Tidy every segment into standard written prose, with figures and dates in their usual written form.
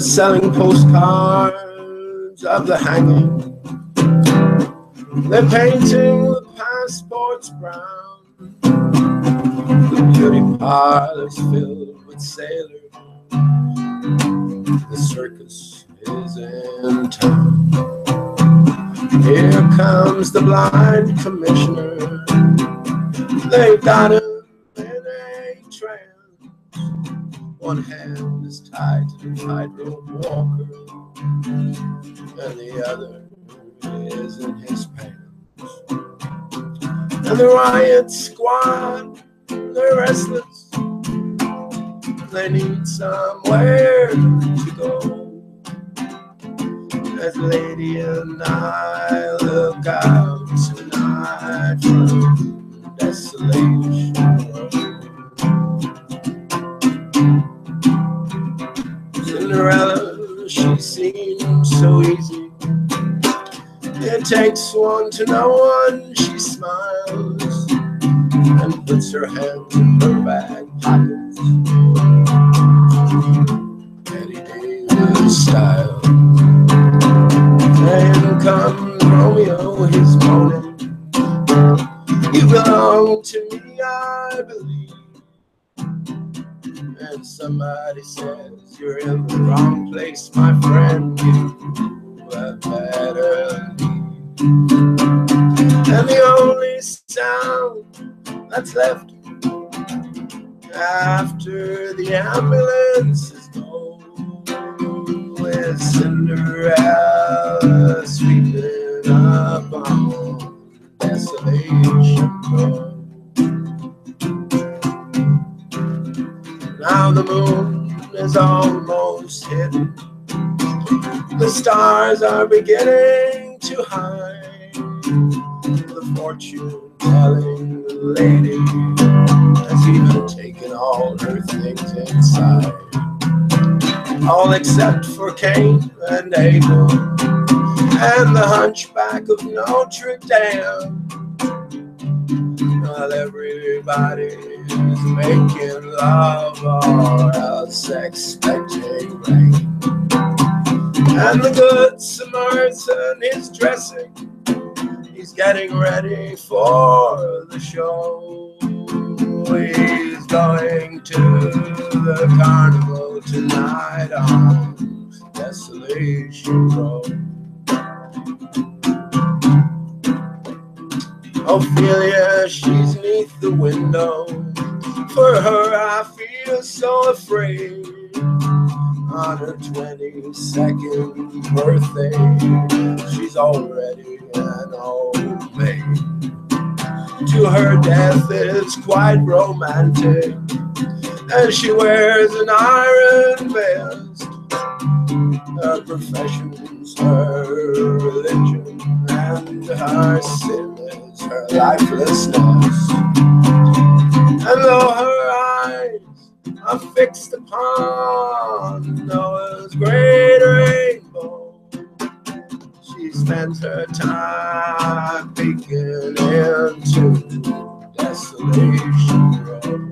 selling postcards of the hanging. They're painting the passports brown. The beauty parlors filled with sailors. The circus is in town. Here comes the blind commissioner. They've got him in a trance. One hand is tied to the tightrope walker, and the other is in his pants. And the riot squad, they're restless. They need somewhere to go. As Lady and I look out tonight from desolation road. Cinderella, she seems so easy. It takes one to know one. She smiles and puts her hands in her back pockets. Eddie Davis style. And comes Romeo, he's moaning. You belong to me, I believe. And somebody says you're in the wrong place, my friend. You had better leave. And the only sound that's left after the ambulance is gone is Cinderella sweeping up on desolation road. Now the moon is almost hidden. The stars are beginning to hide. The fortune-telling lady has even taken all her things inside. All except for Cain and Abel and the hunchback of Notre Dame. While everybody is making love or else expecting rain. And the good Samaritan is dressing. He's getting ready for the show. He's going to the carnival tonight on Desolation Road. Ophelia, she's neath the window. For her I feel so afraid. On her 22nd birthday, she's already an old maid. To her death it's quite romantic, and she wears an iron vest. Her profession's her religion, and her sin is her lifelessness. And though her eyes are fixed upon Noah's great rainbow, she spends her time peeking into Desolation Road.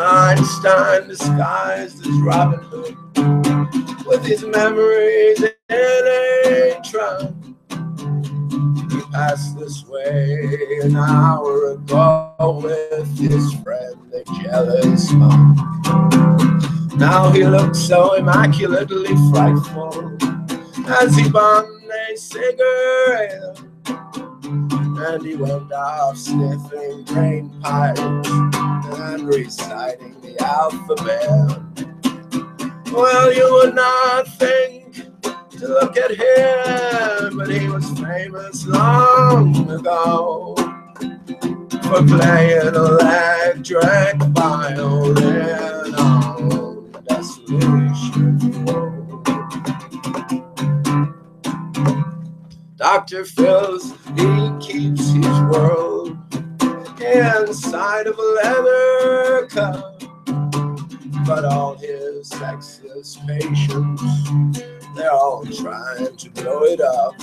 Einstein disguised as Robin Hood with his memories in a trunk. He passed this way an hour ago with his friend, the jealous monk. Now he looks so immaculately frightful as he bummed a cigarette, and he went off sniffing drain pipes and reciting the alphabet. Well, you would not think to look at him, but he was famous long ago for playing electric violin on Desolation Road. Dr. Phil's, he keeps his world inside of a leather cup, but all his sexless patients, they're all trying to blow it up.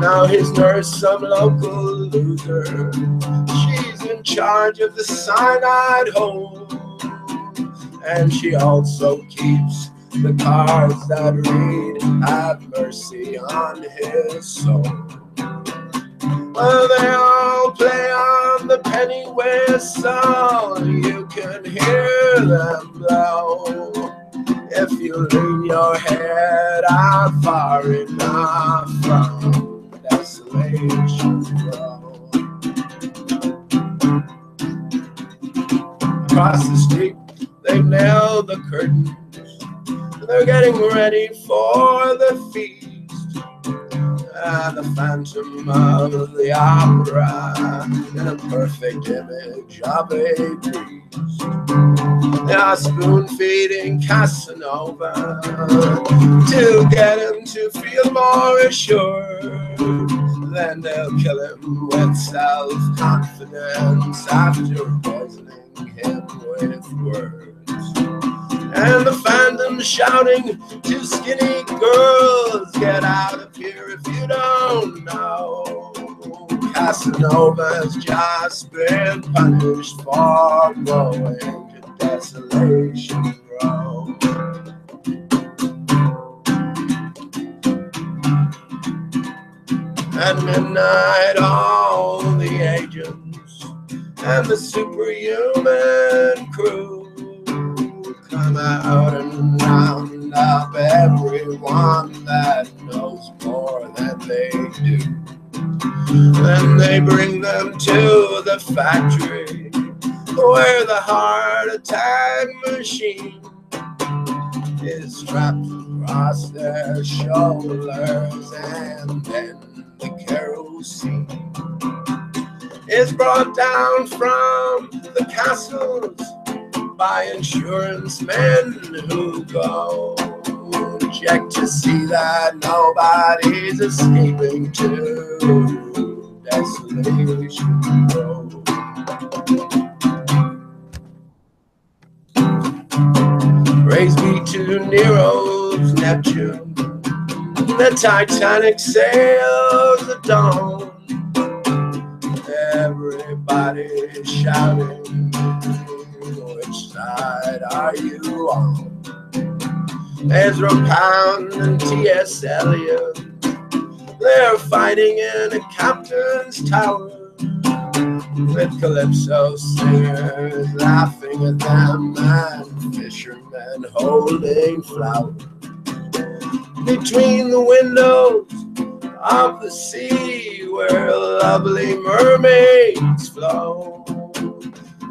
Now his nurse, some local loser, she's in charge of the cyanide hole. and she also keeps the cards that read, "Have mercy on his soul." Well, they all play on the penny whistle. You can hear them blow if you lean your head out far enough from Desolation Row. Across the street, they've nailed the curtains. They're getting ready for the feast. And the Phantom of the Opera in a perfect image of a priest. They are spoon-feeding Casanova to get him to feel more assured. Then they'll kill him with self-confidence after poisoning him with words. And the Phantom shouting to skinny girls, "Get out of here if you don't know. Casanova's just been punished for going to Desolation Row." At midnight, all the agents and the superhuman crew come out and round up everyone that knows more than they do. Then they bring them to the factory where the heart attack machine is strapped across their shoulders, and then the kerosene is brought down from the castles by insurance men who go check to see that nobody's escaping to Desolation Row. Praise be to Nero's Neptune, the Titanic sails at dawn. Everybody's shouting, "Which side are you on?" Ezra Pound and T.S. Eliot, they're fighting in a captain's tower, with calypso singers laughing at them and fishermen holding flowers. Between the windows of the sea where lovely mermaids flow,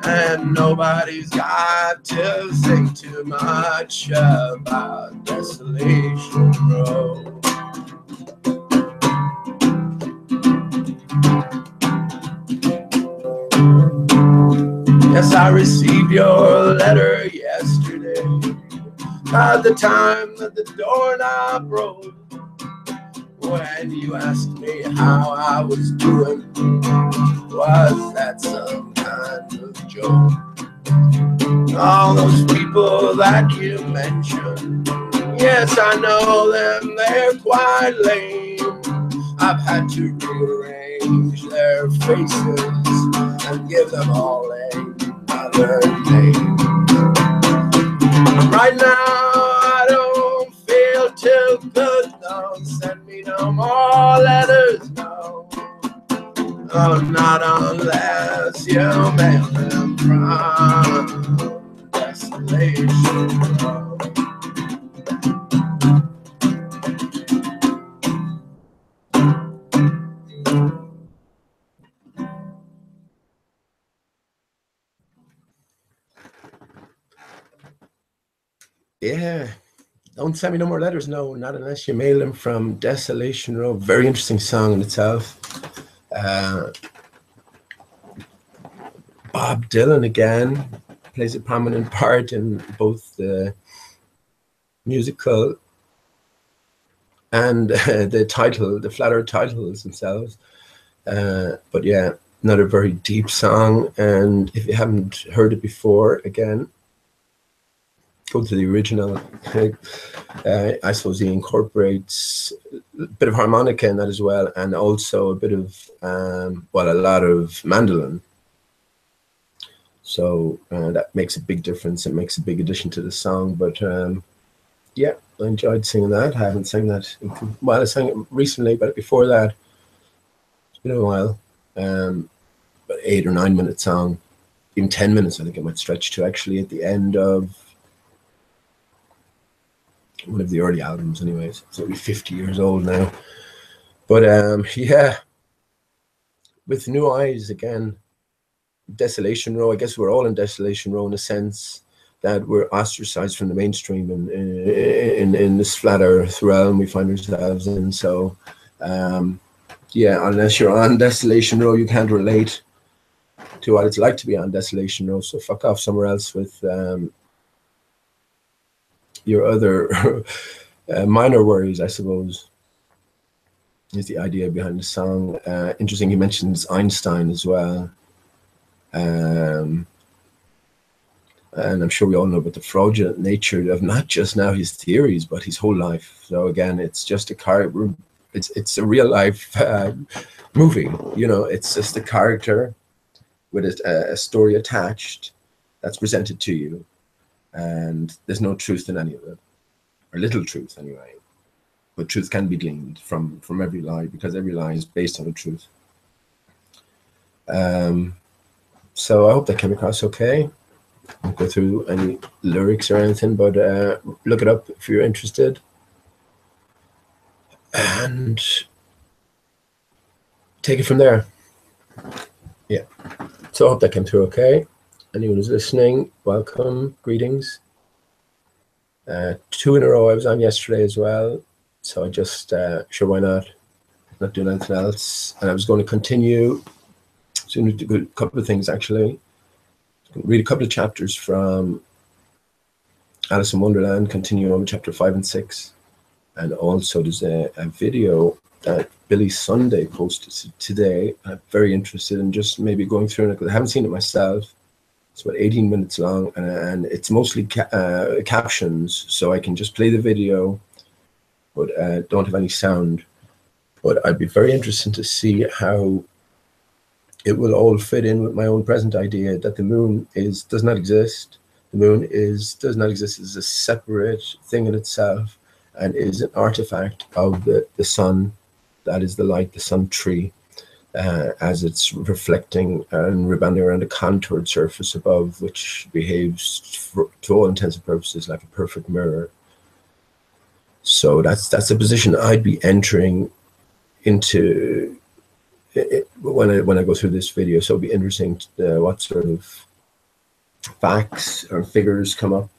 and nobody's got to think too much about Desolation Row. Yes, I received your letter yesterday, at the time that the doorknob rose. When you asked me how I was doing, was that some kind of joke? All those people that you mentioned, yes, I know them, they're quite lame. I've had to rearrange their faces and give them all another name. Right now I don't feel too good, no, send me no more letters, no. Oh, not unless you mail them from Desolation Row. Yeah, don't send me no more letters, no, not unless you mail them from Desolation Row. Very interesting song in itself. Bob Dylan again plays a prominent part in both the musical and the title, the flat earth titles themselves. But yeah, another very deep song, and if you haven't heard it before, again, go to the original. I suppose he incorporates a bit of harmonica in that as well, and also a bit of, well, a lot of mandolin. So that makes a big difference. It makes a big addition to the song. But yeah, I enjoyed singing that. I haven't sang that well. I sang it recently, but before that, it's been a while. About 8 or 9 minute song, even 10 minutes. I think it might stretch to actually at the end of one of the early albums. Anyways, it's only 50 years old now. But yeah, with New Eyes again. Desolation Row. I guess we're all in Desolation Row in a sense that we're ostracized from the mainstream in this flat Earth realm we find ourselves in. So, yeah, unless you're on Desolation Row, you can't relate to what it's like to be on Desolation Row. So fuck off somewhere else with your other minor worries, I suppose, is the idea behind the song. Interesting, he mentions Einstein as well. And I'm sure we all know about the fraudulent nature of not just now his theories, but his whole life. So again, it's just it's a real life movie. You know, it's just a character with a story attached that's presented to you, and there's no truth in any of it, or little truth anyway. But truth can be gleaned from every lie, because every lie is based on the truth. So I hope that came across okay. I won't go through any lyrics or anything, but look it up if you're interested. And take it from there. Yeah. So I hope that came through okay. Anyone who's listening, welcome, greetings. 2 in a row I was on yesterday as well. So I just, sure, why not? Not doing anything else. And I was going to continue. Soon to do a couple of things actually. Read a couple of chapters from Alice in Wonderland, continue on with chapter 5 and 6. And also there's a video that Billy Sunday posted today. I'm very interested in just maybe going through it, because I haven't seen it myself. It's about 18 minutes long, and it's mostly captions, so I can just play the video, but don't have any sound. But I'd be very interested to see how it will all fit in with my own present idea that the moon does not exist. The moon does not exist as a separate thing in itself, and is an artifact of the sun. That is the light, the sun tree, as it's reflecting and rebounding around a contoured surface above, which behaves to all intents and purposes like a perfect mirror. So that's the position I'd be entering into when I go through this video. So it'll be interesting what sort of facts or figures come up,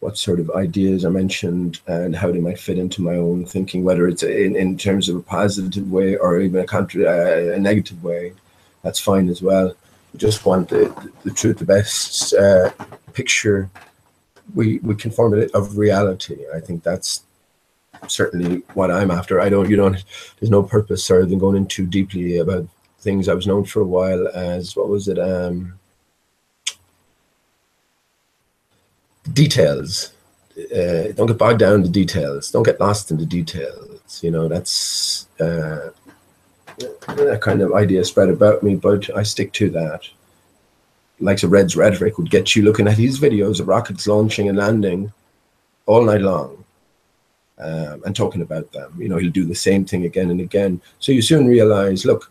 what sort of ideas are mentioned, and how they might fit into my own thinking, whether it's in terms of a positive way or even a negative way. That's fine as well. We just want the truth, the best picture we can form of reality. I think that's certainly what I'm after. There's no purpose other than going in too deeply about things I was known for a while as, what was it, details. Don't get bogged down in the details. Don't get lost in the details. You know, that's that kind of idea spread about me, but I stick to that. Like the Red's rhetoric would get you looking at his videos of rockets launching and landing all night long. And talking about them. You know, he'll do the same thing again and again. So you soon realize, look,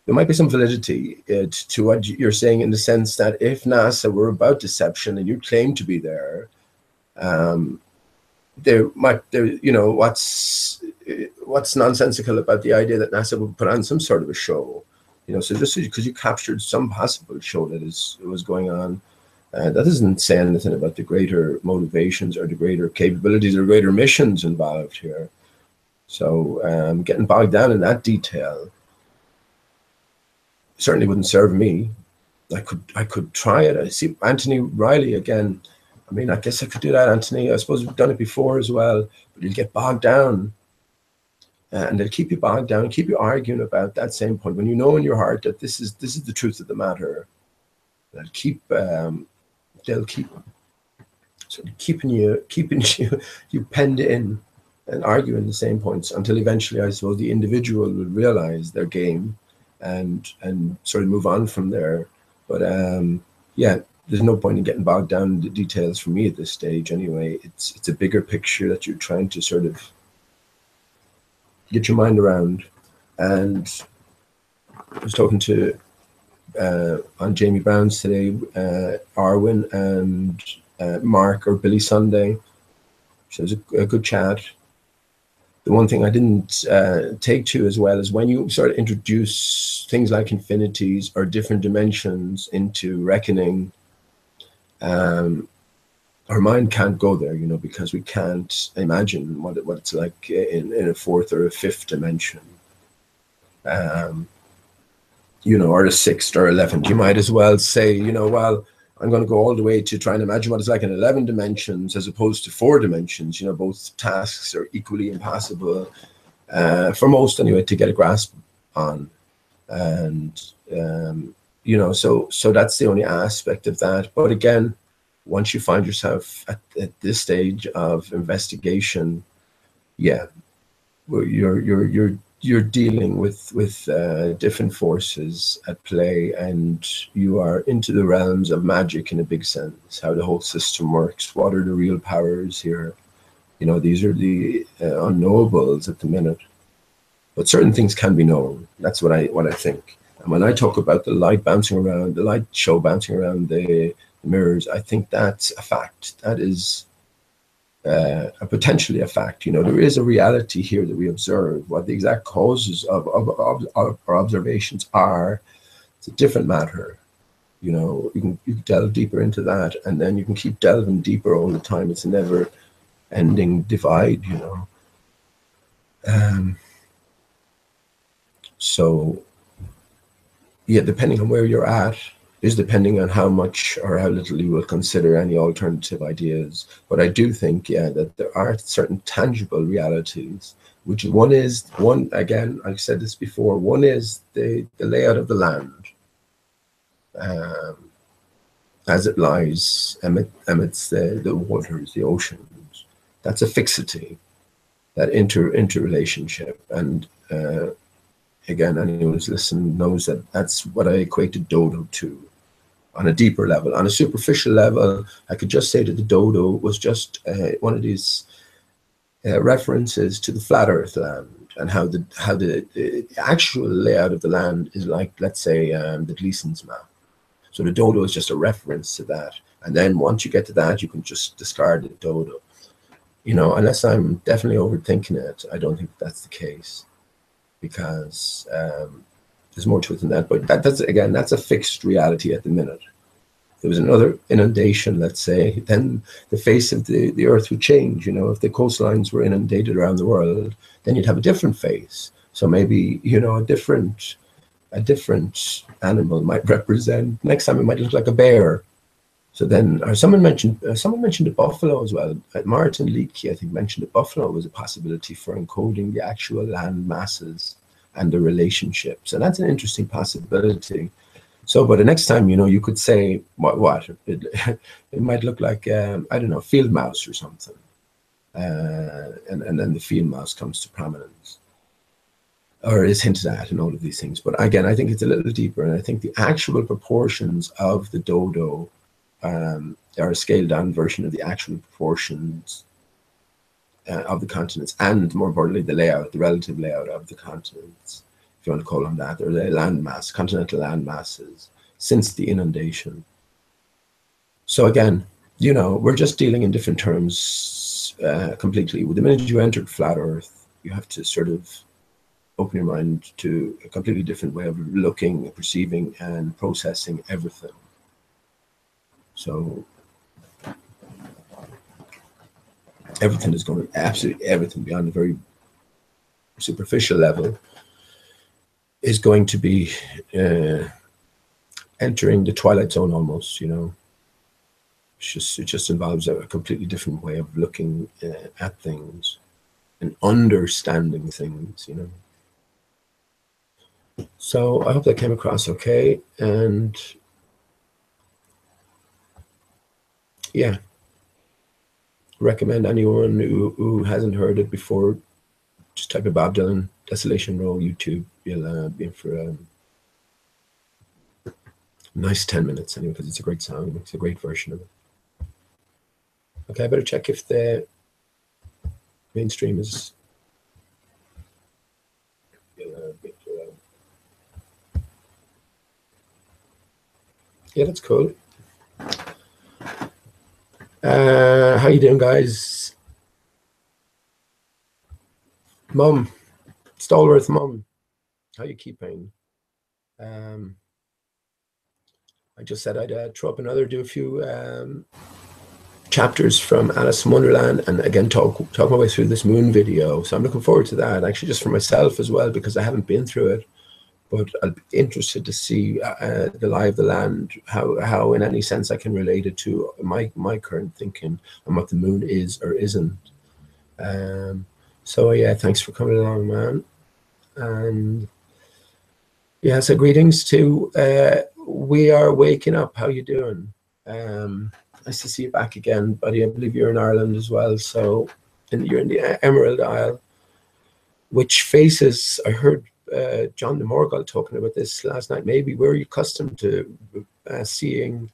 there might be some validity to what you're saying, in the sense that if NASA were about deception and you claim to be there, you know, what's nonsensical about the idea that NASA would put on some sort of a show? You know, so just because you captured some possible show that was going on, that doesn't say anything about the greater motivations or the greater capabilities or greater missions involved here. So getting bogged down in that detail certainly wouldn't serve me. I could try it. I see Anthony Riley again. I mean, I guess I could do that, Anthony. I suppose we've done it before as well, but you'll get bogged down. And they'll keep you bogged down, keep you arguing about that same point, when you know in your heart that this is the truth of the matter. They'll keep sort of keeping you penned in and arguing the same points, until eventually, I suppose, the individual will realize their game and sort of move on from there. But yeah, there's no point in getting bogged down in the details for me at this stage anyway. It's a bigger picture that you're trying to sort of get your mind around. And I was talking to on Jamie Brown's today, Arwin and Mark or Billy Sunday. So it was a good chat. The one thing I didn't take to as well is when you sort of introduce things like infinities or different dimensions into reckoning, our mind can't go there, you know, because we can't imagine what it's like in a fourth or a fifth dimension. You know, or a sixth or 11th. You might as well say, you know, well, I'm going to go all the way to try and imagine what it's like in 11 dimensions as opposed to 4 dimensions. You know, both tasks are equally impossible, for most anyway, to get a grasp on. And, you know, so that's the only aspect of that. But again, once you find yourself at this stage of investigation, yeah, you're dealing with different forces at play, and you are into the realms of magic in a big sense, how the whole system works, what are the real powers here. You know, these are the unknowables at the minute, but certain things can be known. That's what I think. And when I talk about the light bouncing around, the light show bouncing around the mirrors, I think that's a fact. That is potentially a fact. You know, there is a reality here that we observe. What the exact causes of our observations are, it's a different matter. You know, you can delve deeper into that, and then you can keep delving deeper all the time. It's a never-ending divide, you know. So, yeah, depending on where you're at, is depending on how much or how little you will consider any alternative ideas. But I do think, yeah, that there are certain tangible realities, which one, again, I've said this before, one is the layout of the land as it lies amidst the waters, the oceans. That's a fixity, that interrelationship. And again, anyone who's listened knows that that's what I equated dodo to. On a deeper level, on a superficial level, I could just say that the dodo was just one of these references to the flat Earth land, and how the actual layout of the land is like, let's say, the Gleason's map. So the dodo is just a reference to that, and then once you get to that, you can just discard the dodo. You know, unless I'm definitely overthinking it, I don't think that's the case, because there's more to it than that. But that's a fixed reality at the minute. If there was another inundation, let's say, then the face of the earth would change. You know, if the coastlines were inundated around the world, then you'd have a different face. So maybe, you know, a different animal might represent. Next time it might look like a bear. So then, or someone mentioned a buffalo as well. Martin Leakey, I think, mentioned a buffalo was a possibility for encoding the actual land masses and the relationships, and that's an interesting possibility. So, but the next time, you know, you could say what it might look like, I don't know, field mouse or something, and then the field mouse comes to prominence, or is hinted at, and all of these things. But again, I think it's a little deeper, and I think the actual proportions of the dodo are a scaled down version of the actual proportions of the continents, and more importantly, the relative layout of the continents, if you want to call them that, or the landmass, continental land masses since the inundation. So again, you know, we're just dealing in different terms completely. The minute you entered flat Earth, you have to sort of open your mind to a completely different way of looking, perceiving, and processing everything. So everything is going, absolutely everything beyond a very superficial level is going to be entering the twilight zone almost, you know. It just involves a completely different way of looking at things and understanding things, you know. So I hope that came across okay. And yeah, recommend anyone who hasn't heard it before, just type in Bob Dylan Desolation Row YouTube. You'll be in for Nice 10 minutes anyway, because it's a great song. It's a great version of it. Okay, I better check if the mainstream is... Yeah, that's cool. How you doing, guys? Mum, Stallworth Mum, how you keeping? I just said I'd throw up another, do a few chapters from Alice in Wonderland, and again talk my way through this moon video. So I'm looking forward to that, actually, just for myself as well, because I haven't been through it. But I'll be interested to see the lie of the land, how in any sense I can relate it to my current thinking and what the moon is or isn't. So yeah, thanks for coming along, man. And yeah, so greetings to We Are Waking Up. How you doing? Nice to see you back again, buddy. I believe you're in Ireland as well. So you're in the Emerald Isle, which faces, I heard John de Morgal talking about this last night. Maybe we're accustomed to seeing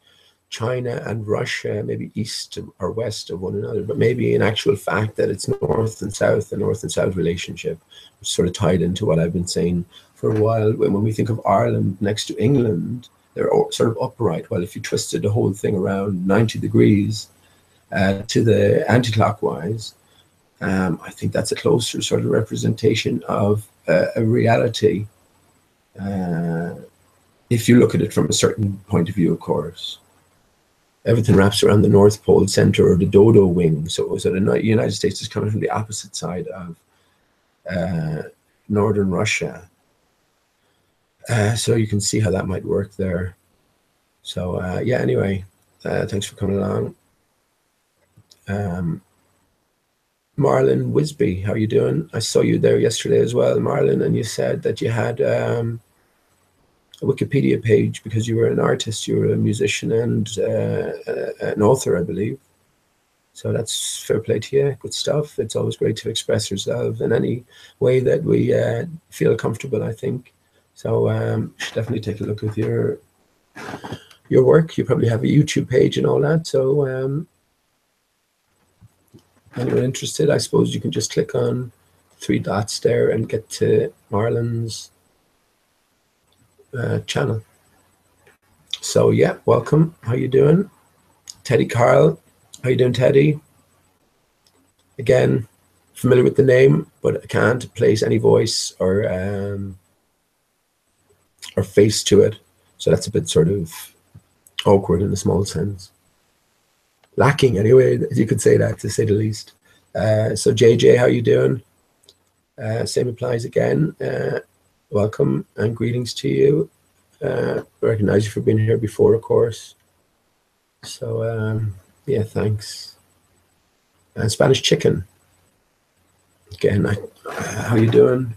China and Russia maybe east or west of one another, but maybe in actual fact that it's north and south, the north and south relationship, which sort of tied into what I've been saying for a while. When we think of Ireland next to England, they're all sort of upright. Well, if you twisted the whole thing around 90 degrees to the anti-clockwise, I think that's a closer sort of representation of a reality, if you look at it from a certain point of view, of course. Everything wraps around the North Pole center, or the dodo wing. So the United States is coming from the opposite side of northern Russia. So you can see how that might work there. So yeah, anyway, thanks for coming along. Marlon Wisby, how you doing? I saw you there yesterday as well, Marlon, and you said that you had a Wikipedia page because you were an artist, you were a musician and an author, I believe. So that's fair play to you. Good stuff. It's always great to express yourself in any way that we feel comfortable, I think. So you should definitely take a look at your work. You probably have a YouTube page and all that. So anyone interested, I suppose you can just click on 3 dots there and get to Marlon's channel. So yeah, welcome. How you doing? Teddy Carl, how you doing, Teddy? Again, familiar with the name, but I can't place any voice or face to it. So that's a bit sort of awkward in a small sense. Lacking anyway, you could say that, to say the least. So JJ, how you doing? Same applies again. Welcome and greetings to you. Recognize you for being here before, of course. So yeah, thanks. Spanish Chicken. Again, how you doing?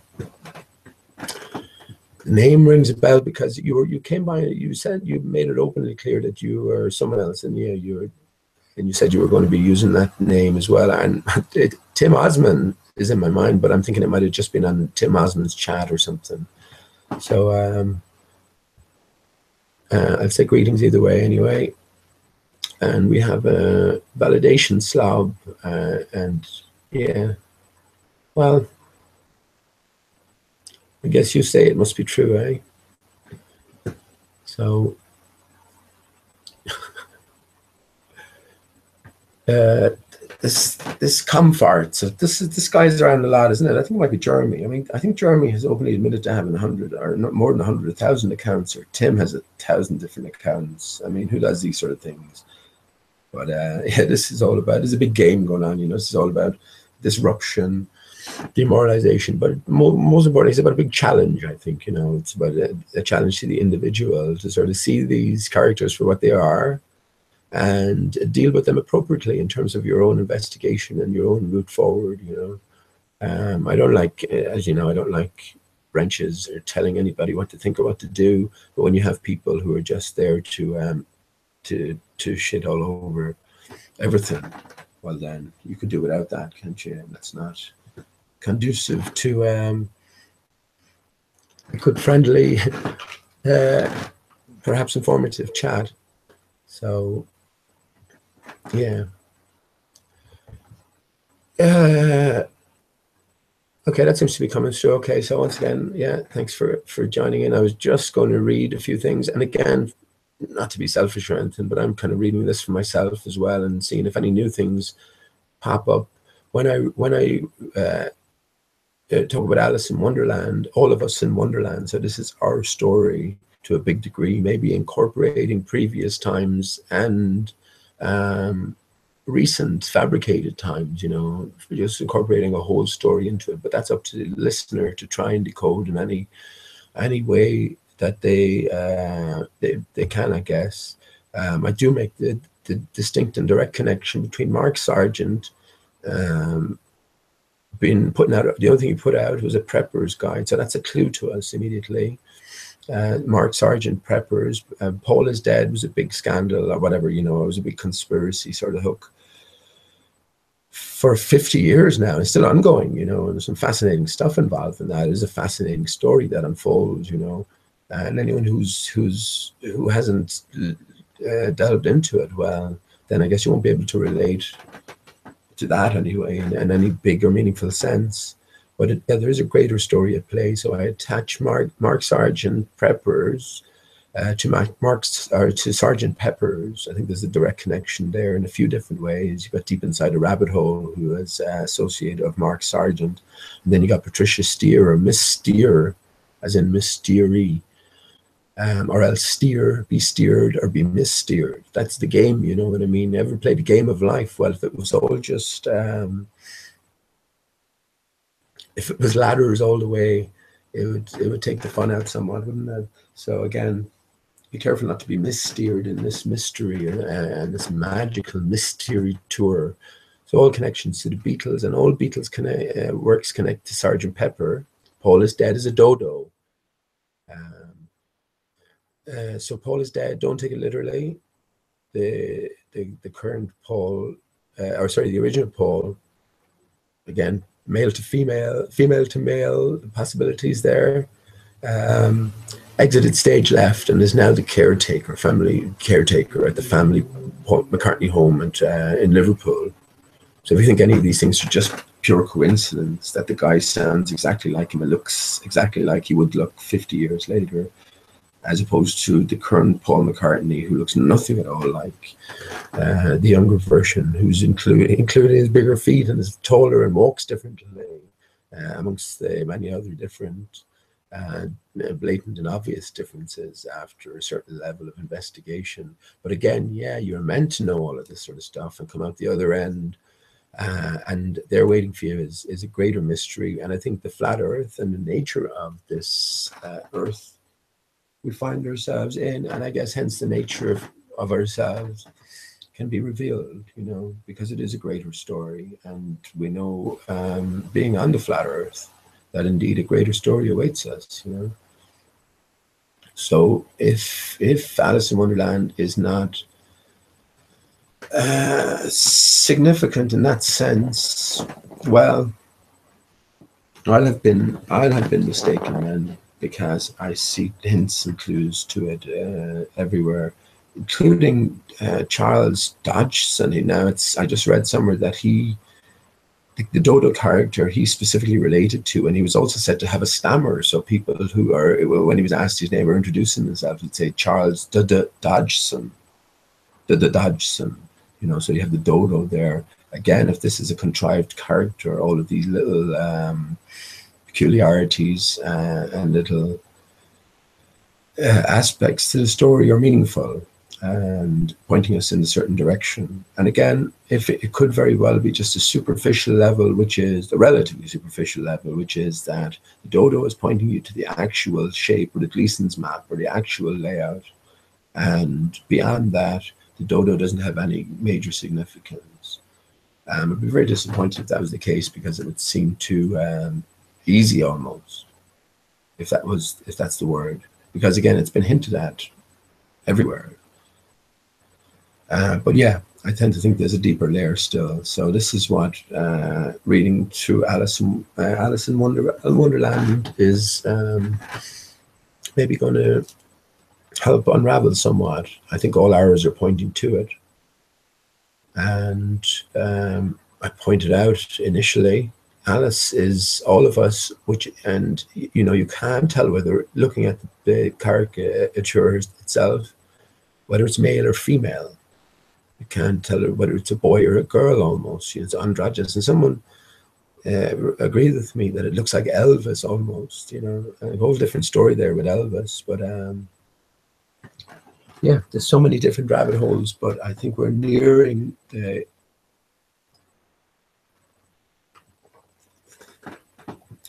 The name rings a bell because you came by. You said you made it openly clear that you were someone else, and yeah, you said you were going to be using that name as well. And Tim Osman is in my mind, but I'm thinking it might have just been on Tim Osman's chat or something. So I'll say greetings either way anyway. And we have a validation slob, and yeah, well, I guess you say it must be true, eh? So this comfort. So this guy's around a lot, isn't it? I think it might be Jeremy. I mean, I think Jeremy has openly admitted to having 100 or not more than 100,000 accounts, or Tim has 1,000 different accounts. I mean, who does these sort of things? But yeah, this is all about. There's a big game going on, you know. This is all about disruption, demoralization, but most importantly, it's about a big challenge. I think, you know, it's about a challenge to the individual to sort of see these characters for what they are, and deal with them appropriately in terms of your own investigation and your own route forward. You know, I don't like, as you know, I don't like wrenches or telling anybody what to think or what to do. But when you have people who are just there to shit all over everything, well, then you could do without that, can't you? And that's not conducive to a good, friendly perhaps informative chat. So, yeah. Okay, that seems to be coming through. Okay, so once again, yeah, thanks for joining in. I was just going to read a few things, and again, not to be selfish or anything, but I'm kind of reading this for myself as well and seeing if any new things pop up. When I talk about Alice in Wonderland, all of us in Wonderland. So this is our story to a big degree, maybe incorporating previous times and recent fabricated times, you know, just incorporating a whole story into it. But that's up to the listener to try and decode in any way that they can, I guess. I do make the distinct and direct connection between Mark Sargent been putting out, the only thing he put out was a prepper's guide, so that's a clue to us immediately. Mark Sargent preppers. Paul is Dead was a big scandal or whatever, you know, it was a big conspiracy sort of hook for 50 years now. It's still ongoing, you know, and there's some fascinating stuff involved in that. It is a fascinating story that unfolds, you know, and anyone who hasn't delved into it, well, then I guess you won't be able to relate to that anyway in any big or meaningful sense. But yeah, there is a greater story at play. So I attach Mark Sargent preppers to Sergeant Peppers. I think there's a direct connection there in a few different ways. You got Deep Inside a Rabbit Hole, who is associated of Mark Sargent, and then you got Patricia Steer, or Miss Steer, as in Miss Steery, or else steer, be steered, or be missteered. That's the game, you know what I mean? Ever played the game of life? Well, if it was all just if it was ladders all the way, it would take the fun out somewhat, wouldn't it? So again, be careful not to be missteered in this mystery and this magical mystery tour. So all connections to the Beatles, and all Beatles works connect to Sergeant Pepper. Paul is Dead as a dodo. So Paul is Dead. Don't take it literally. The current Paul, or sorry, the original Paul. Again, male to female, female to male. The possibilities there. Exited stage left and is now the caretaker, family caretaker at the family Paul McCartney home in Liverpool. So if you think any of these things are just pure coincidence, that the guy sounds exactly like him and looks exactly like he would look 50 years later, as opposed to the current Paul McCartney, who looks nothing at all like the younger version, who's including his bigger feet and is taller and walks differently, amongst the many other different blatant and obvious differences after a certain level of investigation. But again, yeah, you're meant to know all of this sort of stuff and come out the other end, and they're waiting for you is a greater mystery. And I think the flat earth and the nature of this earth we find ourselves in, and I guess hence the nature of ourselves, can be revealed, you know, because it is a greater story. And we know, being on the flat earth, that indeed a greater story awaits us, you know. So if Alice in Wonderland is not significant in that sense, well, I'll have been mistaken then, because I see hints and clues to it everywhere, including Charles Dodgson. Now I just read somewhere that the Dodo character he specifically related to, and he was also said to have a stammer. So people who are, when he was asked his name or introducing himself, would say Charles Dodgson, Dodgson. You know, so you have the Dodo there. Again, if this is a contrived character, all of these little peculiarities and little aspects to the story are meaningful and pointing us in a certain direction. And again, if it could very well be just a superficial level, which is the relatively superficial level, which is that the Dodo is pointing you to the actual shape or the Gleason's map or the actual layout. And beyond that, the Dodo doesn't have any major significance. I'd be very disappointed if that was the case, because it would seem too easy almost, if that's the word. Because again, it's been hinted at everywhere. But yeah, I tend to think there's a deeper layer still. So this is what reading through Alice in Wonderland is maybe going to help unravel somewhat. I think all arrows are pointing to it. And I pointed out initially, Alice is all of us, and you can't tell whether looking at the caricature itself, whether it's male or female. You can't tell whether it's a boy or a girl almost. It's androgynous. And someone agreed with me that it looks like Elvis almost, a whole different story there with Elvis. But yeah, there's so many different rabbit holes, but I think we're nearing the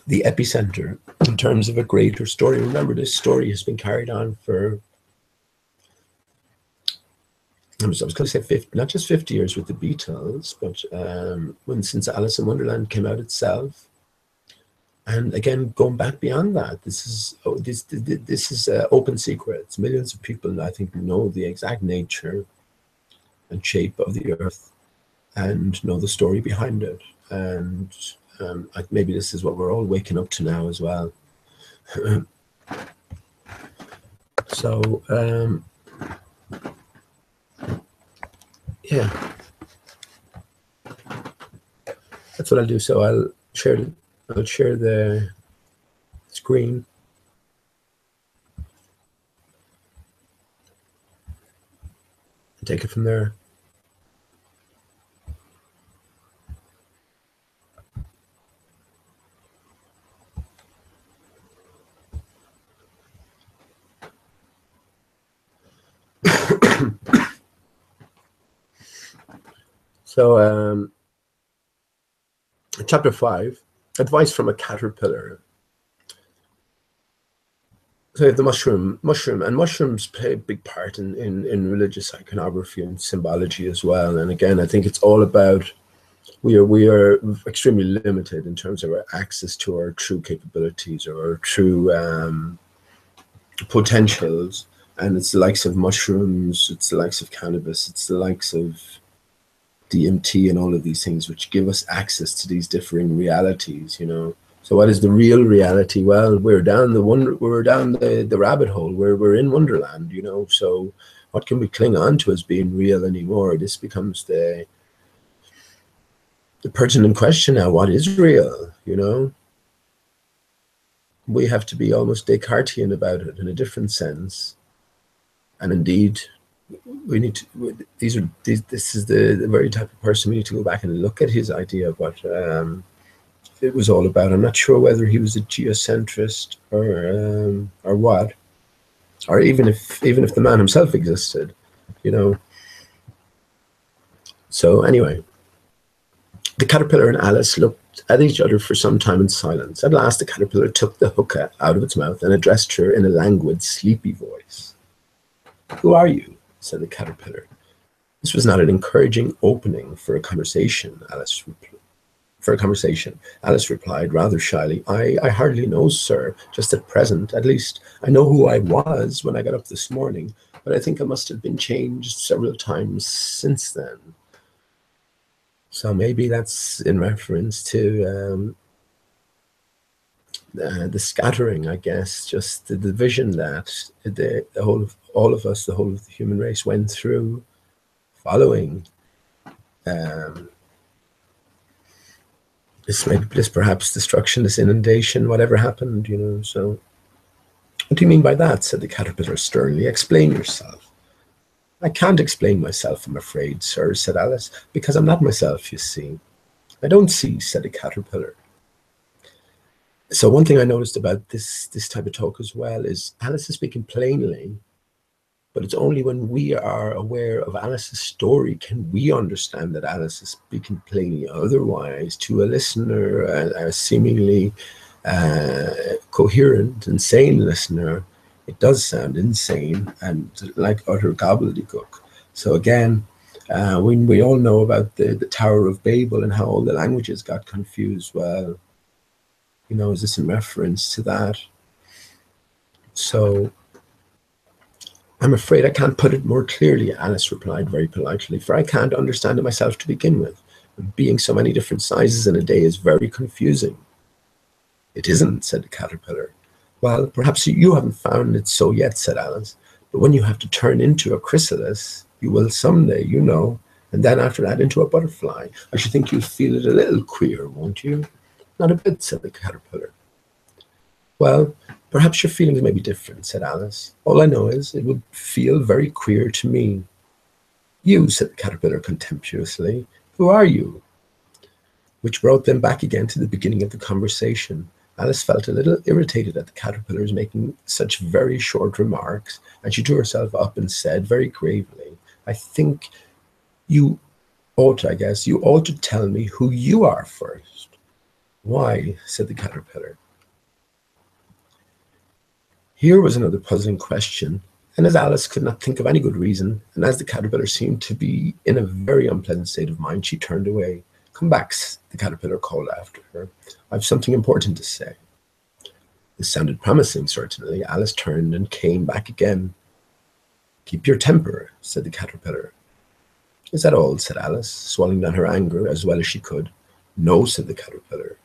epicenter in terms of a greater story. Remember, this story has been carried on for, I was going to say 50, not just 50 years with the Beatles, but since Alice in Wonderland came out itself. And again, going back beyond that, this is open secrets. Millions of people, I think, know the exact nature and shape of the Earth and know the story behind it. And maybe this is what we're all waking up to now as well. So, yeah, that's what I'll do. So I'll share the screen. And take it from there. So, chapter 5, advice from a caterpillar. So the mushroom, and mushrooms play a big part in religious iconography and symbology as well. And again, I think it's all about, we are extremely limited in terms of our access to our true capabilities or our true potentials. And it's the likes of mushrooms, it's the likes of cannabis, it's the likes of DMT and all of these things which give us access to these differing realities, So what is the real reality? Well, we're down the rabbit hole where we're in Wonderland, So what can we cling on to as being real anymore? This becomes the pertinent question now. What is real? We have to be almost Descartesian about it in a different sense. And indeed, we need to. This is the very type of person we need to go back and look at his idea of what it was all about. I'm not sure whether he was a geocentrist or what, or even if the man himself existed, So anyway, the caterpillar and Alice looked at each other for some time in silence. At last, the caterpillar took the hookah out of its mouth and addressed her in a languid, sleepy voice. "Who are you?" said the caterpillar. This was not an encouraging opening for a conversation, Alice replied rather shyly. I hardly know, sir, just at present. At least I know who I was when I got up this morning, but I think I must have been changed several times since then. So maybe that's in reference to the scattering, I guess, just the division that all of us, the whole of the human race went through following this perhaps destruction, this inundation, whatever happened, So what do you mean by that? Said the caterpillar sternly. Explain yourself. I can't explain myself, I'm afraid, sir, said Alice, because I'm not myself, you see. I don't see, said the caterpillar. So one thing I noticed about this type of talk as well is Alice is speaking plainly, but it's only when we are aware of Alice's story can we understand that Alice is speaking plainly. Otherwise, to a listener, a seemingly coherent, insane listener, it does sound insane and like utter gobbledygook. So again, we all know about the Tower of Babel and how all the languages got confused. Well, is this in reference to that? So I'm afraid I can't put it more clearly, Alice replied very politely, for I can't understand it myself to begin with. And being so many different sizes in a day is very confusing. It isn't, said the caterpillar. Well, perhaps you haven't found it so yet, said Alice, But when you have to turn into a chrysalis, you will someday, you know, and then after that into a butterfly. I should think you'll feel it a little queer, won't you? Not a bit, said the caterpillar. Well, perhaps your feelings may be different, said Alice. All I know is it would feel very queer to me. You, said the caterpillar contemptuously. Who are you? Which brought them back again to the beginning of the conversation. Alice felt a little irritated at the caterpillars making such very short remarks, and she drew herself up and said very gravely, I think you ought to tell me who you are first. Why? Said the caterpillar. Here was another puzzling question, and as Alice could not think of any good reason, and as the caterpillar seemed to be in a very unpleasant state of mind, she turned away. Come back, the caterpillar called after her. I've something important to say. This sounded promising, certainly. Alice turned and came back again. Keep your temper, said the caterpillar. Is that all? Said Alice, swallowing down her anger as well as she could. No, said the caterpillar.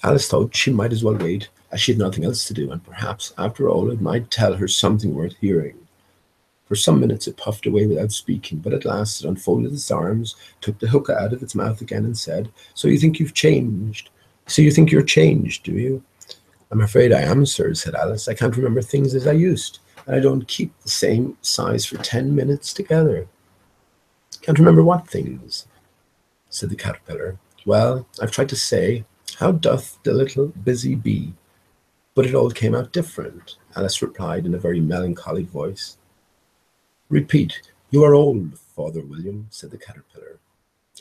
Alice thought she might as well wait, as she had nothing else to do, and perhaps, after all, it might tell her something worth hearing. For some minutes it puffed away without speaking, but at last it unfolded its arms, took the hookah out of its mouth again, and said, So you think you've changed? So you think you're changed, do you? I'm afraid I am, sir, said Alice. I can't remember things as I used, and I don't keep the same size for 10 minutes together. Can't remember what things, said the caterpillar. Well, I've tried to say, how doth the little busy bee? But it all came out different, Alice replied in a very melancholy voice. Repeat, you are old, Father William, said the caterpillar.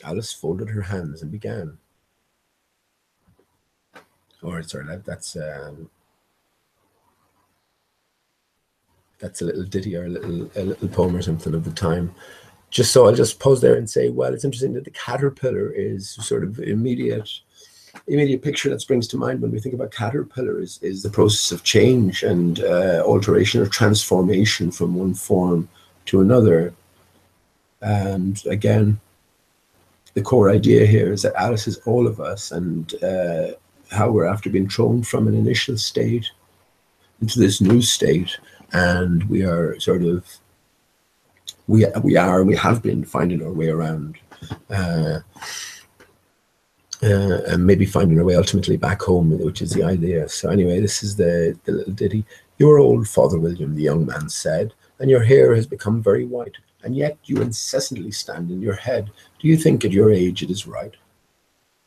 Alice folded her hands and began. That's a little ditty or a little poem or something of the time. I'll just pause there and say, well, it's interesting that the caterpillar is sort of immediate picture that springs to mind when we think about caterpillar is the process of change and alteration or transformation from one form to another. And again, the core idea here is that Alice is all of us, and how we're after being thrown from an initial state into this new state, and we are sort of we have been finding our way around, and maybe finding our way ultimately back home, which is the idea. So anyway, this is the little ditty. You're old, Father William, the young man said, and your hair has become very white, and yet you incessantly stand in your head. Do you think at your age it is right?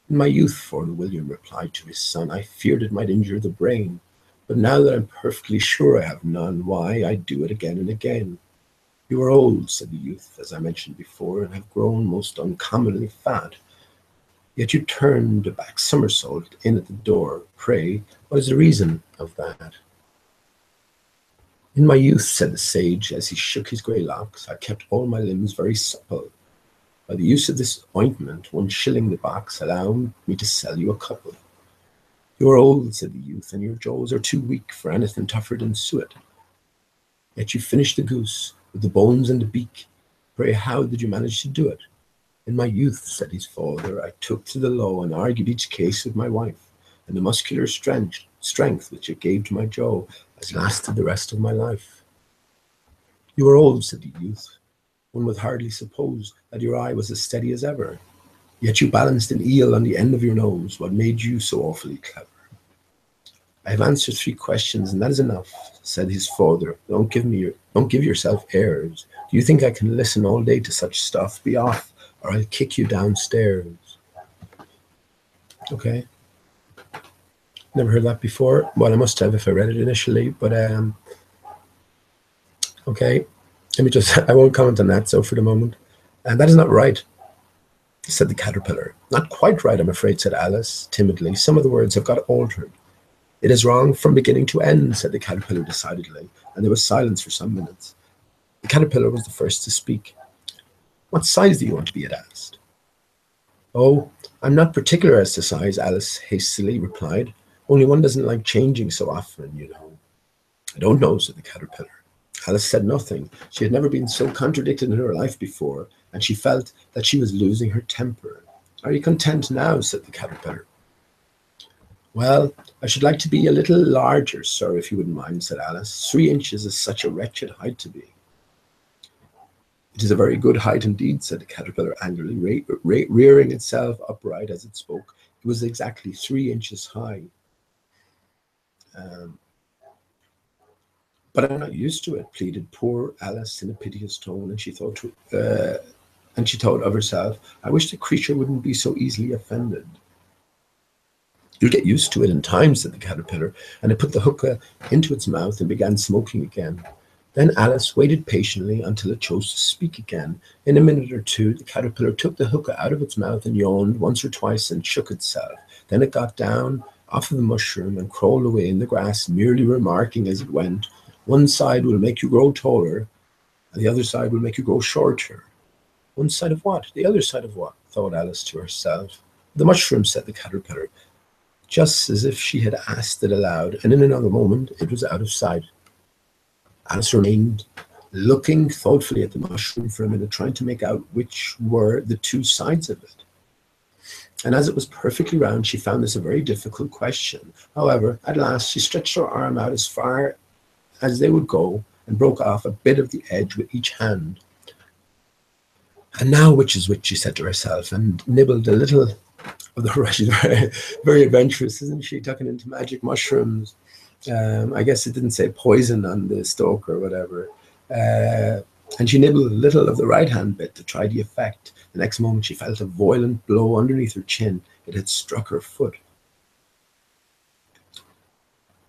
In my youth, Father William replied to his son, I feared it might injure the brain, but now that I'm perfectly sure I have none, why, I do it again and again. You are old, said the youth, as I mentioned before, and have grown most uncommonly fat. Yet you turned a back somersault in at the door. Pray, what is the reason of that? In my youth, said the sage, as he shook his grey locks, I kept all my limbs very supple. By the use of this ointment, 1 shilling the box, allow me to sell you a couple. You are old, said the youth, and your jaws are too weak for anything tougher than suet. Yet you finished the goose, with the bones and the beak. Pray, how did you manage to do it? In my youth, said his father, I took to the law and argued each case with my wife, and the muscular strength which it gave to my jaw has lasted the rest of my life. You are old, said the youth. One would hardly suppose that your eye was as steady as ever. Yet you balanced an eel on the end of your nose. What made you so awfully clever? I have answered 3 questions, and that is enough, said his father. Don't give yourself airs. Do you think I can listen all day to such stuff? Be off, or I'll kick you downstairs. Okay. Never heard that before. Well, I must have if I read it initially, but okay. I won't comment on that, so for the moment. And that is not right, said the caterpillar. Not quite right, I'm afraid, said Alice, timidly. Some of the words have got altered. It is wrong from beginning to end, said the caterpillar decidedly, and there was silence for some minutes. The caterpillar was the first to speak. What size do you want to be, it asked. Oh, I'm not particular as to size, Alice hastily replied. Only one doesn't like changing so often, you know. I don't know, said the caterpillar. Alice said nothing. She had never been so contradicted in her life before, and she felt that she was losing her temper. Are you content now, said the caterpillar. Well, I should like to be a little larger, sir, if you wouldn't mind, said Alice. 3 inches is such a wretched height to be. It is a very good height indeed, said the caterpillar angrily, rearing itself upright as it spoke. It was exactly 3 inches high. Um, but I'm not used to it, pleaded poor Alice in a piteous tone, and she thought of herself, I wish the creature wouldn't be so easily offended. You'll get used to it in time, said the caterpillar, and it put the hookah into its mouth and began smoking again. Then Alice waited patiently until it chose to speak again. In a minute or two, the caterpillar took the hookah out of its mouth and yawned once or twice and shook itself. Then it got down off of the mushroom and crawled away in the grass, merely remarking as it went, one side will make you grow taller, and the other side will make you grow shorter. One side of what? The other side of what? Thought Alice to herself. The mushroom, said the caterpillar, just as if she had asked it aloud, and in another moment it was out of sight. Alice remained looking thoughtfully at the mushroom for a minute, trying to make out which were the two sides of it. And as it was perfectly round, she found this a very difficult question. However, at last she stretched her arm out as far as they would go and broke off a bit of the edge with each hand. And now which is which, she said to herself, and nibbled a little of the rush. Very, very adventurous, isn't she, tucking into magic mushrooms? I guess it didn't say poison on the stalk or whatever. And she nibbled a little of the right-hand bit to try the effect. The next moment she felt a violent blow underneath her chin. It had struck her foot.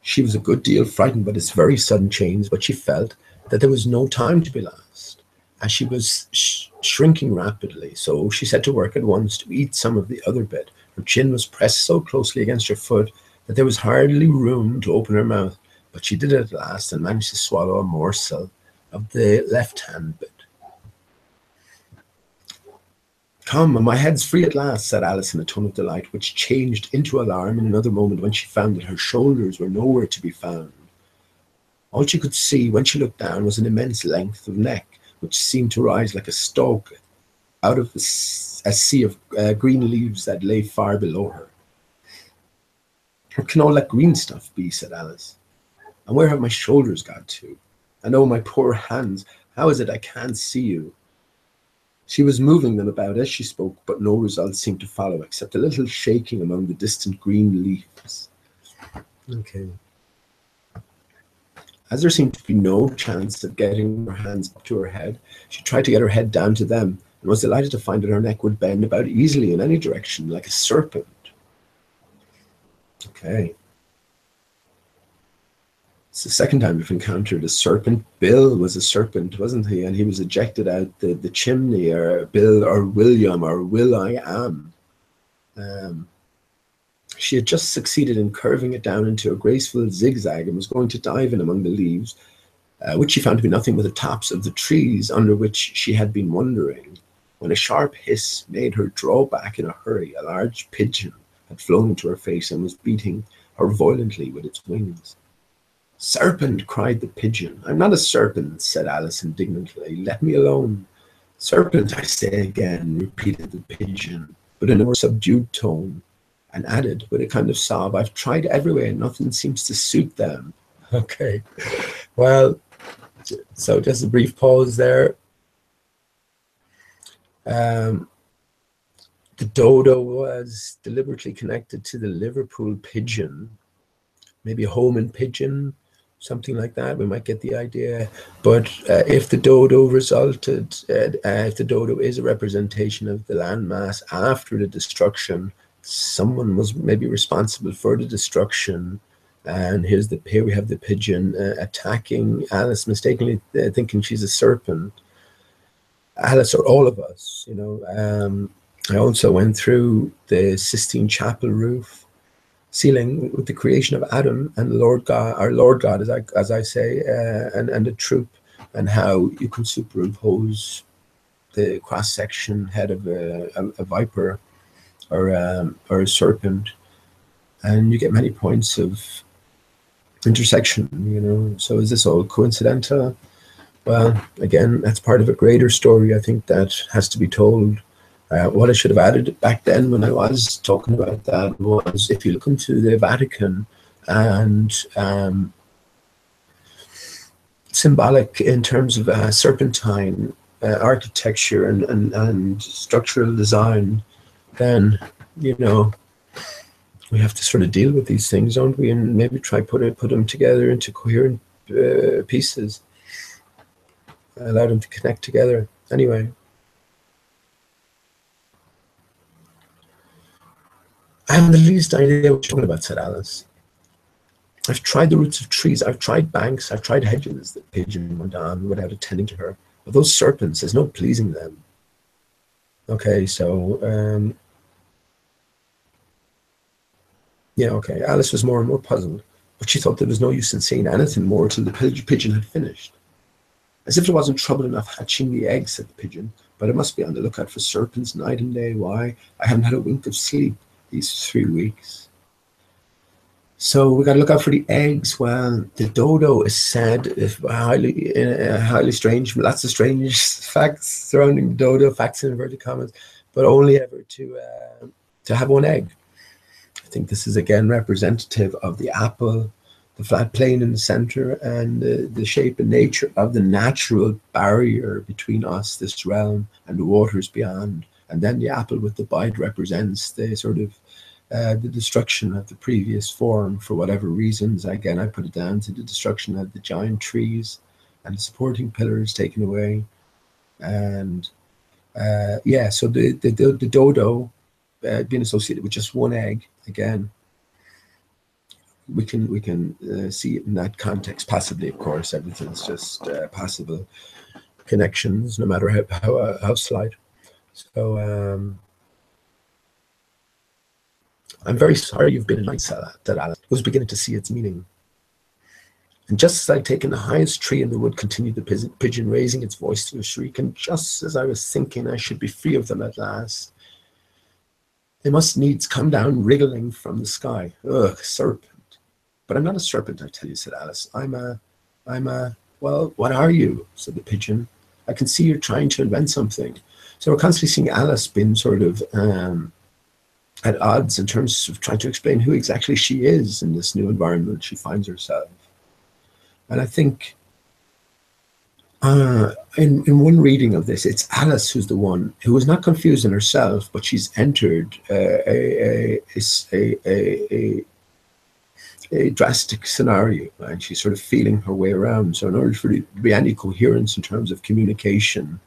She was a good deal frightened by this very sudden change, but she felt that there was no time to be lost, as she was shrinking rapidly. So she set to work at once to eat some of the other bit. Her chin was pressed so closely against her foot that there was hardly room to open her mouth, but she did it at last and managed to swallow a morsel of the left-hand bit. Come, my head's free at last, said Alice in a tone of delight, which changed into alarm in another moment when she found that her shoulders were nowhere to be found. All she could see when she looked down was an immense length of neck, which seemed to rise like a stalk out of a sea of green leaves that lay far below her. What can all that green stuff be, said Alice. And where have my shoulders got to? And oh, my poor hands, how is it I can't see you? She was moving them about as she spoke, but no result seemed to follow, except a little shaking among the distant green leaves. Okay. As there seemed to be no chance of getting her hands up to her head, she tried to get her head down to them, and was delighted to find that her neck would bend about easily in any direction, like a serpent. Okay. It's the second time we've encountered a serpent. Bill was a serpent, wasn't he? And he was ejected out the chimney, or Bill, or William, or Will I Am. She had just succeeded in curving it down into a graceful zigzag and was going to dive in among the leaves, which she found to be nothing but the tops of the trees under which she had been wandering, when a sharp hiss made her draw back in a hurry. A large pigeon had flown into her face and was beating her violently with its wings. Serpent, cried the pigeon. I'm not a serpent, said Alice indignantly. Let me alone. Serpent, I say again, repeated the pigeon, but in a more subdued tone, and added with a kind of sob, I've tried everywhere and nothing seems to suit them. Okay, well, so just a brief pause there. The dodo was deliberately connected to the Liverpool pigeon, maybe a Holman pigeon, something like that. We might get the idea. But if the dodo resulted, if the dodo is a representation of the landmass after the destruction, someone was maybe responsible for the destruction. And here we have the pigeon attacking Alice, mistakenly thinking she's a serpent. Alice, or all of us, you know. I also went through the Sistine Chapel roof ceiling with the creation of Adam and Lord God, our Lord God, as I say, and the troop, and how you can superimpose the cross section head of a viper or a serpent, and you get many points of intersection. You know, so is this all coincidental? Well, again, that's part of a greater story, I think, that has to be told. What I should have added back then when I was talking about that was, if you look into the Vatican and symbolic in terms of serpentine architecture and structural design, then, you know, we have to sort of deal with these things, don't we? And maybe try put them together into coherent pieces, allow them to connect together. Anyway, I haven't the least idea what you're talking about, said Alice. I've tried the roots of trees, I've tried banks, I've tried hedges, the pigeon went on without attending to her. But those serpents, there's no pleasing them. Okay, so, yeah, okay. Alice was more and more puzzled, but she thought there was no use in saying anything more till the pigeon had finished. As if there wasn't trouble enough hatching the eggs, said the pigeon, but I must be on the lookout for serpents night and day. Why? I haven't had a wink of sleep these 3 weeks. So we got to look out for the eggs. Well, the dodo is said, if highly strange, lots of strange facts surrounding the dodo, facts in inverted commas, but only ever to have one egg. I think this is again representative of the apple, the flat plane in the center, and the shape and nature of the natural barrier between us, this realm, and the waters beyond. And then the apple with the bite represents the sort of the destruction of the previous form for whatever reasons. Again, I put it down to the destruction of the giant trees and the supporting pillars taken away. And yeah, so the dodo being associated with just one egg, again, we can see it in that context. Possibly, of course, everything's just possible connections, no matter how slight. So I'm very sorry you've been in night, said Alice, who was beginning to see its meaning. And just as I'd taken the highest tree in the wood, continued the pigeon, raising its voice to a shriek, and just as I was thinking I should be free of them at last, they must needs come down wriggling from the sky. Ugh, serpent. But I'm not a serpent, I tell you, said Alice. I'm a, well, what are you? Said the pigeon. I can see you're trying to invent something. So we're constantly seeing Alice being sort of at odds in terms of trying to explain who exactly she is in this new environment she finds herself. And I think in one reading of this, it's Alice who's the one who is not confused in herself, but she's entered a drastic scenario, and she's sort of feeling her way around. So in order for there to be any coherence in terms of communication,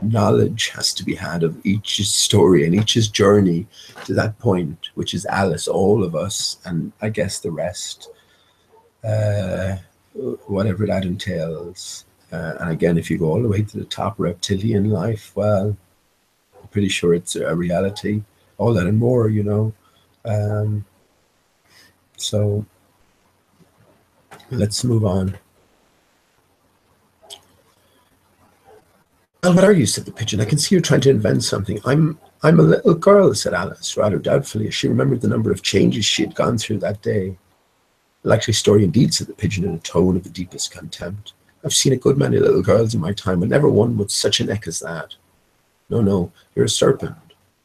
knowledge has to be had of each's story and each's journey to that point, which is Alice, all of us, and I guess the rest, whatever that entails. And again, if you go all the way to the top, reptilian life, well, I'm pretty sure it's a reality, all that and more, you know. So let's move on. Well, what are you? Said the pigeon. I can see you're trying to invent something. I'm a little girl, said Alice, rather doubtfully, as she remembered the number of changes she had gone through that day. A likely story indeed, said the pigeon in a tone of the deepest contempt. I've seen a good many little girls in my time, but never one with such a neck as that. No, you're a serpent,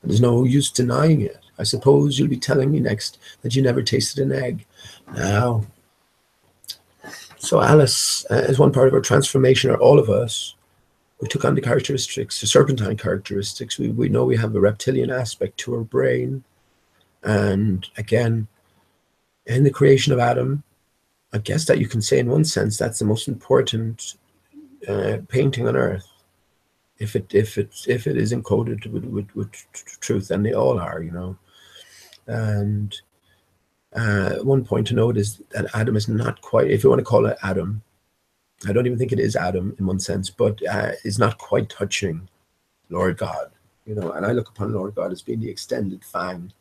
and there's no use denying it. I suppose you'll be telling me next that you never tasted an egg. Now, so Alice, as one part of our transformation, or all of us, we took on the characteristics, the serpentine characteristics. We know we have a reptilian aspect to our brain. And again, in the creation of Adam, I guess that you can say in one sense that's the most important painting on earth. If it is encoded with truth, and they all are, you know. And one point to note is that Adam is not quite, if you want to call it Adam, I don't even think it is Adam in one sense, but is not quite touching Lord God, you know. And I look upon Lord God as being the extended fang.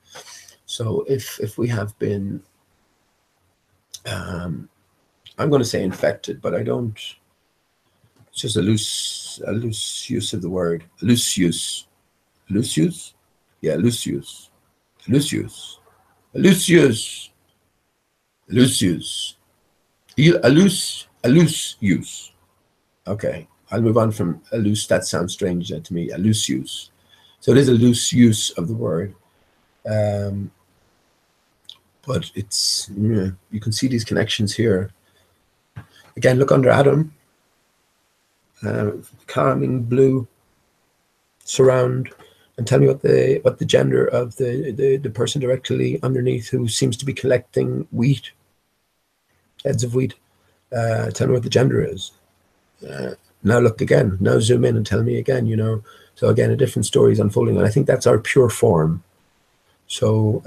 So if we have been, I'm going to say infected, but I don't. It's just a loose use of the word. Loose use. Yeah, loose use. A loose use. Okay, I'll move on from a loose. That sounds strange to me. A loose use. So it is a loose use of the word. But it's, you can see these connections here. Again, look under Adam, calming blue surround, and tell me what the gender of the person directly underneath who seems to be collecting wheat, heads of wheat. Tell me what the gender is. Now look again. Now zoom in and tell me again. So again, a different story is unfolding, and I think that's our pure form. So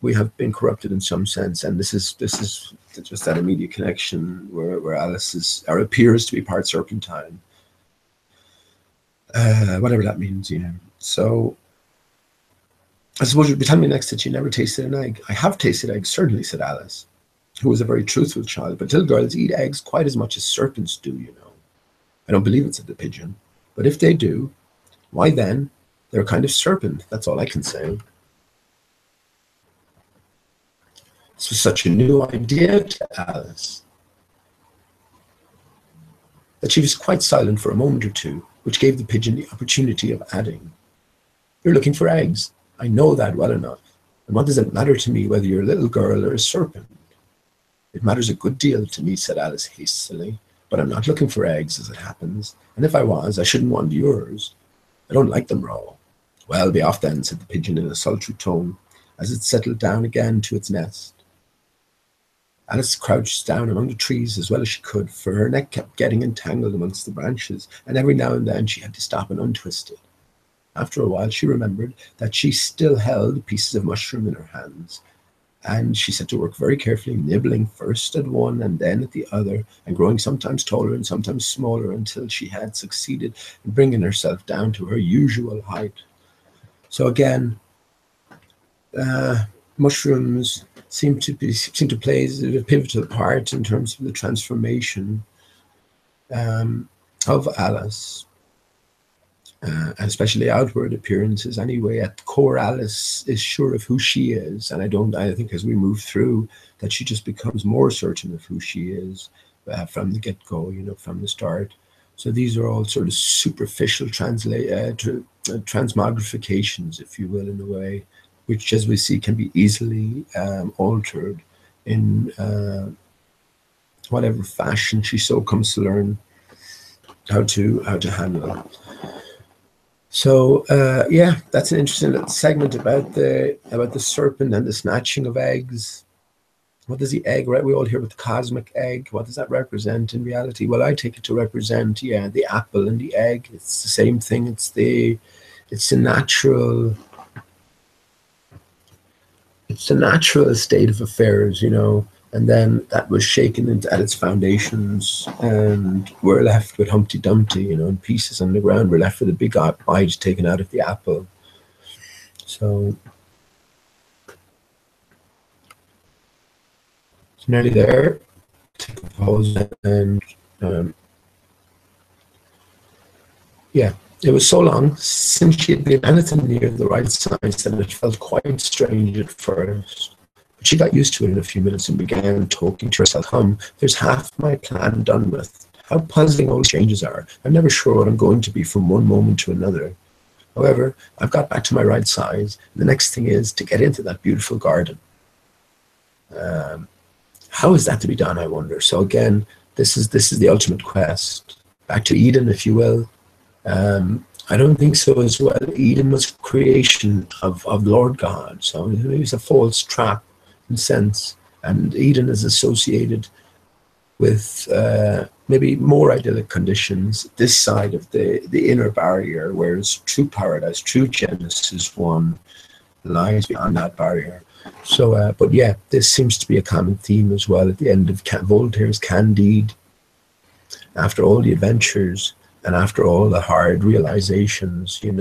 we have been corrupted in some sense, and this is just that immediate connection where Alice is or appears to be part serpentine, whatever that means. So I suppose you'd be telling me next that you never tasted an egg. I have tasted eggs, certainly, said Alice, who was a very truthful child. But little girls eat eggs quite as much as serpents do. I don't believe it, said the pigeon. But if they do, why then they're a kind of serpent. That's all I can say. This was such a new idea to Alice that she was quite silent for a moment or two, which gave the pigeon the opportunity of adding, "You're looking for eggs. I know that well enough. And what does it matter to me whether you're a little girl or a serpent?" "It matters a good deal to me," said Alice hastily, "but I'm not looking for eggs as it happens. And if I was, I shouldn't want yours. I don't like them raw." "Well, be off then," said the pigeon in a sultry tone, as it settled down again to its nest. Alice crouched down among the trees as well as she could, for her neck kept getting entangled amongst the branches, and every now and then she had to stop and untwist it. After a while she remembered that she still held pieces of mushroom in her hands, and she set to work very carefully, nibbling first at one and then at the other, and growing sometimes taller and sometimes smaller until she had succeeded in bringing herself down to her usual height. So again, mushrooms seem to play a pivotal part in terms of the transformation of Alice, and especially outward appearances. Anyway, at the core, Alice is sure of who she is, and I think as we move through, that she just becomes more certain of who she is from the get-go, from the start. So these are all sort of superficial transmogrifications, if you will, in a way, which, as we see, can be easily altered in whatever fashion she so comes to learn how to handle. So yeah, that's an interesting little segment about the serpent and the snatching of eggs. What does the egg, right? We all hear about the cosmic egg. What does that represent in reality? Well, I take it to represent, the apple and the egg. It's the same thing. It's the natural. It's the natural state of affairs, and then that was shaken at its foundations, and we're left with Humpty Dumpty, in pieces on the ground. We're left with a big bite taken out of the apple. So it's nearly there. Take a pause, and yeah. It was so long since she had been anything near the right size that it felt quite strange at first. But she got used to it in a few minutes and began talking to herself. There's half my plan done with. How puzzling all these changes are. I'm never sure what I'm going to be from one moment to another. However, I've got back to my right size. The next thing is to get into that beautiful garden. How is that to be done, I wonder? So again, this is the ultimate quest. Back to Eden, if you will. I don't think so as well. Eden was creation of Lord God, so maybe it's a false trap in a sense, and Eden is associated with maybe more idyllic conditions this side of the inner barrier, whereas true paradise, true Genesis 1 lies beyond that barrier. So, but yeah, this seems to be a common theme as well at the end of Voltaire's Candide. After all the adventures, and after all the hard realizations, it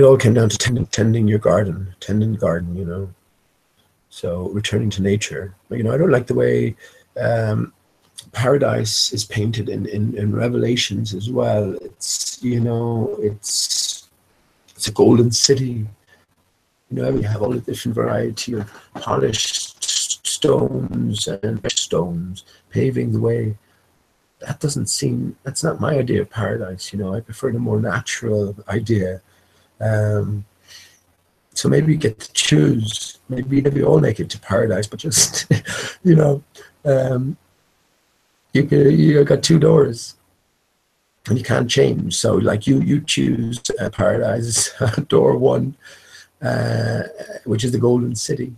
all came down to tending your garden, tending the garden, So returning to nature. I don't like the way paradise is painted in Revelations as well. It's it's a golden city. We have all the different variety of polished stones and stones paving the way. that doesn't seem, that's not my idea of paradise. You know, I prefer the more natural idea. So maybe you get to choose. Maybe we all make it to paradise, but just, you know, you got two doors and you can't change. So like you choose paradise, door one, which is the golden city.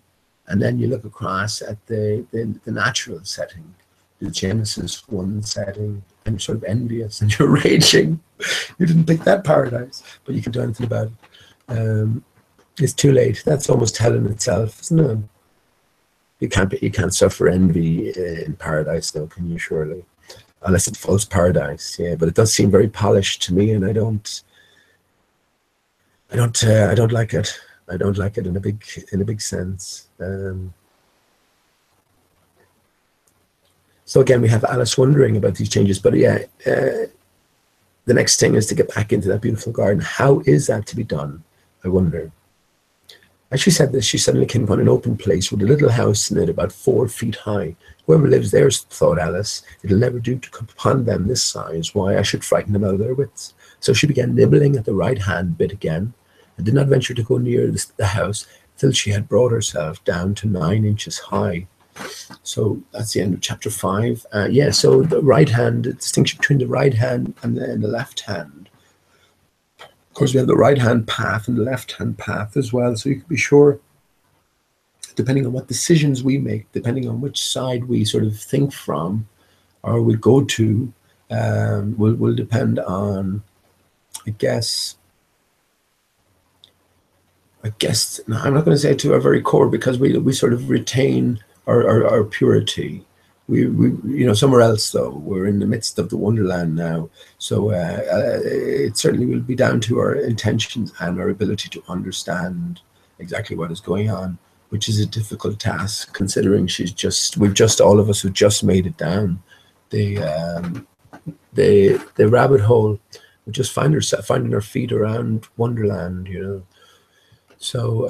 And then you look across at the natural setting, the Genesis 1 setting, and you're sort of envious and you're raging. You didn't pick that paradise, but you can't do anything about it. It's too late. That's almost hell in itself, isn't it? You can't suffer envy in paradise, though, can you? Surely, unless it's false paradise. Yeah, but it does seem very polished to me, and I don't like it. I don't like it in a big sense. So again, we have Alice wondering about these changes, but yeah, the next thing is to get back into that beautiful garden. How is that to be done? I wonder. As she said this, she suddenly came upon an open place with a little house in it about 4 feet high. Whoever lives there, thought Alice, it'll never do to come upon them this size. Why, I should frighten them out of their wits. So she began nibbling at the right-hand bit again, and did not venture to go near the house till she had brought herself down to 9 inches high. So that's the end of chapter 5. Yeah, so the right hand, the distinction between the right hand and the left hand. Of course, we have the right-hand path and the left-hand path as well, so you can be sure, depending on what decisions we make, depending on which side we sort of think from or we go to, will depend on, I guess, no, I'm not going to say to our very core, because we sort of retain our purity. We somewhere else though, we're in the midst of the wonderland now, so it certainly will be down to our intentions and our ability to understand exactly what is going on, which is a difficult task, considering all of us who just made it down the rabbit hole. We just finding our feet around wonderland, you know. So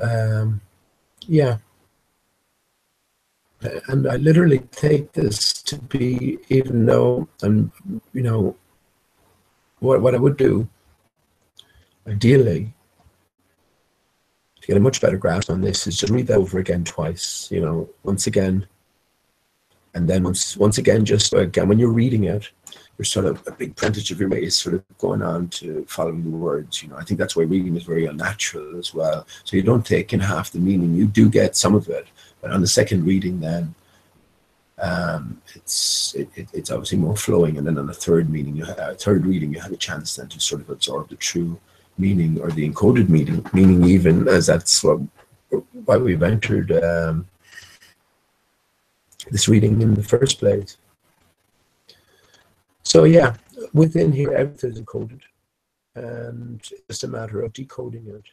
yeah. And I literally take this to be, even though I'm, what I would do, ideally, to get a much better grasp on this, is just read that over again twice, once again, and then once again, just again, when you're reading it, you're sort of, a big percentage of your way is sort of going on to following the words. I think that's why reading is very unnatural as well. So you don't take in half the meaning, you do get some of it. But on the second reading, then it's obviously more flowing, and then on the third reading, you have a chance then to sort of absorb the true meaning, or the encoded meaning even, as that's why we've entered this reading in the first place. So yeah, within here, everything is encoded, and it's just a matter of decoding it.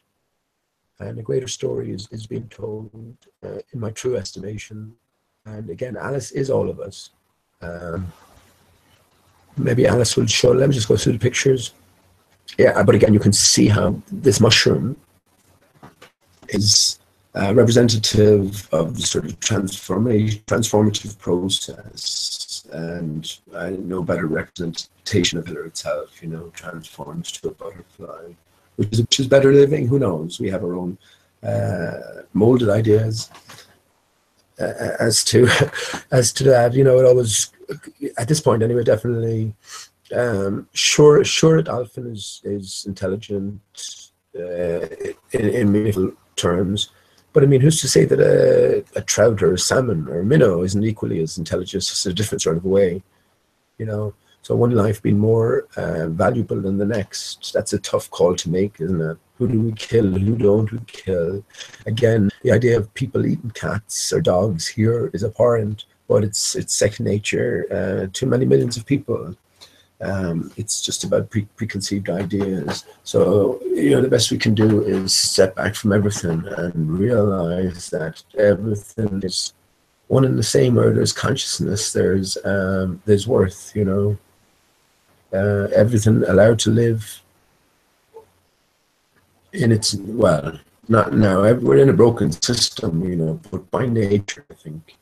And a greater story is being told, in my true estimation. And again, Alice is all of us. Maybe Alice will show, let me just go through the pictures. Yeah, but again, you can see how this mushroom is representative of the sort of transformative process. And no better representation of it itself, transforms to a butterfly. Which is better living? Who knows? We have our own molded ideas as to that. It always, at this point anyway, definitely sure that dolphin is intelligent in meaningful terms. But I mean, who's to say that a trout or a salmon or a minnow isn't equally as intelligent, just a different sort of way, So one life being more valuable than the next, that's a tough call to make, isn't it? Who do we kill? Who don't we kill? Again, the idea of people eating cats or dogs here is abhorrent, but it's second nature to many millions of people. It's just about preconceived ideas. So, the best we can do is step back from everything and realize that everything is one and the same. Where there's consciousness, there's worth, everything allowed to live in its, well, not now, we're in a broken system, but by nature, I think,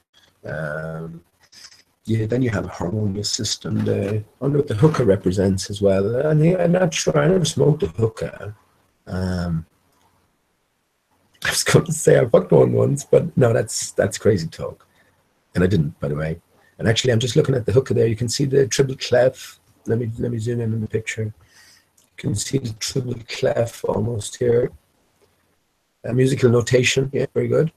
yeah, then you have a harmonious system. I wonder what the hookah represents as well. I'm not sure. I never smoked a hookah. Um, I was going to say I fucked one once, but no, that's crazy talk. And I didn't, by the way. And actually, I'm just looking at the hookah there. You can see the triple clef. Let me zoom in the picture. You can see the triple clef almost here. Musical notation, yeah, very good.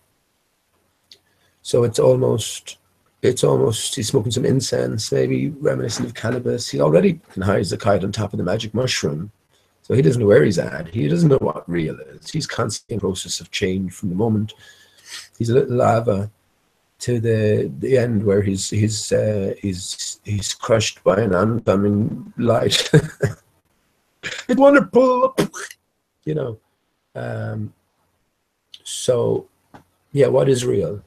So it's almost he's smoking some incense, maybe reminiscent of cannabis. He already can hide the kite on top of the magic mushroom. So he doesn't know where he's at. He doesn't know what real is. He's constantly in process of change from the moment he's a little lava to the end where he's crushed by an oncoming light. It's wonderful, you know. So yeah, what is real?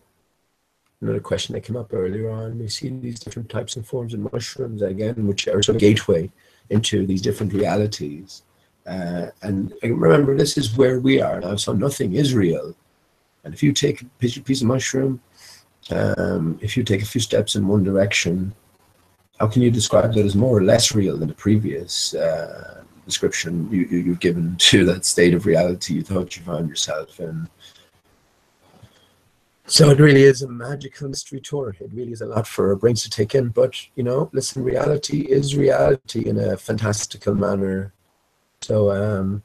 Another question that came up earlier on. We see these different types and forms of mushrooms again, which are sort of gateway into these different realities. And remember, this is where we are now, so nothing is real. And if you take a piece of mushroom, if you take a few steps in one direction, how can you describe that as more or less real than the previous description you've given to that state of reality you thought you found yourself in? So it really is a magical mystery tour. It really is a lot for our brains to take in. But, you know, listen, reality is reality in a fantastical manner. So,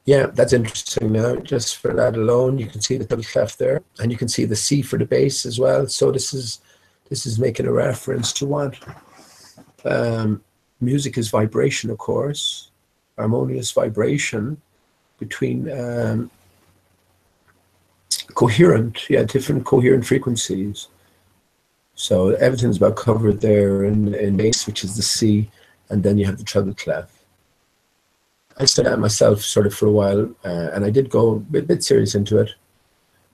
yeah, that's interesting now. Just for that alone, you can see the double clef there, and you can see the C for the bass as well. So this is making a reference to what music is vibration, of course, harmonious vibration between different coherent frequencies. So everything's about covered there in bass, which is the C, and then you have the treble clef. I studied that myself sort of for a while, and I did go a bit serious into it.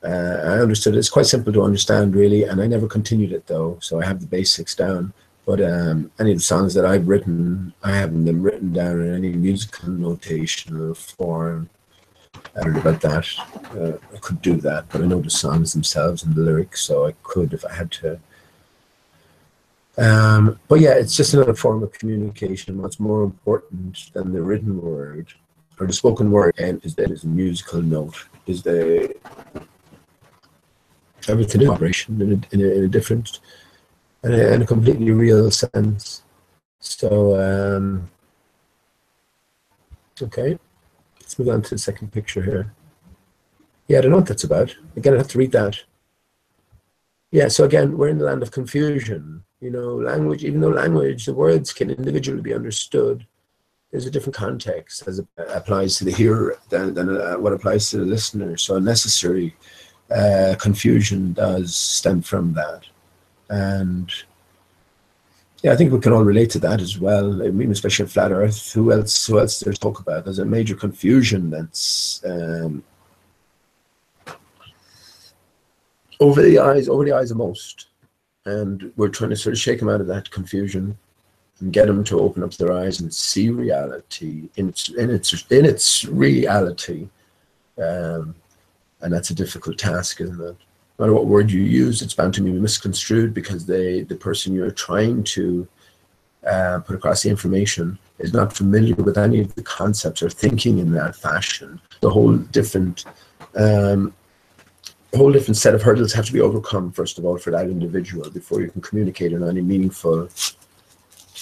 I understood it. It's quite simple to understand, really, and I never continued it, though, so I have the basics down. But any of the songs that I've written, I haven't them written down in any musical notational form. I heard about that. I could do that, but I know the songs themselves and the lyrics, so I could if I had to. But yeah, it's just another form of communication. What's more important than the written word or the spoken word and is that is a musical note. Is the everything in vibration in a different and in a completely real sense. So okay, let's move on to the second picture here. Yeah, I don't know what that's about. Again, I have to read that. Yeah, so again, we're in the land of confusion. You know, language, even though language, the words can individually be understood, there's a different context as it applies to the hearer than what applies to the listener. So unnecessary confusion does stem from that. And yeah, I think we can all relate to that as well. I mean, especially in Flat Earth, who else there's talk about? There's a major confusion that's over the eyes of most. And we're trying to sort of shake them out of that confusion and get them to open up their eyes and see reality in its reality. And that's a difficult task, isn't it? No matter what word you use, it's bound to be misconstrued because the person you're trying to put across the information is not familiar with any of the concepts or thinking in that fashion. The whole different set of hurdles have to be overcome, first of all, for that individual before you can communicate on any meaningful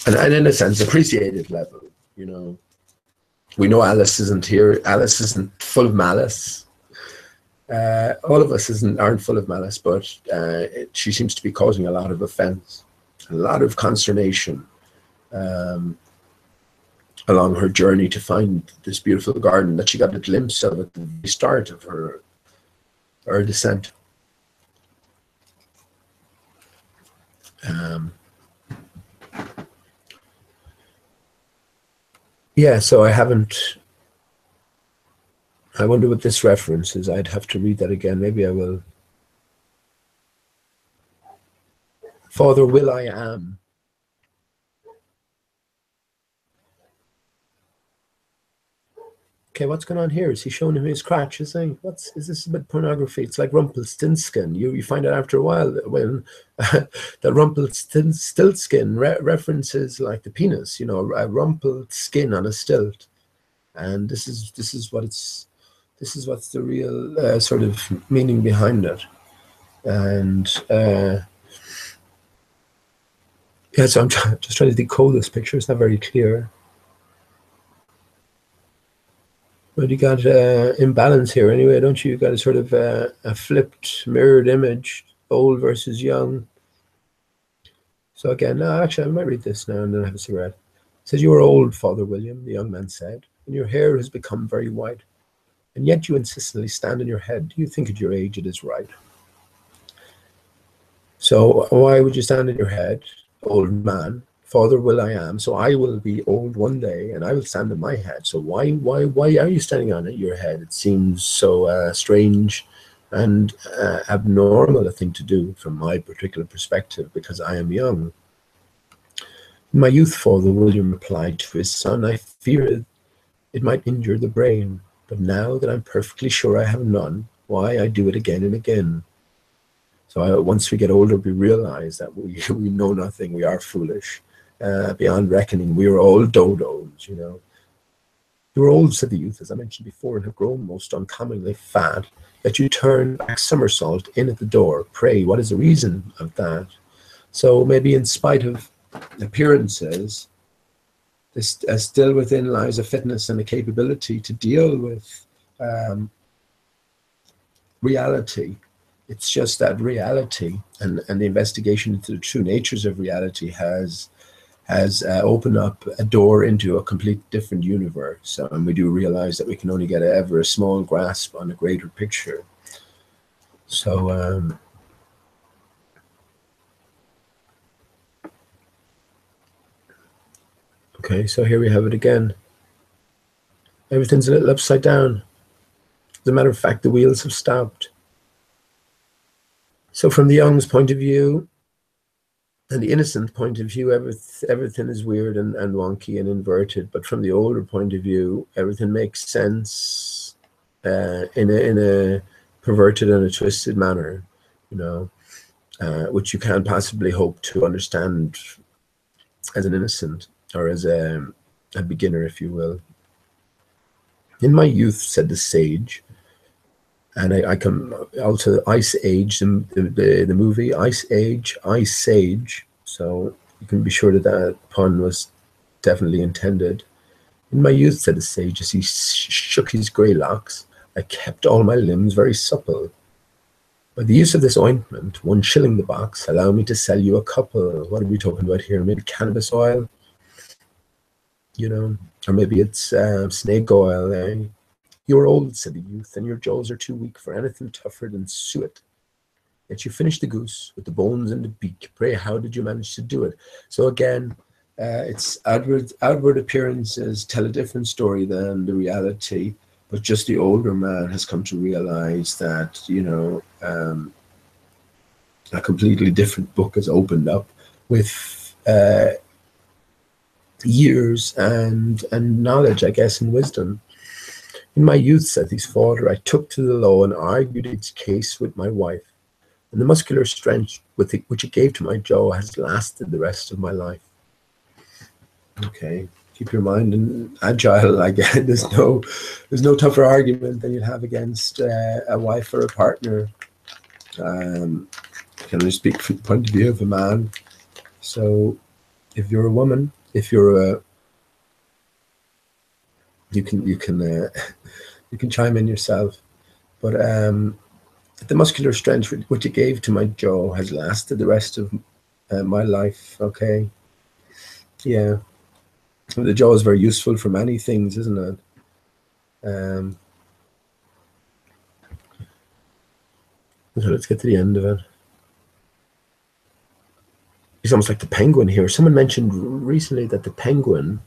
and in a sense appreciated level. You know, we know Alice isn't here. Alice isn't full of malice. All of us aren't full of malice, but she seems to be causing a lot of offense, a lot of consternation along her journey to find this beautiful garden that she got a glimpse of at the start of her descent. Yeah, so I wonder what this reference is. I'd have to read that again. Maybe I will. Father, will I am. okay, what's going on here? Is he showing him his crotch? Is this a bit pornography? It's like Rumpelstiltskin. You find out after a while that when that Rumpelstiltskin references like the penis, a rumpled skin on a stilt, and this is what's the real sort of meaning behind it, and yeah. So I'm just trying to decode this picture. It's not very clear. But you got imbalance here anyway, don't you? You got a sort of a flipped, mirrored image, old versus young. So again, no, actually, I might read this now and then have a cigarette. It says, "You are old, Father William," the young man said, "and your hair has become very white. And yet you insistently stand on your head. Do you think at your age it is right?" So why would you stand on your head, old man? Father will I am, so I will be old one day, and I will stand on my head. So why are you standing on your head? It seems so strange and abnormal a thing to do from my particular perspective, because I am young. In my youth, Father William replied to his son, I feared it might injure the brain, but now that I'm perfectly sure I have none, why I do it again and again. So once we get older, we realize that we know nothing, we are foolish. Beyond reckoning, we are all dodos, You are old, said the youth, as I mentioned before, and have grown most uncommonly fat, yet you turn back somersault in at the door. Pray, what is the reason of that? So maybe in spite of appearances, this still within lies a fitness and a capability to deal with reality. It's just that reality and the investigation into the true natures of reality has opened up a door into a complete different universe. And we do realize that we can only get ever a small grasp on a greater picture. So okay, so here we have it again. Everything's a little upside down. As a matter of fact, the wheels have stopped. So from the young's point of view, and the innocent point of view, everything is weird and wonky and inverted. But from the older point of view, everything makes sense in a perverted and a twisted manner, which you can't possibly hope to understand as an innocent or as a beginner, if you will. In my youth, said the sage, and I can also Ice Age, the movie Ice Age. So you can be sure that pun was definitely intended. In my youth, said the sage, as he shook his grey locks, I kept all my limbs very supple. By the use of this ointment, 1 shilling the box, allow me to sell you a couple. What are we talking about here? Maybe cannabis oil, or maybe it's snake oil, eh? You are old, said the youth, and your jaws are too weak for anything tougher than suet. Yet you finished the goose with the bones and the beak. Pray, how did you manage to do it? So again, it's outward appearances tell a different story than the reality, but just the older man has come to realize that, a completely different book has opened up with years and knowledge, I guess, and wisdom. In my youth, said his father, I took to the law and argued its case with my wife, and the muscular strength which it gave to my jaw has lasted the rest of my life. Okay, keep your mind agile. I guess there's no tougher argument than you'd have against a wife or a partner. Can only speak from the point of view of a man. So, if you're a woman, if you're a you can chime in yourself, but the muscular strength which it gave to my jaw has lasted the rest of my life. Okay, yeah, the jaw is very useful for many things, isn't it? So let's get to the end of it. It's almost like the penguin here. Someone mentioned recently that the penguin,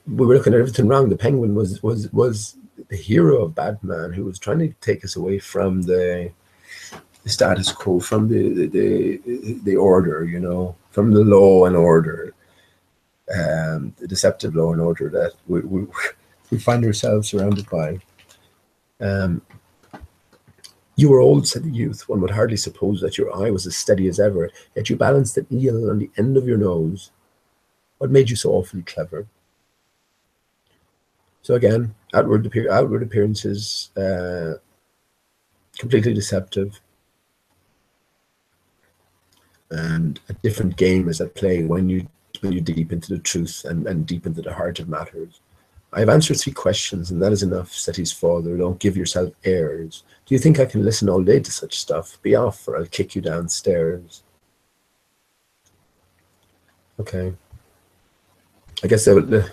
we were looking at everything wrong. The penguin was the hero of Batman, who was trying to take us away from the status quo, from the order, from the law and order, the deceptive law and order that we find ourselves surrounded by. You were old, said the youth. One would hardly suppose that your eye was as steady as ever, yet you balanced an eel on the end of your nose. What made you so awfully clever? So again, outward appearances, completely deceptive, and a different game is at play when you deep into the truth and deep into the heart of matters. I have answered 3 questions, and that is enough, said his father. Don't give yourself airs. Do you think I can listen all day to such stuff? Be off, or I'll kick you downstairs. Okay. I guess that would...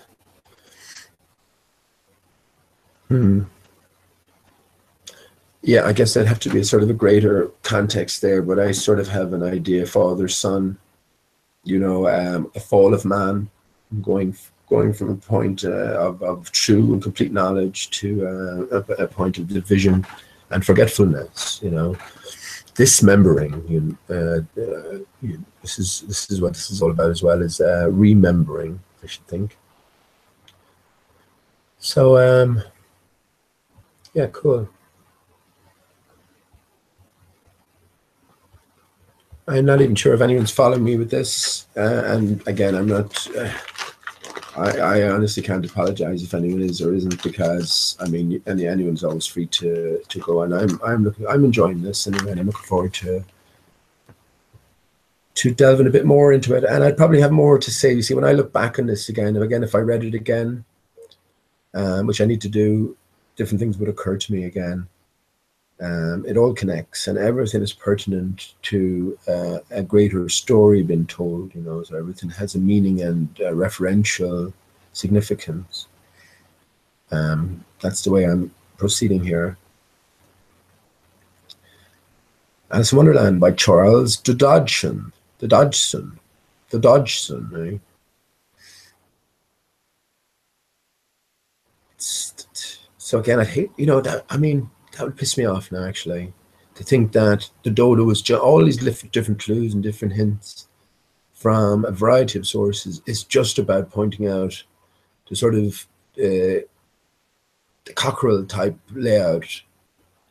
Yeah, I guess that'd have to be a sort of a greater context there, but I sort of have an idea, father, son, you know, a fall of man, going from a point of true and complete knowledge to a point of division and forgetfulness, you know, dismembering. This is what this is all about as well, is remembering, I should think. So yeah, cool. I'm not even sure if anyone's following me with this, and again, I'm not. I honestly can't apologize if anyone is or isn't, because I mean, anyone's always free to go, and I'm enjoying this anyway, and I'm looking forward to delving a bit more into it, and I'd probably have more to say. You see, when I look back on this again, if I read it again, which I need to do, different things would occur to me again. It all connects, and everything is pertinent to a greater story being told, you know, so everything has a meaning and referential significance. That's the way I'm proceeding here. Alice in Wonderland by Charles Dodgson. Eh? So again, I hate, you know, that, I mean, that would piss me off now, actually, to think that the dodo was just all these different clues and different hints from a variety of sources is just about pointing out the sort of the cockerel type layout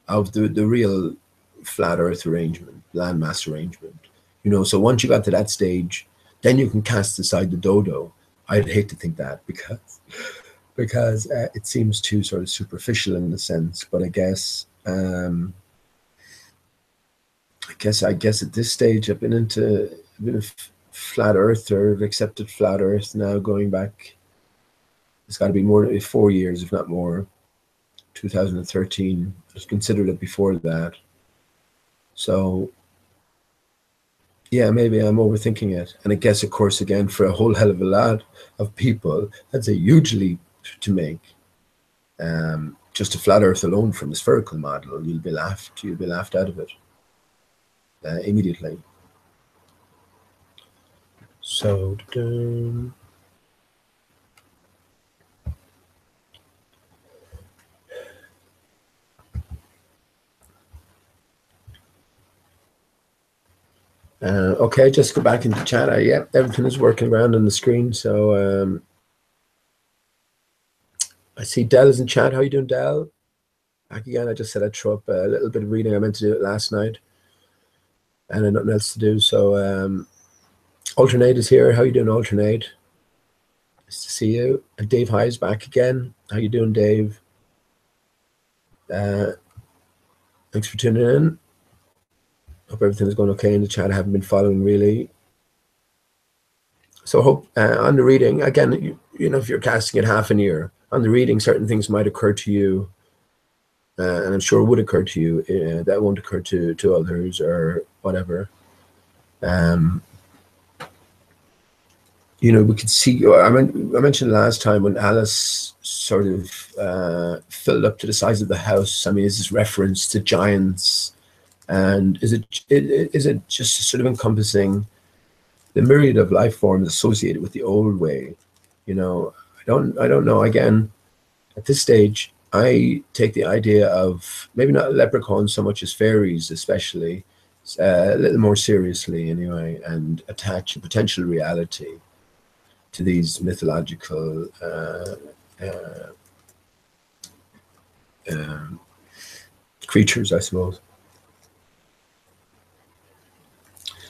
of the real flat earth arrangement, landmass arrangement. You know, so once you got to that stage, then you can cast aside the dodo. I'd hate to think that, because it seems too sort of superficial in the sense. But I guess at this stage, I've been a flat earther. I've accepted flat earth now, going back. It's got to be more than 4 years, if not more. 2013. I was considered it before that. So yeah, maybe I'm overthinking it. And I guess, of course, again, for a whole hell of a lot of people, that's a huge leap to make. Just a flat earth alone from a spherical model, you'll be laughed out of it immediately. So okay, just go back into chat. Yeah, everything is working around on the screen. So I see Dell is in chat. How you doing, Dell? Back again. I just said I'd throw up a little bit of reading. I meant to do it last night, and I had nothing else to do. So Alternate is here. How you doing, Alternate? Nice to see you. And Dave High is back again. How you doing, Dave? Thanks for tuning in. Hope everything is going okay in the chat. I haven't been following really. So I hope on the reading, again, you know, if you're casting it half an ear, on the reading, certain things might occur to you, and I'm sure would occur to you, that won't occur to others or whatever. You know, we could see, I mentioned last time when Alice sort of filled up to the size of the house. I mean, is this reference to giants? And is it just sort of encompassing the myriad of life forms associated with the old way? You know, I don't know. Again, at this stage, I take the idea of maybe not leprechauns so much as fairies, especially, a little more seriously anyway, and attach a potential reality to these mythological creatures, I suppose.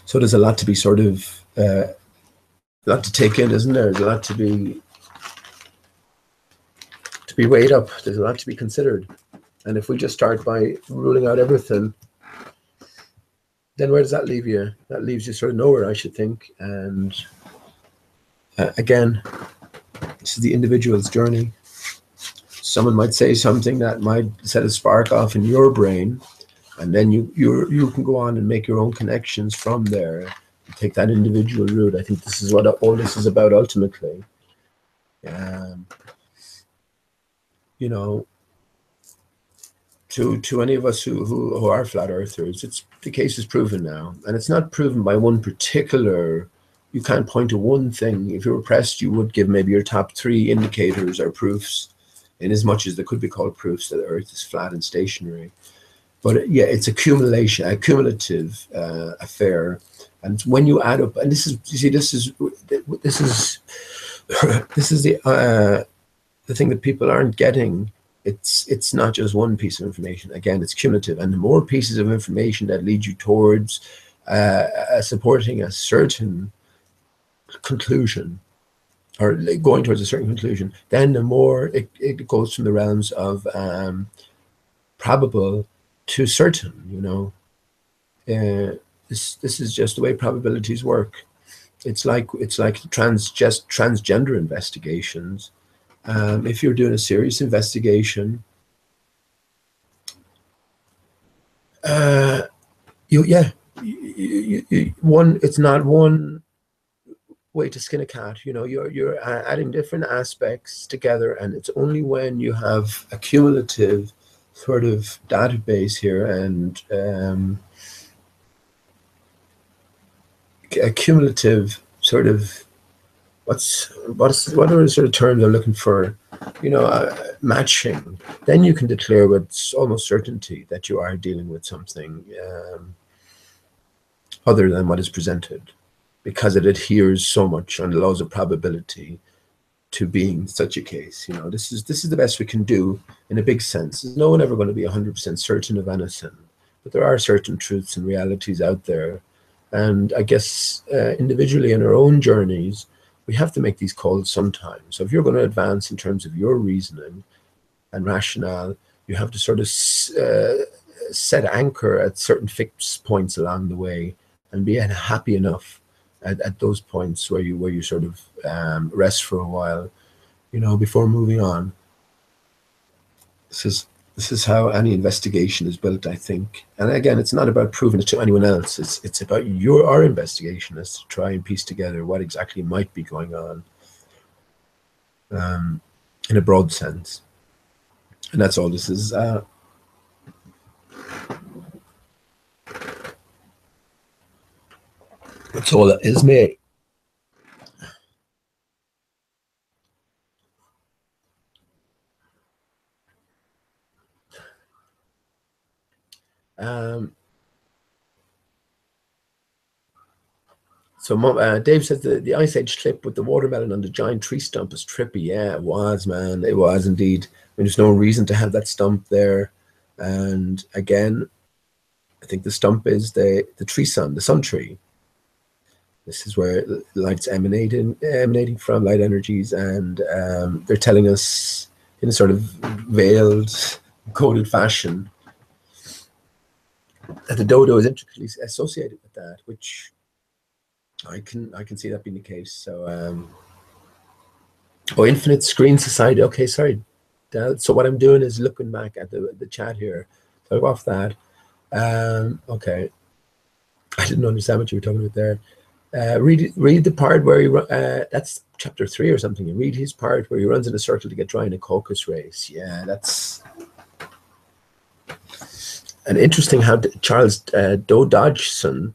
So there's a lot to be sort of, a lot to take in, isn't there? There's a lot to be weighed up. There's a lot to be considered. And if we just start by ruling out everything, then where does that leave you? That leaves you sort of nowhere, I should think. And again, this is the individual's journey. Someone might say something that might set a spark off in your brain, and then you can go on and make your own connections from there. Take that individual route. I think this is what all this is about ultimately. You know, to any of us who are flat earthers, the case is proven now, and it's not proven by one particular. You can't point to one thing. If you were pressed, you would give maybe your top 3 indicators or proofs, in as much as they could be called proofs that the Earth is flat and stationary. But yeah, it's a cumulative affair, and when you add up, and this is, you see, this is the thing that people aren't getting. It's not just one piece of information. Again, it's cumulative, and the more pieces of information that lead you towards supporting a certain conclusion, or going towards a certain conclusion, then the more it goes from the realms of probable to certain. You know, this is just the way probabilities work. It's like transgender investigations. If you're doing a serious investigation, it's not one way to skin a cat. You know, you're adding different aspects together, and it's only when you have a cumulative sort of database here, and a cumulative sort of what are the sort of terms I'm looking for, you know, matching, then you can declare with almost certainty that you are dealing with something other than what is presented, because it adheres so much on the laws of probability to being such a case. You know, this is the best we can do in a big sense. There's no one ever going to be 100% certain of anything, but there are certain truths and realities out there. And I guess individually in our own journeys, we have to make these calls sometimes. So if you're going to advance in terms of your reasoning and rationale, you have to sort of set anchor at certain fixed points along the way, and be happy enough at those points where you sort of rest for a while, you know, before moving on. This is how any investigation is built, I think. And again, it's not about proving it to anyone else. It's about our investigation is to try and piece together what exactly might be going on in a broad sense. And that's all this is. That's all that is, mate. So Dave says the Ice Age clip with the watermelon on the giant tree stump is trippy. Yeah, it was, man. It was indeed. I mean, there's no reason to have that stump there. And again, I think the stump is the tree sun, the sun tree. This is where light's emanating from, light energies, and they're telling us in a sort of veiled, coded fashion that the dodo is intricately associated with that, which I can see that being the case. So, Infinite Screen Society. Okay, sorry. So what I'm doing is looking back at the chat here. So I'll off that. Okay, I didn't understand what you were talking about there. Read the part where he that's chapter 3 or something. You read his part where he runs in a circle to get dry in a caucus race. Yeah, that's an interesting how Charles Dodgson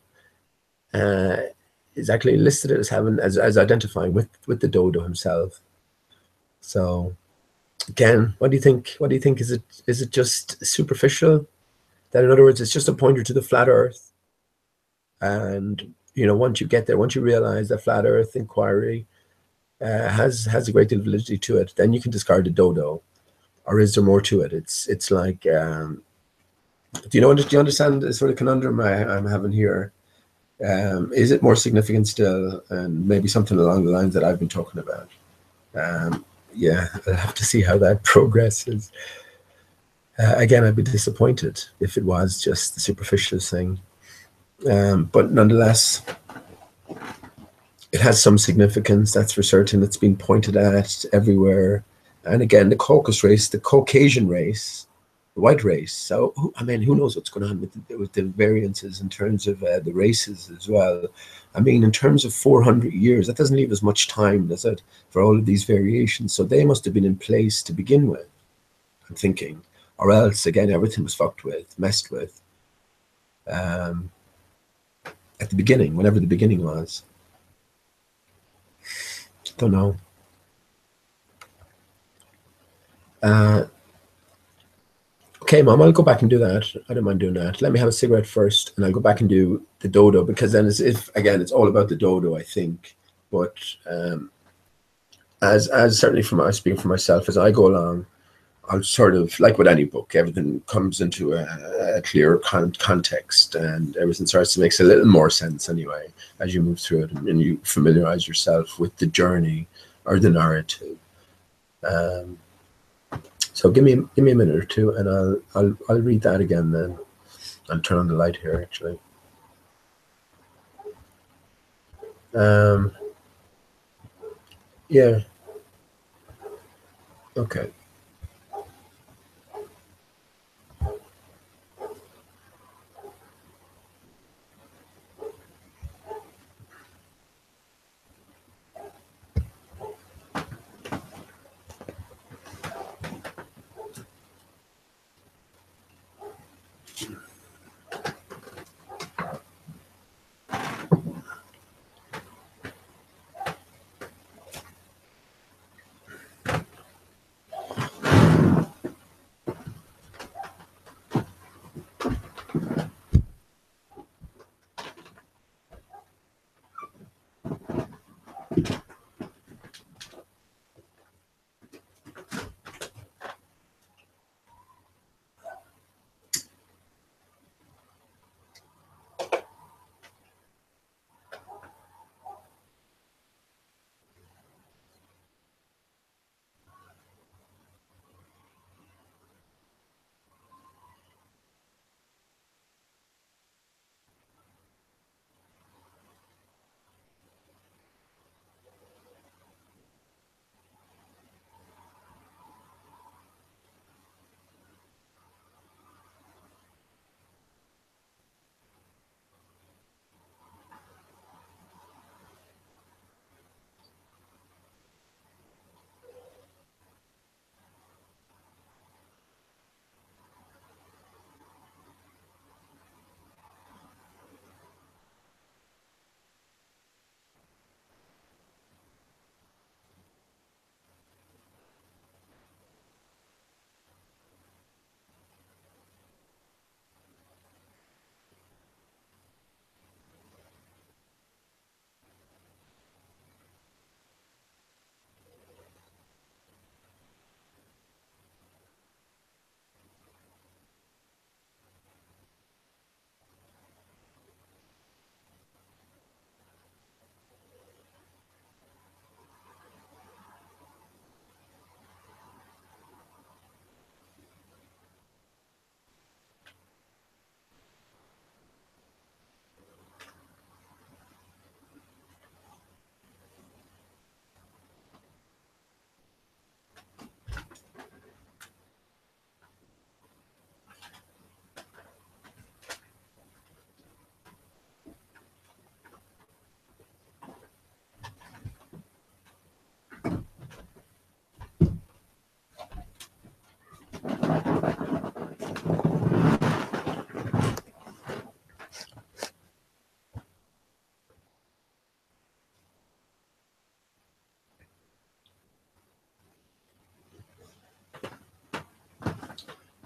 is actually listed as having as identifying with the dodo himself. So again, what do you think? What do you think? Is it just superficial? That in other words, it's just a pointer to the flat Earth, and you know, once you get there, once you realize that flat Earth inquiry has a great deal of validity to it, then you can discard the dodo. or is there more to it? It's like, do you understand the sort of conundrum I'm having here? Is it more significant still, and maybe something along the lines that I've been talking about? Yeah, I'll have to see how that progresses. Again, I'd be disappointed if it was just the superficial thing, but nonetheless, it has some significance, that's for certain. It's been pointed at everywhere. And again, the Caucasus race, the Caucasian race, the white race. So, I mean, who knows what's going on with the variances in terms of the races as well. I mean, in terms of 400 years, that doesn't leave as much time, does it, for all of these variations? So they must have been in place to begin with, I'm thinking. Or else, again, everything was fucked with, messed with at the beginning, whenever the beginning was. Don't know. Okay, Mom, I'll go back and do that. I don't mind doing that. Let me have a cigarette first, and I'll go back and do the dodo, because then again, it's all about the dodo, I think. But as certainly speaking for myself, as I go along, I'll sort of, like with any book, everything comes into a clear context, and everything starts to make a little more sense anyway as you move through it, and you familiarize yourself with the journey or the narrative. So give me a minute or two, and I'll read that again. Then I'll turn on the light here. Actually, yeah. Okay.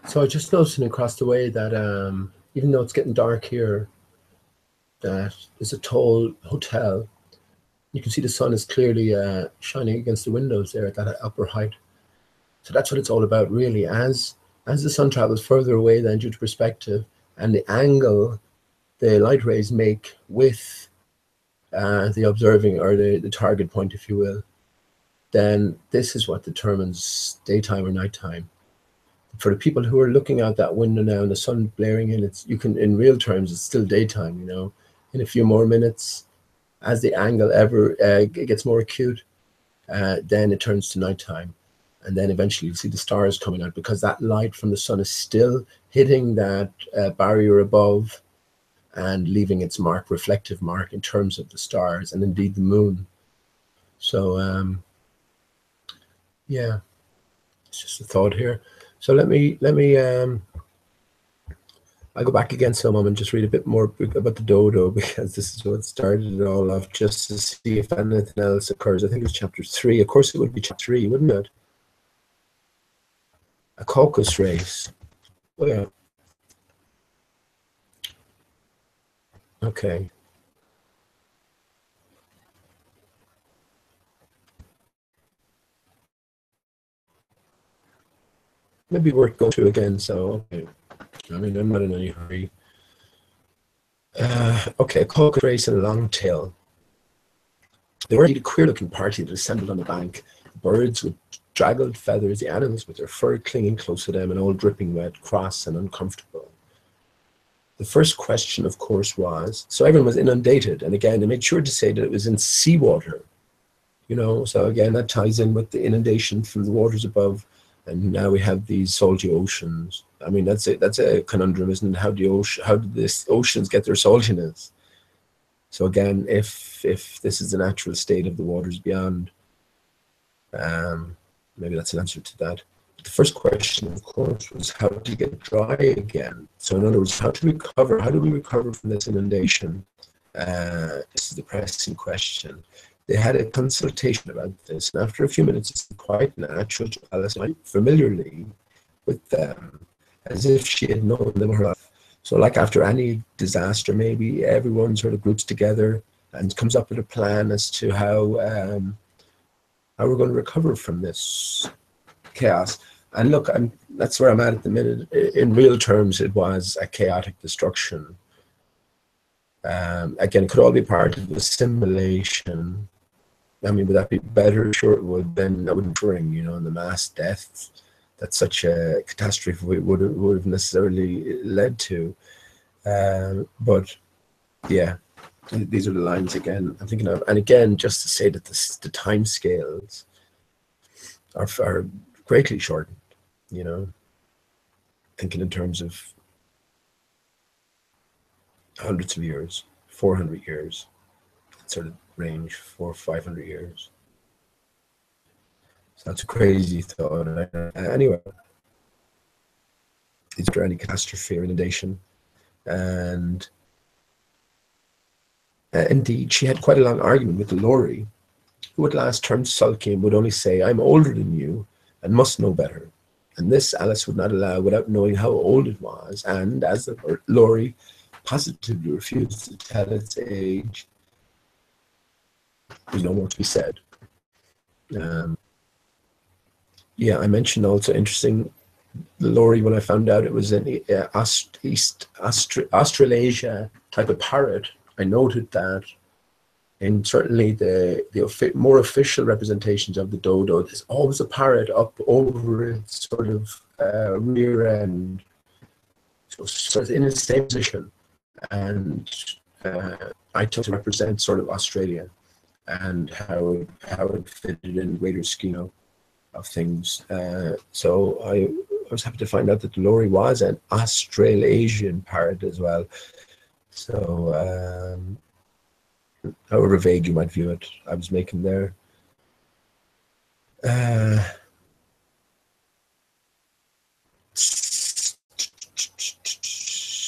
So I just noticing across the way that even though it's getting dark here, that there's a tall hotel. You can see the sun is clearly shining against the windows there at that upper height. So that's what it's all about, really. As the sun travels further away then due to perspective and the angle the light rays make with the observing or the target point, if you will, then this is what determines daytime or nighttime. For the people who are looking out that window now and the sun blaring in, you can, in real terms, it's still daytime, you know. In a few more minutes, as the angle gets more acute, then it turns to nighttime. And then eventually you see the stars coming out, because that light from the sun is still hitting that barrier above and leaving its mark, reflective mark, in terms of the stars and indeed the moon. So yeah, it's just a thought here. So let me I'll go back again some moment, just read a bit more about the dodo, because this is what started it all off, just to see if anything else occurs. I think it's chapter 3. Of course it would be chapter 3, wouldn't it? A caucus race. Oh yeah. Okay. Maybe worth going through again, so okay. I mean, I'm not in any hurry. Okay, a caucus race and a long tail. They were indeed a queer-looking party that assembled on the bank. The birds with draggled feathers, the animals with their fur clinging close to them, and all dripping wet, cross and uncomfortable. The first question, of course, was, so everyone was inundated, and again, they made sure to say that it was in seawater, you know, so again, that ties in with the inundation from the waters above, and now we have these salty oceans. I mean, that's a conundrum, isn't it? How did these oceans get their saltiness? So again, if this is the natural state of the waters beyond, maybe that's an answer to that. The first question, of course, was how to get dry again. So in other words, how do we recover from this inundation? This is the pressing question. They had a consultation about this, and after a few minutes, it's quite natural to Alice familiarly with them, as if she had known them her life. So like after any disaster, maybe everyone sort of groups together and comes up with a plan as to how we're going to recover from this chaos. And look, that's where I'm at the minute. In real terms, it was a chaotic destruction. Again, it could all be part of the simulation. I mean, would that be better? Sure it would. Then that wouldn't bring, you know, the mass deaths that such a catastrophe would have necessarily led to. But yeah, these are the lines again I'm thinking of. And again, just to say that the time scales are greatly shortened, you know, thinking in terms of hundreds of years, 400 years, sort of range, 400 or 500 years. So that's a crazy thought. Anyway, is there any catastrophe or inundation? And indeed, she had quite a long argument with the Lorry, who at last turned sulky and would only say, "I'm older than you and must know better." And this Alice would not allow without knowing how old it was. And as the Lorry positively refused to tell its age, there's no more to be said. Yeah, I mentioned also interesting, the Lorry, when I found out it was an East Australasia type of parrot, I noted that in certainly the more official representations of the dodo, there's always a parrot up over its sort of rear end, so sort of in the same position. And I took to represent sort of Australia and how it fitted in the greater scheme of things. So I was happy to find out that the Lorry was an Australasian parrot as well. So however vague you might view it, I was making there.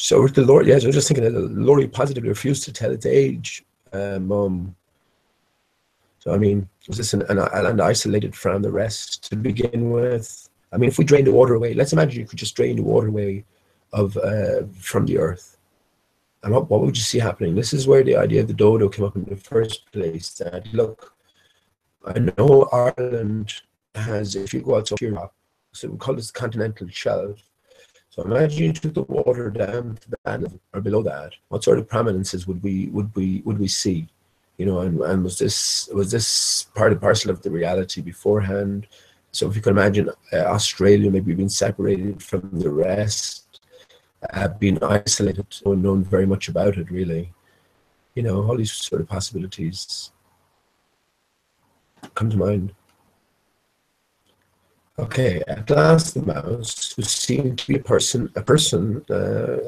So the Lorry, yes, I was just thinking that the Lorry positively refused to tell its age. So I mean, was this an isolated from the rest to begin with? I mean, if we drain the water away, let's imagine you could just drain the water away from the earth. And what would you see happening? This is where the idea of the dodo came up in the first place. That look, I know Ireland has, if you go outside Europe, So we call this the continental shelf. So imagine you took the water down to that level or below that. What sort of prominences would we see? You know, and was this part and parcel of the reality beforehand? So if you can imagine Australia maybe being separated from the rest, being isolated, no one known very much about it really. You know, all these sort of possibilities come to mind. Okay, at last the mouse, who seemed to be a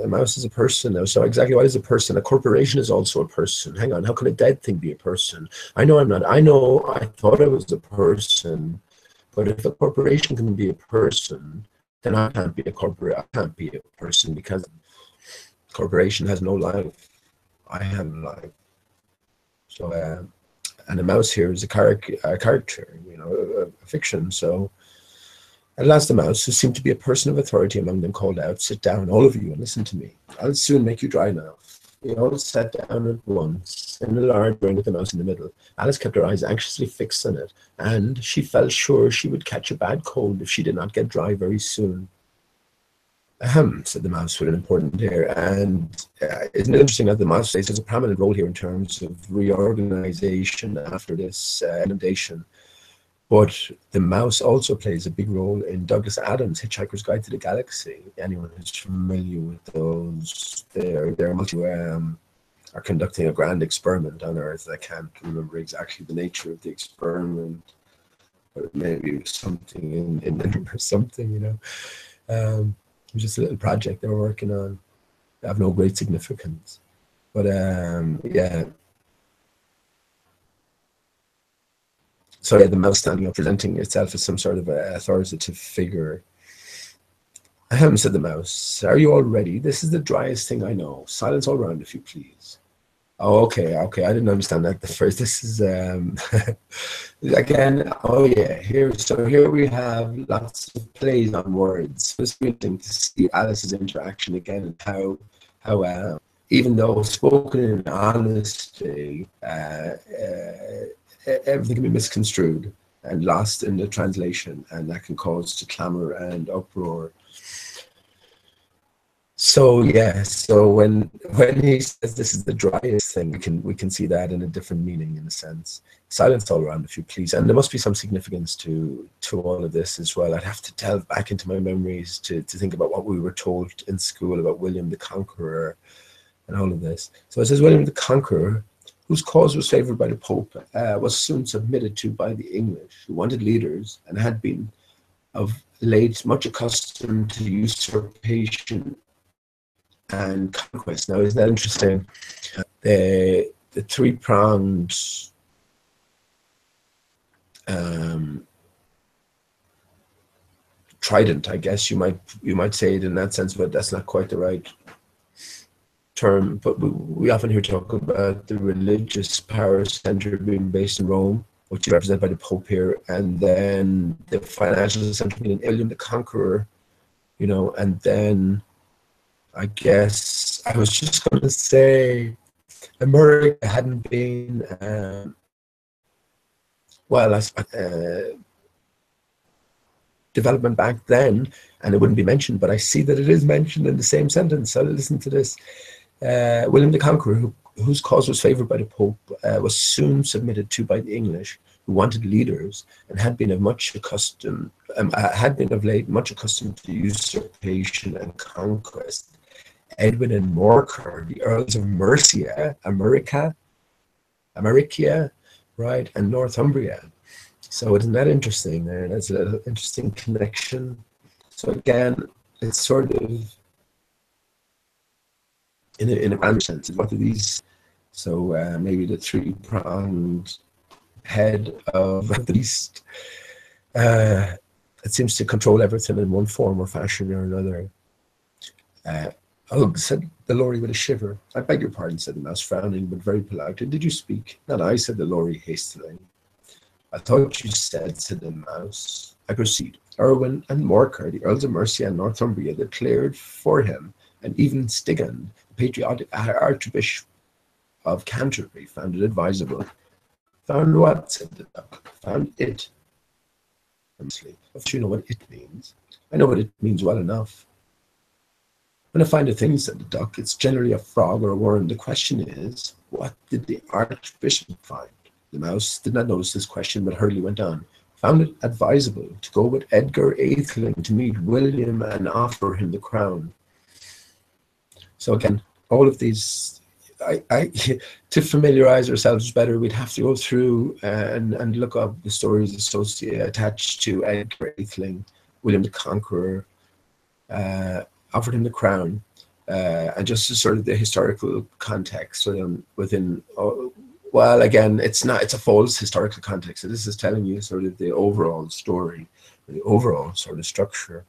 mouse is a person now. So exactly what is a person? A corporation is also a person. Hang on, how can a dead thing be a person? I know I'm not. I know I thought I was a person, but if a corporation can be a person, then I can't be a corporate. I can't be a person because corporation has no life. I have life. So, and a mouse here is a character, you know, a fiction. So. At last the mouse, who seemed to be a person of authority among them, called out, "Sit down, all of you, and listen to me. I'll soon make you dry now." They all sat down at once, in a large room with the mouse in the middle. Alice kept her eyes anxiously fixed on it, and she felt sure she would catch a bad cold if she did not get dry very soon. Ahem, said the mouse with an important air. And isn't it interesting that the mouse plays has a prominent role here in terms of reorganization after this inundation? But the mouse also plays a big role in Douglas Adams' Hitchhiker's Guide to the Galaxy. Anyone who's familiar with those, they're are conducting a grand experiment on Earth. I can't remember exactly the nature of the experiment, but maybe it was something in or something, you know. It was just a little project they were working on. They have no great significance. But yeah. So yeah, the mouse standing up, presenting itself as some sort of authoritative figure. Ahem, said the mouse. Are you all ready? This is the driest thing I know. Silence all round, if you please. Oh, okay. I didn't understand that the first. This is again. Oh yeah. Here we have lots of plays on words. It's interesting to see Alice's interaction again and how even though spoken in honesty, everything can be misconstrued and lost in the translation, and that can cause to clamor and uproar. So yeah, so when he says this is the driest thing, we can see that in a different meaning, in a sense. Silence all around, if you please. And there must be some significance to all of this as well. I'd have to delve back into my memories to think about what we were told in school about William the Conqueror and all of this. So it says William the Conqueror, whose cause was favored by the Pope, was soon submitted to by the English, who wanted leaders and had been of late much accustomed to usurpation and conquest. Now, isn't that interesting? The three-pronged trident, I guess you might say it in that sense, but that's not quite the right term. But we often hear talk about the religious power center being based in Rome, which is represented by the Pope here, and then the financial center being William the Conqueror, you know, and then I guess I was just going to say America hadn't been, development back then, and it wouldn't be mentioned, but I see that it is mentioned in the same sentence. So listen to this. William the Conqueror, whose cause was favored by the Pope, was soon submitted to by the English, who wanted leaders and had been of late much accustomed to usurpation and conquest. Edwin and Morcar, the Earls of Mercia, America, right, and Northumbria. So isn't that interesting there? That's an interesting connection. So again, it's sort of in a grand sense, what are these? So maybe the three-pronged head of the beast. It seems to control everything in one form or fashion or another. Ugh, said the Lorry with a shiver. I beg your pardon, said the mouse, frowning, but very polite. Did you speak? Not I, said the Lorry hastily. I thought you said the mouse. I proceed. Erwin and Morcar, the Earls of Mercia and Northumbria, declared for him, and even Stigand, the patriotic Archbishop of Canterbury, found it advisable. Found what? Said the duck. Found it. But you know what it means. I know what it means well enough. When I find a thing, said the duck, it's generally a frog or a worm. The question is, what did the archbishop find? The mouse did not notice this question, but hurriedly went on. Found it advisable to go with Edgar Atheling to meet William and offer him the crown. So again, all of these, to familiarize ourselves better, we'd have to go through and look up the stories associated attached to Edgar Atheling, William the Conqueror, offered him the crown, and just sort of the historical context within. Well, again, it's a false historical context. So this is telling you sort of the overall story, the overall sort of structure.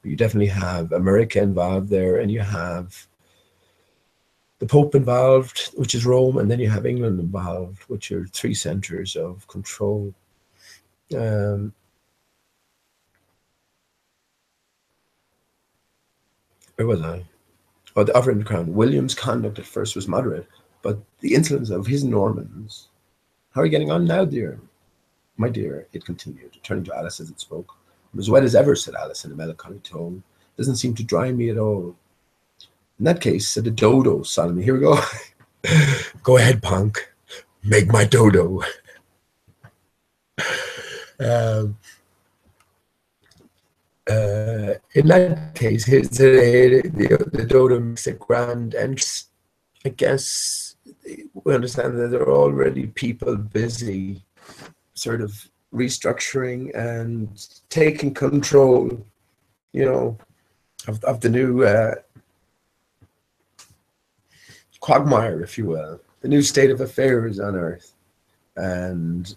But you definitely have America involved there, and you have the Pope involved, which is Rome, and then you have England involved, which are three centers of control. Where was I? Oh, the offering the crown. William's conduct at first was moderate, but the insolence of his Normans. How are you getting on now, dear? My dear, it continued, turning to Alice as it spoke. I'm as wet as ever, said Alice in a melancholy tone. Doesn't seem to dry me at all. In that case, said the dodo solemnly. Here we go. Go ahead, punk. Make my dodo. In that case, the dodo makes a grand entrance. I guess we understand that there are already people busy sort of restructuring and taking control, of the new quagmire, if you will, the new state of affairs on Earth. And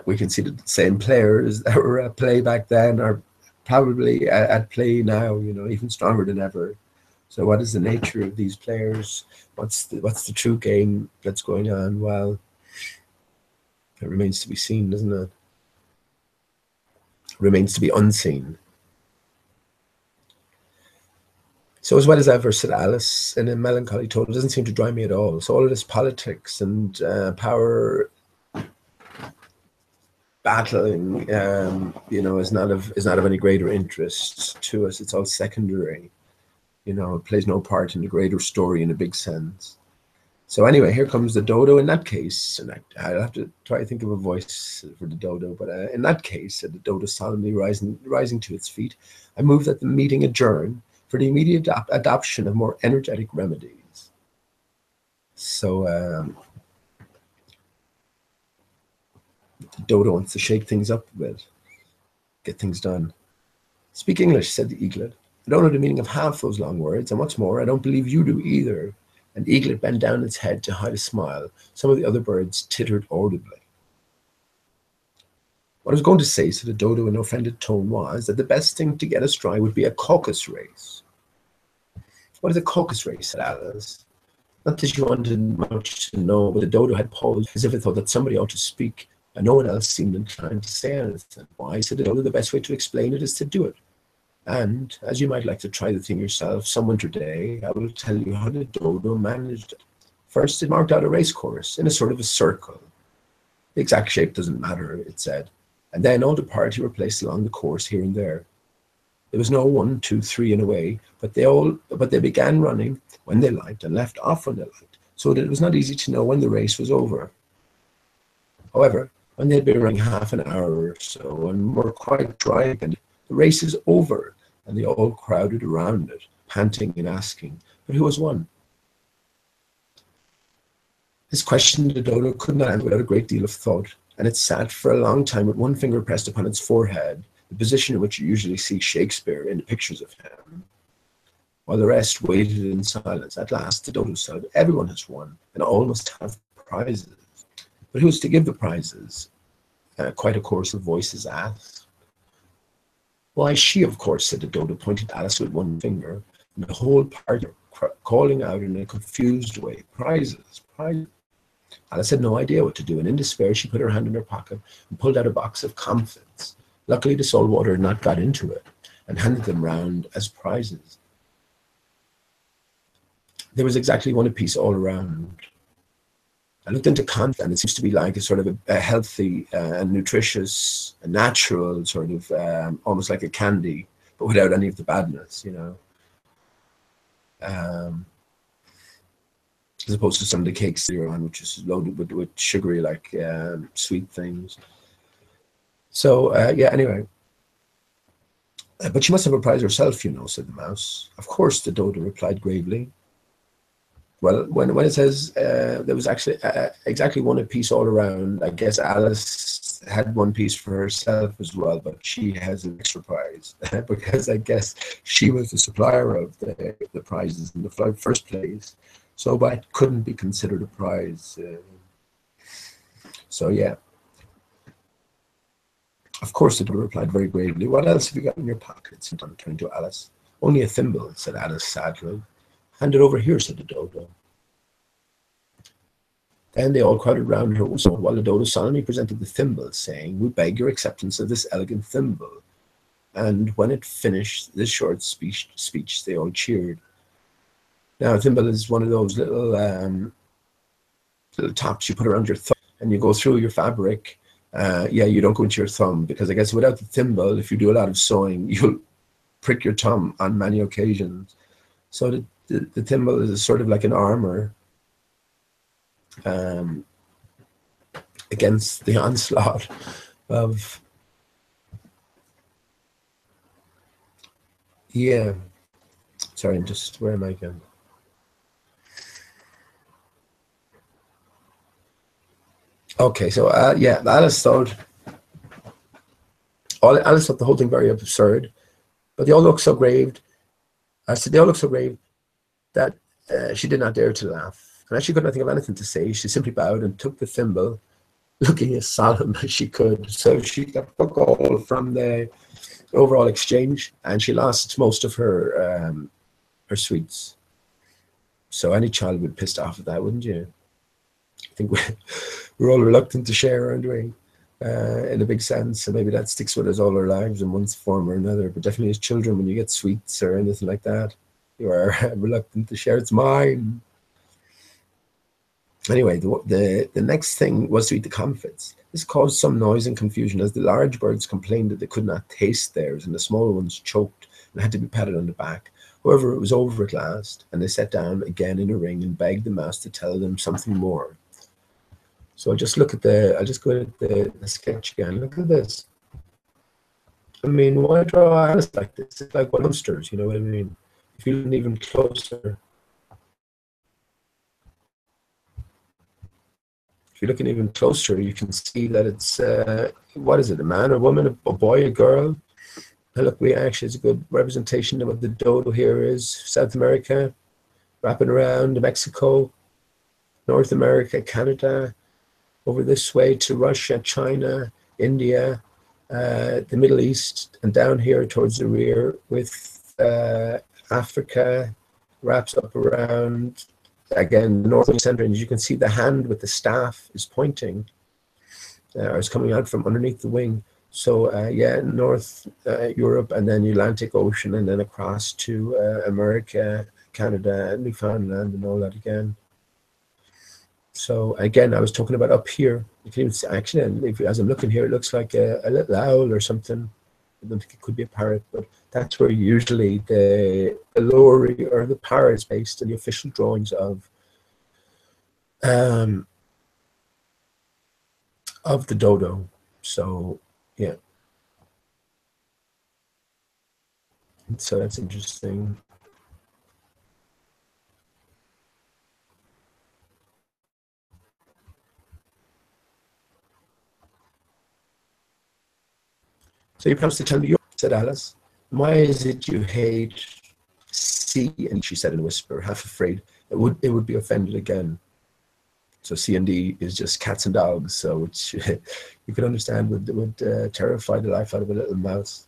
we can see the same players that were at play back then are probably at play now, even stronger than ever. So what is the nature of these players? What's the true game that's going on? Well, it remains to be seen, doesn't it? It remains to be unseen. So as well as ever, said Alice in a melancholy tone, it doesn't seem to dry me at all. So all of this politics and power battling, is not of any greater interest to us. It's all secondary. It plays no part in the greater story in a big sense. So anyway, here comes the dodo in that case. And I'll have to try to think of a voice for the dodo. But in that case, said the dodo solemnly rising to its feet, I move that the meeting adjourn for the immediate adoption of more energetic remedies. So the dodo wants to shake things up a bit, get things done. Speak English, said the eaglet. I don't know the meaning of half those long words, and what's more, I don't believe you do either. And eaglet bent down its head to hide a smile. Some of the other birds tittered audibly. What I was going to say, said the dodo in an offended tone, was that the best thing to get us dry would be a caucus race. What is a caucus race, said Alice. Not that she wanted much to know, but the dodo had paused as if it thought that somebody ought to speak, and no one else seemed inclined to say anything. Why, said the dodo, the best way to explain it is to do it. And, as you might like to try the thing yourself some winter day, I will tell you how the dodo managed it. First, it marked out a race course in a sort of a circle. The exact shape doesn't matter, it said. And then all the party were placed along the course here and there. There was no 1, 2, 3 in a way, but they began running when they liked and left off when they liked, so that it was not easy to know when the race was over. However, when they had been running half an hour or so and were quite dry again, the race is over, and they all crowded around it, panting and asking, but who has won? This question the dodo could not answer without a great deal of thought, and it sat for a long time with one finger pressed upon its forehead, the position in which you usually see Shakespeare in the pictures of him, while the rest waited in silence. At last the dodo said, everyone has won, and all must have prizes. But who is to give the prizes? Quite a chorus of voices asked. Why, she, of course, said the dodo, pointing at Alice with one finger, and the whole party calling out in a confused way, prizes, prizes. Alice had no idea what to do, and in despair she put her hand in her pocket and pulled out a box of comfits. Luckily the salt water had not got into it, and handed them round as prizes. There was exactly one apiece all around. I looked into content, and it seems to be like a sort of a healthy and nutritious, natural sort of almost like a candy, but without any of the badness, you know. As opposed to some of the cakes that you're on, which is loaded with sugary, like sweet things. So yeah, anyway. But she must have reprised herself, you know, said the mouse. Of course, the dodo replied gravely. Well, when it says there was actually exactly one piece all around, I guess Alice had one piece for herself as well, but she has an extra prize because I guess she was the supplier of the prizes in the first place. So that couldn't be considered a prize. So yeah. Of course, the dodo replied very gravely. What else have you got in your pockets? Turning to Alice. Only a thimble, said Alice sadly. Hand it over here, said the dodo. Then they all crowded round her while the dodo solemnly presented the thimble, saying, "We beg your acceptance of this elegant thimble." And when it finished this short speech, they all cheered. Now, a thimble is one of those little tops you put around your thumb, and you go through your fabric. Yeah, you don't go into your thumb, because I guess without the thimble, if you do a lot of sewing, you'll prick your thumb on many occasions. So the thimble is sort of like an armor against the onslaught of, yeah. Sorry, I'm just, where am I again? Okay, so yeah, Alice thought the whole thing very absurd, but they all looked so grave. I said they all looked so grave that she did not dare to laugh, and as she could not think of anything to say, she simply bowed and took the thimble, looking as solemn as she could. So she got fuck all from the overall exchange, and she lost most of her sweets. So any child would be pissed off at that, wouldn't you? I think we're all reluctant to share, aren't we? In a big sense, so maybe that sticks with us all our lives in one form or another. But definitely as children, when you get sweets or anything like that, you are reluctant to share. It's mine. Anyway, the next thing was to eat the comfits. This caused some noise and confusion, as the large birds complained that they could not taste theirs, and the small ones choked and had to be patted on the back. However, it was over at last, and they sat down again in a ring and begged the mouse to tell them something more. So I'll just go at the sketch again. Look at this. I mean, why draw Alice like this? It's like monsters, you know what I mean? If you look even closer, you can see that it's, what is it, a man, a woman, a boy, a girl? Now look, it's a good representation of what the dodo here is. South America, wrapping around Mexico, North America, Canada, over this way to Russia, China, India, the Middle East, and down here towards the rear with Africa, wraps up around, again, the northern center, and you can see the hand with the staff is pointing, or is coming out from underneath the wing. So yeah, North Europe, and then the Atlantic Ocean, and then across to America, Canada, Newfoundland, and all that again. So again, I was talking about up here. You can even see, actually, as I'm looking here, it looks like a little owl or something. I don't think it could be a parrot, but that's where usually the lorry or the parrot is based in the official drawings of the dodo. So yeah, so that's interesting. So you promised to tell me, said Alice. Why is it you hate C? And she said in a whisper, half afraid it would be offended again. So C and D is just cats and dogs. So which you can understand would terrify the life out of a little mouse.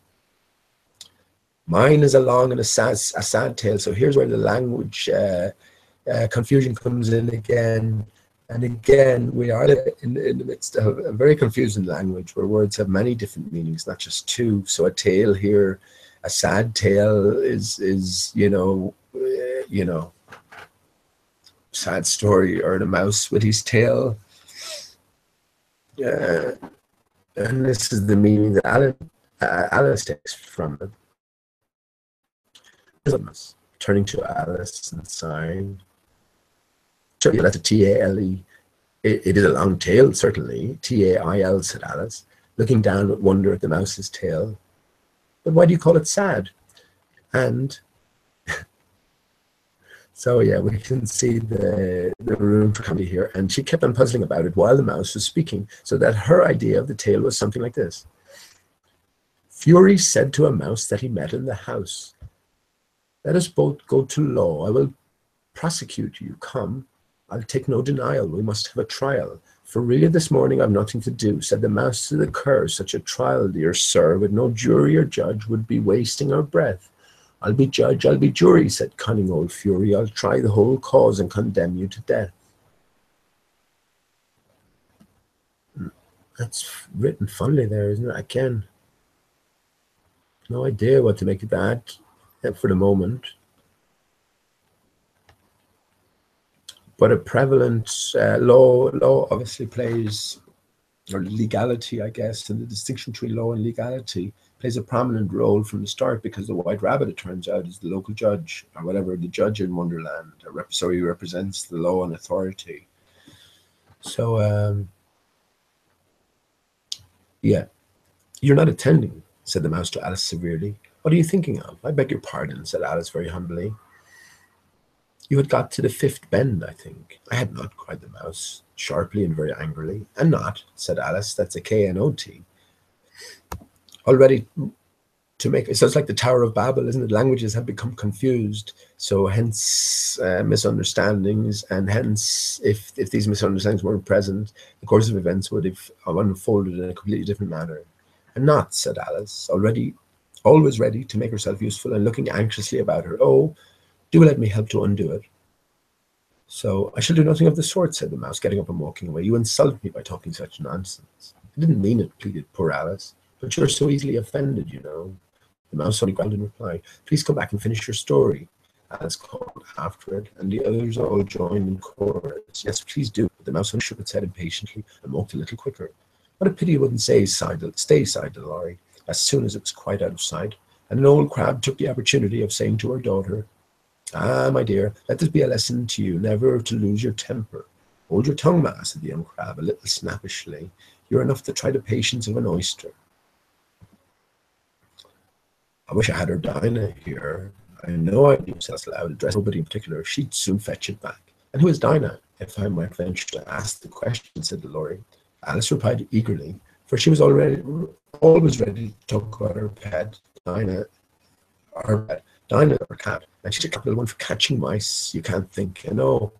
Mine is a long and a sad tale. So here's where the language confusion comes in again. And again, we are in the midst of a very confusing language where words have many different meanings, not just two. So a tale here, a sad tale is you know, sad story, or the mouse with his tail. And this is the meaning that Alice takes from it. Turning to Alice and sighing. Sure, that's a T-A-L-E. It is a long tail, certainly. T-A-I-L, said Alice, looking down with wonder at the mouse's tail. But why do you call it sad? And so, yeah, we can see the room for comedy here. And she kept on puzzling about it while the mouse was speaking, so that her idea of the tale was something like this. Fury said to a mouse that he met in the house, "Let us both go to law. I will prosecute you. Come. I'll take no denial. We must have a trial. For really this morning I've nothing to do," said the mouse to the cur. "Such a trial, dear sir, with no jury or judge, would be wasting our breath." "I'll be judge, I'll be jury," said cunning old Fury. "I'll try the whole cause and condemn you to death." That's written funnily there, isn't it? Again, no idea what to make of that for the moment. But a prevalent law obviously plays, or legality, I guess, and the distinction between law and legality plays a prominent role from the start, because the white rabbit, it turns out, is the local judge, or whatever, the judge in Wonderland. So he represents the law and authority. So, yeah. "You're not attending," said the mouse to Alice severely. "What are you thinking of?" "I beg your pardon," said Alice very humbly. "You had got to the fifth bend, I think." "I had not," cried the mouse, sharply and very angrily. "And not," said Alice. "That's a K-N-O-T. Already to make it. So it's like the Tower of Babel, isn't it? Languages have become confused. So hence misunderstandings, and hence if these misunderstandings weren't present, the course of events would have unfolded in a completely different manner. "And not," said Alice, always ready to make herself useful and looking anxiously about her. "Oh, do let me help to undo it." "So I shall do nothing of the sort," said the mouse, getting up and walking away. "You insult me by talking such nonsense." "I didn't mean it," pleaded poor Alice. "But you're so easily offended, you know." The mouse only growled in reply. "Please come back and finish your story," Alice called after it, and the others all joined in chorus. "Yes, please do." But the mouse only shook its head impatiently and walked a little quicker. "What a pity it wouldn't stay," sighed the lorry, as soon as it was quite out of sight. And an old crab took the opportunity of saying to her daughter, "Ah, my dear, let this be a lesson to you, never to lose your temper." "Hold your tongue, ma," said the young crab, a little snappishly. "You're enough to try the patience of an oyster." "I wish I had her Dinah here. I know I do," said loud, address nobody in particular. "She'd soon fetch it back." "And who is Dinah, if I might venture to ask the question?" said the lorry. Alice replied eagerly, for she was always ready to talk about her pet, Dinah, our cat, and she's a capital one for catching mice, you can't think. And oh,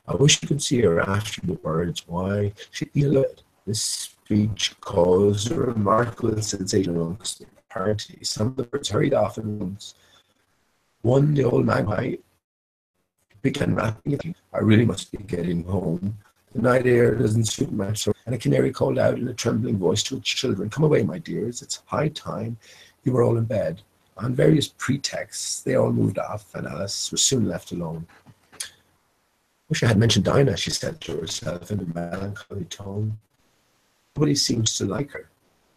I wish you could see her after the birds. Why, she'd eat a lot. This speech caused a remarkable sensation amongst the party. Some of the birds hurried off at once. One, the old magpie, began rapping. "I really must be getting home. The night air doesn't suit much." So, and a canary called out in a trembling voice to its children, "Come away, my dears. It's high time you were all in bed." On various pretexts, they all moved off, and Alice was soon left alone. "Wish I had mentioned Dinah," she said to herself in a melancholy tone. "Nobody seems to like her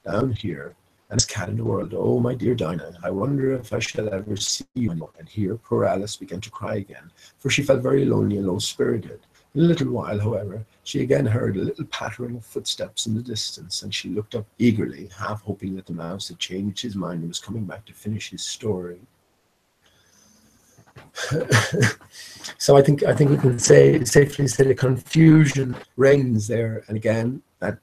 down here, and this cat in the world. Oh, my dear Dinah, I wonder if I shall ever see you anymore." And here poor Alice began to cry again, for she felt very lonely and low-spirited. In a little while, however, she again heard a little pattering of footsteps in the distance, and she looked up eagerly, half hoping that the mouse had changed his mind and was coming back to finish his story. So I think we can safely say the confusion reigns there, and again that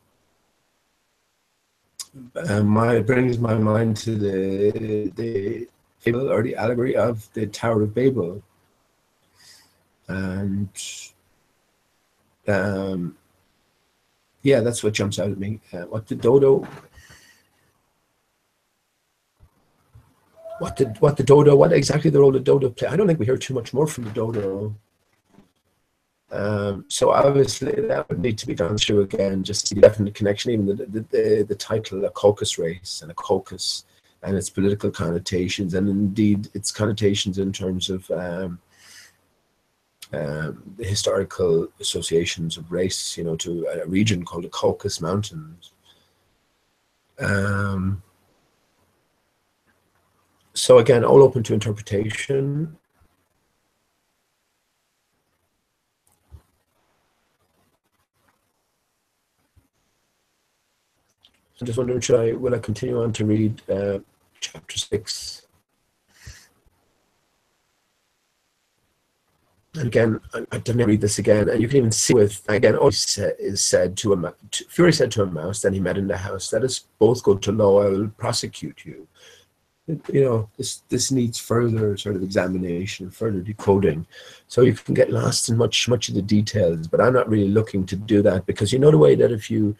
brings my mind to the fable or the allegory of the Tower of Babel, and yeah, that's what jumps out at me. What exactly the role the dodo play? I don't think we hear too much more from the dodo. So obviously that would need to be gone through again, just to see the definite connection. Even the title, a caucus race, and a caucus, and its political connotations, and indeed its connotations in terms of the historical associations of race, to a region called the Caucasus Mountains. So again, all open to interpretation. I'm just wondering, will I continue on to read chapter 6? And again, I didn't read this again, and you can even see with, again, all is said to a Fury said to a mouse, then he met in the house, let us both go to law, I will prosecute you. This needs further sort of examination, further decoding, so you can get lost in much of the details. But I'm not really looking to do that, because the way that if you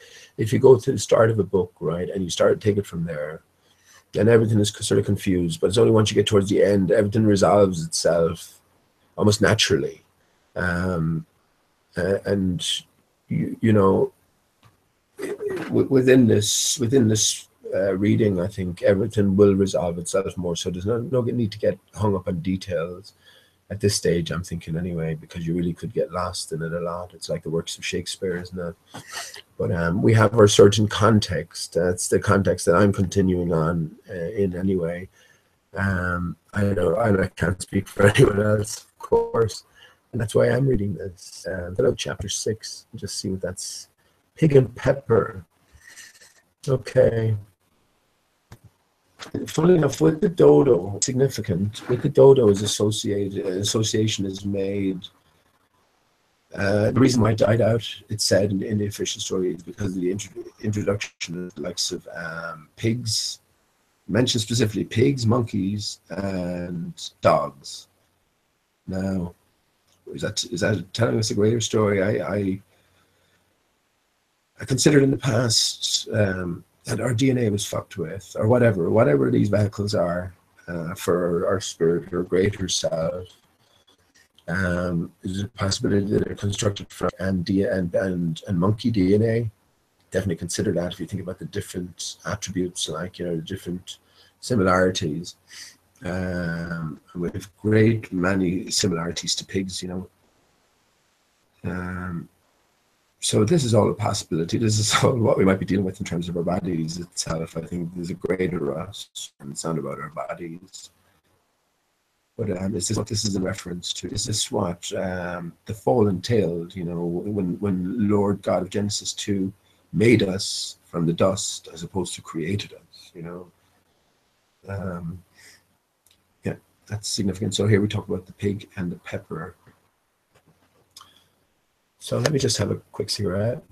go to the start of a book, right, and you start to take it from there, then everything is sort of confused. But it's only once you get towards the end, everything resolves itself almost naturally, and within this reading, I think everything will resolve itself more. So there's no need to get hung up on details at this stage, I'm thinking, anyway, because you really could get lost in it a lot. It's like the works of Shakespeare, isn't it? But we have our certain context. That's the context that I'm continuing on in anyway. I know I can't speak for anyone else, of course, and that's why I'm reading this. Hello, chapter 6. Just see what that's. Pig and pepper. Okay. Funnily enough, with the dodo, significant. With the dodo is association is made. The reason why it died out, it's said in the official story, is because of the introduction of the likes of pigs. Mentioned specifically pigs, monkeys, and dogs. Now, is that telling us a greater story? I considered in the past that our DNA was fucked with, or whatever these vehicles are for our spirit or greater self. Is it a possibility that they're constructed from and monkey DNA? Definitely consider that if you think about the different attributes, like the different similarities. With great many similarities to pigs, so this is all a possibility. This is all what we might be dealing with in terms of our bodies itself. I think there's a greater us and sound about our bodies. But is this what this is in reference to? Is this what the fall entailed? When Lord God of Genesis 2 made us from the dust as opposed to created us. Yeah, that's significant. So here we talk about the pig and the pepper. So let me just have a quick cigarette.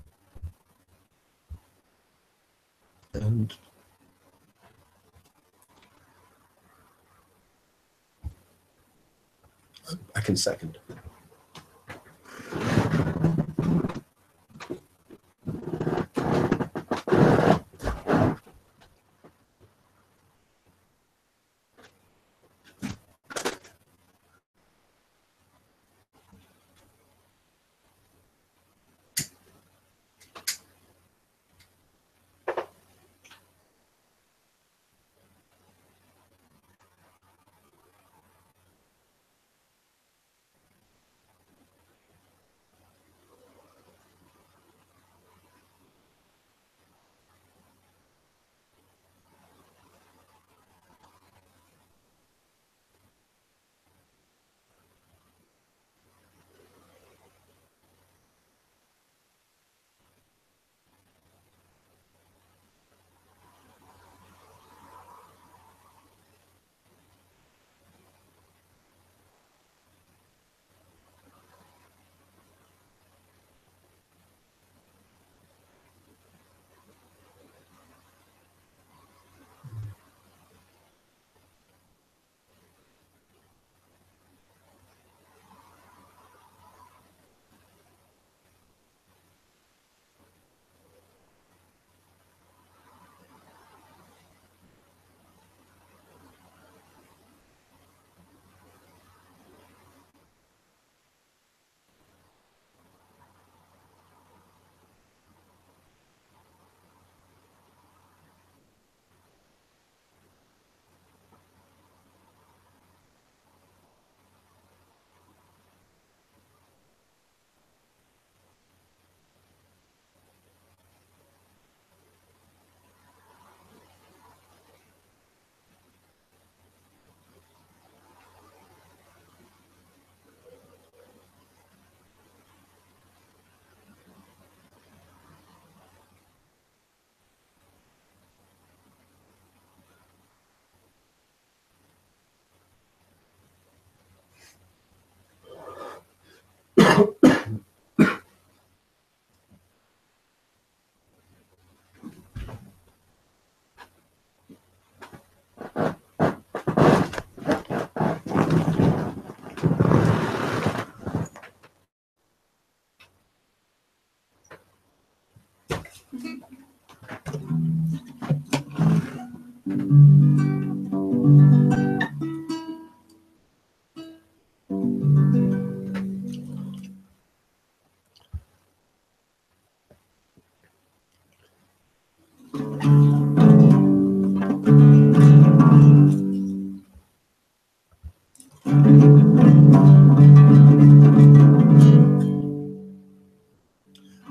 And I can second.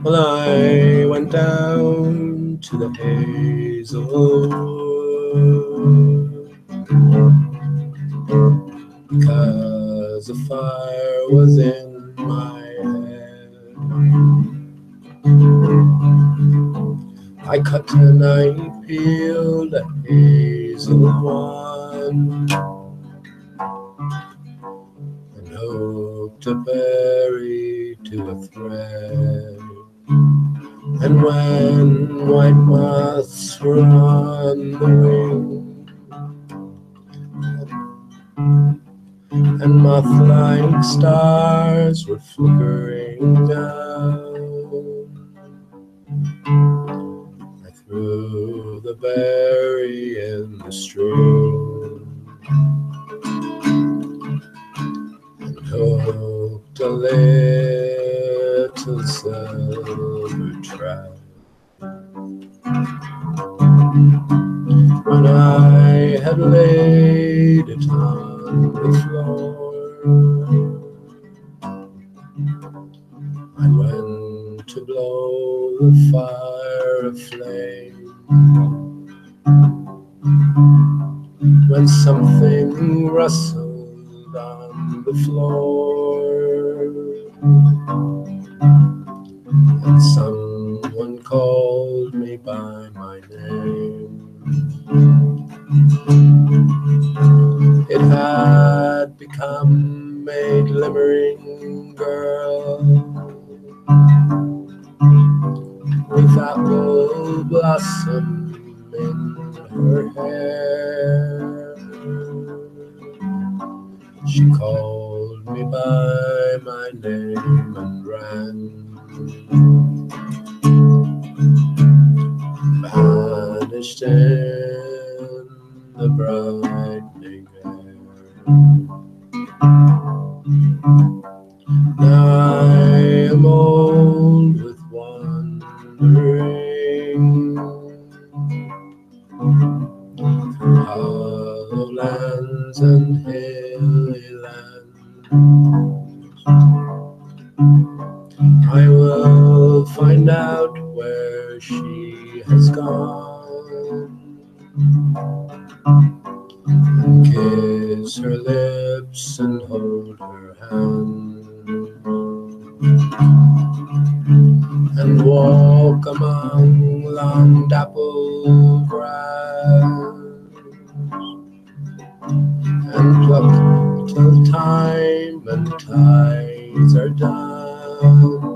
Well, I went down to the hazelwood because a fire was in my head. I cut and I peeled a hazel one and hooked a berry to a thread. And when white moths were on the wing and moth-like stars were flickering down, I threw the berry in the stream and hooked a little silver trap. When I had laid it on the floor, I went to blow the fire aflame when something rustled on the floor and someone called me by my name. It had become a glimmering girl with apple blossom in her hair. She called me by my name and ran, vanished in the brightening air. Now I am old with wandering through hollow lands and hilly lands. I will find out where she has gone and kiss her lips and hold her hand and walk among long dappled grass and pluck till time and tides are done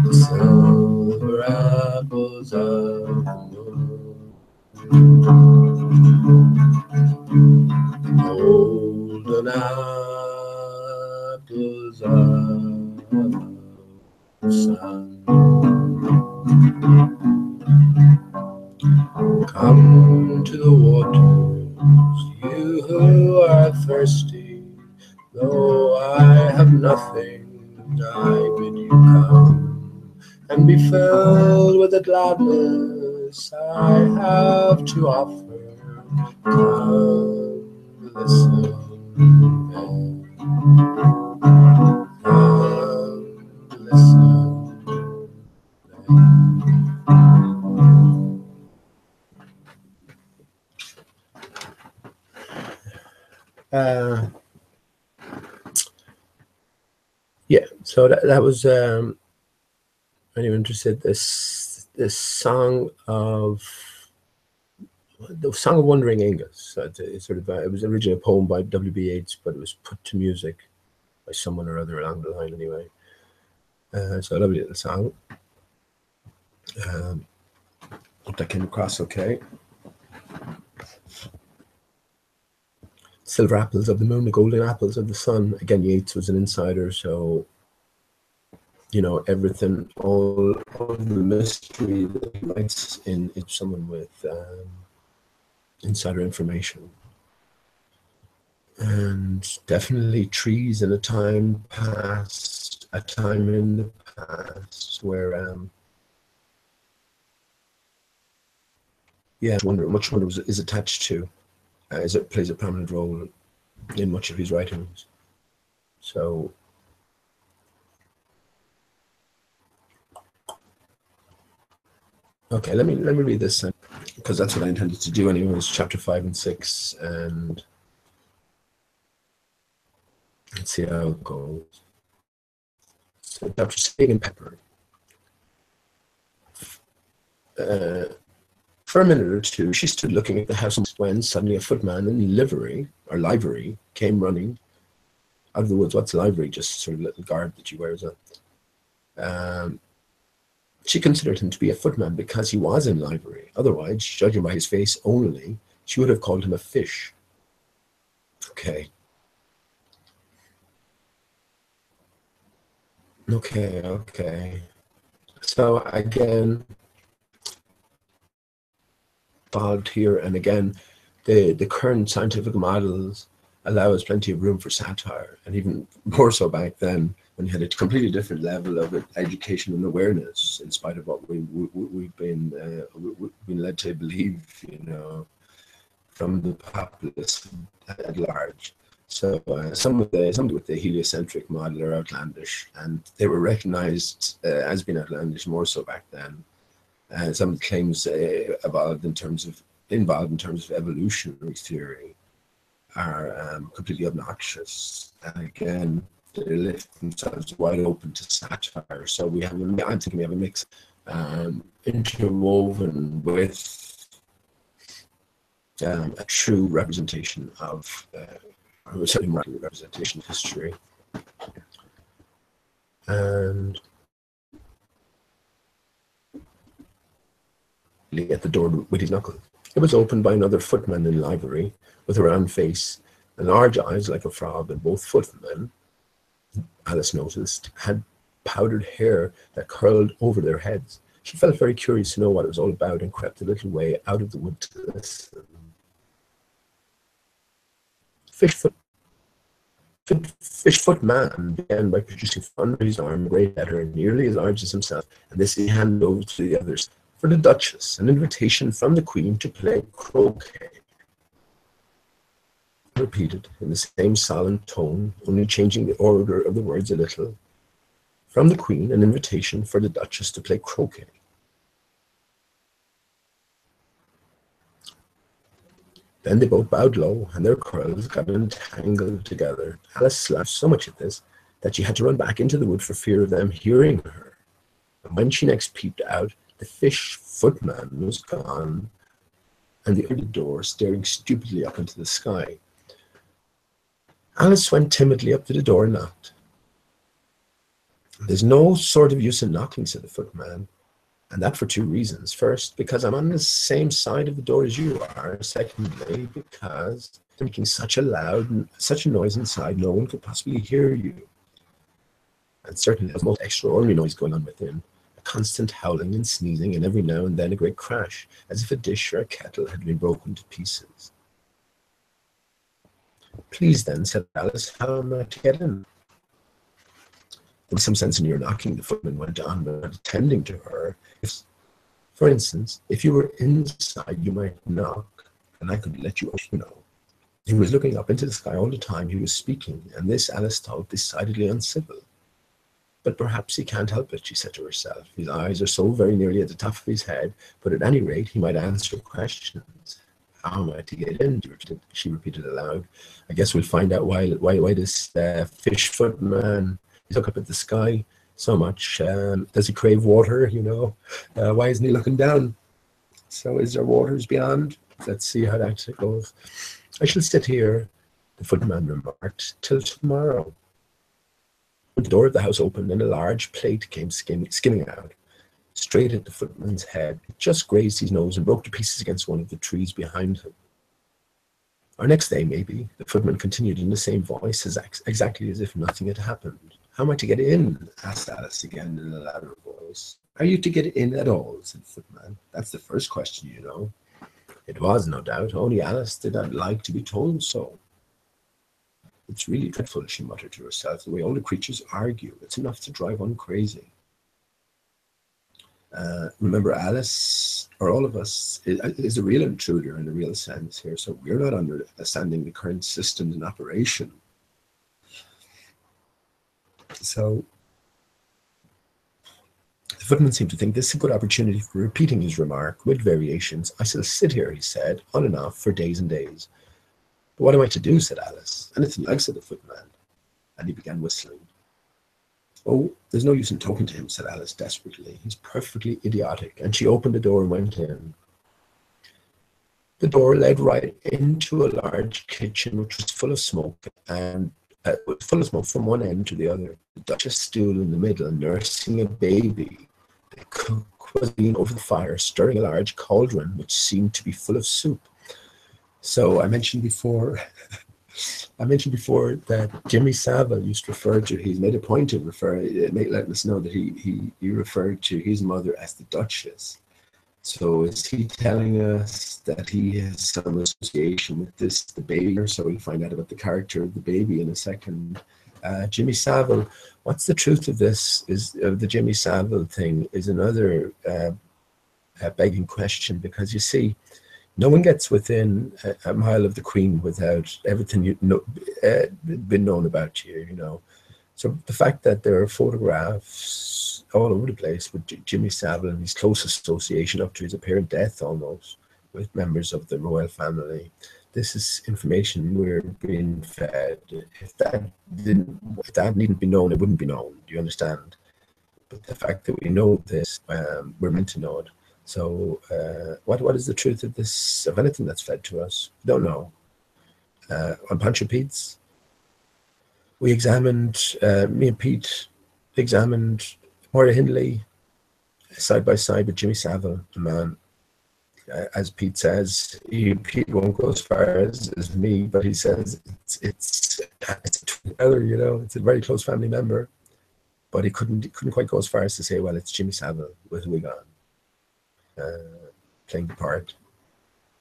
the silver apples of the moon, golden apples of the sun. Come to the waters, you who are thirsty, though I have nothing, I bid you come and be filled with the gladness I have to offer. Come, listen, then. Come, listen, then. Yeah, so that was anyone interested, this song of the Song of Wandering Aengus. So it's sort of it was originally a poem by W.B. Yeats, but it was put to music by someone or other along the line anyway. So a lovely little song. Hope that came across okay. Silver apples of the moon, the golden apples of the sun. Again, Yeats was an insider, so you know everything, all of the mystery that he writes in is someone with insider information. And definitely trees in a time past, a time in the past where yeah, much wonder is attached to, as it plays a prominent role in much of his writings. So okay, let me read this because that's what I intended to do anyways. Chapter 5 and 6, and let's see how it goes. So Dr. Spig and Pepper. For a minute or two, she stood looking at the house when suddenly a footman in livery came running out of the woods. What's livery? Just sort of little garb that you wear as a. She considered him to be a footman because he was in livery. Otherwise, judging by his face only, she would have called him a fish. Okay. So again, involved here, and again, the current scientific models allow us plenty of room for satire, and even more so back then when you had a completely different level of education and awareness, in spite of what we've been led to believe, you know, from the populace at large. So some with the heliocentric model are outlandish, and they were recognized as being outlandish more so back then. Some of the claims involved in terms of evolutionary theory are completely obnoxious, and again, they lift themselves wide open to satire. So I'm thinking we have a mix interwoven with a true representation of certainly representation of history. And at the door with his knuckle. It was opened by another footman in livery, with a round face and large eyes like a frog, and both footmen, Alice noticed, had powdered hair that curled over their heads. She felt very curious to know what it was all about and crept a little way out of the wood to listen. Fishfoot man began by producing under his arm a great letter nearly as large as himself, and this he handed over to the others. For the Duchess, an invitation from the Queen to play croquet. Repeated in the same solemn tone, only changing the order of the words a little. From the Queen, an invitation for the Duchess to play croquet. Then they both bowed low, and their curls got entangled together. Alice laughed so much at this that she had to run back into the wood for fear of them hearing her. And when she next peeped out, the fish footman was gone, and the early door staring stupidly up into the sky. Alice went timidly up to the door and knocked. There's no sort of use in knocking, said the footman, and that for two reasons. First, because I'm on the same side of the door as you are. Secondly, because making such a noise inside, no one could possibly hear you. And certainly there's most extraordinary noise going on within. Constant howling and sneezing, and every now and then a great crash, as if a dish or a kettle had been broken to pieces. Please then, said Alice, how am I to get in? There was some sense in your knocking, the footman went on, but attending to her. For instance, if you were inside, you might knock, and I could let you know. He was looking up into the sky all the time he was speaking, and this Alice thought decidedly uncivil. But perhaps he can't help it, she said to herself. His eyes are so very nearly at the top of his head, but at any rate he might answer questions. How am I to get in? She repeated aloud. I guess we'll find out why this fish footman is looking up at the sky so much. Does he crave water, you know? Why isn't he looking down? So is there waters beyond? Let's see how that goes. I shall sit here, the footman remarked, till tomorrow. The door of the house opened and a large plate came skimming out, straight at the footman's head. It just grazed his nose and broke to pieces against one of the trees behind him. Or next day, maybe, the footman continued in the same voice, exactly as if nothing had happened. How am I to get in? Asked Alice again in a louder voice. Are you to get in at all? Said the footman. That's the first question, you know. It was, no doubt, only Alice did not like to be told so. It's really dreadful, she muttered to herself, the way older creatures argue. It's enough to drive one crazy. Remember, Alice, or all of us, is a real intruder in a real sense here, so we're not understanding the current systems in operation. So the footman seemed to think this a good opportunity for repeating his remark with variations. I shall sit here, he said, on and off for days and days. But what am I to do? Said Alice. Anything like, said the footman, and he began whistling. Oh, there's no use in talking to him, said Alice desperately. He's perfectly idiotic. And she opened the door and went in. The door led right into a large kitchen, which was full of smoke, and full of smoke from one end to the other. The Duchess stood in the middle, nursing a baby. The cook was leaning over the fire, stirring a large cauldron, which seemed to be full of soup. So I mentioned before that Jimmy Savile used to refer to, he's made a point of letting us know that he referred to his mother as the Duchess. So is he telling us that he has some association with the baby? So we'll find out about the character of the baby in a second. Jimmy Savile, what's the truth of this? Is the Jimmy Savile thing is another begging question, because you see, no one gets within a mile of the Queen without everything been known about you, you know. So the fact that there are photographs all over the place with Jimmy Savile and his close association up to his apparent death almost with members of the royal family, this is information we're being fed. If that needn't be known, it wouldn't be known. Do you understand? But the fact that we know this, we're meant to know it. So what is the truth of this, of anything that's fed to us? We don't know. On Pancho Pete's, we examined, me and Pete examined Moira Hindley side by side with Jimmy Savile, the man. As Pete says, Pete won't go as far as me, but he says it's a twin brother, you know, it's a very close family member. But he couldn't quite go as far as to say, well, it's Jimmy Savile with a wig on. Playing the part.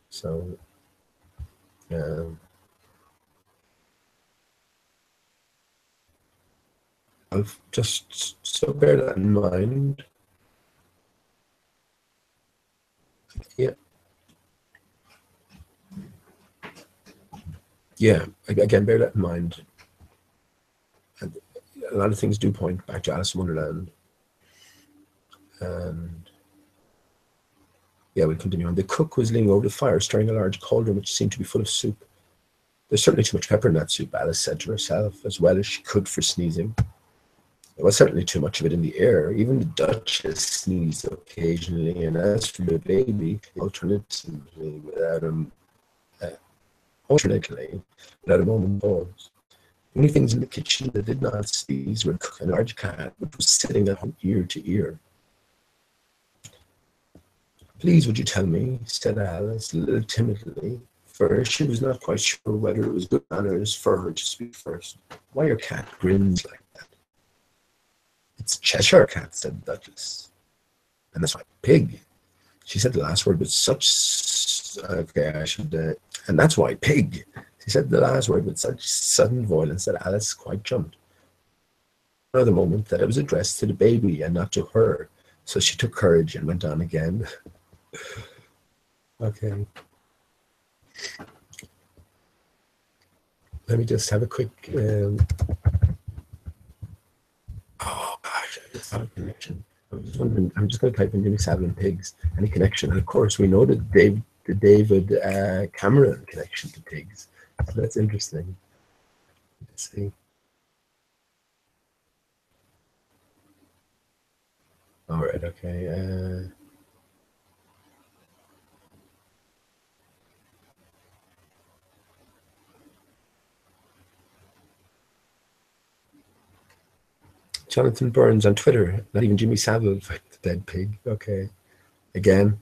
So I'll just so bear that in mind. Yeah, again, bear that in mind. And a lot of things do point back to Alice in Wonderland. And yeah, we'll continue on. The cook was leaning over the fire, stirring a large cauldron which seemed to be full of soup. There's certainly too much pepper in that soup, Alice said to herself, as well as she could for sneezing. There was certainly too much of it in the air. Even the Duchess sneezed occasionally, and as for the baby, alternately without a moment pause. The only things in the kitchen that did not sneeze were the cook and a large cat, which was sitting at home ear to ear. Please, would you tell me, said Alice, a little timidly, for she was not quite sure whether it was good manners for her to speak first. Why your cat grins like that? It's a Cheshire cat, said the Duchess. And that's why pig. She said the last word with such, and that's why pig. She said the last word with such sudden violence that Alice quite jumped. Another moment that it was addressed to the baby and not to her. So she took courage and went on again. Okay. Let me just have a quick. Oh gosh, I just thought of a connection. I was just wondering. I'm just going to type in Jimmy Savile and pigs. Any connection? And of course, we know the David Cameron connection to pigs. So that's interesting. Let's see. All right. Okay. Jonathan Burns on Twitter, not even Jimmy Savile, the dead pig. Okay, again,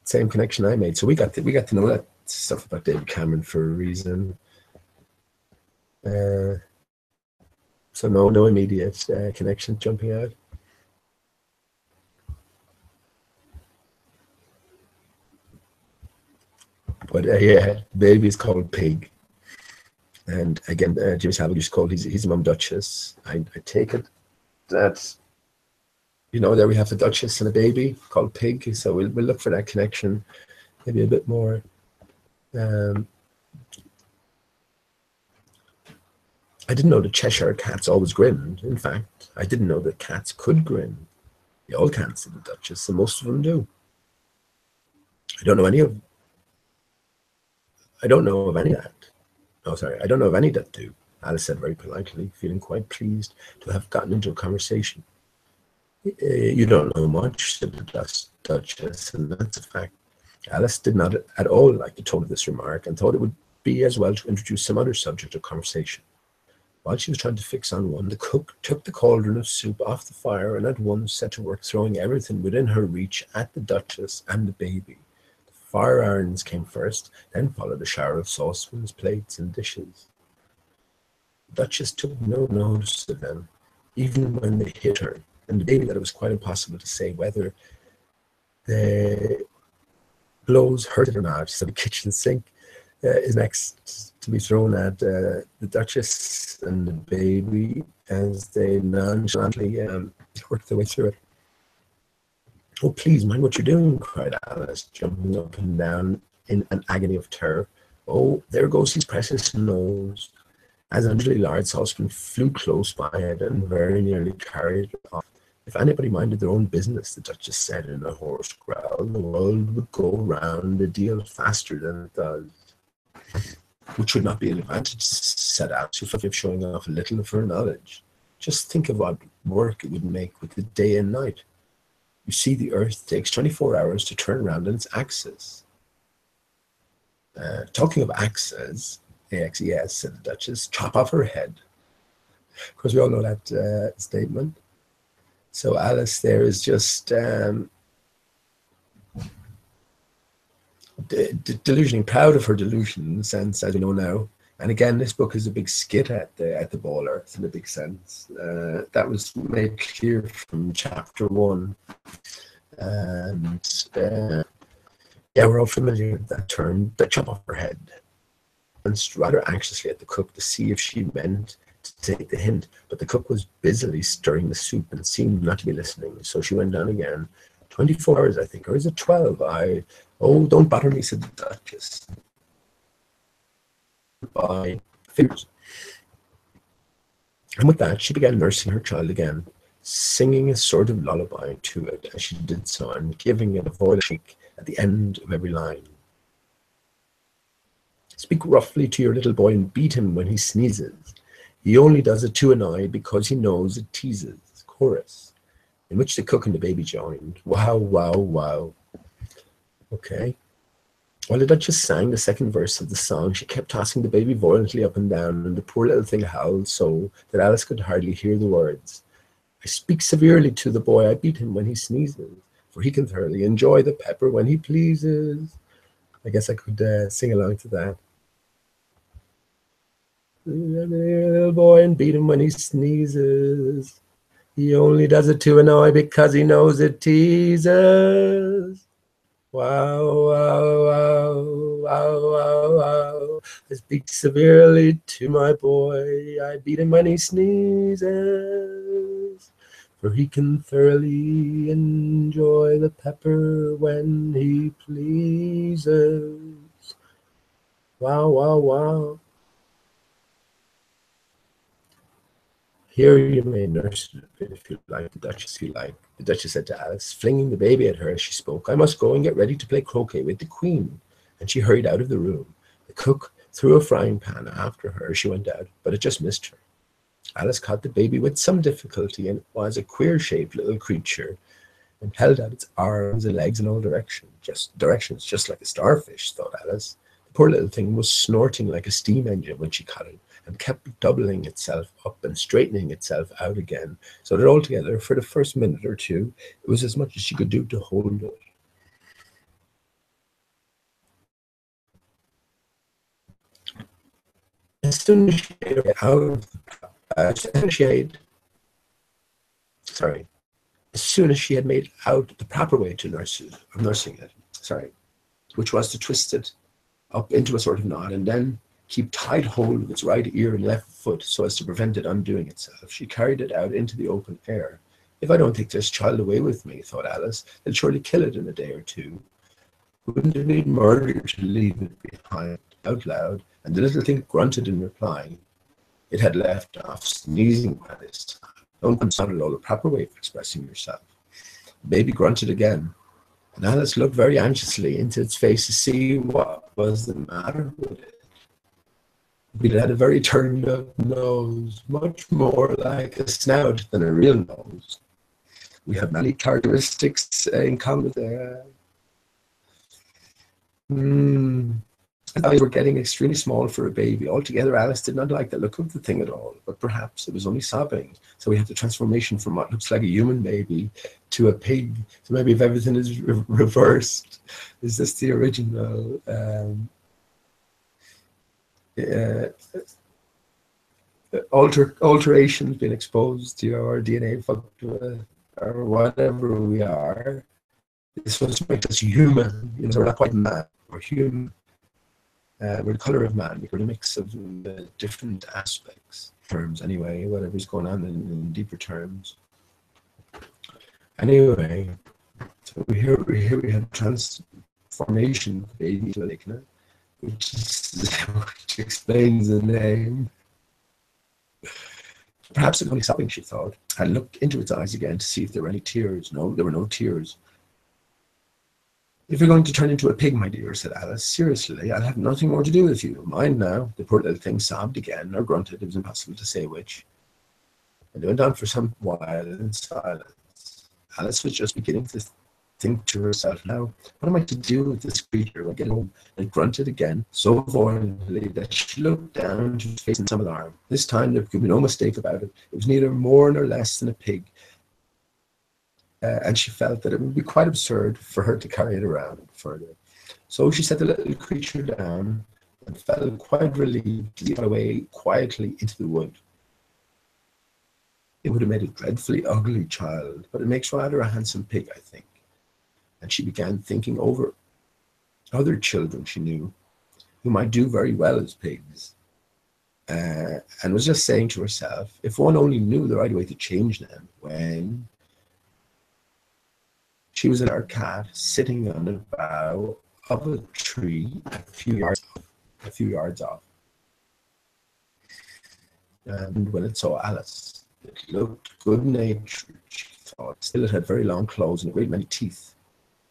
same connection I made. So we got to know that stuff about David Cameron for a reason. So no immediate connection jumping out. But yeah, baby is called Pig. And again, Jimmy Savile used to call his mum Duchess. I take it that, there we have the Duchess and a baby called Pig. So we'll look for that connection, maybe a bit more. I didn't know that Cheshire cats always grinned. In fact, I didn't know that cats could grin. The old cats of the Duchess, and most of them do. I don't know of any that. I don't know of any that do. Alice said very politely, feeling quite pleased to have gotten into a conversation. You don't know much, said the Duchess, and that's a fact. Alice did not at all like the tone of this remark and thought it would be as well to introduce some other subject of conversation. While she was trying to fix on one, the cook took the cauldron of soup off the fire and at once set to work throwing everything within her reach at the Duchess and the baby. The fire irons came first, then followed a shower of saucepans, plates, and dishes. The Duchess took no notice of them, even when they hit her, and the baby that it was quite impossible to say whether the blows hurt it or not. So the kitchen sink is next to be thrown at the Duchess and the baby as they nonchalantly work their way through it. "Oh, please, mind what you're doing," cried Alice, jumping up and down in an agony of terror. "Oh, there goes his precious nose." As an unusually large saucepan flew close by it and very nearly carried it off. "If anybody minded their own business," the Duchess said in a hoarse growl, "the world would go round a deal faster than it does." "Which would not be an advantage," said Alice, who felt of showing off a little of her knowledge. "Just think of what work it would make with the day and night. You see, the Earth takes 24 hours to turn around on its axis." Talking of axes, AXES, said the Duchess, "chop off her head." Of course, we all know that statement. So Alice there is just delusioning, proud of her delusion in the sense, as we know now. And again, this book is a big skit at the ball earth in a big sense. That was made clear from chapter 1. And yeah, we're all familiar with that term, the chop off her head. And rather anxiously at the cook to see if she meant to take the hint, but the cook was busily stirring the soup and seemed not to be listening, so she went on again. 24 hours, I think, or is it 12? Oh, don't bother me, said the Duchess. By figures. And with that, she began nursing her child again, singing a sort of lullaby to it as she did so, and giving it a voice shake at the end of every line. "Speak roughly to your little boy and beat him when he sneezes. He only does it to annoy because he knows it teases." Chorus, in which the cook and the baby joined. Wow, wow, wow. Okay. While the Duchess sang the second verse of the song, she kept tossing the baby violently up and down, and the poor little thing howled so that Alice could hardly hear the words. "I speak severely to the boy, I beat him when he sneezes, for he can thoroughly enjoy the pepper when he pleases." I guess I could sing along to that. "Little boy and beat him when he sneezes. He only does it to annoy because he knows it teases. Wow, wow, wow, wow, wow, wow. I speak severely to my boy. I beat him when he sneezes, for he can thoroughly enjoy the pepper when he pleases." Wow, wow, wow. "Here you may nurse it a bit if you like, the Duchess, if you like," the Duchess said to Alice, flinging the baby at her as she spoke. "I must go and get ready to play croquet with the Queen." And she hurried out of the room. The cook threw a frying pan after her as she went out, but it just missed her. Alice caught the baby with some difficulty, and it was a queer-shaped little creature, and held out its arms and legs in all directions, just like a starfish, thought Alice. The poor little thing was snorting like a steam engine when she caught it, and kept doubling itself up and straightening itself out again, so that altogether, for the first minute or two, it was as much as she could do to hold it. As soon as she made her way out of sorry, as soon as she had made out the proper way to nursing it, which was to twist it up into a sort of knot and then keep tight hold of its right ear and left foot so as to prevent it undoing itself, she carried it out into the open air. If I don't take this child away with me, thought Alice, they'll surely kill it in a day or two. Wouldn't it be murder to leave it behind? Out loud, and the little thing grunted in reply. It had left off sneezing by this time. Don't sound at all the proper way of expressing yourself. The baby grunted again, and Alice looked very anxiously into its face to see what was the matter with it. It had a very turned up nose, much more like a snout than a real nose. We have many characteristics in common with it. And eyes were getting extremely small for a baby. Altogether, Alice did not like the look of the thing at all, but perhaps it was only sobbing. So we have the transformation from what looks like a human baby to a pig. So maybe if everything is reversed, is this the original? Alterations being exposed to our DNA or whatever we are. This was to make us human. We're not quite man, we're human. We're the color of man. We're a mix of different aspects, terms anyway, whatever's going on in deeper terms. Anyway, so here we have transformation of baby to a which explains the name. Perhaps it's only sobbing, she thought. I looked into its eyes again to see if there were any tears. No, there were no tears. If you're going to turn into a pig, my dear, said Alice, seriously, I'll have nothing more to do with you. Mind now. The poor little thing sobbed again, or grunted. It was impossible to say which. And they went on for some while in silence. Alice was just beginning to think to herself now, what am I to do with this creature when I get home? And it grunted again, so violently that she looked down to its face and some of the arm. This time there could be no mistake about it. It was neither more nor less than a pig. And she felt that it would be quite absurd for her to carry it around further. So she set the little creature down and felt quite relieved to get away quietly into the wood. It would have made a dreadfully ugly child, but it makes rather a handsome pig, I think. And she began thinking over other children she knew who might do very well as pigs, and was just saying to herself, if one only knew the right way to change them, when she was in her cat sitting on the bough of a tree a few yards off. And when it saw Alice, it looked good-natured, she thought. Still, it had very long claws and a great many teeth.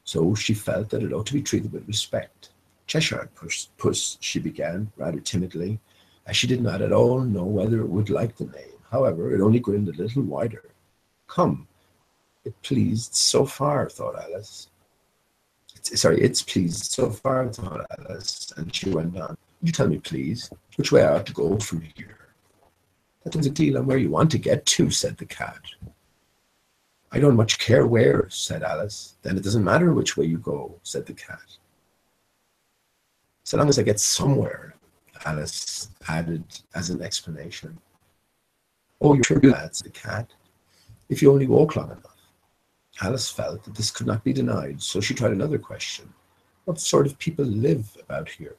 So she felt that it ought to be treated with respect. Cheshire Puss, she began, rather timidly, as she did not at all know whether it would like the name. However, it only grinned a little wider. Come. It pleased so far, thought Alice. It's pleased so far, thought Alice, and she went on. You tell me, please, which way I ought to go from here? That depends a deal on where you want to get to, said the cat. I don't much care where, said Alice. Then it doesn't matter which way you go, said the cat. So long as I get somewhere, Alice added as an explanation. Oh, you're sure that, said the cat, if you only walk long enough. Alice felt that this could not be denied, so she tried another question. What sort of people live about here?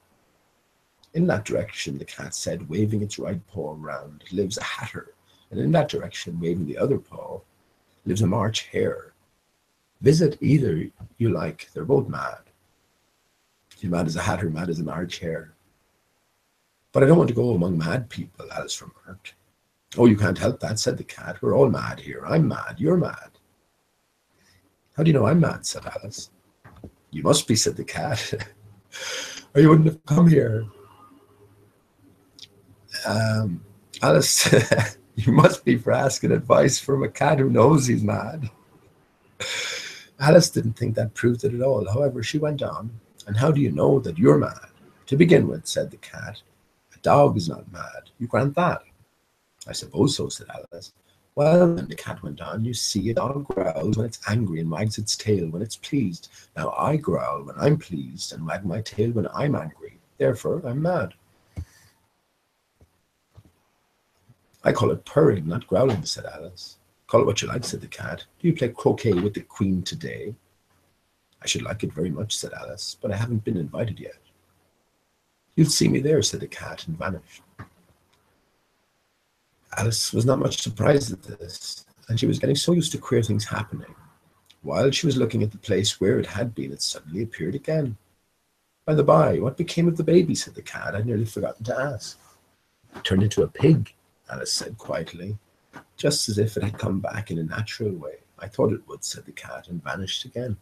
In that direction, the cat said, waving its right paw round, lives a hatter, and in that direction, waving the other paw, lives a March hare. Visit either you like, they're both mad. You're mad as a hatter, mad as a March hare. But I don't want to go among mad people, Alice remarked. Oh, you can't help that, said the cat. We're all mad here. I'm mad, you're mad. How do you know I'm mad, said Alice. You must be, said the cat, or you wouldn't have come here. Alice, you must be for asking advice from a cat who knows he's mad. Alice didn't think that proved it at all. However, she went on. And how do you know that you're mad? To begin with, said the cat, a dog is not mad. You grant that? I suppose so, said Alice. Well, then, the cat went on, you see, a dog growls when it's angry and wags its tail when it's pleased. Now, I growl when I'm pleased and wag my tail when I'm angry. Therefore, I'm mad. I call it purring, not growling, said Alice. Call it what you like, said the cat. Do you play croquet with the Queen today? I should like it very much, said Alice, but I haven't been invited yet. You'll see me there, said the cat, and vanished. Alice was not much surprised at this, and she was getting so used to queer things happening. While she was looking at the place where it had been, it suddenly appeared again. By the by, what became of the baby, said the cat. I'd nearly forgotten to ask. It turned into a pig, Alice said quietly, just as if it had come back in a natural way. I thought it would, said the cat, and vanished again.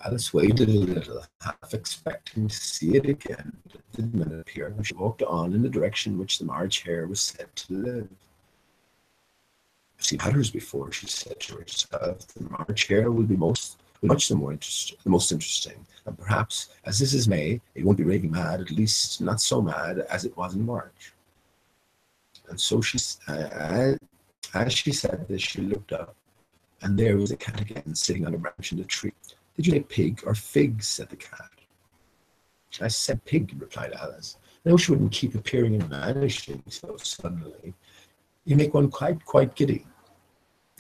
Alice waited a little, half expecting to see it again, but it did not appear, and she walked on in the direction which the March Hare was said to live. I've seen hatters before, she said to herself. The March Hare will be much the most interesting, and perhaps, as this is May, it won't be raving mad, at least not so mad as it was in March. And so as she said this, she looked up, and there was the cat again, sitting on a branch in the tree. Did you say pig or fig, said the cat. I said pig, replied Alice. I wish you wouldn't keep appearing and vanishing so suddenly. You make one quite giddy.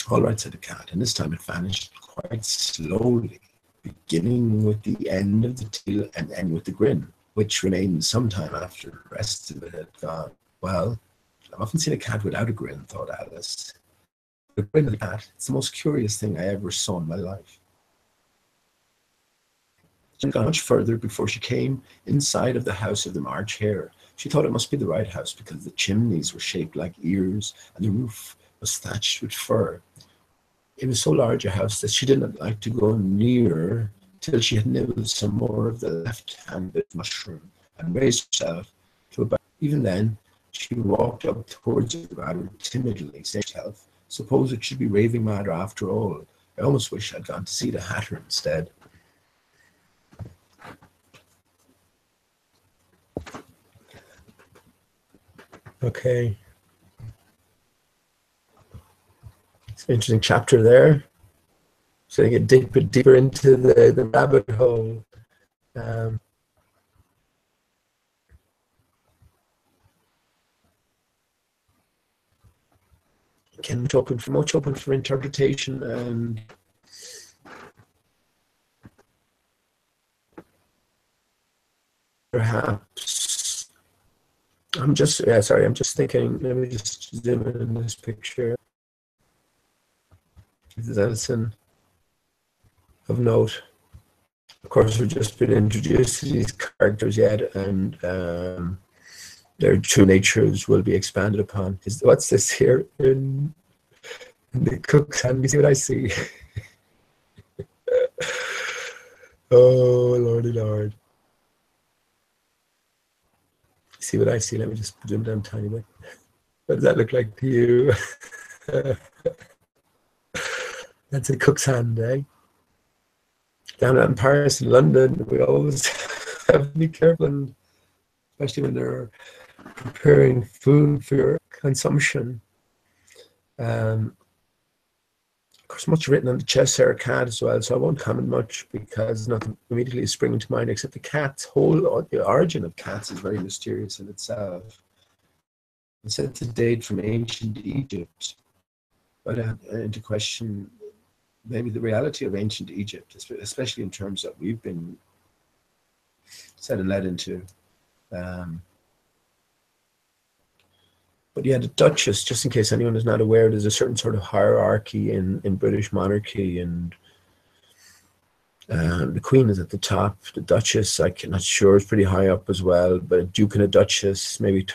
All right, said the cat, and this time it vanished quite slowly, beginning with the end of the tail and ending with the grin, which remained some time after the rest of it had gone. Well, I've often seen a cat without a grin, thought Alice. The grin of the cat, it's the most curious thing I ever saw in my life. She hadn't gone much further before she came inside of the house of the March Hare. She thought it must be the right house because the chimneys were shaped like ears and the roof was thatched with fur. It was so large a house that she did not like to go near till she had nibbled some more of the left-handed mushroom and raised herself to about. Even then, she walked up towards it rather timidly, saying to herself, suppose it should be raving mad after all. I almost wish I'd gone to see the Hatter instead. Okay. It's an interesting chapter there. So I get deeper into the rabbit hole. Again, much open for interpretation, and perhaps I'm just thinking, let me just zoom in this picture. If there's anything of note. Of course, we've just been introduced to these characters yet, and their true natures will be expanded upon. What's this here in the cook's hand? You see what I see? Oh, Lordy Lord. See what I see? Let me just zoom down a tiny bit. What does that look like to you? That's a cook's hand, eh? Down in Paris and London, we always have to be careful, and especially when they're preparing food for your consumption. Of course, much written on the Cheshire cat as well, so I won't comment much because nothing immediately is springing to mind except the origin of cats is very mysterious in itself. It's said to date from ancient Egypt, but into question maybe the reality of ancient Egypt, especially in terms that we've been said and led into. But yeah, the Duchess, just in case anyone is not aware, there's a certain sort of hierarchy in British monarchy, and the Queen is at the top. The Duchess, I'm not sure, is pretty high up as well, but a Duke and a Duchess, maybe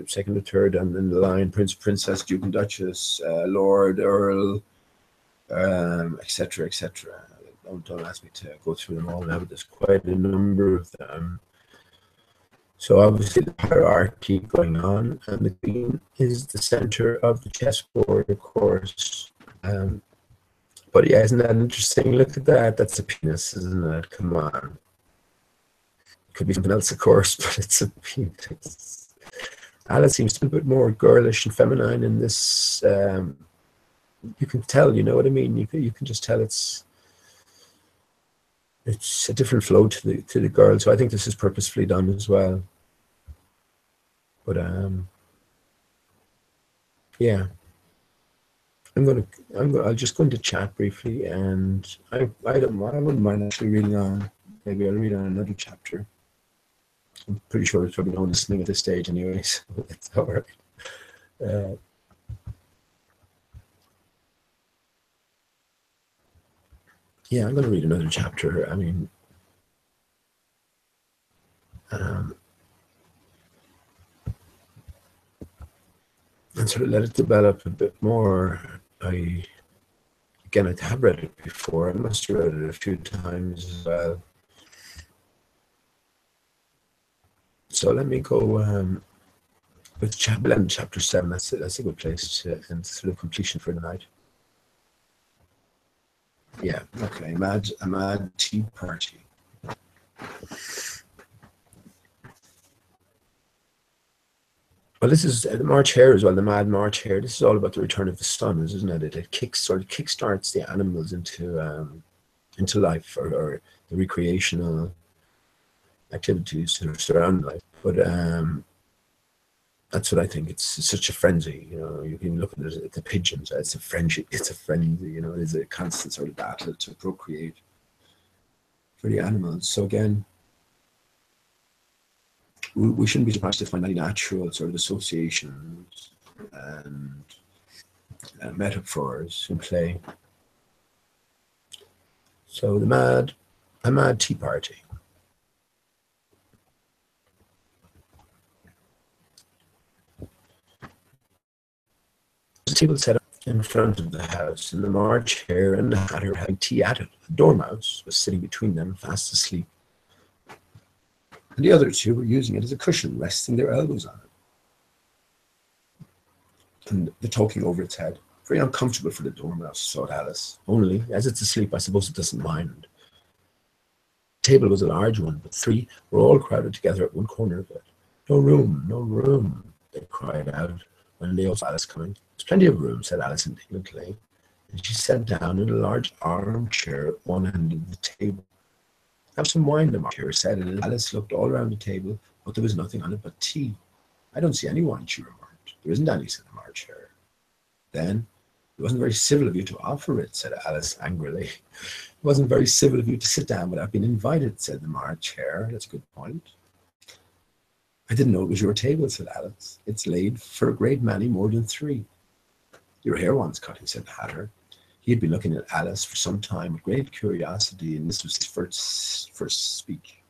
second or third, and in the line, Prince, Princess, Duke and Duchess, Lord, Earl, etc., etc. Don't ask me to go through them all now, but there's quite a number of them. So obviously the hierarchy going on, and the Queen is the center of the chessboard, of course. But yeah, isn't that interesting? Look at that. That's a penis, isn't it? Come on. Could be something else, of course, but Alice seems to be a bit more girlish and feminine in this. You can tell, you know what I mean. You can just tell it's a different flow to the girl. So I think this is purposefully done as well. But yeah, I'll just go into chat briefly, and I wouldn't mind actually reading on. Maybe I'll read on another chapter. I'm pretty sure it's probably no one listening at this stage, anyways. It's all right. Yeah, I'm going to read another chapter. I mean, and sort of let it develop a bit more. I have read it before. I must have read it a few times as well. So let me go with chapter 7. That's a good place to end sort of completion for the night. Yeah, okay. A mad tea party. Well, this is the March Hare as well, the Mad March Hare. This is all about the return of the sun, isn't it? It kickstarts the animals into life, or the recreational activities that surround life. But that's what I think. It's such a frenzy, you know. You can look at it, the pigeons. It's a frenzy. It's a frenzy, you know. It's a constant sort of battle to procreate for the animals. So again, we shouldn't be surprised to find any natural sort of associations and metaphors in play. So a mad tea party. There's a table set up in front of the house, and the March Hare and the Hatter having tea at it. The Dormouse was sitting between them, fast asleep, and the other two were using it as a cushion, resting their elbows on it, and the talking over its head. Very uncomfortable for the Dormouse, thought Alice. Only, as it's asleep, I suppose it doesn't mind. The table was a large one, but three were all crowded together at one corner of it. No room, no room, they cried out when they saw Alice coming. There's plenty of room, said Alice indignantly, and she sat down in a large armchair at one end of the table. Have some wine, the March Hare said, and Alice looked all around the table, but there was nothing on it but tea. I don't see any wine, she remarked. There isn't any, said the March Hare. Then, it wasn't very civil of you to offer it, said Alice angrily. It wasn't very civil of you to sit down without being invited, said the March Hare. That's a good point. I didn't know it was your table, said Alice. It's laid for a great many more than three. Your hair wants cutting, said the Hatter. He had been looking at Alice for some time with great curiosity, and this was his first speech.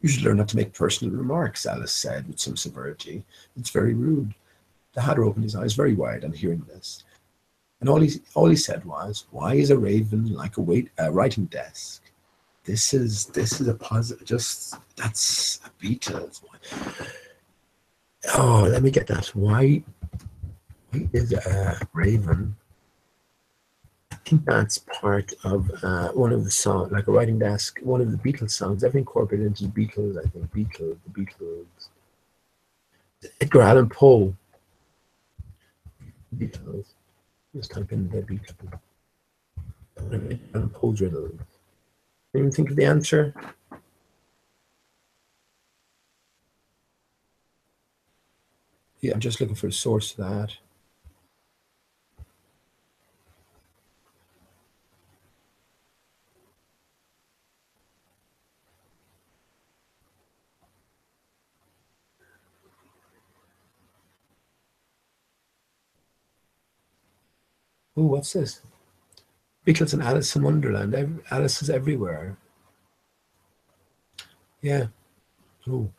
You should learn not to make personal remarks, Alice said with some severity. It's very rude. The Hatter opened his eyes very wide on hearing this, and all he said was, "Why is a raven like a writing desk?" This is a positive. Just that's a beta. Oh, let me get that. Why is a raven? I think that's part of one of the songs, like a writing desk. One of the Beatles songs. I've incorporated into the Beatles. I think the Beatles. Edgar Allan Poe. Beatles. Just type in the Beatles. Edgar Allan Poe's riddle. Anyone think of the answer? Yeah, I'm just looking for a source of that. Oh, what's this? Beatles and Alice in Wonderland. Alice is everywhere. Yeah. Oh.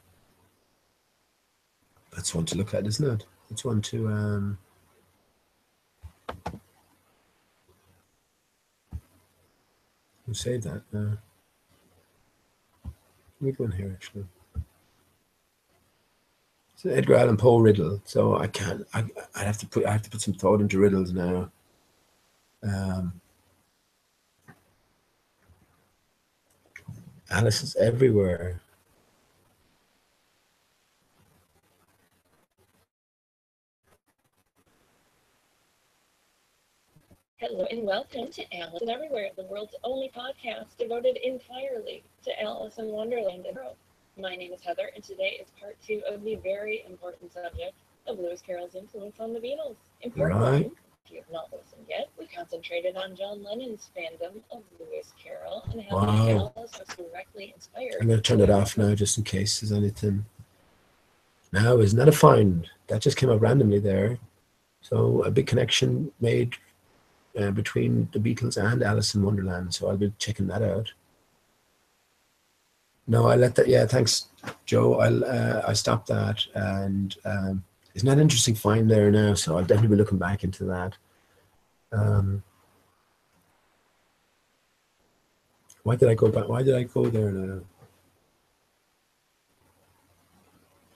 That's one to look at, isn't it? That's one to we'll save that now. Read one here actually. It's an Edgar Allan Poe riddle, so I have to put some thought into riddles now. Alice is everywhere. Hello and welcome to Alice and Everywhere, the world's only podcast devoted entirely to Alice in Wonderland and World. My name is Heather, and today is part 2 of the very important subject of Lewis Carroll's influence on the Beatles. In part 1, if you have not listened yet, we concentrated on John Lennon's fandom of Lewis Carroll and how Alice was directly inspired. I'm going to turn it off now just in case there's anything. Now, isn't that a find? That just came up randomly there. So a big connection made between the Beatles and Alice in Wonderland. So I'll be checking that out. No, I let that. Yeah, thanks, Joe. I stopped that, and isn't that an interesting find there now? So I'll definitely be looking back into that. Why did I go back? Why did I go there now?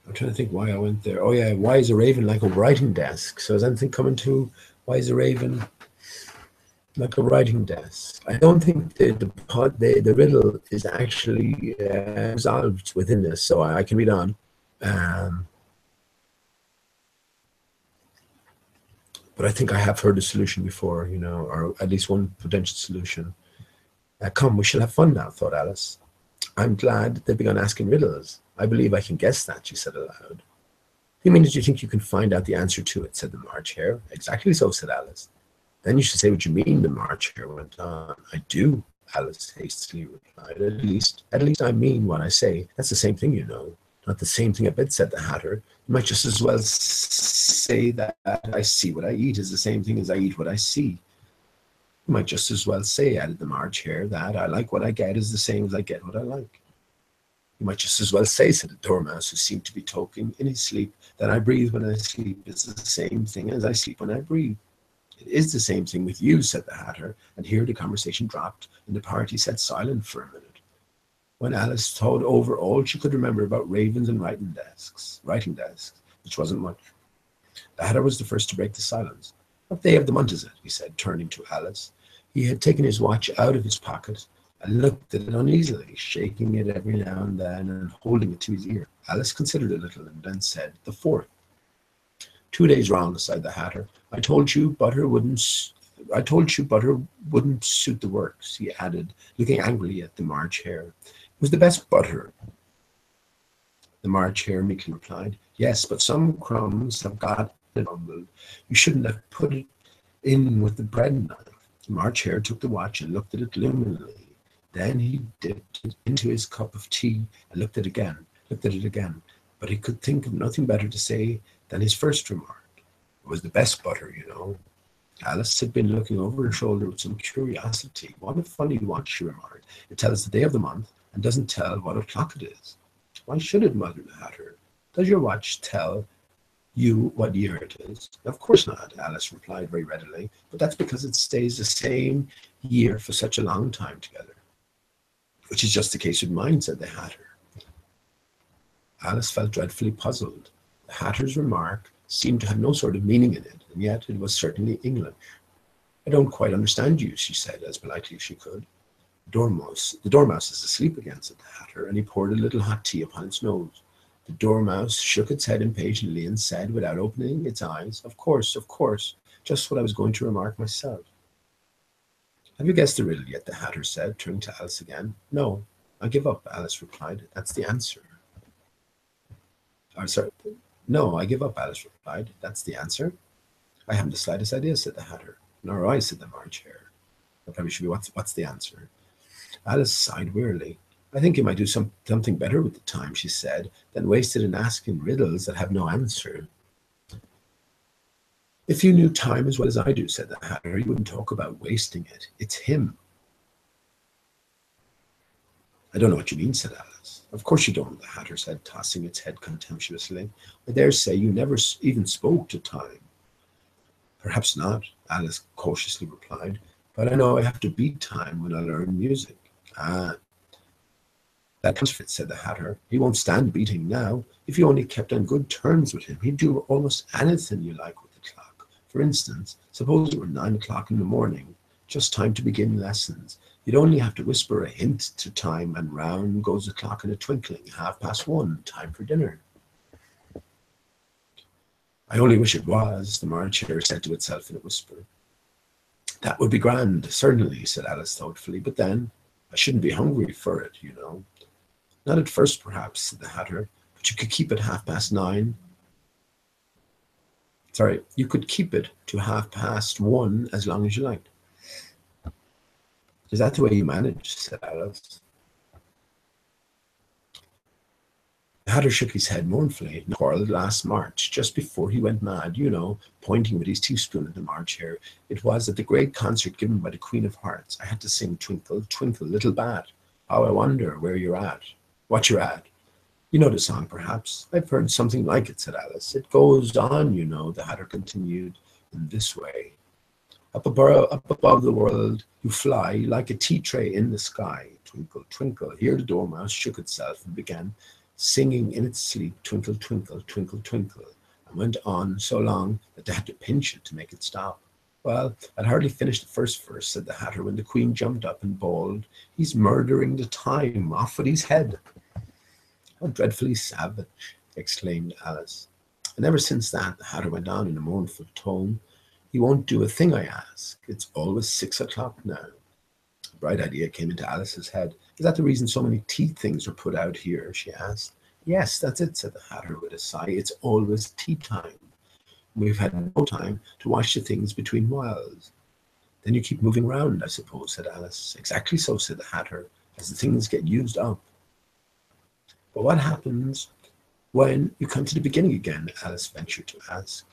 I'm trying to think why I went there. Oh yeah, why is a raven like a writing desk? So is anything coming to why is a raven like a writing desk? I don't think the riddle is actually resolved within this, so I can read on. But I think I have heard the solution before, you know, or at least one potential solution. Come, we shall have fun now, thought Alice. I'm glad they've begun asking riddles. I believe I can guess that, she said aloud. You mean that you think you can find out the answer to it, said the March Hare. Exactly so, said Alice. Then you should say what you mean, the March Hare went on. I do, Alice hastily replied. At least I mean what I say. That's the same thing, you know. Not the same thing a bit, said the Hatter. You might just as well say that I see what I eat is the same thing as I eat what I see. You might just as well say, added the March Hare, that I like what I get is the same as I get what I like. You might just as well say, said the Dormouse, who seemed to be talking in his sleep, that I breathe when I sleep is the same thing as I sleep when I breathe. It is the same thing with you, said the Hatter, and here the conversation dropped, and the party sat silent for a minute. When Alice thought over all she could remember about ravens and writing desks, which wasn't much, the Hatter was the first to break the silence. What day of the month is it? He said, turning to Alice. He had taken his watch out of his pocket and looked at it uneasily, shaking it every now and then and holding it to his ear. Alice considered a little and then said, the 4th. 2 days wrong, sighed the Hatter. I told you butter wouldn't suit the works, he added, looking angrily at the March Hare. It was the best butter. The March Hare meekly replied, yes, but some crumbs have got it mumbled. You shouldn't have put it in with the bread knife. The March Hare took the watch and looked at it gloomily. Then he dipped it into his cup of tea and looked at it again. But he could think of nothing better to say than his first remark. It was the best butter, you know. Alice had been looking over her shoulder with some curiosity. What a funny watch, she remarked. It tells the day of the month and doesn't tell what o'clock it is. Why should it, muttered the Hatter? Does your watch tell you what year it is? Of course not, Alice replied very readily, but that's because it stays the same year for such a long time together. Which is just the case with mine, said the Hatter. Alice felt dreadfully puzzled. The Hatter's remark seemed to have no sort of meaning in it, and yet it was certainly English. I don't quite understand you, she said, as politely as she could. The dormouse is asleep again, said the Hatter, and he poured a little hot tea upon its nose. The Dormouse shook its head impatiently and said, without opening its eyes, of course, just what I was going to remark myself. Have you guessed the riddle yet? The Hatter said, turning to Alice again. No, I give up, Alice replied. That's the answer. No, I give up, Alice replied. That's the answer. I haven't the slightest idea, said the Hatter. Nor I, said the March Hare. That probably should be what's the answer? Alice sighed wearily. I think you might do something better with the time, she said, than waste it in asking riddles that have no answer. If you knew time as well as I do, said the Hatter, you wouldn't talk about wasting it. It's him. I don't know what you mean, said Alice. Of course you don't, the Hatter said, tossing its head contemptuously. I dare say you never even spoke to time. Perhaps not, Alice cautiously replied, but I know I have to beat time when I learn music. Ah, that comes fit, said the Hatter. He won't stand beating now. If you only kept on good terms with him, he'd do almost anything you like with the clock. For instance, suppose it were 9 o'clock in the morning, just time to begin lessons. You'd only have to whisper a hint to time, and round goes the clock in a twinkling. 1:30, time for dinner. I only wish it was, the March Hare said to itself in a whisper. That would be grand, certainly, said Alice thoughtfully, but then I shouldn't be hungry for it, you know. Not at first, perhaps, said the Hatter, but you could keep it 9:30. Sorry, you could keep it to 1:30 as long as you liked. Is that the way you manage? Said Alice. The Hatter shook his head mournfully. "No quarrel last March, just before he went mad, you know," pointing with his teaspoon at the March Hare. "It was at the great concert given by the Queen of Hearts. I had to sing 'Twinkle, Twinkle, Little Bat.' How I wonder where you're at. What you're at. You know the song, perhaps?" "I've heard something like it," said Alice. "It goes on, you know," the Hatter continued, "in this way. Up above the world you fly like a tea tray in the sky. Twinkle, twinkle." Here the Dormouse shook itself and began singing in its sleep, "Twinkle, twinkle, twinkle, twinkle," and went on so long that they had to pinch it to make it stop. "Well, I'd hardly finished the first verse," said the Hatter, when the Queen jumped up and bawled, "He's murdering the time, off with his head." "How dreadfully savage," exclaimed Alice. "And ever since that," the Hatter went on in a mournful tone, "he won't do a thing I ask. It's always 6 o'clock now." A bright idea came into Alice's head. "Is that the reason so many tea things are put out here?" she asked. "Yes, that's it," said the Hatter with a sigh. "It's always tea time. We've had no time to wash the things between whiles." "Then you keep moving round, I suppose," said Alice. "Exactly so," said the Hatter, "as the things get used up." "But what happens when you come to the beginning again?" Alice ventured to ask.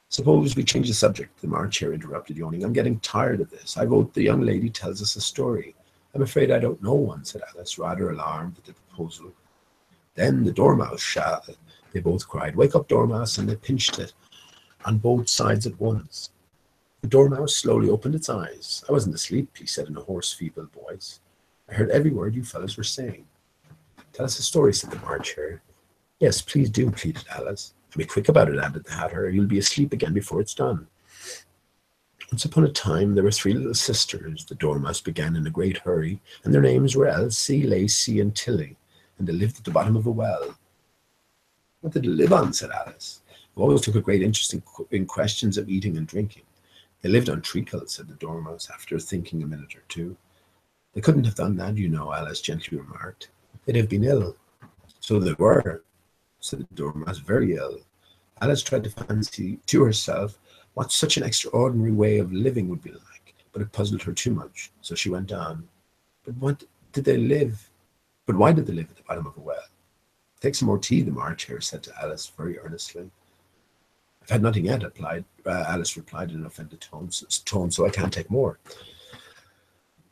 "Suppose we change the subject," the March Hare interrupted, yawning. "I'm getting tired of this. I vote the young lady tells us a story." "I'm afraid I don't know one," said Alice, rather alarmed at the proposal. "Then the Dormouse shall," they both cried. "Wake up, Dormouse," and they pinched it on both sides at once. The Dormouse slowly opened its eyes. "I wasn't asleep," he said in a hoarse, feeble voice. "I heard every word you fellows were saying." "Tell us a story," said the March Hare. "Yes, please do," pleaded Alice. "And be quick about it," added the Hatter, "or you'll be asleep again before it's done." "Once upon a time there were 3 little sisters," the Dormouse began in a great hurry, "and their names were Elsie, Lacie, and Tilly, and they lived at the bottom of a well." "What did they live on?" said Alice, who always took a great interest in questions of eating and drinking. "They lived on treacle," said the Dormouse, after thinking a minute or two. "They couldn't have done that, you know," Alice gently remarked. "They'd have been ill." "So they were," said the Dormouse, "very ill." Alice tried to fancy to herself what such an extraordinary way of living would be like, but it puzzled her too much, so she went on. "But what did they live? But why did they live at the bottom of a well?" "Take some more tea," the March Hare said to Alice very earnestly. "I've had nothing yet," Alice replied in an offended tone, "so I can't take more."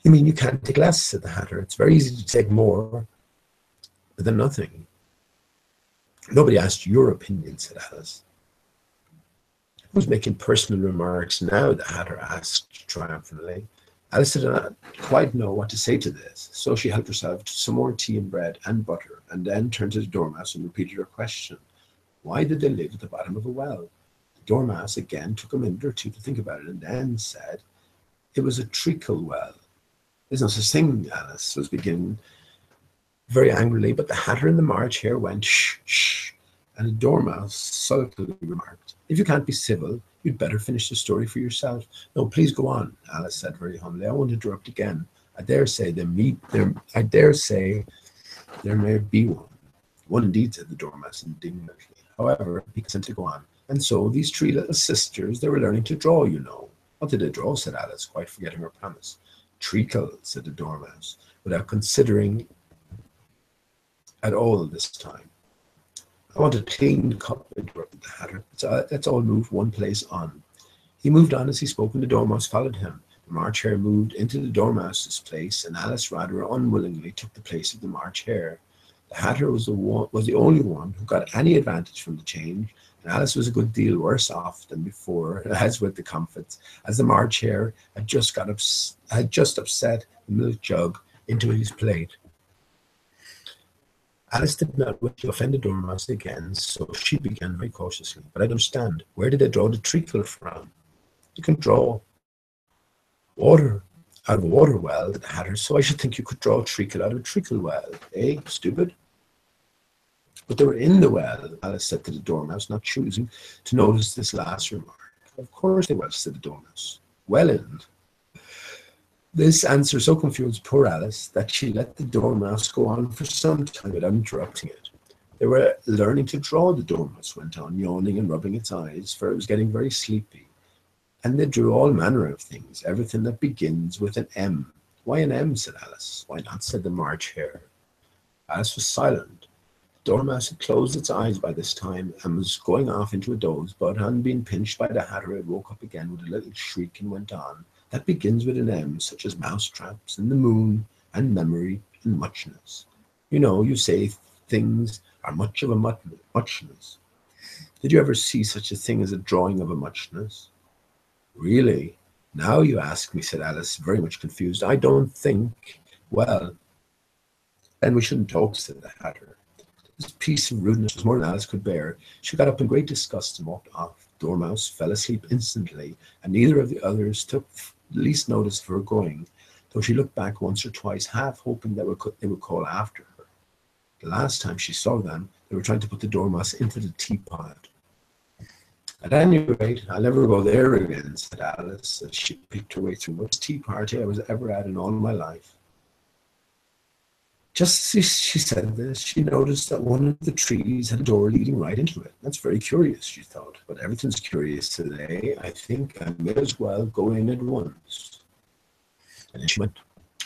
"You mean you can't take less?" said the Hatter. "It's very easy to take more than nothing." "Nobody asked your opinion," said Alice. "Who's making personal remarks now?" the Hatter asked triumphantly. Alice did not quite know what to say to this, so she helped herself to some more tea and bread and butter, and then turned to the Dormouse and repeated her question. Why did they live at the bottom of a well? The Dormouse again took a minute or two to think about it, and then said, "It was a treacle well." "There's no such thing," Alice was beginning very angrily, but the Hatter and the March Hare went, "Shh, shh," and the Dormouse sulkily remarked, "If you can't be civil, you'd better finish the story for yourself." "No, please go on," Alice said very humbly. "I won't interrupt again. I dare say there may be one." "One indeed," said the Dormouse indignantly. "However, he consented to go on. And so these 3 little sisters, they were learning to draw, you know." "What did they draw?" said Alice, quite forgetting her promise. "Treacle," said the Dormouse, without considering at all this time. "I want a clean cup," interrupted the Hatter. Let's all move one place on." He moved on as he spoke, and the Dormouse followed him. The March Hare moved into the Dormouse's place, and Alice rather unwillingly took the place of the March Hare. The Hatter was the only one who got any advantage from the change, and Alice was a good deal worse off than before, as with the comfits, as the March Hare had just upset the milk jug into his plate. Alice did not wish to offend the Dormouse again, so she began very cautiously. "But I don't understand. Where did they draw the treacle from?" "You can draw water out of a water well that had her, so I should think you could draw a treacle out of a treacle well. Eh, stupid? But they were in the well, Alice said to the Dormouse, not choosing to notice this last remark. Of course they were, said the Dormouse. Well in. This answer so confused poor Alice that she let the Dormouse go on for some time without interrupting it. They were learning to draw, the Dormouse went on, yawning and rubbing its eyes, for it was getting very sleepy. And they drew all manner of things, everything that begins with an M. Why an M, said Alice. Why not, said the March Hare. Alice was silent. The Dormouse had closed its eyes by this time and was going off into a doze, but on being pinched by the Hatter, it woke up again with a little shriek and went on. That begins with an M, such as mousetraps and the moon and memory and muchness. You know, you say things are much of a muchness. Did you ever see such a thing as a drawing of a muchness? Really? Now you ask me, said Alice, very much confused. I don't think. Well, then we shouldn't talk, said the Hatter. This piece of rudeness was more than Alice could bear. She got up in great disgust and walked off. Dormouse fell asleep instantly, and neither of the others took the least notice of her going, though she looked back once or twice, half hoping that they would call after her. The last time she saw them, they were trying to put the Dormouse into the teapot. At any rate, I'll never go there again, said Alice, as she picked her way through the worst tea party I was ever at in all my life. Just as she said this, she noticed that one of the trees had a door leading right into it. That's very curious, she thought, but everything's curious today. I think I may as well go in at once. And then she went.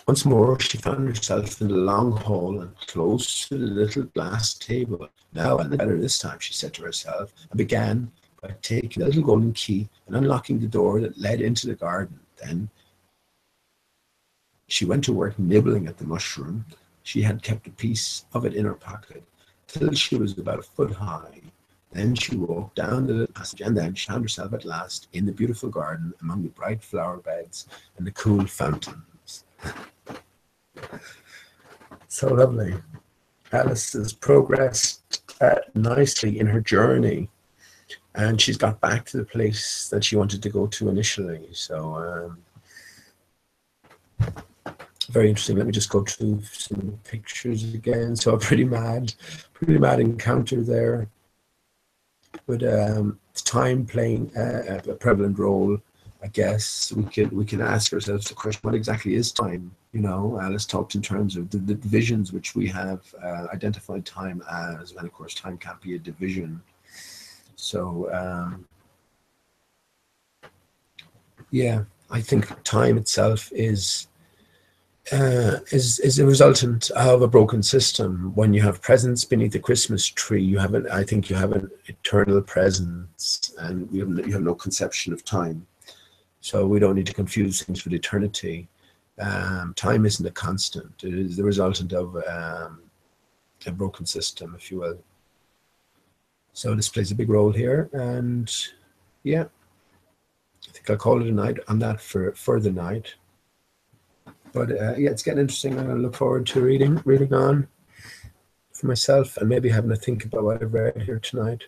Once more, she found herself in the long hall and close to the little glass table. Now, and better this time, she said to herself, and began by taking the little golden key and unlocking the door that led into the garden. Then she went to work nibbling at the mushroom. She had kept a piece of it in her pocket till she was about a foot high. Then she walked down the passage, and then she found herself at last in the beautiful garden among the bright flower beds and the cool fountains. So lovely. Alice has progressed nicely in her journey, and she's got back to the place that she wanted to go to initially. So very interesting. Let me just go through some pictures again. So a pretty mad encounter there with time playing a prevalent role. I guess we can ask ourselves the question: what exactly is time? You know, Alice talked in terms of the divisions which we have identified time as, and of course, time can't be a division. So yeah, I think time itself is a resultant of a broken system. When you have presents beneath the Christmas tree, I think you have an eternal presence, and you have no conception of time. So we don't need to confuse things with eternity. Time isn't a constant. It is the resultant of a broken system, if you will. So this plays a big role here, and yeah, I think I'll call it a night on that for the night. But yeah, it's getting interesting. I'm going to look forward to reading on for myself, and maybe having a think about what I've read here tonight.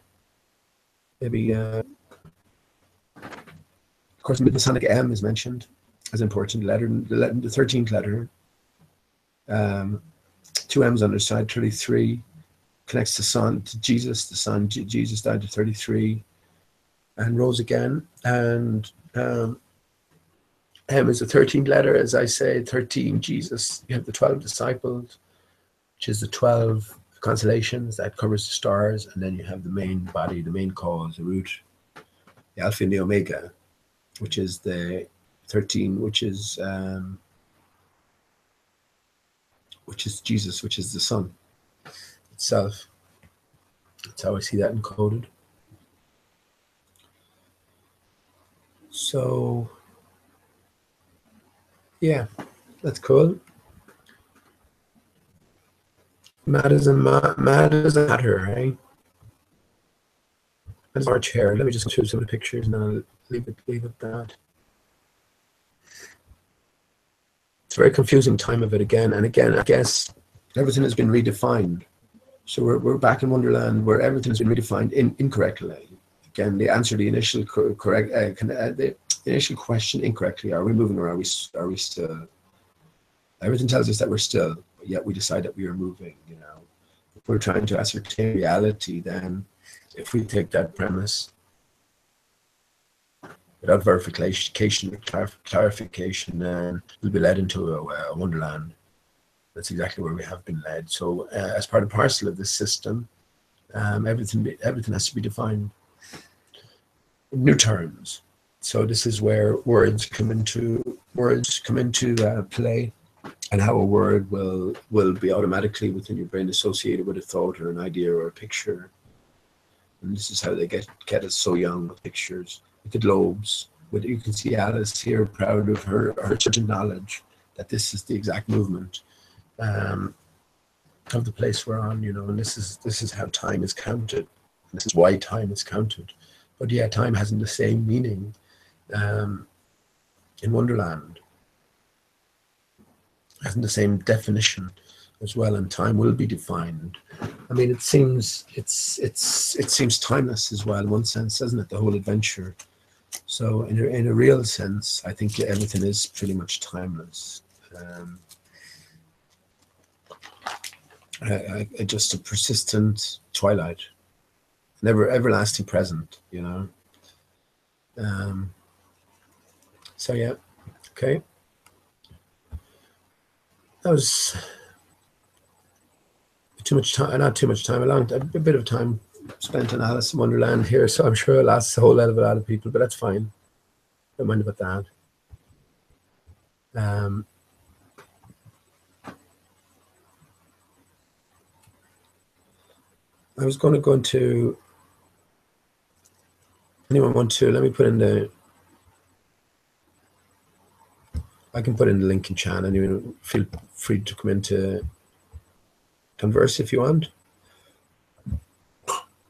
Maybe, of course, the Masonic M is mentioned as an important letter, the 13th letter. 2 M's on the side, 33, connects the Son to Jesus. The Son, Jesus died at 33 and rose again. And M is the 13th letter, as I say, 13, Jesus. You have the 12 disciples, which is the 12 constellations that covers the stars, and then you have the main body, the main cause, the root, the Alpha and the Omega, which is the 13, which is Jesus, which is the Son itself. That's how I see that encoded. So yeah, that's cool. Mad as a matter, eh? That's March Hare. Let me just go through some of the pictures and I'll leave it at that. It's a very confusing time of it again and again. I guess everything has been redefined. So we're back in Wonderland where everything has been redefined incorrectly. again, they answer the initial the initial question incorrectly. Are we moving, or are we still? Everything tells us that we're still, but yet we decide that we are moving. You know, if we're trying to ascertain reality, then if we take that premise without verification or clarification, then we'll be led into a wonderland. That's exactly where we have been led. So, as part and parcel of this system, everything has to be defined in new terms. So this is where words come into play, and how a word will be automatically within your brain associated with a thought or an idea or a picture. And this is how they get us so young with pictures, with the globes. You can see Alice here, proud of her certain knowledge that this is the exact movement of the place we're on, you know, and this is how time is counted. This is why time is counted. But yeah, time hasn't the same meaning in Wonderland. Hasn't the same definition as well, and time will be defined. I mean, it seems timeless as well in one sense, doesn't it? The whole adventure. So in a real sense, I think everything is pretty much timeless. Just a persistent twilight, never everlasting present, you know. So yeah, okay. That was too much time, not too much time, a bit of time spent on Alice in Wonderland here, so I'm sure it lasts a whole lot of a lot of people, but that's fine. Don't mind about that. I was going to go into, anyone want to, let me put in the, I can put in the link in chat, and you feel free to come into converse if you want,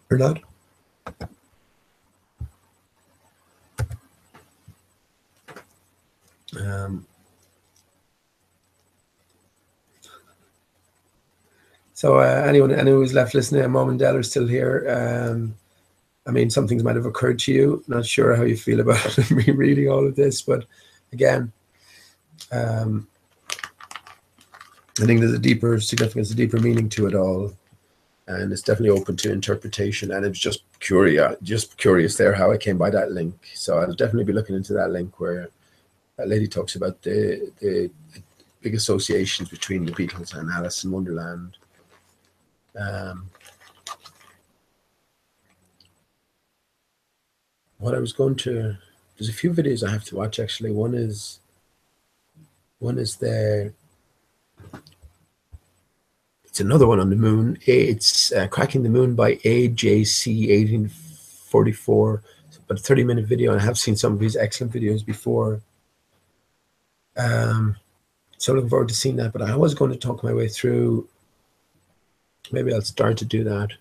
or not. So anyone who's left listening, Mom and Dad are still here. I mean, some things might have occurred to you. Not sure how you feel about me reading all of this, but again, I think there's a deeper significance, a deeper meaning to it all, and it's definitely open to interpretation. And it's just curious there how I came by that link. So I'll definitely be looking into that link where that lady talks about the big associations between the Beatles and Alice in Wonderland. What I was going to, there's a few videos I have to watch actually. One is there. It's another one on the moon. It's Cracking the Moon by AJC 1844. It's about a 30-minute video, and I have seen some of his excellent videos before. So looking forward to seeing that. But I was going to talk my way through. Maybe I'll start to do that.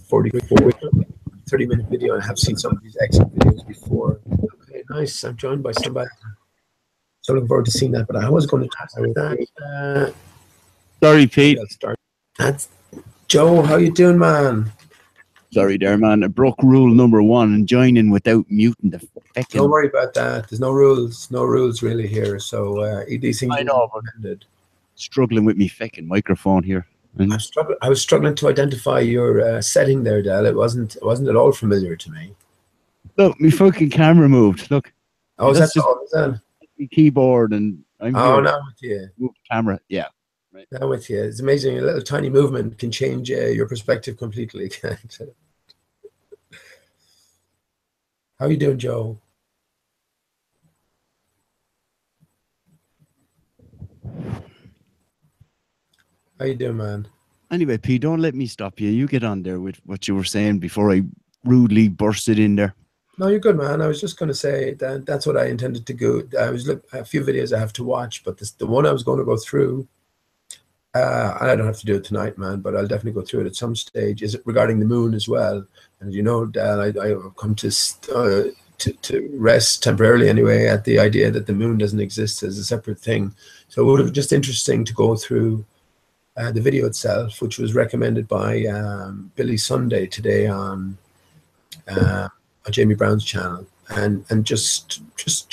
30-minute video, and I have seen some of these excellent videos before. Okay, nice. I'm joined by somebody. So looking forward to seeing that. But I was going to talk with that. Sorry, Pete. I'll start. That's Joe. How you doing, man? Sorry there, man. I broke rule number 1 and joining without muting the fucking... Don't worry about that. There's no rules really here. So these things I know, but struggling with me fucking microphone here. I was struggling to identify your setting there, Del. It wasn't at all familiar to me. Look, my fucking camera moved. Look. Oh, is that all? Is that? My keyboard and I'm here. Now with you. Move the camera, yeah. Right. Now with you. It's amazing. A little tiny movement can change your perspective completely. How you doing, Joe? How you doing, man? Anyway, P, don't let me stop you. You get on there with what you were saying before I rudely bursted in there. No, you're good, man. I was just going to say that that's what I intended to go. I was a few videos I have to watch, but the one I was going to go through, I don't have to do it tonight, man, but I'll definitely go through it at some stage. Is it regarding the moon as well? And you know, Dad, I've come to rest temporarily anyway at the idea that the moon doesn't exist as a separate thing. So it would have been just interesting to go through the video itself, which was recommended by Billy Sunday today on on Jamie Brown's channel, and just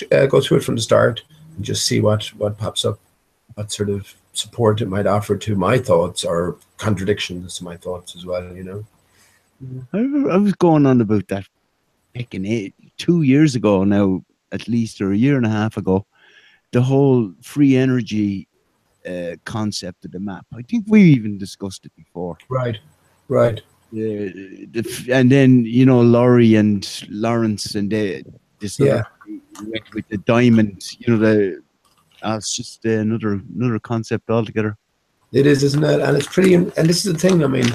go through it from the start and just see what pops up, what sort of support it might offer to my thoughts or contradictions to my thoughts as well. You know. I was going on about that picking 2 years ago now, at least, or a year and a half ago. The whole free energy concept of the map. I think we even discussed it before. Right. Right. And then, you know, Laurie and Lawrence and this other went with the diamond, you know, it's just another concept altogether. It is, isn't it? And it's pretty, and this is the thing, I mean,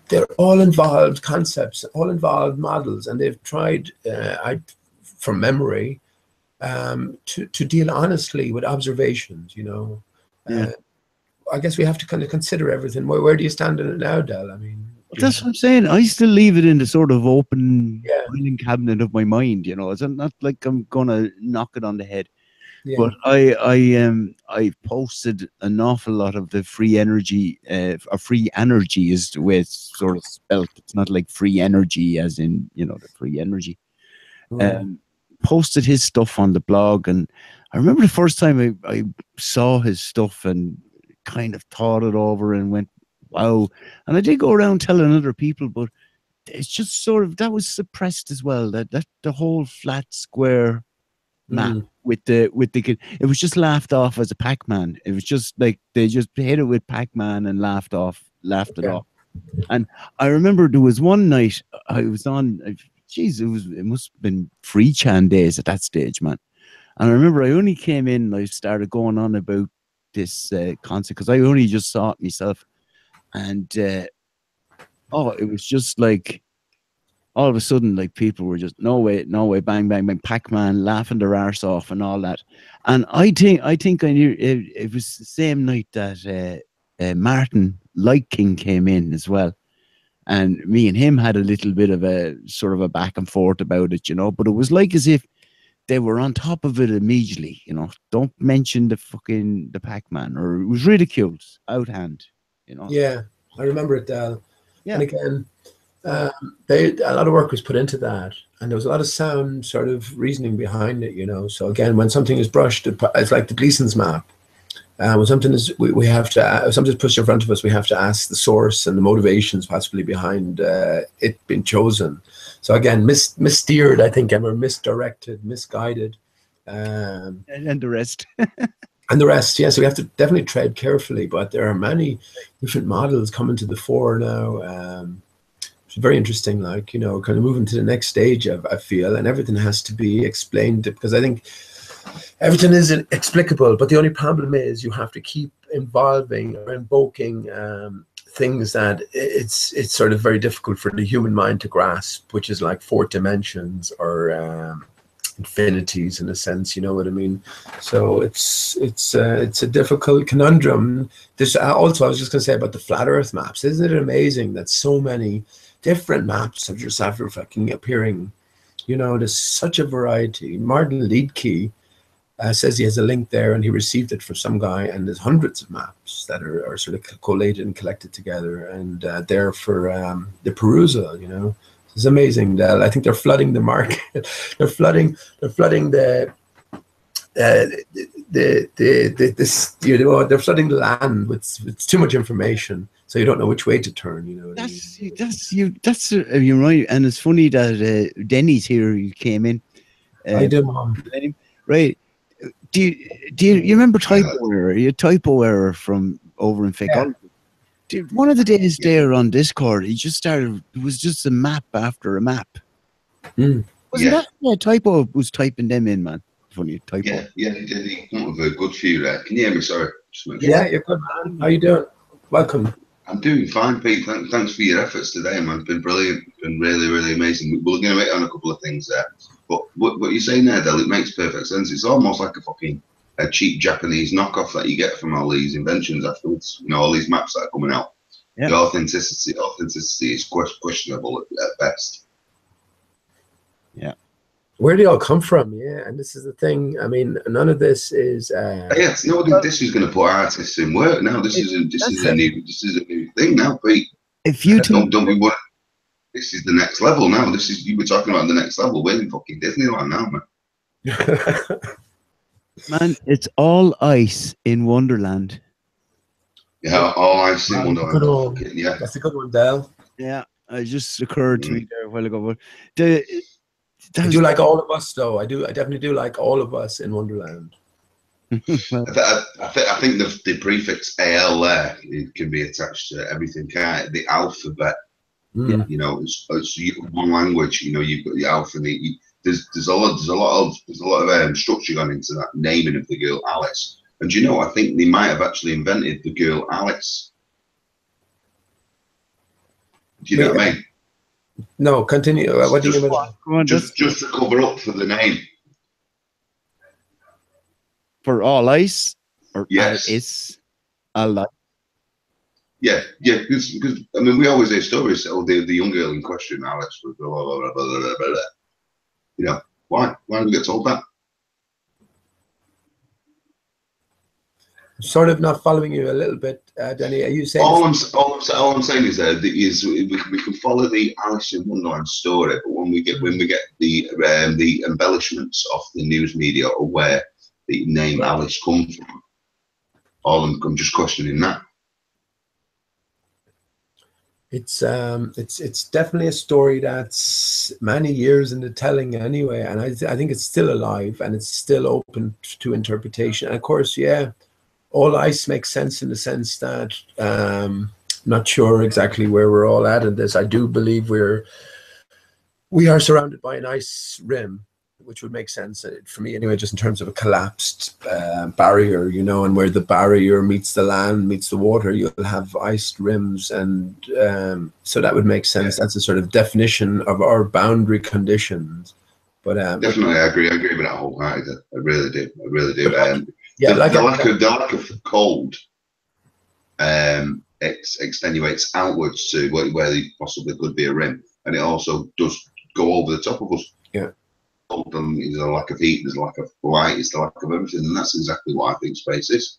they're all involved concepts, all involved models, and they've tried, from memory, to deal honestly with observations, you know. Yeah. I guess we have to kind of consider everything. Where do you stand in it now, Del? I mean, that's what I'm saying. I still leave it in the sort of open filing cabinet of my mind, you know. It's not like I'm gonna knock it on the head. Yeah. But I posted an awful lot of the free energy. Free energy is the way it's sort of spelt. It's not like free energy as in, you know, the free energy. Posted his stuff on the blog, and I remember the first time I saw his stuff and kind of thought it over and went, wow. And I did go around telling other people, but it's just sort of, that was suppressed as well. That the whole flat square map with the it was just laughed off as a Pac-Man. It was just like they just hit it with Pac-Man and laughed it off. And I remember there was one night I was on, geez, it must have been free Chan days at that stage, man. And I remember I only came in and I started going on about this concept because I only just saw it myself. And it was just like all of a sudden, like people were just no way, bang, bang, bang, Pac-Man laughing their arse off and all that. And I think I knew it was the same night that Martin Light King came in as well. And me and him had a little bit of a sort of a back and forth about it, you know, but it was like as if they were on top of it immediately, you know. Don't mention the Pac-Man, or it was ridiculed out hand, you know. Yeah, I remember it, Dal. Yeah. And again, a lot of work was put into that, and there was a lot of sound sort of reasoning behind it, you know. So again, when something is brushed, it's like the Gleason's map. When something is, we have to, if something's pushed in front of us, we have to ask the source and the motivations possibly behind it being chosen. So again, missteered, I think, or misdirected, misguided. And the rest. And the rest, yeah. So we have to definitely tread carefully, but there are many different models coming to the fore now. It's very interesting, like, you know, kind of moving to the next stage, I feel, and everything has to be explained, because I think everything is explicable, but the only problem is you have to keep involving or invoking things that it's sort of very difficult for the human mind to grasp, which is like fourth dimensions or infinities in a sense, you know what I mean? So it's a difficult conundrum. This also, I was just going to say about the flat Earth maps. Isn't it amazing that so many different maps have just after fucking appearing? You know, there's such a variety. Martin Liedtke says he has a link there, and he received it from some guy, and there's hundreds of maps that are sort of collated and collected together, and there for the perusal, you know. It's amazing that I think they're flooding the market. they're flooding the they're flooding the land with too much information, so you don't know which way to turn, you know. You're right. And it's funny that Denny's here, he came in. I do, Mom. Right. Do you remember typo error? Your typo error from over in Fakeology? Yeah. Dude, one of the days there on Discord, he just started. It was just a map after a map. Wasn't that typo? Was typing them in, man. Funny typo. Yeah, he did. He come up with a good few there. Can you hear me? Sorry. Yeah, you're good, man. How you doing? Welcome. I'm doing fine, Pete. Thanks for your efforts today, man. It's been brilliant. It's been really, really amazing. We're going to hit on a couple of things there. But what you're saying there, Del, it makes perfect sense. It's almost like a cheap Japanese knockoff that you get from all these inventions afterwards. You know, all these maps that are coming out. Yeah. The authenticity is questionable at best. Yeah. Where do they all come from? Yeah, and this is the thing. I mean, none of this is. This is going to put artists in work now. This is a new thing now, Pete. If you don't be worried. This is the next level now. This is, you were talking about the next level. We're in fucking Disneyland now, man. Man, it's all ice in Wonderland. Yeah, all I see Wow, Wonderland. good one. Fucking, yeah. That's a good one, Del. Yeah, it just occurred to me there a while ago. But I do like All of Us, though. I definitely do like All of Us in Wonderland. well, I think the prefix AL there, it can be attached to everything. The alphabet, Mm. you know, it's one language. You know, you've got the alphabet. There's a lot of structure gone into that naming of the girl Alice. And you know, I think they might have actually invented the girl Alice. Do you know what I mean? No, continue. What do you mean? come on, Just to cover up for the name. for all ice or Yes. Alice? Alice. Yeah, because I mean, we always hear stories. Oh, the young girl in question, Alice, blah, blah, blah, blah, blah, blah, blah. You know, why? Why do we get told that? Sort of not following you a little bit, Danny. Are you saying? All I'm saying is that we can follow the Alice in Wonderland story, but when we get the embellishments of the news media or where the name Alice comes from, I'm just questioning that. It's definitely a story that's many years in the telling anyway, and I think it's still alive and it's still open to interpretation. And of course, yeah, all ice makes sense in the sense that not sure exactly where we're all at in this. I do believe we are surrounded by an ice rim, which would make sense for me anyway, just in terms of a collapsed barrier, you know, and where the barrier meets the land, meets the water, you'll have iced rims. And so that would make sense. That's a sort of definition of our boundary conditions. But definitely, I agree with that wholeheartedly. I really do. Yeah, the lack of cold extenuates outwards to where there possibly could be a rim, and it also does go over the top of us. Yeah. There's a lack of heat, there's a lack of light, there's a lack of everything, and that's exactly what I think space is.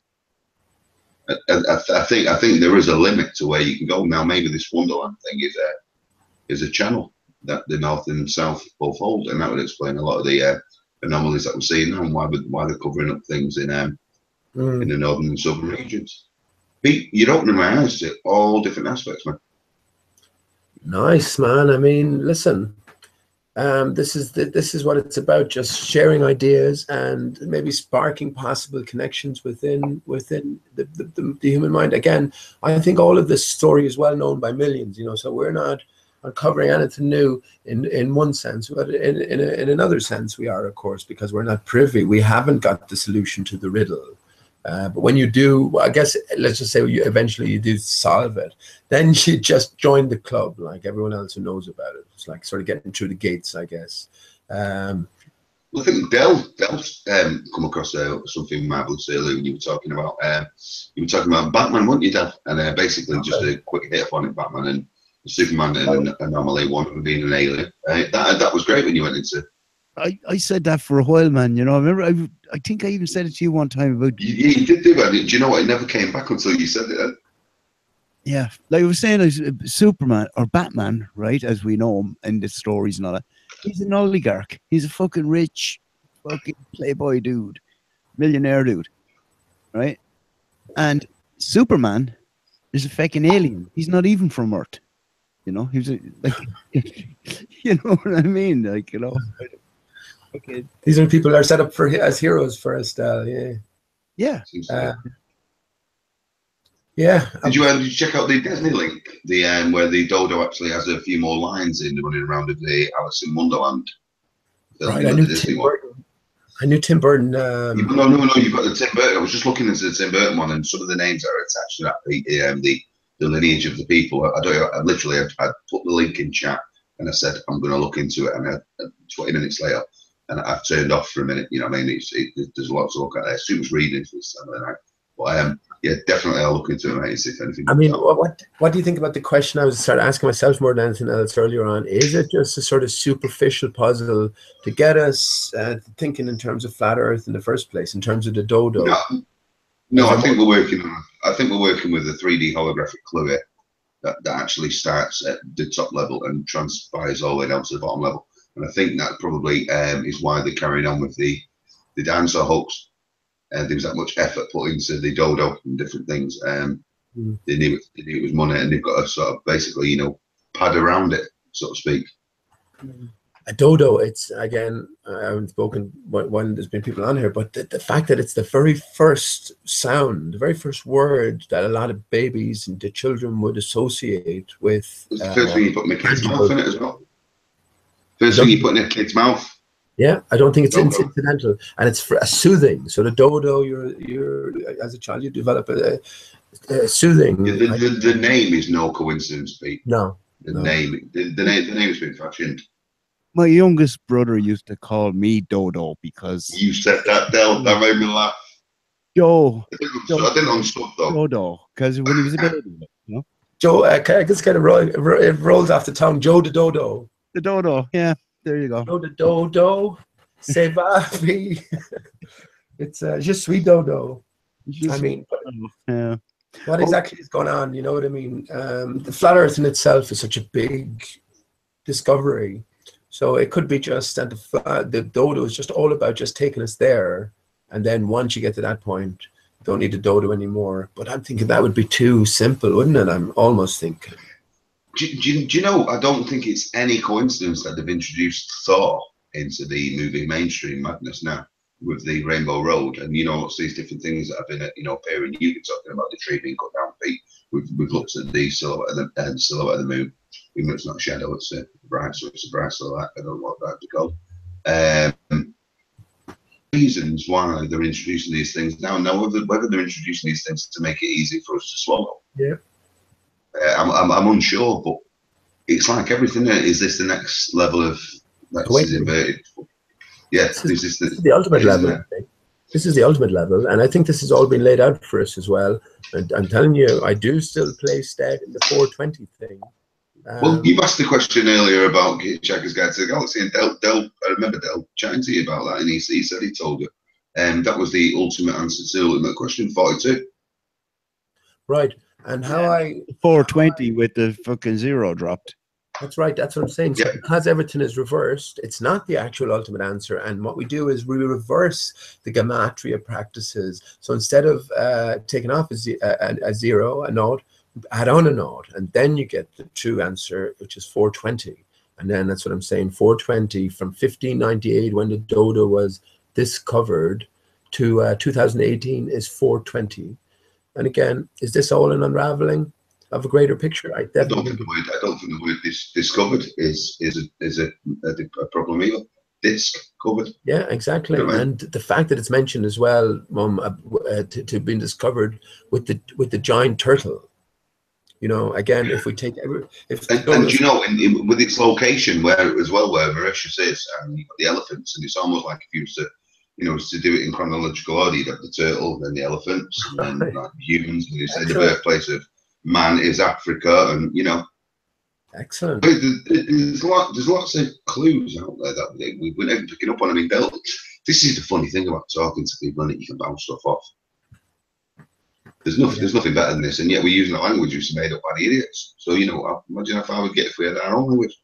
I think there is a limit to where you can go. Now, maybe this Wonderland thing is a channel that the North and South both hold, and that would explain a lot of the anomalies that we're seeing now and why they're covering up things in the northern and southern regions. Pete, you're opening my eyes to all different aspects, man. Nice, man. I mean, listen, this is what it's about, just sharing ideas and maybe sparking possible connections within the human mind. Again, I think all of this story is well known by millions, you know, so we're not uncovering anything new in one sense, but in another sense we are, of course, because we're not privy. We haven't got the solution to the riddle. But when you do, I guess, let's just say eventually you do solve it, then you just join the club like everyone else who knows about it. It's like sort of getting through the gates, I guess. Well, I think Del's come across something marvelous earlier when you were talking about Batman, weren't you, Del? And basically just a quick hit on it, Batman and Superman and an anomaly, one of them being an alien. That was great when you went into. I said that for a while, man. You know, I remember. I think I even said it to you one time about. You did do that. Do you know what? It never came back until you said it. Yeah, like I was saying, Superman or Batman, right? As we know him in the stories and all that, he's an oligarch. He's a fucking rich, fucking playboy dude, millionaire dude, right? And Superman is a fucking alien. He's not even from Earth. You know, he's like, you know what I mean? Like, you know. Okay. These are people that are set up as heroes for us, yeah. Yeah. Yeah. Did you check out the Disney link? The where the dodo actually has a few more lines in running around of the Alice in Wonderland. Right, I knew Tim Burton. No, you've got the Tim Burton. I was just looking into the Tim Burton one, and some of the names that are attached to that, the lineage of the people. I put the link in chat, and I said I'm going to look into it, and 20 minutes later. And I've turned off for a minute, you know what I mean? There's a lot to look at there. Too much reading for this time of the night. But yeah, definitely I'll look into it, mate, see if anything. I mean, what do you think about the question I was started asking myself more than anything else earlier on? Is it just a sort of superficial puzzle to get us thinking in terms of flat Earth in the first place, in terms of the dodo? No, I think we're working with a 3D holographic clue here. that actually starts at the top level and transpires all the way down to the bottom level. And I think that probably is why they're carrying on with the dinosaur hoax. There was that much effort put into the dodo and different things. They knew it was money, and they've got to sort of basically, you know, pad around it, so to speak. A dodo, it's, again, I haven't spoken when there's been people on here, but the fact that it's the very first sound, the very first word that a lot of babies and the children would associate with. It's the first thing you put in a kid's mouth, in it as well. First thing you put in a kid's mouth. Yeah, I don't think it's incidental, and it's for a soothing. So the dodo, you're as a child, you develop a soothing. Yeah, the name is no coincidence, Pete. No, the name has been fashioned. My youngest brother used to call me Dodo because you said that, Del. That made me laugh. Joe. I didn't understand though. Dodo, because when he was a baby, you know. Joe, I just kind of it rolls off the tongue. Joe the Dodo. The Dodo, yeah. There you go. Joe the Dodo. C'est va, it's je suis Dodo. I mean, yeah. What exactly is going on? You know what I mean? The flat Earth in itself is such a big discovery. So it could be just that the dodo is just all about just taking us there. And then once you get to that point, you don't need a dodo anymore. But I'm thinking that would be too simple, wouldn't it? I'm almost thinking. Do you know, I don't think it's any coincidence that they've introduced Thor into the movie mainstream madness now with the Rainbow Road. And, you know, lots of these different things that have been, you know, appearing. You've been talking about the tree being cut down, Pete. We've looked at the silhouette of the moon. Even though it's not a shadow, it's a bright, so it's a bright silhouette. I don't know what that'd be called. Reasons why they're introducing these things now. Now, whether they're introducing these things to make it easy for us to swallow, yeah, I'm unsure. But it's like everything. Is this the next level of? This is inverted. Yeah, this is the ultimate level. I think. This is the ultimate level, and I think this has all been laid out for us as well. And I'm telling you, I do still place that in the 420 thing. Well, you asked the question earlier about Hitchhiker's Guide to the Galaxy, and Del, I remember Del chatting to you about that, and he said he told you, and that was the ultimate answer to the ultimate question, 42. Right, and how 420 with the fucking zero dropped. That's right. That's what I'm saying. So because everything is reversed, it's not the actual ultimate answer. And what we do is we reverse the gematria practices. So instead of taking off a zero, a node, add on a node, and then you get the true answer, which is 420. And then that's what I'm saying. 420 from 1598, when the dodo was discovered, to 2018 is 420. And again, is this all an unraveling of a greater picture? I don't think the word discovered is a problem either. Discovered. Yeah, exactly. You know, and the fact that it's mentioned as well, Mum, to being discovered with the giant turtle. You know, again, if we take and you know, with its location where Mauritius is, and you've got the elephants, and it's almost like if you was to, you know, to do it in chronological order, you'd have the turtle, then the elephants, and then like humans, and you say the birthplace of man is Africa, and you know. Excellent. There's lots of clues out there that we're never picking up on. I mean, this is the funny thing about talking to people, that you can bounce stuff off. There's nothing better than this, and yet we're using a language which is made up by the idiots. So, you know, imagine how far we'd get if we had our own language.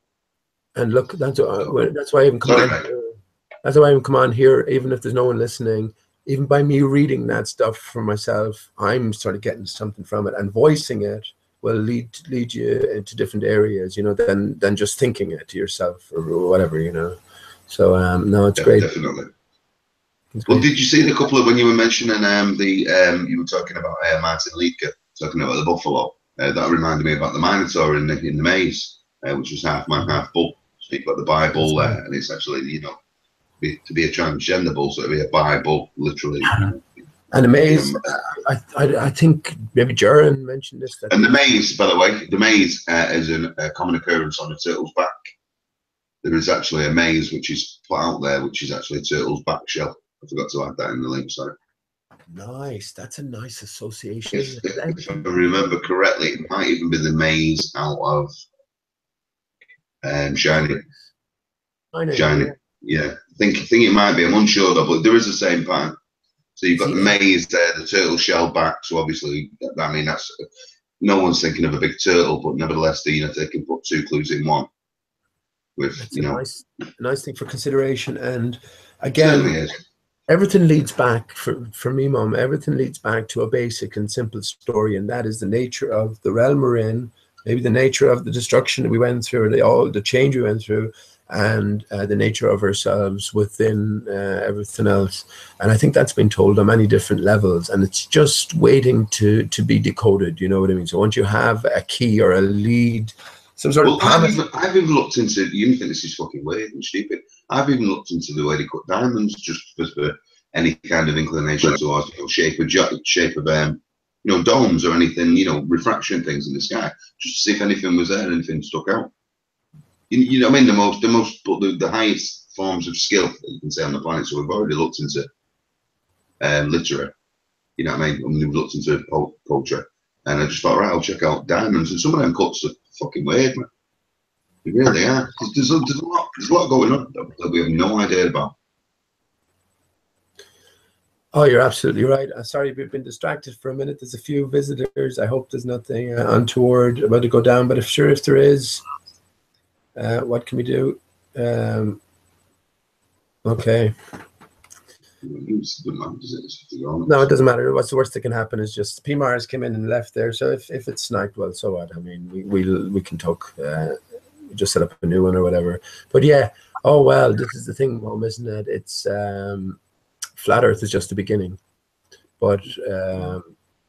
And look, that's why I even come on. That's why I even come on here, even if there's no one listening. Even by me reading that stuff for myself, I'm sort of getting something from it, and voicing it will lead you into different areas, you know, than just thinking it to yourself or whatever, you know. So no, it's great. Definitely. Well, did you see the couple of when you were mentioning you were talking about Martin Liedtke talking about the buffalo? That reminded me about the Minotaur in the maze, which was half man, half bull. So you've got the Bible, and it's actually, you know, to be a transgender bull, so to be a Bible, literally. And the maze, I think maybe Jaron mentioned this. And the maze, by the way, the maze is a common occurrence on a turtle's back. There is actually a maze which is put out there, which is actually a turtle's back shell. I forgot to add that in the link, sorry. Nice. That's a nice association. If I remember correctly, it might even be the maze out of Shining. Shining. Yeah. I think it might be. I'm unsure though, but there is the same pattern. So you've got the maze there, the turtle shell back. So obviously, I mean, that's no one's thinking of a big turtle, but nevertheless, they can put 2 clues in one. With It's a nice thing for consideration. And certainly again, is. everything leads back for me, Mum. Everything leads back to a basic and simple story, and that is the nature of the realm we're in. Maybe the nature of the destruction that we went through, the change we went through, and the nature of ourselves within everything else. And I think that's been told on many different levels, and it's just waiting to be decoded. You know what I mean? So once you have a key or a lead, some sort of I've even looked into. You think this is fucking weird and stupid. I've even looked into the way they cut diamonds, just for any kind of inclination towards shape of domes or anything, refraction things in the sky, just to see if anything was there, anything stuck out. You know what I mean? The highest forms of skill that you can say on the planet. So we've already looked into literature. You know what I mean? And we've looked into poetry, and I just thought, right, I'll check out diamonds. And some of them cuts are fucking weird, man. They really are. There's a lot going on that we have no idea about. Oh, you're absolutely right. Sorry, we've been distracted for a minute. There's a few visitors. I hope there's nothing untoward about to go down. But if there is, what can we do? Okay. No, it doesn't matter. What's the worst that can happen is just PMARS came in and left there. So if it's sniped, well, so what? I mean, we can talk. Just set up a new one or whatever. But yeah. Oh well, this is the thing, Mom, isn't it? It's flat Earth is just the beginning, but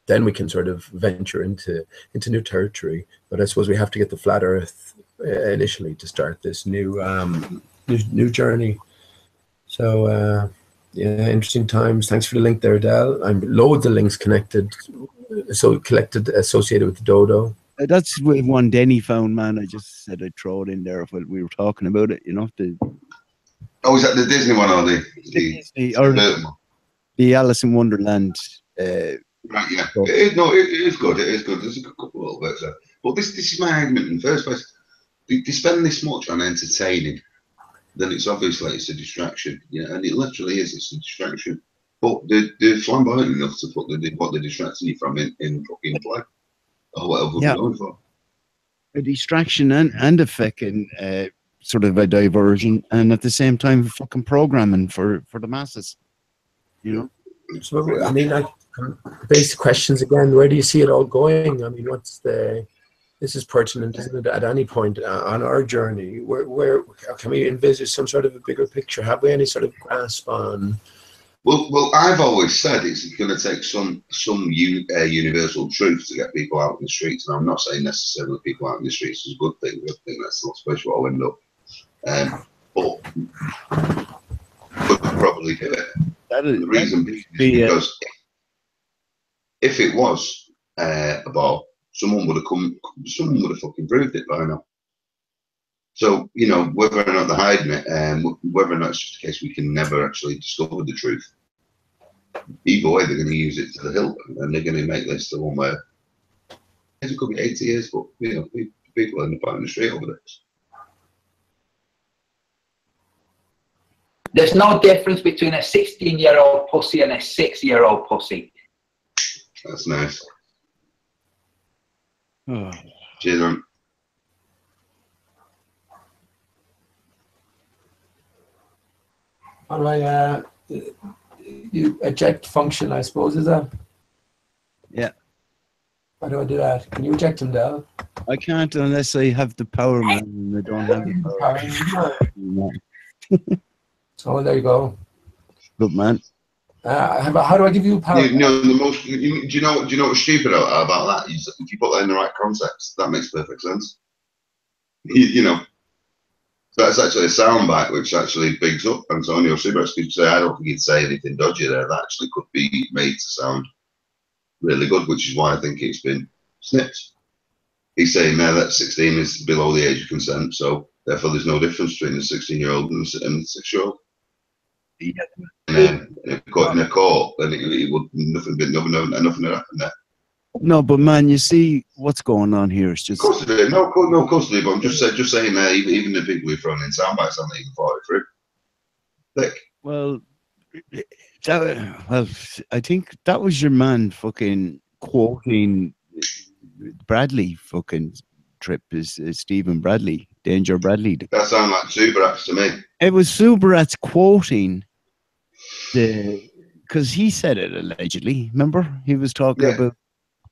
then we can sort of venture into new territory. But I suppose we have to get the flat Earth initially to start this new journey. So yeah, interesting times. Thanks for the link there, Del. I'm loads of links connected, associated with the dodo. That's one Denny found, man. I just said I'd throw it in there while we were talking about it. Oh, is that the Disney one or the Disney, or the Alice in Wonderland? Right, yeah. It is good. It is good. There's a couple of little bits there. But this is my argument in the first place. They spend this much on entertaining, then it's a distraction. Yeah, and it literally is. It's a distraction. But they're flamboyant enough to put what they're distracting you from in fucking play or whatever we're going for. A distraction and a fucking sort of a diversion, and at the same time fucking programming for the masses. So, I mean, basic questions again. Where do you see it all going? I mean, this is pertinent, isn't it? At any point on our journey, where can we envisage some sort of a bigger picture? Have we any sort of grasp on? Well, I've always said it's going to take some universal truth to get people out in the streets, and I'm not saying necessarily people out in the streets is a good thing. I think that's not supposed to end up. But could probably do it. The reason is because if it was a ball, someone would have fucking proved it by now. So, whether or not they're hiding it, whether or not it's just a case we can never actually discover the truth. Either way, they're going to use it to the hilt, and they're going to make this the one where it could be 80 years, but people end up out in the street over this. There's no difference between a 16-year-old pussy and a 6-year-old pussy. That's nice. Oh. Cheers, man. All right, you eject function, I suppose, is that? Yeah. Why do I do that? Can you eject him, Del? I can't unless I have the power, man. And I don't have the power. Oh, there you go. Good man. How do I give you power? Do you know what's stupid about that? If you put that in the right context, that makes perfect sense. So that's actually a soundbite which actually bigs up Antonio Seabrooks. Could say, I don't think he'd say anything dodgy there. That actually could be made to sound really good, which is why I think it's been snipped. He's saying there that 16 is below the age of consent, so therefore there's no difference between a 16-year-old and a 6-year-old. Yeah. In a court, then it would nothing had happened there. No, but man, you see what's going on here. It's just. Of course they did. No, of course they did. But I'm just saying there, even the people who've thrown in soundbites haven't even thought it through. Thick. Well, I think that was your man fucking quoting Bradley fucking trip is Stephen Bradley, Danger Bradley. That sounds like Subarats to me. It was Subarats quoting because he said it allegedly. Remember, he was talking about.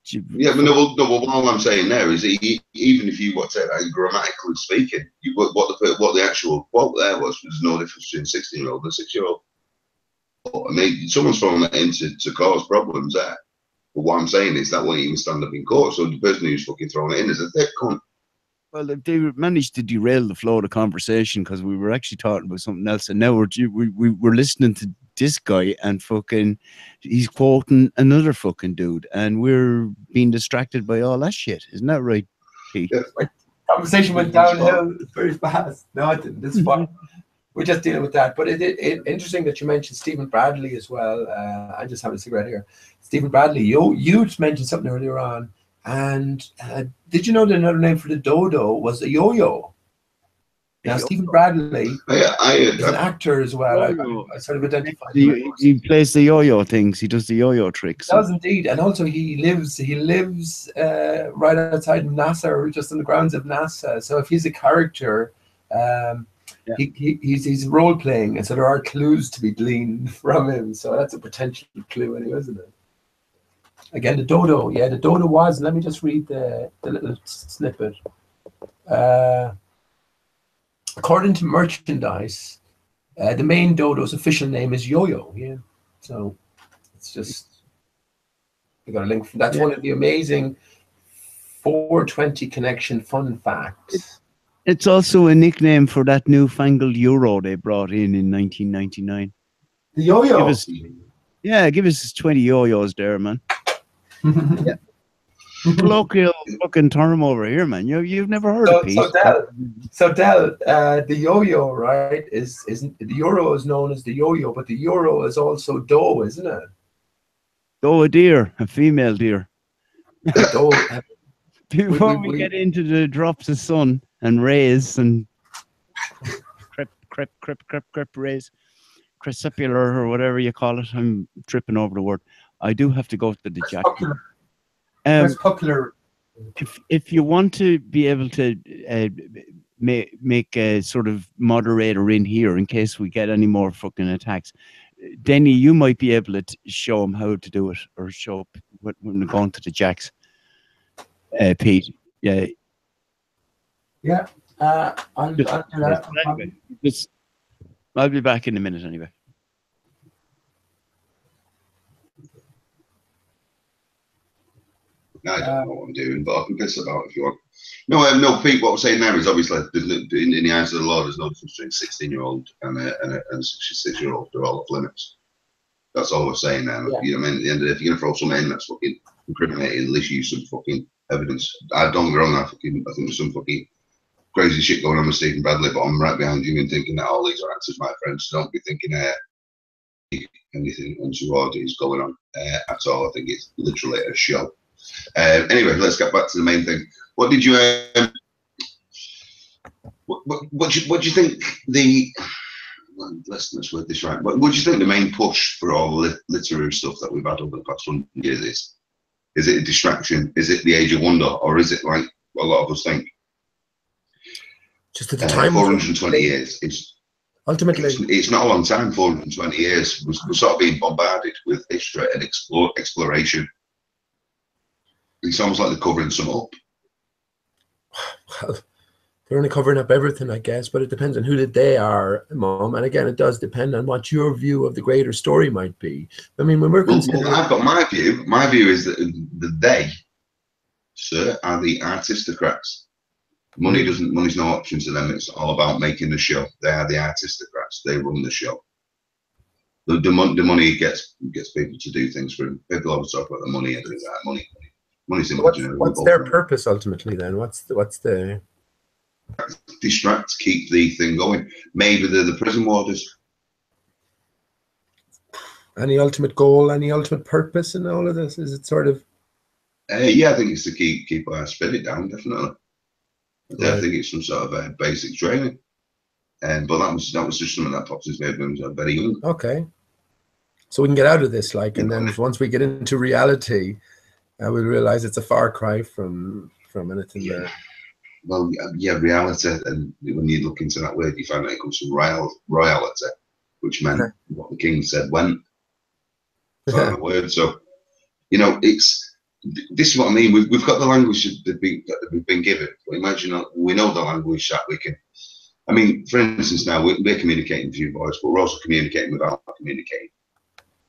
Yeah, but no, well, all I'm saying there is, even if you grammatically speaking, what the actual quote there was, there's no difference between 16-year-old and 6-year-old. I mean, someone's throwing that in to cause problems there. But what I'm saying is that won't even stand up in court. So the person who's fucking throwing it in is a thick cunt. Well, they managed to derail the flow of the conversation because we were actually talking about something else, and now we're listening to this guy and fucking he's quoting another fucking dude, and we're being distracted by all that shit. Isn't that right, Pete? Yeah. Conversation went downhill very fast. No, it didn't. This is fine. We're just dealing with that. But it interesting that you mentioned Stephen Bradley as well. I'm just having a cigarette here. Stephen Bradley, you just mentioned something earlier on. And did you know that another name for the dodo was a yo-yo? Now, Stephen Bradley is an actor as well. I sort of identified him. He plays the yo-yo things. He does the yo-yo tricks. He does indeed. And also he lives right outside NASA, or just on the grounds of NASA. So if he's a character, he's role-playing. And so there are clues to be gleaned from him. So that's a potential clue anyway, isn't it? Again, the dodo. Yeah, the dodo was. Let me just read the little snippet. According to merchandise, the main dodo's official name is Yo-Yo. Yeah, so it's just I got a link. That's one of the amazing 420 connection fun facts. It's also a nickname for that newfangled euro they brought in 1999. The yo-yo. Give us 20 yo-yos there, man. Yeah. Colloquial fucking term over here, man. You've never heard of Pete. So Del, the yo-yo, right, is the euro is known as the yo-yo, but the euro is also doe, isn't it? Doe, a deer, a female deer. Doe. Before we get into the drops of sun and rays and crep rays, crescipular or whatever you call it, I'm tripping over the word. I do have to go to the jack. Popular. If you want to be able to make a sort of moderator in here in case we get any more fucking attacks, Denny, you might be able to show them how to do it, or show up when we're going to the jacks. Pete, yeah. I'll do that. Anyway, I'll be back in a minute anyway. I don't know what I'm doing, but I can piss about if you want. No, Pete, what I'm saying there is obviously in the eyes of the Lord, there's no difference between a 16-year-old and a 66-year-old. They're all off limits. That's all we're saying now. Yeah. You know what I mean? At the end of the day, if you're going to throw something in that's fucking incriminating, at least use some fucking evidence. I don't get wrong. I think there's some fucking crazy shit going on with Stephen Bradley, but I'm right behind you and thinking that all these are actors, my friends. So don't be thinking anything untoward is going on at all. I think it's literally a show. Anyway, let's get back to the main thing. What did you what do you think the let's word this right. What do you think the main push for all the literary stuff that we've had over the past 100 years is? Is it a distraction? Is it the age of wonder, or is it like a lot of us think? Just at the time, 420 years. Ultimately, it's not a long time. 420 years. We're sort of being bombarded with history and exploration. It's almost like they're covering some up. Well, they're only covering up everything, I guess, but it depends on who they are, Mom. And again, it does depend on what your view of the greater story might be. I mean, when we're considering... Well, I've got my view. My view is that they, sir, are the artistocrats. Money's no option to them. It's all about making the show. They are the artistocrats. They run the show. The money gets people to do things for them. People always talk about the money and things like that. Money's imaginary. What's their purpose ultimately then? What's the distract, keep the thing going? Maybe they're the prison warders. Any ultimate goal, any ultimate purpose in all of this? Is it sort of? Yeah, I think it's to keep our spirit down, definitely. Right. I think it's some sort of basic training, but that was just something that popped his head when he was very young. Okay, so we can get out of this, like, and then once we get into reality, I will realize it's a far cry from anything there. Well, yeah, reality, and when you look into that word, you find that it comes from royalty, which meant what the king said went. Final word. So, you know, this is what I mean. We've got the language that we've been given. But imagine we know the language that we can. I mean, for instance, now we're communicating with you boys, but we're also communicating without communicating.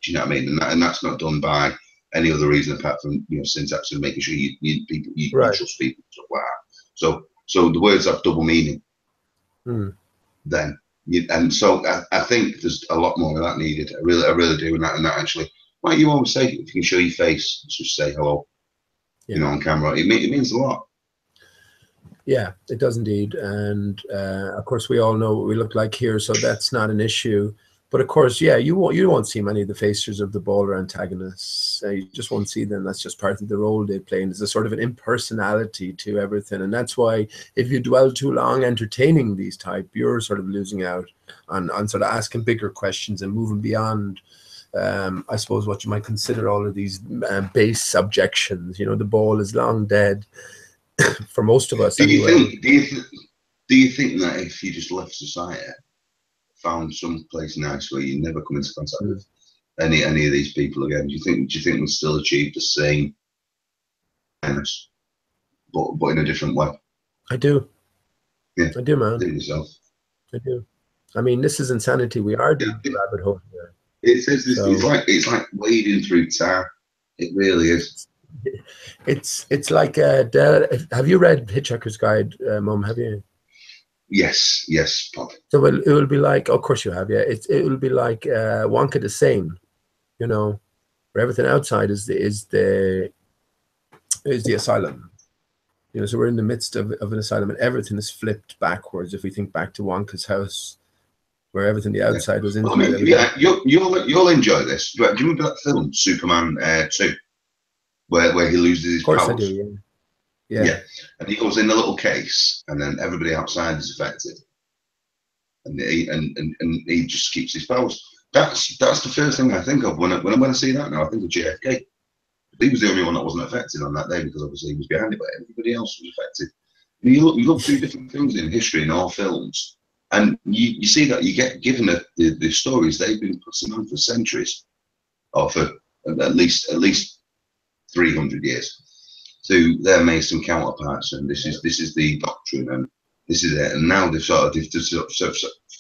Do you know what I mean? And that's not done by any other reason apart from, you know, syntax and making sure you trust people and stuff like that. So the words have double meaning. Then, and so I think there's a lot more of that needed. I really do. And that actually, like you always say, if you can show your face, just say hello. You know, on camera, it means a lot. Yeah, it does indeed. And of course, we all know what we look like here, so that's not an issue. But of course, yeah, you won't see many of the faces of the bowler antagonists. You just won't see them. That's just part of the role they play. And there's a sort of an impersonality to everything. And that's why if you dwell too long entertaining these type, you're sort of losing out on sort of asking bigger questions and moving beyond, I suppose, what you might consider all of these base subjections. You know, the ball is long dead for most of us. Do you think that if you just left society, found some place nice where you never come into contact with any of these people again, do you think we'd still achieve the same happiness, but in a different way? I do. Yeah, I do, man. Do yourself. I do. I mean, this is insanity. We are down the rabbit hole here. It says this. So, it's like wading through tar. It really is. It's like have you read Hitchhiker's Guide, Mum? Have you? Yes, Pop. So it will be like, of course you have, yeah. It will be like Wonka the Sane, you know, where everything outside is the asylum. You know, so we're in the midst of an asylum, and everything is flipped backwards. If we think back to Wonka's house, where everything the outside was inside. Well, I mean, you'll enjoy this. Do you remember that film Superman 2, where he loses his powers? Of course I do. Yeah. And he goes in a little case, and then everybody outside is affected, and he just keeps his powers. That's the first thing I think of when I see that now. I think of JFK. He was the only one that wasn't affected on that day because obviously he was behind it, but everybody else was affected. And you look through different things in history in all films, and you see that you get given the stories they've been putting on for centuries, or for at least 300 years. To their Mason counterparts, and this is the doctrine, and this is it. And now they've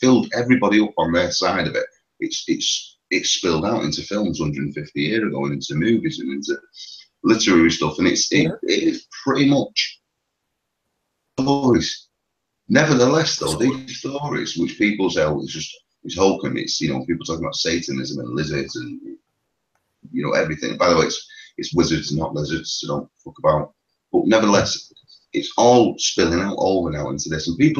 filled everybody up on their side of it. It's spilled out into films 150 years ago, and into movies and into literary stuff, and it is pretty much stories. Nevertheless, though, these stories which people say, oh, it's hokum, it's, you know, people talking about Satanism and lizards and, you know, everything. By the way, it's wizards, not lizards, so don't fuck about. But nevertheless, it's all spilling out over now into this. And the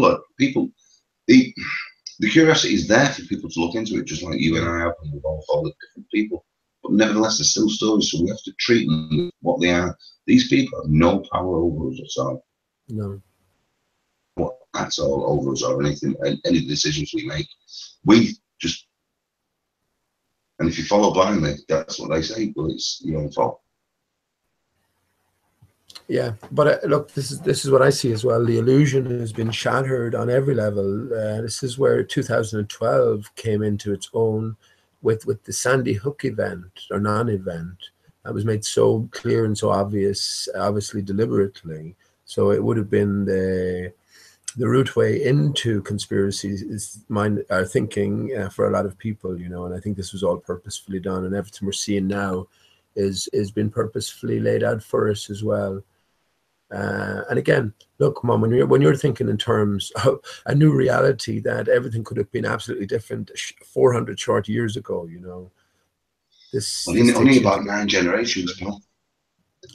curiosity is there for people to look into it, just like you and I have, and we've all followed different people. But nevertheless, there's still stories, so we have to treat them what they are. These people have no power over us at all. No. What that's all over us or anything, any decisions we make. We just, and if you follow blindly, that's what they say. Well, it's your own fault. Yeah, but look, this is what I see as well. The illusion has been shattered on every level. This is where 2012 came into its own with the Sandy Hook event or non-event. That was made so clear and so obvious, obviously deliberately. So it would have been the route way into conspiracies is our thinking for a lot of people, you know. And I think this was all purposefully done, and everything we're seeing now is been purposefully laid out for us as well. And again, look, Mom, when you're thinking in terms of a new reality, that everything could have been absolutely different 400 short years ago, you know. Only about 9 generations, pal.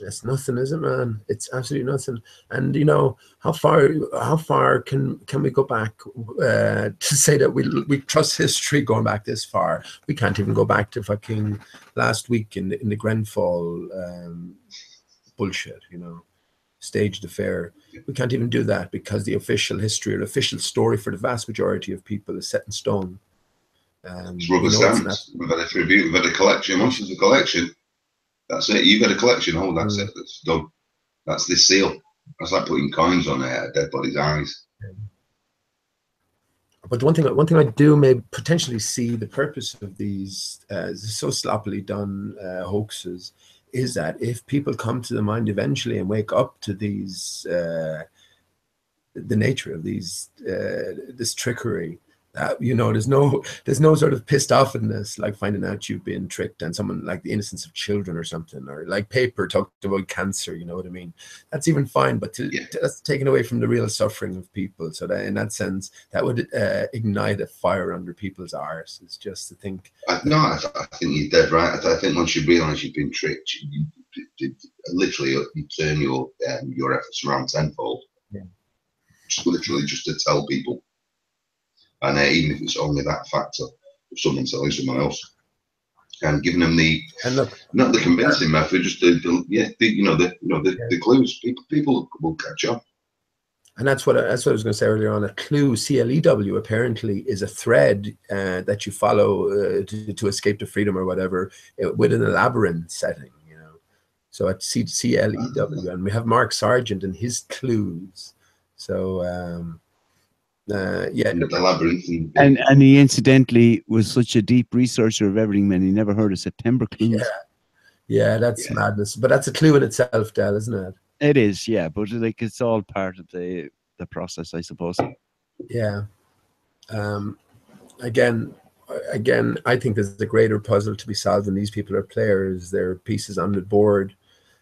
It's nothing, is it, man? It's absolutely nothing. And you know, how far can we go back to say that we trust history going back this far? We can't even go back to fucking last week in the Grenfell bullshit, you know. Staged affair. We can't even do that because the official history or official story for the vast majority of people is set in stone. It's rubber stamps. We've had a tribute. We've had a collection. Once there's a collection, That's it. You got a collection. Oh, that's it. That's done. That's the seal. That's like putting coins on a dead body's eyes. But one thing I do maybe potentially see the purpose of these so sloppily done hoaxes is that if people come to the mind eventually and wake up to these the nature of these this trickery, you know, there's no sort of pissed offness like finding out you've been tricked, and someone like the innocence of children or something, or like Paper talked about cancer, you know what I mean? That's even fine, but that's taken away from the real suffering of people. So that in that sense, that would ignite a fire under people's arse. It's just to think. I think you're dead right. I think once you realise you've been tricked, you literally you turn your efforts around tenfold. Yeah. Literally just to tell people. And even if it's only that factor of someone telling someone else, and giving them not the convincing method, just the clues. People will catch on. And that's what I was going to say earlier on. A clue, CLEW, apparently is a thread that you follow to escape to freedom or whatever within a labyrinth setting. You know, so at CLEW, and we have Mark Sargent and his clues. So. The labyrinth, and he incidentally was such a deep researcher of everything, man. He never heard of September clues. Yeah, that's madness. But that's a clue in itself, Del, isn't it? It is, yeah. But like, it's all part of the process, I suppose. Yeah. Again, I think there's a greater puzzle to be solved when these people are players. They're pieces on the board,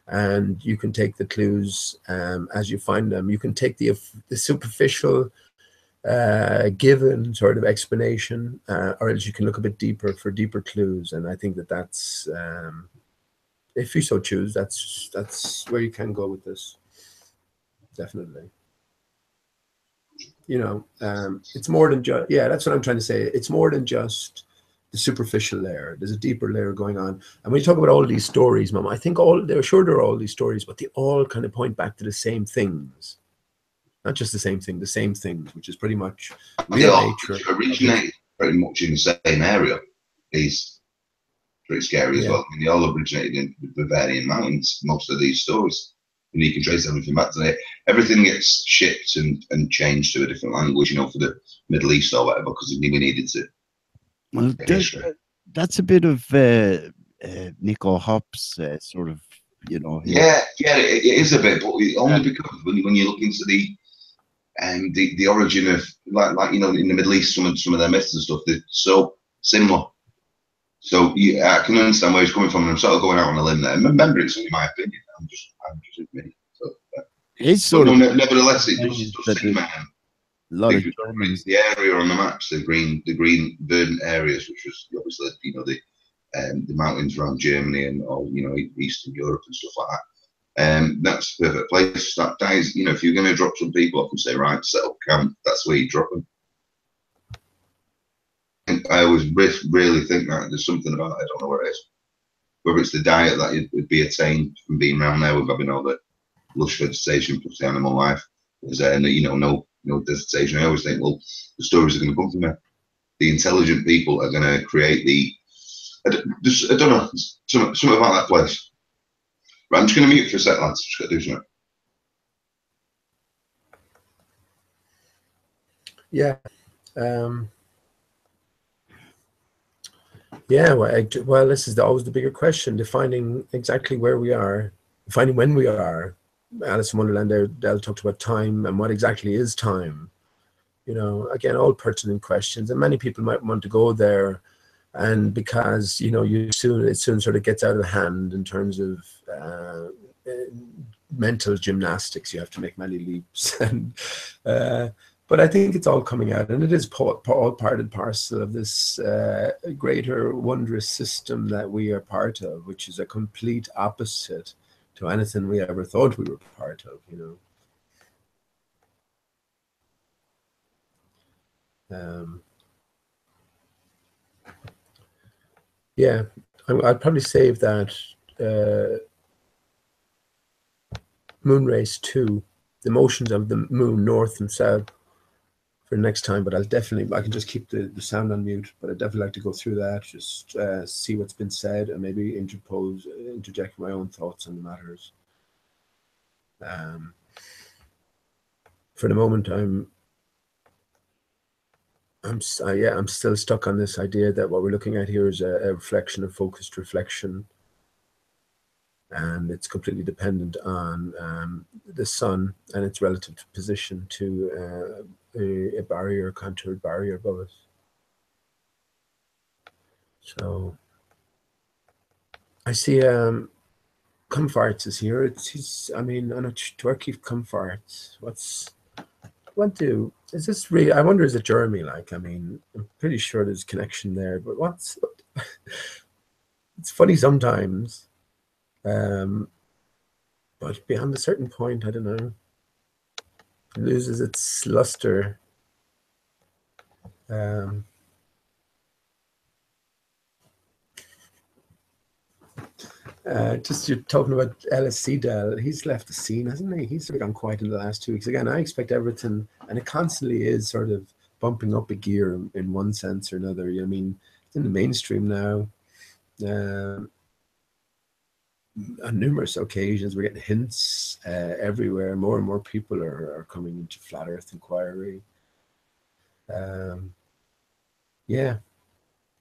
and you can take the clues as you find them. You can take the superficial given sort of explanation, or else you can look a bit deeper for deeper clues. And I think that's if you so choose, that's where you can go with this. Definitely. You know, it's more than just, that's what I'm trying to say. It's more than just the superficial layer. There's a deeper layer going on. And when you talk about all these stories, Mum, I think there are all these stories, but they all kind of point back to the same things. Not just the same thing, the same things, which is pretty much real nature. Originated pretty much in the same area is pretty scary as well. I mean, they all originated in the Bavarian mountains, most of these stories. And you can trace everything back to it. Everything gets shipped and changed to a different language, you know, for the Middle East or whatever, because we needed to. Well, that's a bit of Nico Hop's sort of, you know. It is a bit, but only because when you look into the origin of like you know, in the Middle East, some of their myths and stuff, they're so similar. So I can understand where he's coming from, and I'm sort of going out on a limb there. Remember, it's only my opinion. I'm just admitting. So, it's sort of nevertheless, it does seem a lot of the area on the maps, the green verdant areas, which was obviously, you know, the mountains around Germany and all, you know, Eastern Europe and stuff like that. That's the perfect place. That dies, you know, if you're going to drop some people off and say, right, set up camp, that's where you drop them. I always really think that there's something about it. I don't know where it is. Whether it's the diet that would be attained from being around there with having all the lush vegetation plus the animal life. There's you know, no desertation. I always think, well, the stories are going to come from there. The intelligent people are going to create I don't know, something about that place. Right, I'm just going to mute for a sec, lads. Just got to do something. Yeah. Well, this is always the bigger question, defining exactly where we are, defining when we are. Alice in Wonderland there, Del talked about time and what exactly is time. You know, again, all pertinent questions, and many people might want to go there, and because, you know, it soon sort of gets out of hand in terms of mental gymnastics. You have to make many leaps, and but I think it's all coming out, and it is all part and parcel of this greater wondrous system that we are part of, which is a complete opposite to anything we ever thought we were part of, you know. Yeah, I'd probably save that Moon Race 2, the motions of the moon, north and south, for next time, but I can just keep the sound on mute, but I'd definitely like to go through that, just see what's been said, and maybe interject my own thoughts on the matters. For the moment, I'm still stuck on this idea that what we're looking at here is a reflection, a focused reflection, and it's completely dependent on the sun and its relative position to a barrier, contoured barrier above us. So I see Comfarts is here. I mean, I'm not Twerky Comfarts. Is this real? I wonder, is it Jeremy? Like, I mean, I'm pretty sure there's a connection there, but it's funny sometimes. But beyond a certain point, I don't know, it loses its luster. Just you're talking about LSC Dell. He's left the scene, hasn't he? He's sort of gone quiet in the last 2 weeks. Again, I expect everything, and it constantly is sort of bumping up a gear in one sense or another. I mean, it's in the mainstream now. On numerous occasions, we're getting hints everywhere. More and more people are coming into flat Earth inquiry. Yeah,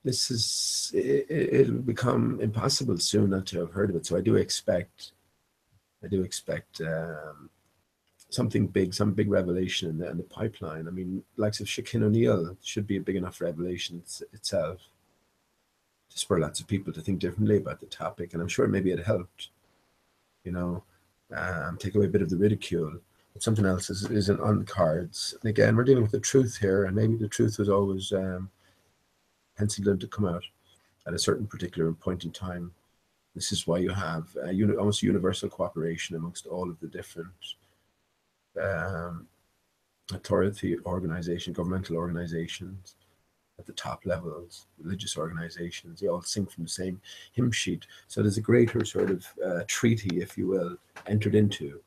it'll become impossible soon not to have heard of it. So I do expect something big, some big revelation in the pipeline. I mean, likes of Shaquille O'Neal should be a big enough revelation itself to spur lots of people to think differently about the topic. And I'm sure maybe it helped, take away a bit of the ridicule. But something else isn't on the cards. And again, we're dealing with the truth here, and maybe the truth was always penciled in to come out at a certain particular point in time. This is why you have almost universal cooperation amongst all of the different authority organization, governmental organizations at the top levels, religious organizations. They all sing from the same hymn sheet. So there's a greater sort of treaty, if you will, entered into.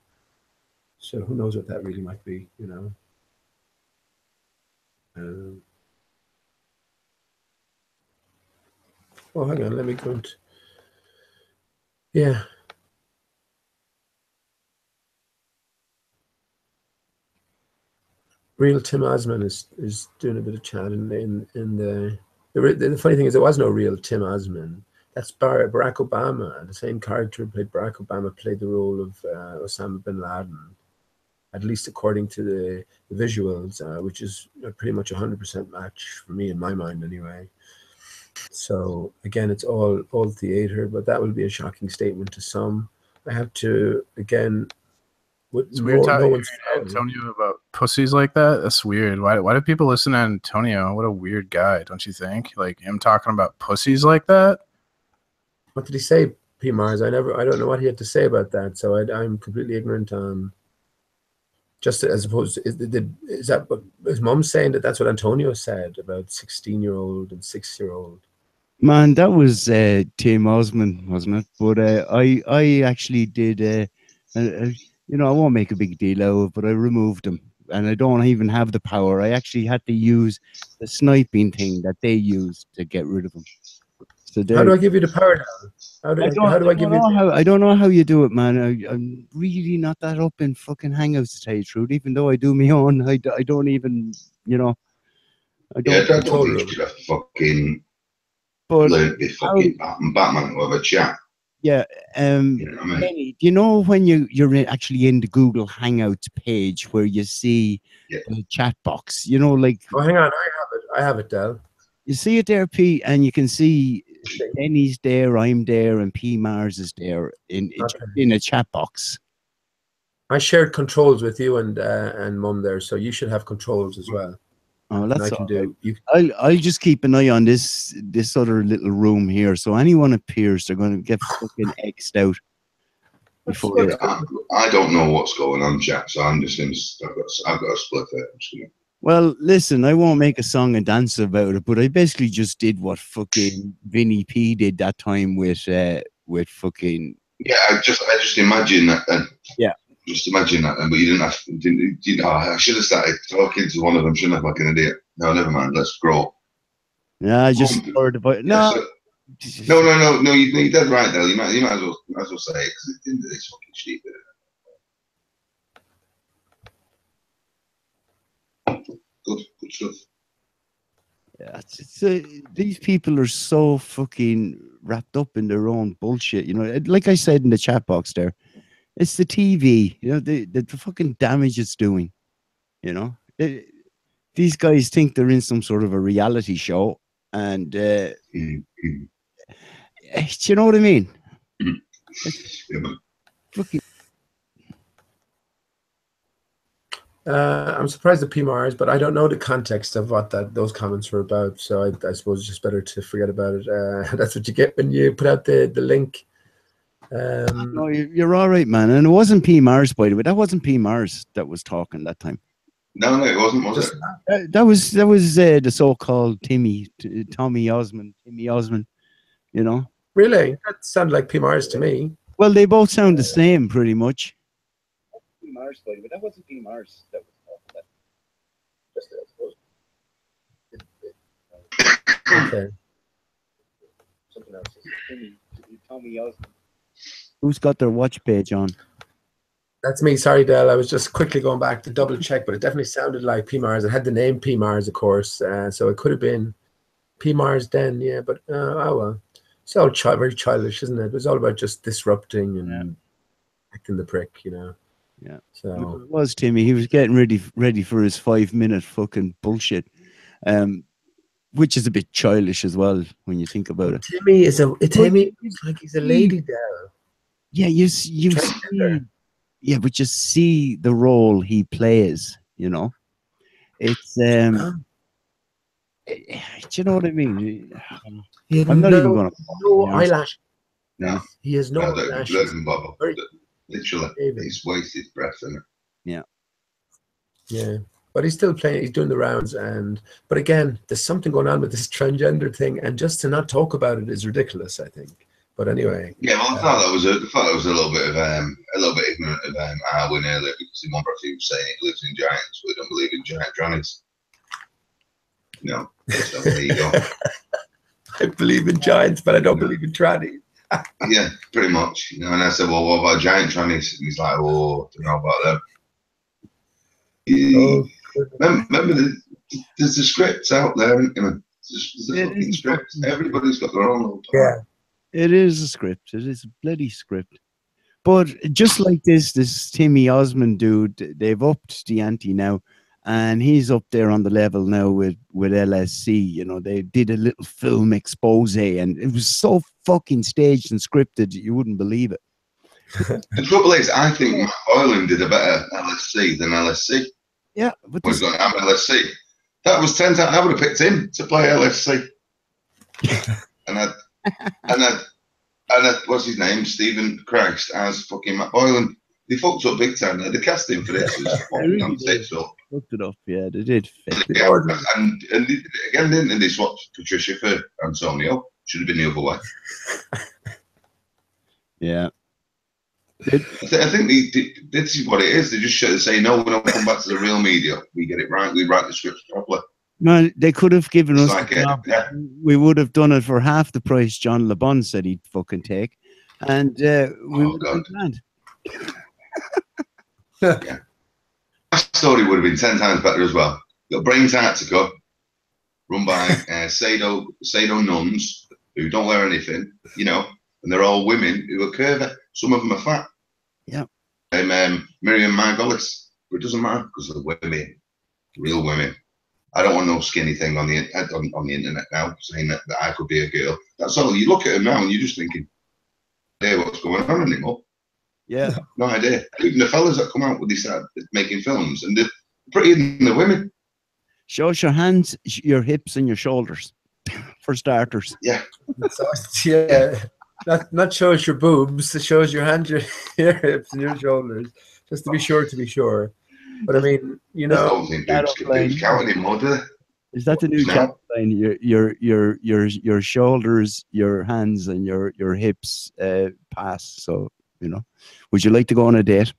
So who knows what that really might be, Oh, hang on, let me go into... Yeah. Real Tim Osman is doing a bit of chat in the funny thing is there was no real Tim Osman. That's Barack Obama. The same character who played Barack Obama played the role of Osama bin Laden, at least according to the visuals, which is pretty much 100% match for me in my mind anyway. So again, it's all theater, but that will be a shocking statement to some. I have to again. It's weird talking to Antonio about pussies like that. That's weird. Why do people listen to Antonio? What a weird guy, don't you think? Like him talking about pussies like that. What did he say, P. Mars? I don't know what he had to say about that. So I'm completely ignorant on. Just as opposed, is that what his mom saying that's what Antonio said about 16-year-old and 6-year-old? Man, that was Tim Osman, wasn't it? But I actually did. I won't make a big deal out of it, but I removed him, and I don't even have the power. I actually had to use the sniping thing that they used to get rid of him. So how do I give you the power now? How do I give you? I don't know how you do it, man. I'm really not that up in fucking Hangouts, to tell you the truth. Even though I do my own, I don't even, I don't. I don't think you should have to fucking learn to fucking Batman or have a chat. Yeah. You know what I mean? Lenny, do you know when you're actually in the Google Hangouts page where you see the chat box? Like. Oh, hang on, I have it, Del. You see it there, P, and you can see Denny's there, I'm there, and P Mars is there in a chat box. I shared controls with you and Mum there, so you should have controls as well. Oh, that's all right. I'll just keep an eye on this other little room here. So anyone appears, they're going to get fucking X'd out. I don't know what's going on, chat. So I'm just going to. I've got a split there. Well, listen, I won't make a song and dance about it, but I basically just did what fucking Vinny P did that time with fucking. Yeah, I just imagine that. Yeah. Just imagine that, but you didn't have. You know, I should have started talking to one of them, shouldn't I? Like an idiot. No, never mind. Let's grow. Yeah, I just heard about it. No. No. You're dead right, Del. You might as well say it because it's into this fucking shit. Good stuff. Yeah, these people are so fucking wrapped up in their own bullshit. You know, like I said in the chat box there, it's the TV. You know, the fucking damage it's doing. You know, these guys think they're in some sort of a reality show, and do you know what I mean? Fucking. I'm surprised at PMRs, but I don't know the context of what those comments were about. So I suppose it's just better to forget about it. That's what you get when you put out the link. No, you're all right, man. And it wasn't P Mars, by the way. That wasn't P Mars that was talking that time. No, it wasn't. Was it? That was the so-called Tommy Osmond. You know. Really, that sounded like P Mars to me. Well, they both sound the same, pretty much. P Mars, but that wasn't P Mars that was talking. Just okay. Something else. Tommy Osmond. Who's got their watch page on? That's me. Sorry, Del. I was just quickly going back to double check, but it definitely sounded like P Mars. It had the name P Mars, of course, so it could have been P Mars then. Yeah, but oh well. It's all very childish, isn't it? It was all about just disrupting and acting the prick, you know. Yeah. So it was Timmy. He was getting ready for his 5-minute fucking bullshit, which is a bit childish as well when you think about it. Timmy is like he's a lady Del. Yeah, you see, yeah, but you see the role he plays. You know, it's do you know what I mean? I'm not even going to. No eyelash. No, he has no eyelash. Literally, he's wasted breath in it. Yeah. Yeah, but he's still playing. He's doing the rounds, but again, there's something going on with this transgender thing, and just to not talk about it is ridiculous, I think. But anyway. Yeah, well, I thought that was a little bit of ignorant of Arwin earlier, because in one breath he was saying he lives in giants, but we don't believe in giant trannies. No, so there you go. I believe in giants, but I don't believe in trannies. Yeah, pretty much. You know, and I said, well, what about giant trannies? And he's like, oh, I don't know about them. Remember, there's the scripts out there, isn't there? There's the fucking scripts. Everybody's got their own little part. Yeah. It is a script. It is a bloody script. But just like this Timmy Osmond dude, they've upped the ante now, and he's up there on the level now with LSC. You know, they did a little film expose, and it was so fucking staged and scripted you wouldn't believe it. The trouble is, I think Matt Boylan did a better LSC than LSC. Yeah, but was going to have LSC. That was 10 times. I would have picked him to play LSC. and what's his name? Stephen Christ as fucking Matt Boylan. They fucked up big time. They cast him for this. Looked it up. Yeah, they did. Yeah, and again, didn't they swap Patricia for Antonio? Should have been the other way. Yeah. I think this is what it is. They just should say, no, we don't come back to the real media. We get it right. We write the scripts properly. Man, they could have given us. Like we would have done it for half the price John Le Bon said he'd fucking take, and we would have been grand. Yeah. That story would have been 10 times better as well. Got Brain Tactica, run by Sado nuns who don't wear anything, you know, and they're all women who are curvy. Some of them are fat. Yeah. Miriam Margolis, but it doesn't matter because they're women, real women. I don't want no skinny thing on the internet now saying that I could be a girl. That's all. You look at them now and you're just thinking, hey, what's going on anymore? Yeah. No idea. Even the fellas that come out with this making films, and they're prettier than the women. Show us your hands, your hips, and your shoulders, for starters. Yeah. So, yeah. Not show us your boobs. It shows your hands, your hips, and your shoulders, just to be sure. But I mean, you know, I don't think boobs count anymore, do they? Is that the new chapter line? Your shoulders, your hands, and your hips pass. So, you know, would you like to go on a date?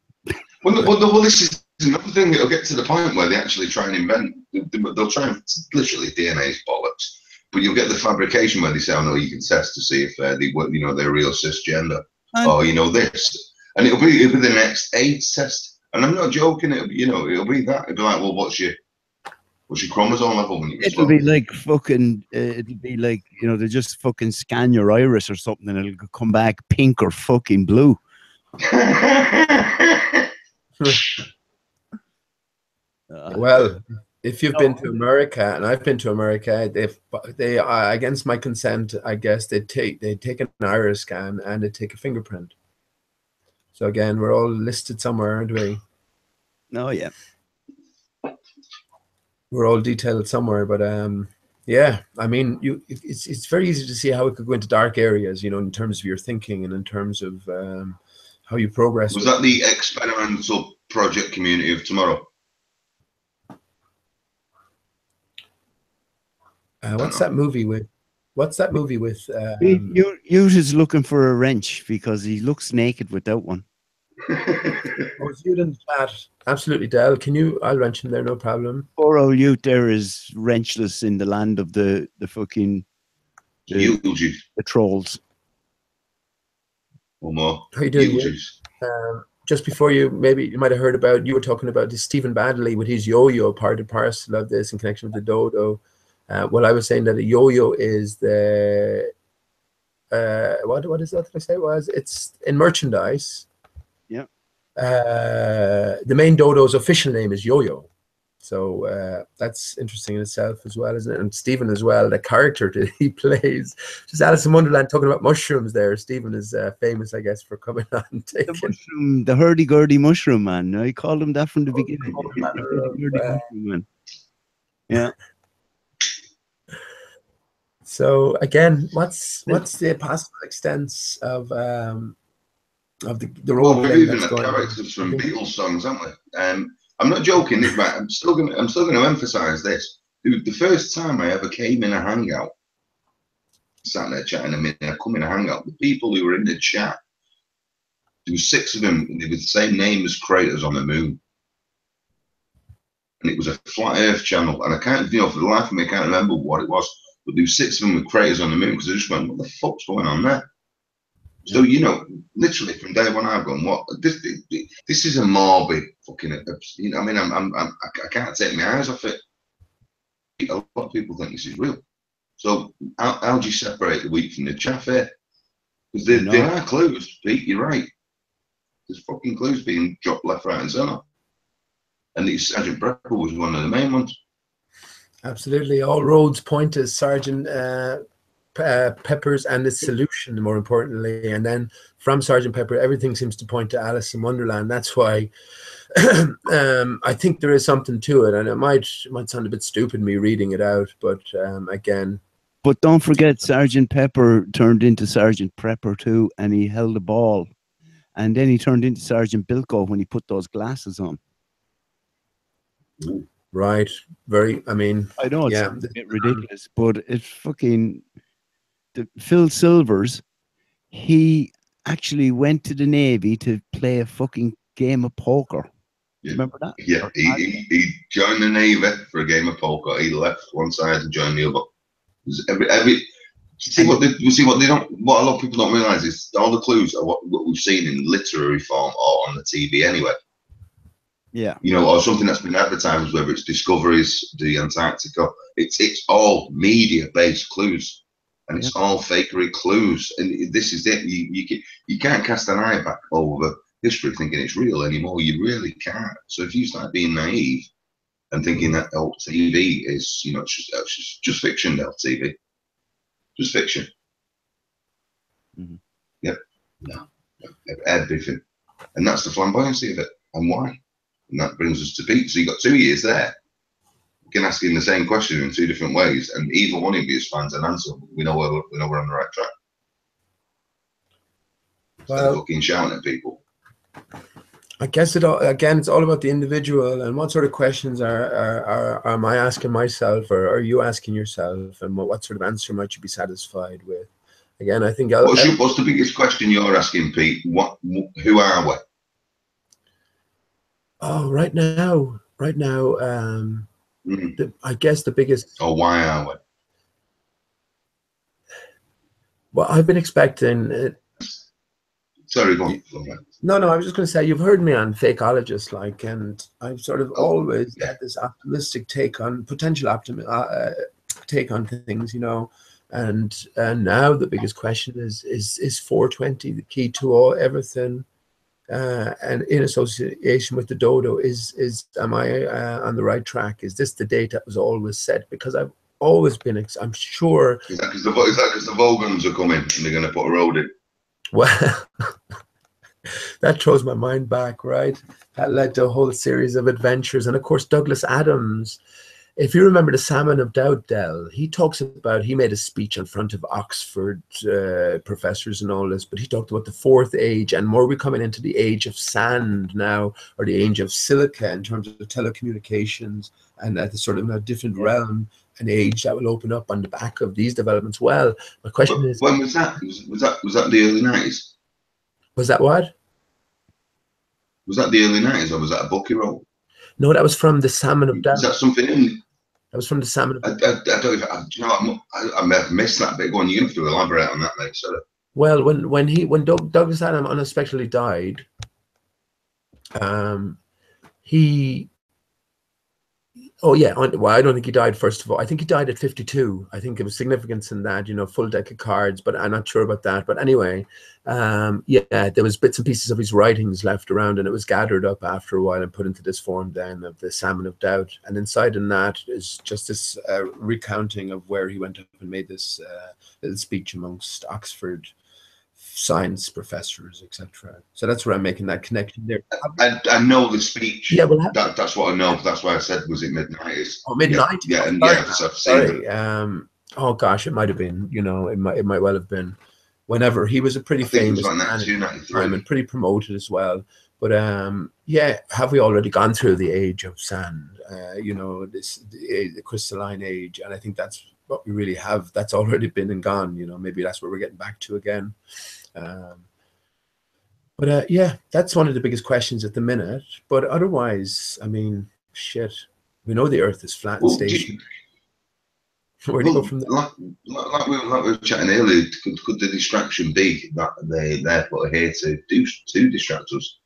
Well, this is another thing. It'll get to the point where they actually try and invent. They'll try and literally DNA's bollocks, but you'll get the fabrication where they say, "Oh no, you can test to see if they're real cisgender." This, and it'll be the next AIDS test. And I'm not joking. It'll be that. It'll be like, well, what's your chromosome level when you get It'll be like fucking. It'll be like they just fucking scan your iris or something, and it'll come back pink or fucking blue. Well, if you've been to America, and I've been to America, they against my consent, I guess they take an iris scan and they take a fingerprint. So again, we're all listed somewhere, aren't we? Oh yeah. We're all detailed somewhere, but yeah, I mean, it's very easy to see how it could go into dark areas, in terms of your thinking and in terms of how you progress. Was that the experimental project community of tomorrow? What's that movie with? Ute is looking for a wrench because he looks naked without one. Oh, it's Ute in the chat. Absolutely, Del. I'll wrench him there, no problem. Poor old Ute there is wrenchless in the land of the fucking the trolls. One more. How you doing? Just before you might have heard about, you were talking about this Stephen Baddeley with his yo-yo, part and parcel of this in connection with the dodo. Well, I was saying that a yo-yo is the what is that I say was? It's in merchandise. Yeah. The main dodo's official name is Yo-Yo. So that's interesting in itself as well, isn't it? And Stephen as well, the character that he plays. Just Alice in Wonderland talking about mushrooms there. Stephen is famous, I guess, for coming on and taking the hurdy-gurdy mushroom man. I called him that from the beginning. Mushroom man. Yeah. So again, what's the possible extents of the role playing that's going on? Characters from Beatles songs, aren't we? I'm not joking. I'm still going to emphasise this. Dude, the first time I ever came in a hangout, sat there chatting a minute, I come in a hangout. The people who were in the chat, there were 6 of them. They were the same name as craters on the moon, and it was a flat Earth channel. And I can't, for the life of me, I can't remember what it was. But there were 6 of them with craters on the moon because I just went, what the fuck's going on there? So, literally from day one, I've gone, what? This is a morbid fucking, I mean, I can't take my eyes off it. A lot of people think this is real. So, how do you separate the wheat from the chaff here? Because there are clues, Pete, you're right. There's fucking clues being dropped left, right, and centre. And Sergeant Prepper was one of the main ones. Absolutely. All roads point to Sergeant Pepper's and its solution, more importantly. And then from Sergeant Pepper, everything seems to point to Alice in Wonderland. That's why I think there is something to it. And it might sound a bit stupid, me reading it out. But again. But don't forget, Sergeant Pepper turned into Sergeant Prepper too, and he held a ball. And then he turned into Sergeant Bilko when he put those glasses on. Right. I mean, I know it's a bit ridiculous, but it's fucking Phil Silvers. He actually went to the Navy to play a fucking game of poker. Yeah. Remember that? Yeah, he joined the Navy for a game of poker. He left one side and joined the other. What a lot of people don't realise is all the clues are what we've seen in literary form or on the TV anyway. Yeah, or something that's been advertised, whether it's Discoveries, the Antarctica, it's all media-based clues, and it's all fakery clues. And this is it. You can't cast an eye back over history thinking it's real anymore. You really can't. So if you start being naive and thinking that TV is, it's just fiction, TV, just fiction. Mm-hmm. Yep. No, everything, and that's the flamboyancy of it, and why. And that brings us to Pete. So you got 2 years there. We can ask him the same question in 2 different ways, and either one of you finds an answer. We know we're on the right track. Instead of fucking shouting at people. I guess it's all about the individual and what sort of questions am I asking myself, or are you asking yourself, and what sort of answer might you be satisfied with? Again, I think what's the biggest question you're asking, Pete? Who are we? Oh, right now, I guess the biggest. Or why are we? Well, I've been expecting. Sorry, go on. No, I was just going to say, you've heard me on Fakeologist, like, and I've sort of always had this optimistic take on take on things, you know, and now the biggest question is 420 the key to everything, and in association with the dodo am I on the right track? Is this the date that was always set? Because I've always been, I'm sure. Is that because the Vogons are coming and they're going to put a road in? Well. That throws my mind back, right? That led to a whole series of adventures. And of course, Douglas Adams, if you remember the Salmon of Doubt, Del, he talks about, he made a speech in front of Oxford professors and all this, but he talked about the fourth age, and more we're coming into the age of sand now, or the age of silica in terms of telecommunications, and at the sort of a different realm, an age that will open up on the back of these developments. Well, my question is, when was that? Was that the early 90s? Was that what? Was that the early 90s, or was that a book you wrote? No, that was from the Salmon of Doubt. Is that something in? That was from the Salmon of Doubt. I don't even, you know, I may have missed that bit. Go on, you're going to have to elaborate on that, mate. Sorry. Well, when Douglas Adams unexpectedly died, he. Oh yeah, well, I don't think he died, first of all. I think he died at 52. I think it was significance in that, you know, full deck of cards, but I'm not sure about that. But anyway, yeah, there was bits and pieces of his writings left around, and it was gathered up after a while and put into this form then of the Salmon of Doubt. And inside in that is just this recounting of where he went up and made this little speech amongst Oxford science professors, etc. So that's where I'm making that connection there. I know the speech. Yeah, well, that's what I know. That's why I said, was it mid-90s? Oh, mid-90s. Yeah, and yeah, I've seen it. Oh gosh, it might have been. You know, it might well have been. Whenever he was a pretty famous like man 92, 93. and pretty promoted as well. But yeah, have we already gone through the age of sand? You know, the crystalline age, and I think that's what we really have. That's already been and gone. You know, maybe that's what we're getting back to again. But yeah, that's one of the biggest questions at the minute. But otherwise, I mean, shit, we know the Earth is flat and stationary. Where do you go from there? Like we were chatting earlier, could the distraction be that they're put here to distract us?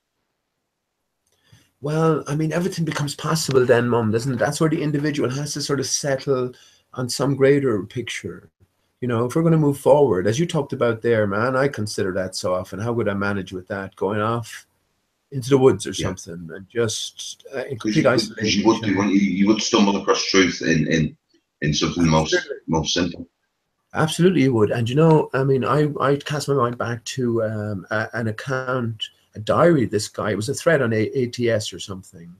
Well, I mean, everything becomes possible then, Mum, doesn't it? That's where the individual has to sort of settle on some greater picture. You know, if we're going to move forward, as you talked about there, man, I consider that so often. How would I manage with that? Going off into the woods or something, and just in complete isolation. You would stumble across truth in something most simple. Absolutely, you would. And you know, I mean, I cast my mind back to an account, a diary. This guy, it was a thread on ATS or something,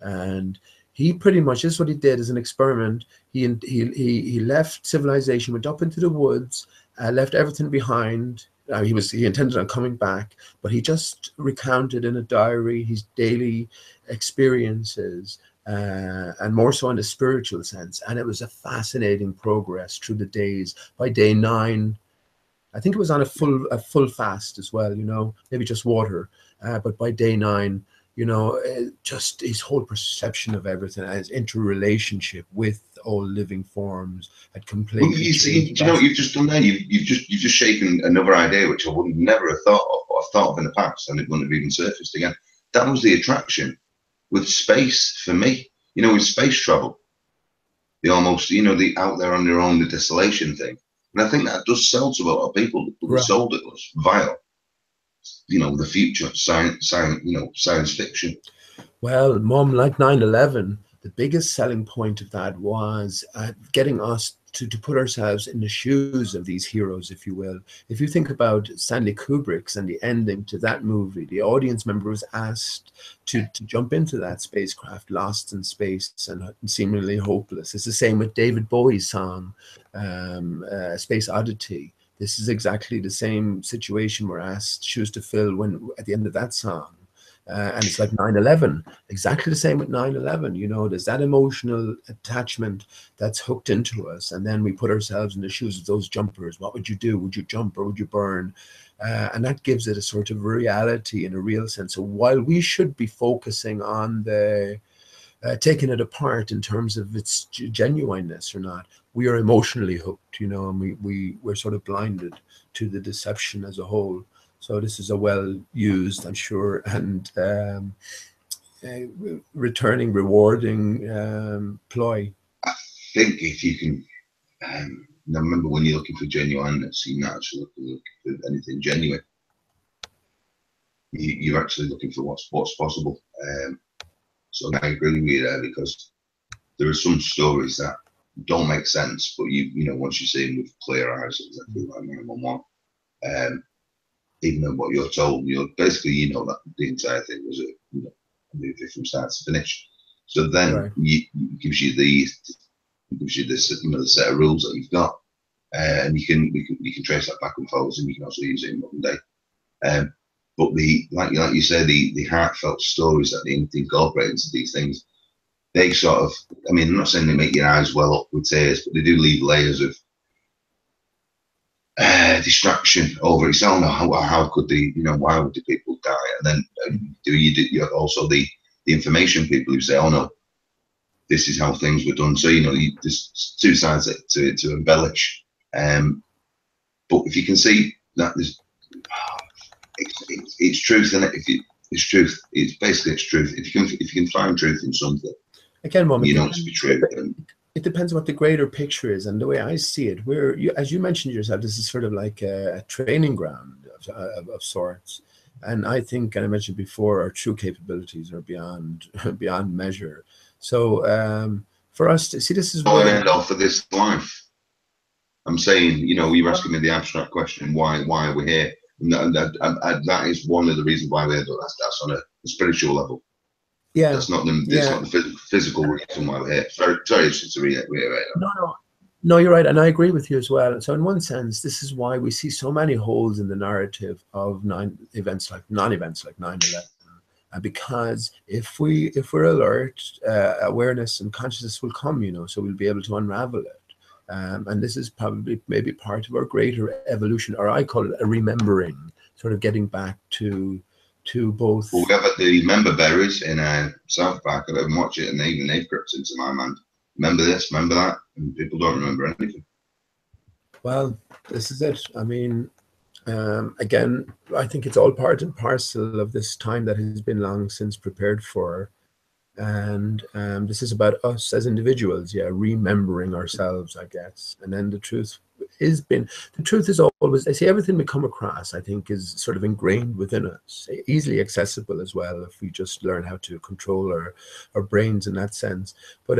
and he pretty much, this is what he did as an experiment. He left civilization, went up into the woods, left everything behind. He intended on coming back, but he just recounted in a diary his daily experiences, and more so in the spiritual sense. And it was a fascinating progress through the days. By day 9, I think it was on a full fast as well, you know, maybe just water. But by day 9, you know, just his whole perception of everything, his interrelationship with all living forms had completely changed. You know what you've just done there? You've just shaken another idea which I would never have thought of, or I've thought of in the past, and it wouldn't have even surfaced again. That was the attraction with space for me. You know, with space travel, the almost, you know, the out there on your own, the desolation thing. And I think that does sell to a lot of people. Right. Sold it was vile. You know, the future, science fiction. Well, Mom, like 9/11, the biggest selling point of that was getting us to put ourselves in the shoes of these heroes, if you will. If you think about Stanley Kubrick's and the ending to that movie, the audience member was asked to jump into that spacecraft, lost in space and seemingly hopeless. It's the same with David Bowie's song, Space Oddity. This is exactly the same situation we're asked shoes to fill when at the end of that song. And it's like 9/11, exactly the same with 9/11. You know, there's that emotional attachment that's hooked into us, and then we put ourselves in the shoes of those jumpers. What would you do? Would you jump or would you burn? And that gives it a sort of reality in a real sense. So while we should be focusing on the taking it apart in terms of its genuineness or not, we are emotionally hooked, you know, and we're sort of blinded to the deception as a whole. So this is a well used, I'm sure, and returning, rewarding ploy. I think if you can, now remember when you're looking for genuineness, you're not actually looking for anything genuine. You're actually looking for what's possible. So I agree with you there, because there are some stories that don't make sense, but you know, once you see them with clear eyes, exactly like 911. Even though what you're told, you're basically, you know, that the entire thing was a movie from start to finish. So then it gives you this, you know, the set of rules that you've got, and you can trace that back and forwards, and you can also use it in modern day. But like you say, the heartfelt stories that they incorporate into these things, they sort of, I mean, I'm not saying they make your eyes well up with tears, but they do leave layers of distraction over it. So, how could why would the people die? And then you have also the information people who say, oh no, this is how things were done. So, you know, there's two sides to embellish. But if you can see that there's, it's truth, and it's truth. It's basically it's truth. If you can find truth in something, again, Mom, you know it's to be true. It depends what the greater picture is, and the way I see it, where as you mentioned yourself, this is sort of like a training ground of sorts. And I think, and I mentioned before, our true capabilities are beyond measure. So for us to see, this is where for this life. I'm saying, you know, you're asking me the abstract question, why are we here? And that is one of the reasons why we're here. That's on a spiritual level. Yeah, that's not the physical reason why we're here. Sorry, just to reiterate. No, you're right, and I agree with you as well. So, in one sense, this is why we see so many holes in the narrative of non-events like 9/11, because if we're alert, awareness and consciousness will come. You know, so we'll be able to unravel it. And this is probably maybe part of our greater evolution, or I call it a remembering, sort of getting back to both. Well, we have the member berries in South Park. I don't even watch it, and they've crept into my mind. Remember this, remember that, and people don't remember anything. Well, this is it. I mean, again, I think it's all part and parcel of this time that has been long since prepared for. And this is about us as individuals, remembering ourselves, I guess. And then the truth is always, I see everything we come across, I think, is sort of ingrained within us, easily accessible as well, if we just learn how to control our brains in that sense. But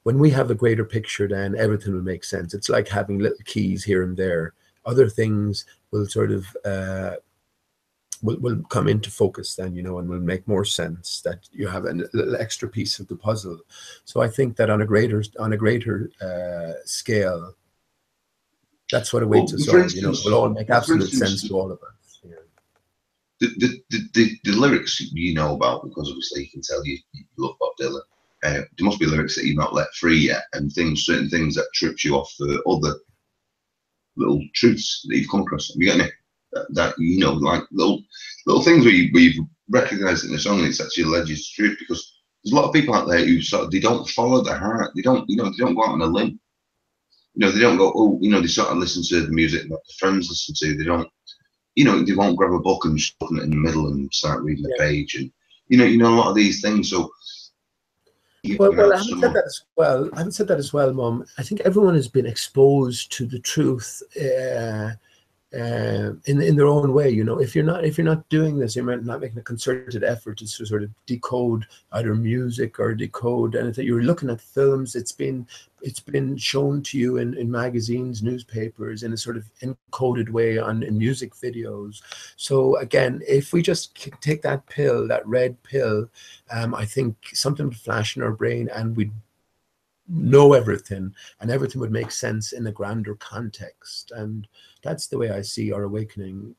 when we have a greater picture, then everything will make sense. It's like having little keys here and there. Other things will sort of will come into focus then, you know, and will make more sense that you have a little extra piece of the puzzle. So I think that on a greater scale, that's what awaits us all. You know, it will all make absolute sense to all of us. Yeah. The lyrics you know about, because obviously you can tell you love Bob Dylan. There must be lyrics that you've not let free yet, and certain things that trips you off for other little truths that you've come across. You get me? That you know, like little things where you've recognised in the song, and it's actually led you to truth. Because there's a lot of people out there who sort of, they don't follow their heart. They don't go out on a limb. You know, they don't go, they sort of listen to the music that their friends listen to. They don't, they won't grab a book and just open it in the middle and start reading the page. And you know a lot of these things. So well, I haven't said that as well, Mum. I think everyone has been exposed to the truth in their own way. You know, if you're not doing this, you're not making a concerted effort to sort of decode either music or decode anything. You're looking at films. It's been shown to you in magazines, newspapers, in a sort of encoded way in music videos. So again, if we just take that pill, that red pill, I think something would flash in our brain and we'd know everything, and everything would make sense in a grander context. And that's the way I see our awakening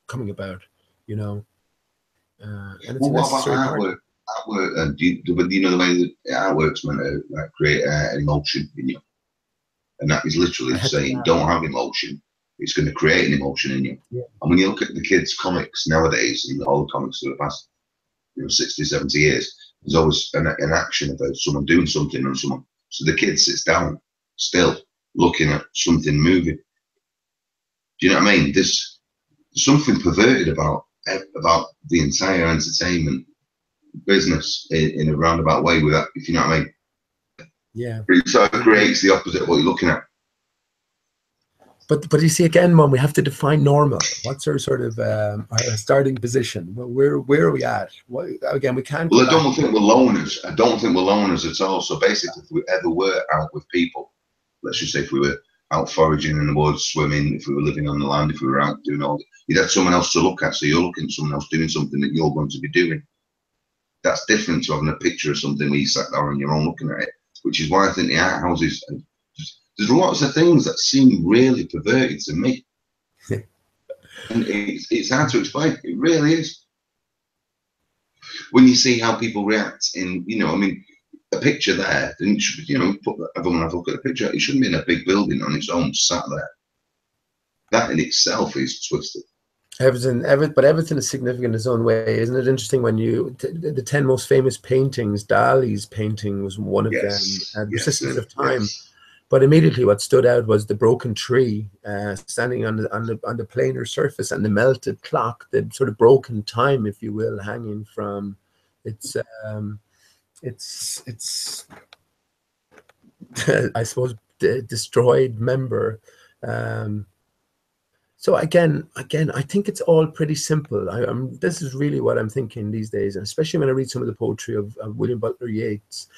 coming about. you know. And it's Well, a what about necessary part. artwork? Artwork, do you know the way that artwork's meant to like, create an emotion in you? And that is literally saying, don't have emotion. It's going to create an emotion in you. Yeah. And when you look at the kids' comics nowadays, and all the comics for the past 60, 70 years, there's always an action about someone doing something or someone. So the kid sits down, still looking at something moving. Do you know what I mean? There's something perverted about the entire entertainment business in a roundabout way with that, if you know what I mean. Yeah. It sort of creates the opposite of what you're looking at. But you see, again, Mum, we have to define normal. What's our sort of our starting position? Well, where are we at? What, again, we can't. Well, I don't think we're loners. I don't think we're loners at all. So basically, if we ever were out with people, let's just say if we were out foraging in the woods, swimming, if we were living on the land, if we were out doing all that, you'd have someone else to look at. So you're looking at someone else doing something that you're going to be doing. That's different to having a picture of something where you sat there on your own looking at it, which is why I think the art houses, there's lots of things that seem really perverted to me. And it's hard to explain. It really is. When you see how people react in, you know, I mean, a picture there, then you should, you know, everyone have a look at a picture. It shouldn't be in a big building on its own, sat there. That in itself is twisted. But everything is significant in its own way. Isn't it interesting when the 10 most famous paintings, Dali's painting was one of them, and Resistance of Time. Yes. But immediately what stood out was the broken tree standing on the planar surface, and the melted clock, the sort of broken time, if you will, hanging from its I suppose destroyed member. So again, I think it's all pretty simple. This is really what I'm thinking these days, and especially when I read some of the poetry of William Butler Yeats.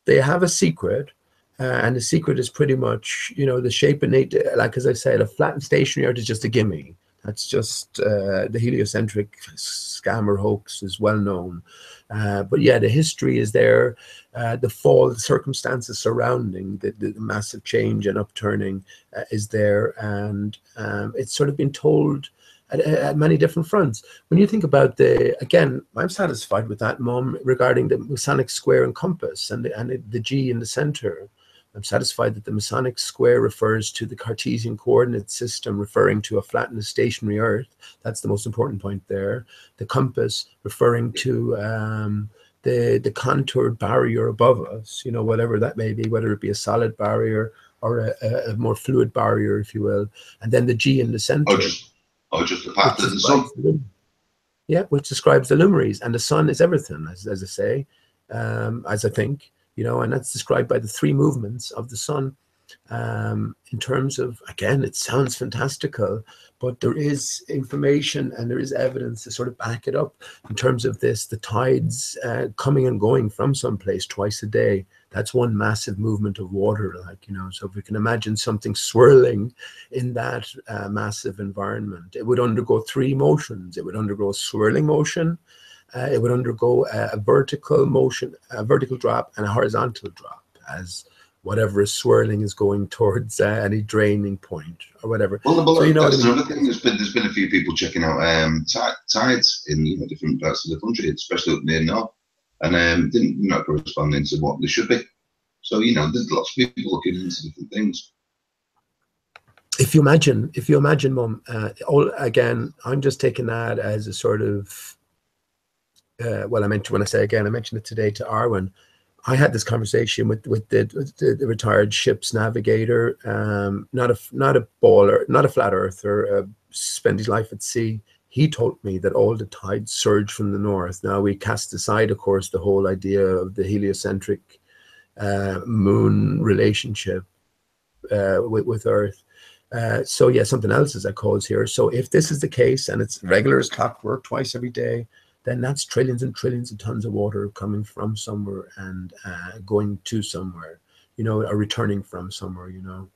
They have a secret. And the secret is pretty much, you know, the shape and nature. Like, as I said, a flat and stationary Earth is just a gimme. That's just the heliocentric scam or hoax is well known. But yeah, the history is there. The fall, the circumstances surrounding the massive change and upturning is there. And it's sort of been told at many different fronts. When you think about again, I'm satisfied with that, Mum, regarding the Masonic square and compass and the G in the center. I'm satisfied that the Masonic square refers to the Cartesian coordinate system, referring to a flat and a stationary Earth. That's the most important point there. The compass referring to the contoured barrier above us, you know, whatever that may be, whether it be a solid barrier or a more fluid barrier, if you will. And then the G in the center. Or just the path of the sun. Yeah, which describes the luminaries. And the sun is everything, as I say, as I think. You know, and that's described by the three movements of the sun. In terms of, again, it sounds fantastical, but there is information and there is evidence to sort of back it up in terms of this. The tides coming and going from someplace twice a day. That's one massive movement of water, like, you know. So if we can imagine something swirling in that massive environment, it would undergo three motions. It would undergo a swirling motion. It would undergo a vertical motion, a vertical drop, and a horizontal drop, as whatever is swirling is going towards any draining point or whatever. Well, so, you know, that's another thing. There's been a few people checking out tides in, you know, different parts of the country, especially up near north, and didn't, you know, corresponding to what they should be. So, you know, there's lots of people looking into different things. If you imagine, Mum, again, I'm just taking that as a sort of. Well, I mentioned it today to Arwen. I had this conversation with the retired ship's navigator, not a baller, not a flat earther, spent his life at sea. He told me that all the tides surge from the north. Now we cast aside, of course, the whole idea of the heliocentric moon relationship with Earth. So yeah, something else is at cause here. So if this is the case and it's regular as clockwork twice every day, then that's trillions and trillions of tons of water coming from somewhere and going to somewhere, you know, or returning from somewhere, you know.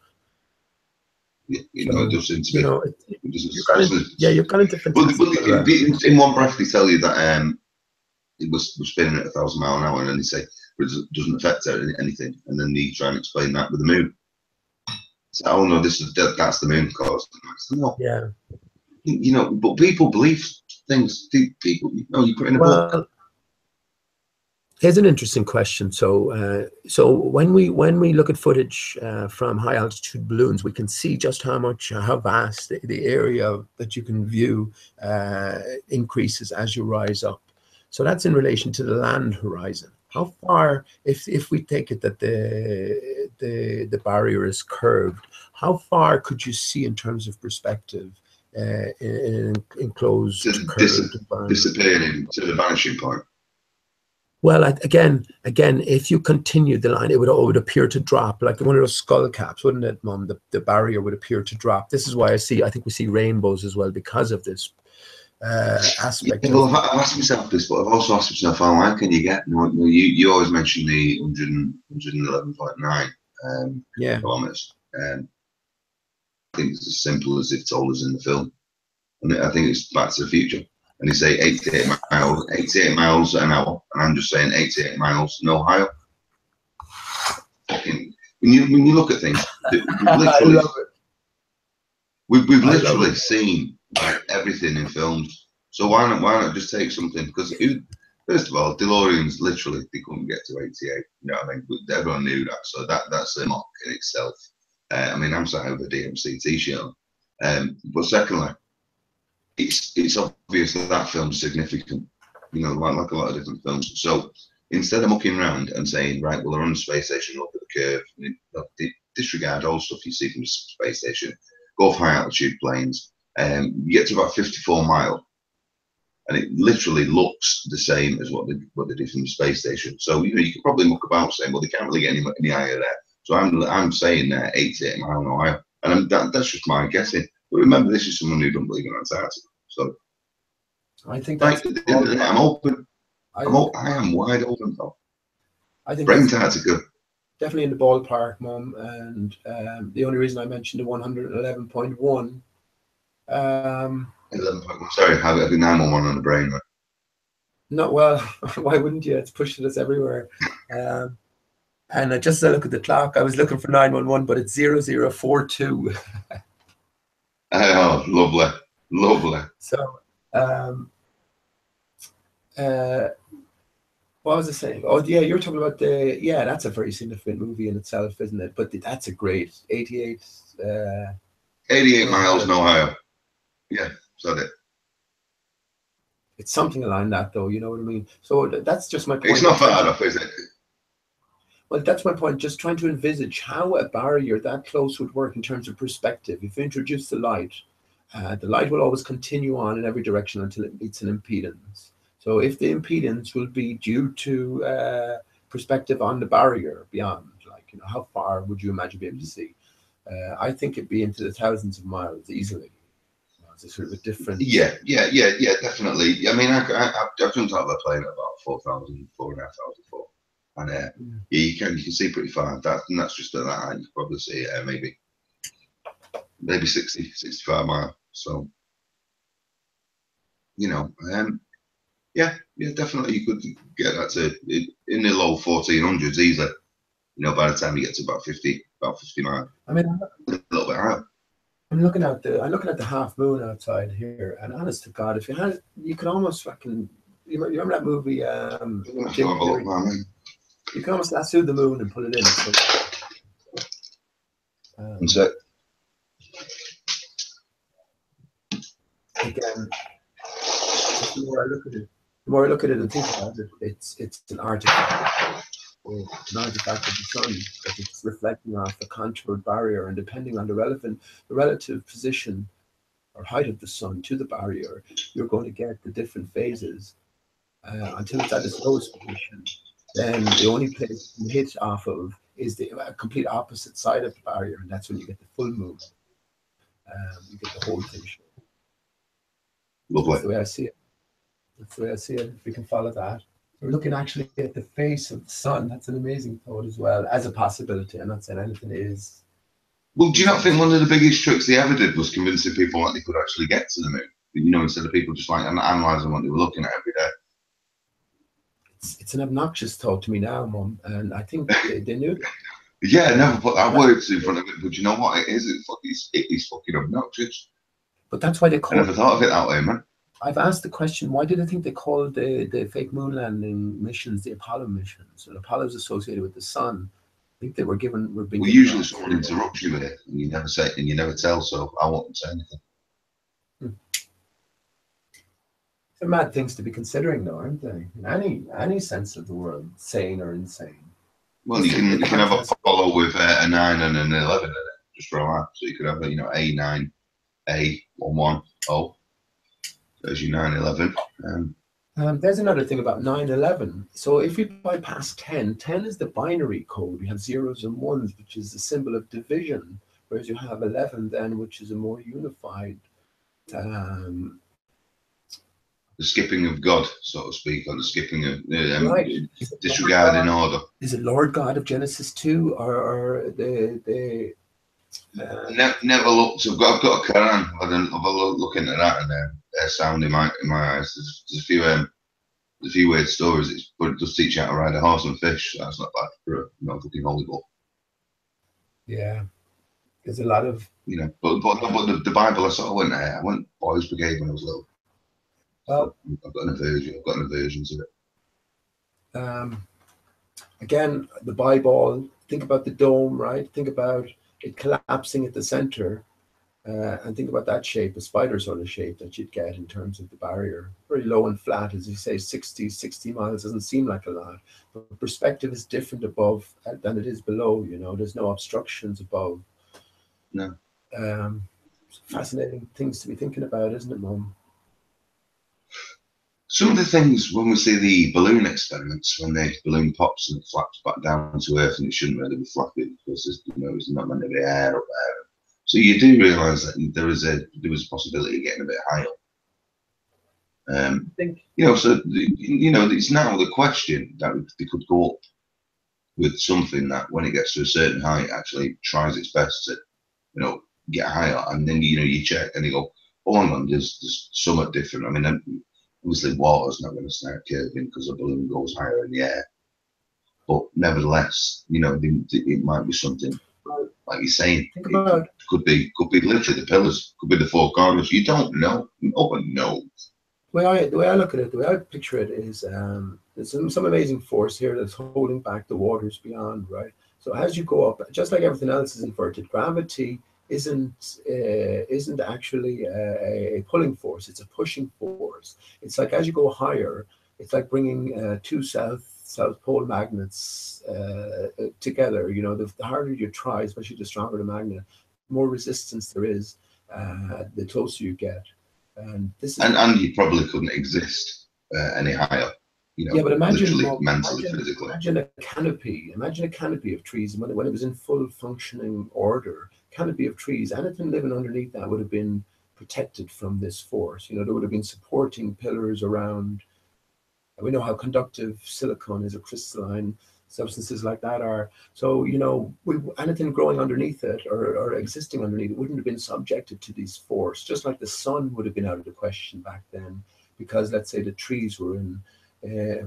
You know, it does seem to be. You know, you're kind of different. Well, in one breath, they tell you that it was spinning at 1,000 miles an hour, and then they say it doesn't affect anything, and then they try and explain that with the moon. So, oh no, that's the moon caused. No. Yeah. you know, but people believe things. People, you know, you put in a book. Here's an interesting question. So, so when we look at footage from high altitude balloons, we can see just how vast the area that you can view increases as you rise up. So that's in relation to the land horizon. How far, if we take it that the barrier is curved, how far could you see in terms of perspective in an enclosed curved environment? Disappearing to the vanishing point. Well, again, if you continue the line, it would appear to drop like one of those skull caps, wouldn't it, Mum? The barrier would appear to drop. This is why I think we see rainbows as well because of this aspect. Yeah, well, I've asked myself this, but I've also asked myself, how high can you get? You always mention the 111.9 kilometers. I think it's as simple as they've told us in the film, and I think it's Back to the Future. And they say 88 miles an hour, and I'm just saying 88 miles, no higher. When you look at things, we've literally seen like everything in films. So why not just take something? Because first of all, DeLoreans literally they couldn't get to 88. You know what I mean? But everyone knew that, so that's a mock in itself. I mean, I'm sat with a DMC t-shirt. But secondly, it's obvious that that film's significant, you know, like a lot of different films. So instead of mucking around and saying, right, well, they're on the space station, look at the curve, disregard all stuff you see from the space station, go for high altitude planes, you get to about 54 mile, and it literally looks the same as what they did from the space station. So you know, you could probably muck about saying, well, they can't really get any higher there. So I'm saying 88 mile no higher, and that's just my guessing. But remember, this is someone who don't believe in Antarctica. So I think that's I'm open. I am wide open though. I think Antarctica. Definitely in the ballpark, Mum. And the only reason I mentioned the 111.1. 11.1. Sorry, having 911 on the brain. Right? No, well, why wouldn't you? It's pushing us everywhere. And I just look at the clock. I was looking for 911, but it's 0042. Oh, lovely. So, what was I saying? Oh, yeah, you're talking about that's a very significant movie in itself, isn't it? But that's a great 88. 88 miles, no higher. Yeah, so that. It's something along that, though. You know what I mean? So that's just my point. It's not far enough, is it? Well, that's my point. Just trying to envisage how a barrier that close would work in terms of perspective. If you introduce the light will always continue on in every direction until it meets an impedance. So if the impedance will be due to perspective on the barrier beyond, like, you know, how far would you imagine being able to see? I think it'd be into the thousands of miles easily. It's a sort of a different. Yeah, definitely. I mean, I've jumped out of a plane at about 4,000, 4,500 foot, and you can see pretty far. That's just at that. You can probably see maybe 60, 65 miles. So, you know, yeah, definitely you could get that to in the low 1400s easily. You know, by the time you get to about 50 miles. I mean, a little bit higher. I'm looking at the half moon outside here, and honest to God, if you had, you could almost fucking. You remember that movie? You can almost lasso the moon and put it in. So, again, the more I look at it and think about it, it's an artifact. An artifact of the sun, that it's reflecting off the contoured barrier, and depending on the relative position or height of the sun to the barrier, you're going to get the different phases until it's at its lowest position. Then the only place you can hit off of is the complete opposite side of the barrier, and that's when you get the full moon. You get the whole thing. Lovely. That's the way I see it. If we can follow that. We're looking actually at the face of the sun. That's an amazing thought as well, as a possibility. I'm not saying anything is. Well, do you not think one of the biggest tricks they ever did was convincing people that they could actually get to the moon? You know, instead of people just like analysing what they were looking at every day. It's an obnoxious thought to me now, Mum, and I think they knew that. Yeah, I never put that word in front of it, but you know what? It is. It is fucking obnoxious. But that's why they I call never thought of it that way, man. I've asked the question, why do they think they call the fake moon landing missions the Apollo missions? And Apollo's associated with the sun. I think they were being Well, given usually someone interrupts you with it, and you never say, and you never tell. So I won't say anything. They're mad things to be considering, though, aren't they? In any sense of the word, sane or insane. Well, you can have a Apollo with a 9 and an 11 in it, just for a laugh. So you could have A9, A110. There's your 911. There's another thing about 9/11. So if you bypass 10, 10 is the binary code. You have zeros and ones, which is a symbol of division, whereas you have 11 then, which is a more unified. The skipping of God, so to speak, or the skipping of Right. disregarding order. Is it Lord God of Genesis 2 or the Never looked. I've got a Quran. I've had a look into that, and they're sound in my eyes. There's a few weird stories, but it does teach you how to ride a horse and fish. So that's not bad for a fucking holy book. Yeah, there's a lot of But the Bible, I went Boys Brigade when I was little. Well, I've got an aversion to it. Again, the Bible. Think about the dome, right? Think about it collapsing at the center, and think about that shape, a spider sort of shape that you'd get in terms of the barrier. Very low and flat, as you say, 60 miles doesn't seem like a lot, but perspective is different above than it is below. There's no obstructions above. No. Fascinating things to be thinking about, isn't it, Mum? Some of the things when we see the balloon experiments, when the balloon pops and flaps back down to Earth, and it shouldn't really be flapping because it's not meant to be air up there. So you do realise that there was a possibility of getting a bit higher. So it's now the question that they could go up with something that when it gets to a certain height actually tries its best to get higher, and then you check and you go, oh, hang on, there's somewhat different. I mean, obviously water's not going to start curving because the balloon goes higher in the air, but nevertheless, it might be something like you're saying. It could be literally the pillars, could be the four corners. You don't know. No one knows. The way I look at it, the way I picture it is, there's some amazing force here that's holding back the waters beyond, right? So as you go up, just like everything else is inverted, gravity isn't actually a pulling force; it's a pushing force. It's like as you go higher, it's like bringing two south pole magnets together. The harder you try, especially the stronger the magnet, the more resistance there is, the closer you get. And you probably couldn't exist any higher. But imagine mentally, physically. Imagine a canopy. Imagine a canopy of trees when it was in full functioning order. Canopy of trees. Anything living underneath that would have been protected from this force. There would have been supporting pillars around. We know how conductive silicon is, or crystalline substances like that are. So anything growing underneath it or existing underneath it wouldn't have been subjected to this force. Just like the sun would have been out of the question back then, because let's say the trees were in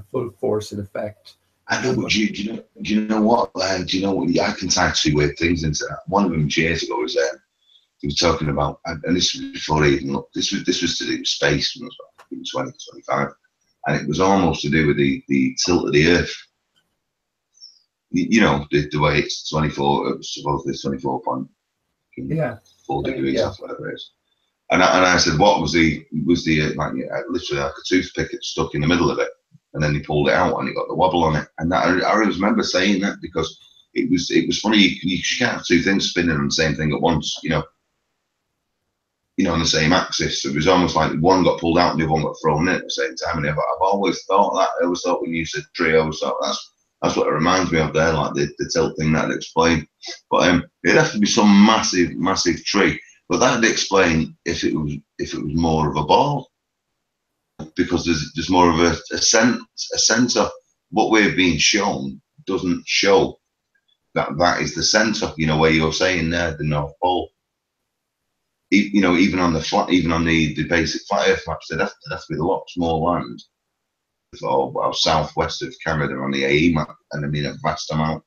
full force in effect. I know, but do you know what? I can tie two weird things into that. One of them years ago was he was talking about, and this was before I even looked. This was to do with space when I was 20, 25, and it was almost to do with the tilt of the Earth. The way it's 24, it was supposedly 24.4 degrees off, whatever it is. And I said, what was the literally like a toothpick stuck in the middle of it, and then he pulled it out and he got the wobble on it. And I remember saying that because it was funny. You can't have two things spinning on the same thing at once, on the same axis. So it was almost like one got pulled out and the other one got thrown in at the same time. And I've always thought that. I always thought when you said tree, I always thought that's what it reminds me of there, like the tilt thing that I'd explained. But it'd have to be some massive tree. But that'd explain if it was more of a ball, because there's more of a center. What we're being shown doesn't show that is the center. Where you're saying there, the North Pole. Even on the basic flat Earth maps, there'd have to be a lot more land. Or southwest of Canada on the AE map, and I mean a vast amount.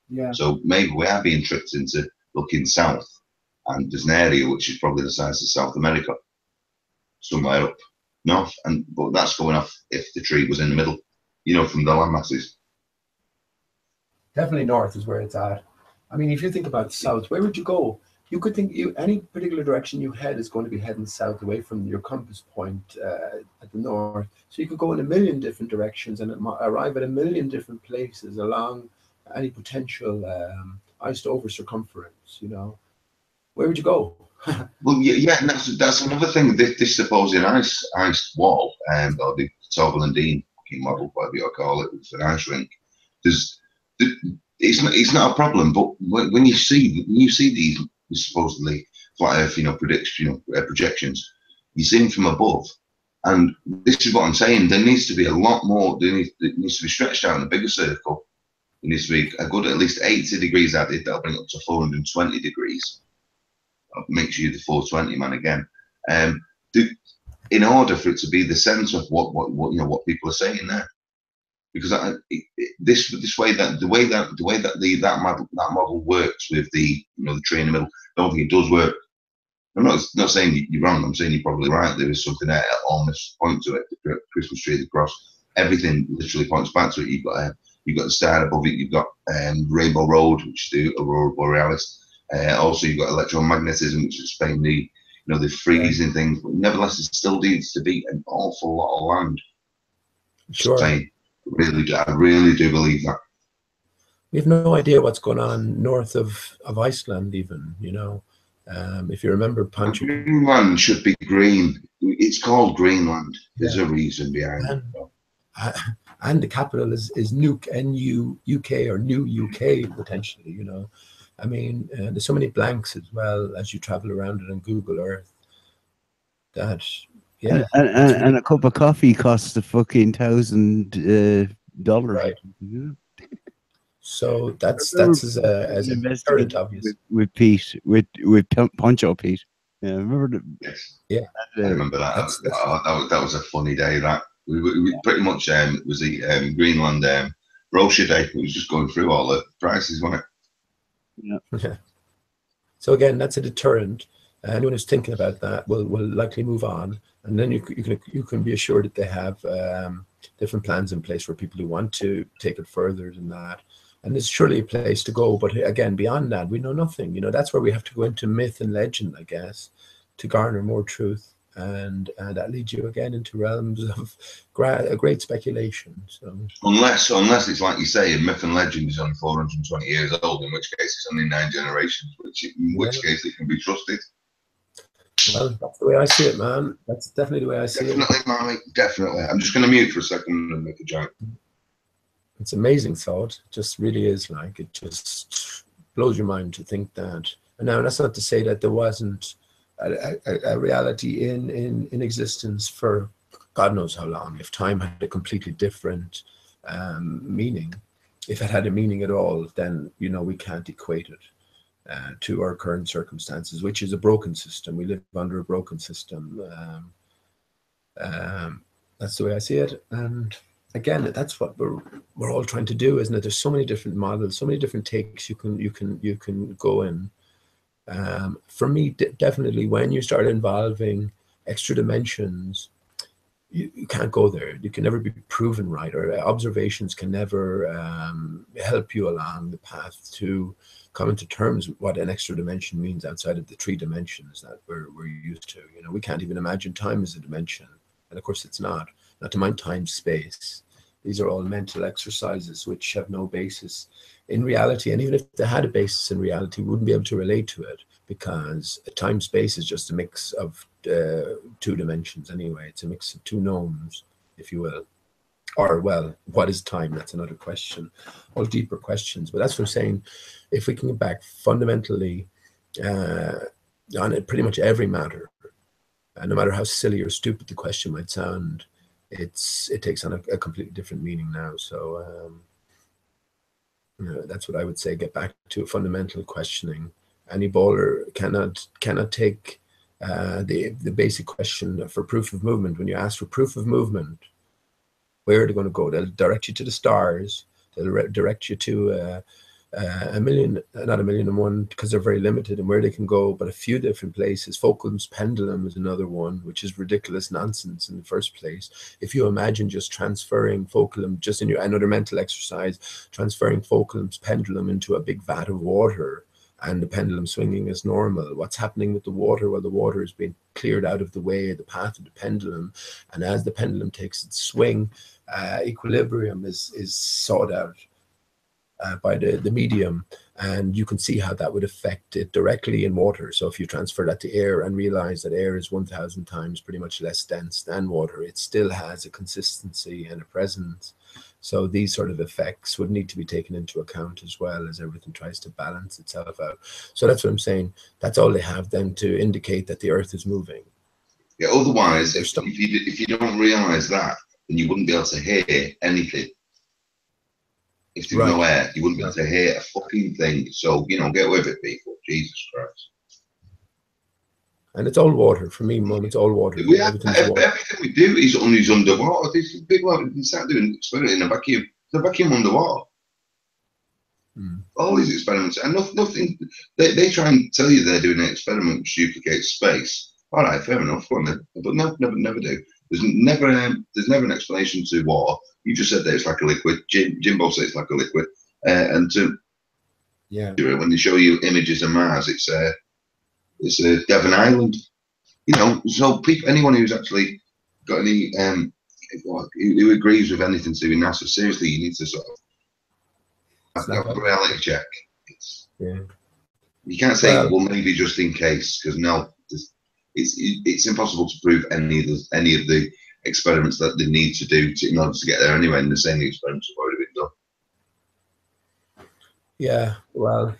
Yeah. So maybe we are being tricked into looking south. And there's an area which is probably the size of South America, somewhere up north, but that's going off if the tree was in the middle, you know, from the land masses. Definitely north is where it's at. I mean, if you think about south, where would you go? You could think any particular direction you head is going to be heading south away from your compass point at the north. So you could go in a million different directions and arrive at a million different places along any potential iced over circumference, you know. Where would you go? Well, yeah, and that's another thing. This supposed ice wall, or the Torval-Dean model, whatever you call it, it's an ice rink. It's not a problem, but when you see these supposedly flat Earth, you know, projections, you see them from above, and this is what I'm saying. There needs to be a lot more. It needs to be stretched out in a bigger circle. It needs to be a good at least 80 degrees added. That'll bring it up to 420 degrees. That makes you the 420 man again. In order for it to be the sense of what people are saying there, because the way that model works with the the tree in the middle, I don't think it does work. I'm not saying you're wrong. I'm saying you're probably right. There is something there on this point to it. The Christmas tree, the cross, everything literally points back to it. You've got the star above it. You've got Rainbow Road, which is the Aurora Borealis. Also, you've got electromagnetism, which is explaining the freezing things. But nevertheless, it still needs to be an awful lot of land. Sure. I really do believe that. We have no idea what's going on north of Iceland, even, you know. If you remember, Greenland should be green. It's called Greenland. There's a reason behind it. And the capital is Nuuk, N-U-U-K, or New UK, potentially, you know. I mean, there's so many blanks as well as you travel around it on Google Earth. That, yeah. And a cup of coffee costs a fucking $1,000. Right. Yeah. So that's as a deterrent, obviously. With Pete, with Poncho Pete. Yeah, remember Yes. Yeah. I remember that. That was a funny day. That we pretty much was the Greenland brochure day. We was just going through all the prices, wasn't it? Yeah. So again, that's a deterrent. Anyone who's thinking about that will likely move on, and then you can be assured that they have different plans in place for people who want to take it further than that. And there's surely a place to go, but again, beyond that, we know nothing. You know, that's where we have to go into myth and legend, I guess, to garner more truth, and that leads you again into realms of great speculation. So unless it's like you say, a myth and legend is only 420 years old, in which case it's only 9 generations, in which case it can be trusted. Well, that's the way I see it, man. That's definitely the way I see it. Definitely, Marmy, definitely. I'm just going to mute for a second and make a joke. It's amazing thought. It just really is. Like, it just blows your mind to think that. And now that's not to say that there wasn't a reality in existence for God knows how long. If time had a completely different meaning, if it had a meaning at all, then we can't equate it to our current circumstances, which is a broken system. We live under a broken system. That's the way I see it. And again, that's what we're all trying to do, isn't it? There's so many different models, so many different takes you can go in. For me, definitely, when you start involving extra dimensions, you can't go there. You can never be proven right, or observations can never help you along the path to coming to terms with what an extra dimension means outside of the 3 dimensions that we're used to. We can't even imagine time as a dimension, and of course it's not to mind time, space. These are all mental exercises which have no basis in reality, and even if they had a basis in reality, we wouldn't be able to relate to it, because time space is just a mix of 2 dimensions anyway. It's a mix of 2 knowns, if you will. Or, well, what is time? That's another question, all deeper questions. But that's what I'm saying. If we can get back fundamentally on pretty much every matter, no matter how silly or stupid the question might sound, it takes on a completely different meaning now. So that's what I would say. Get back to a fundamental questioning. Any bowler cannot take the basic question for proof of movement. When you ask for proof of movement, where are they going to go? They'll direct you to the stars. They'll direct you to not a million and one, because they're very limited in where they can go, but a few different places. Focal's pendulum is another one, which is ridiculous nonsense in the first place. If you imagine just transferring Focalum, just in another mental exercise, transferring Focalum's pendulum into a big vat of water, and the pendulum swinging as normal. What's happening with the water? Well, the water is being cleared out of the way, the path of the pendulum, and as the pendulum takes its swing, equilibrium is sought out by the medium, and you can see how that would affect it directly in water. So if you transfer that to air and realize that air is 1,000 times pretty much less dense than water, it still has a consistency and a presence. So these sort of effects would need to be taken into account as well, as everything tries to balance itself out. So that's what I'm saying. That's all they have then to indicate that the Earth is moving. Yeah. Otherwise, if you don't realize that, then you wouldn't be able to hear anything. If there's no air, you wouldn't be able to hear a fucking thing. So, get with it, people. Jesus Christ. And it's all water. For me, Mum, it's all water. Everything we do is underwater. These people have start doing experiments in a vacuum. The vacuum underwater. All these experiments, and nothing. They try and tell you they're doing an experiment which duplicates space. All right, fair enough, go on then. But no, never do. There's never an explanation to water. You just said that it's like a liquid. Jimbo said it's like a liquid. And when they show you images of Mars, it's a Devon Island. So anyone who's actually got any who agrees with anything to do with NASA, seriously, you need to sort of have a reality check. You can't say, well, maybe just in case, because no, it's impossible to prove any of the experiments that they need to do in order to get there anyway, and the same experiments have already been done. Yeah, well,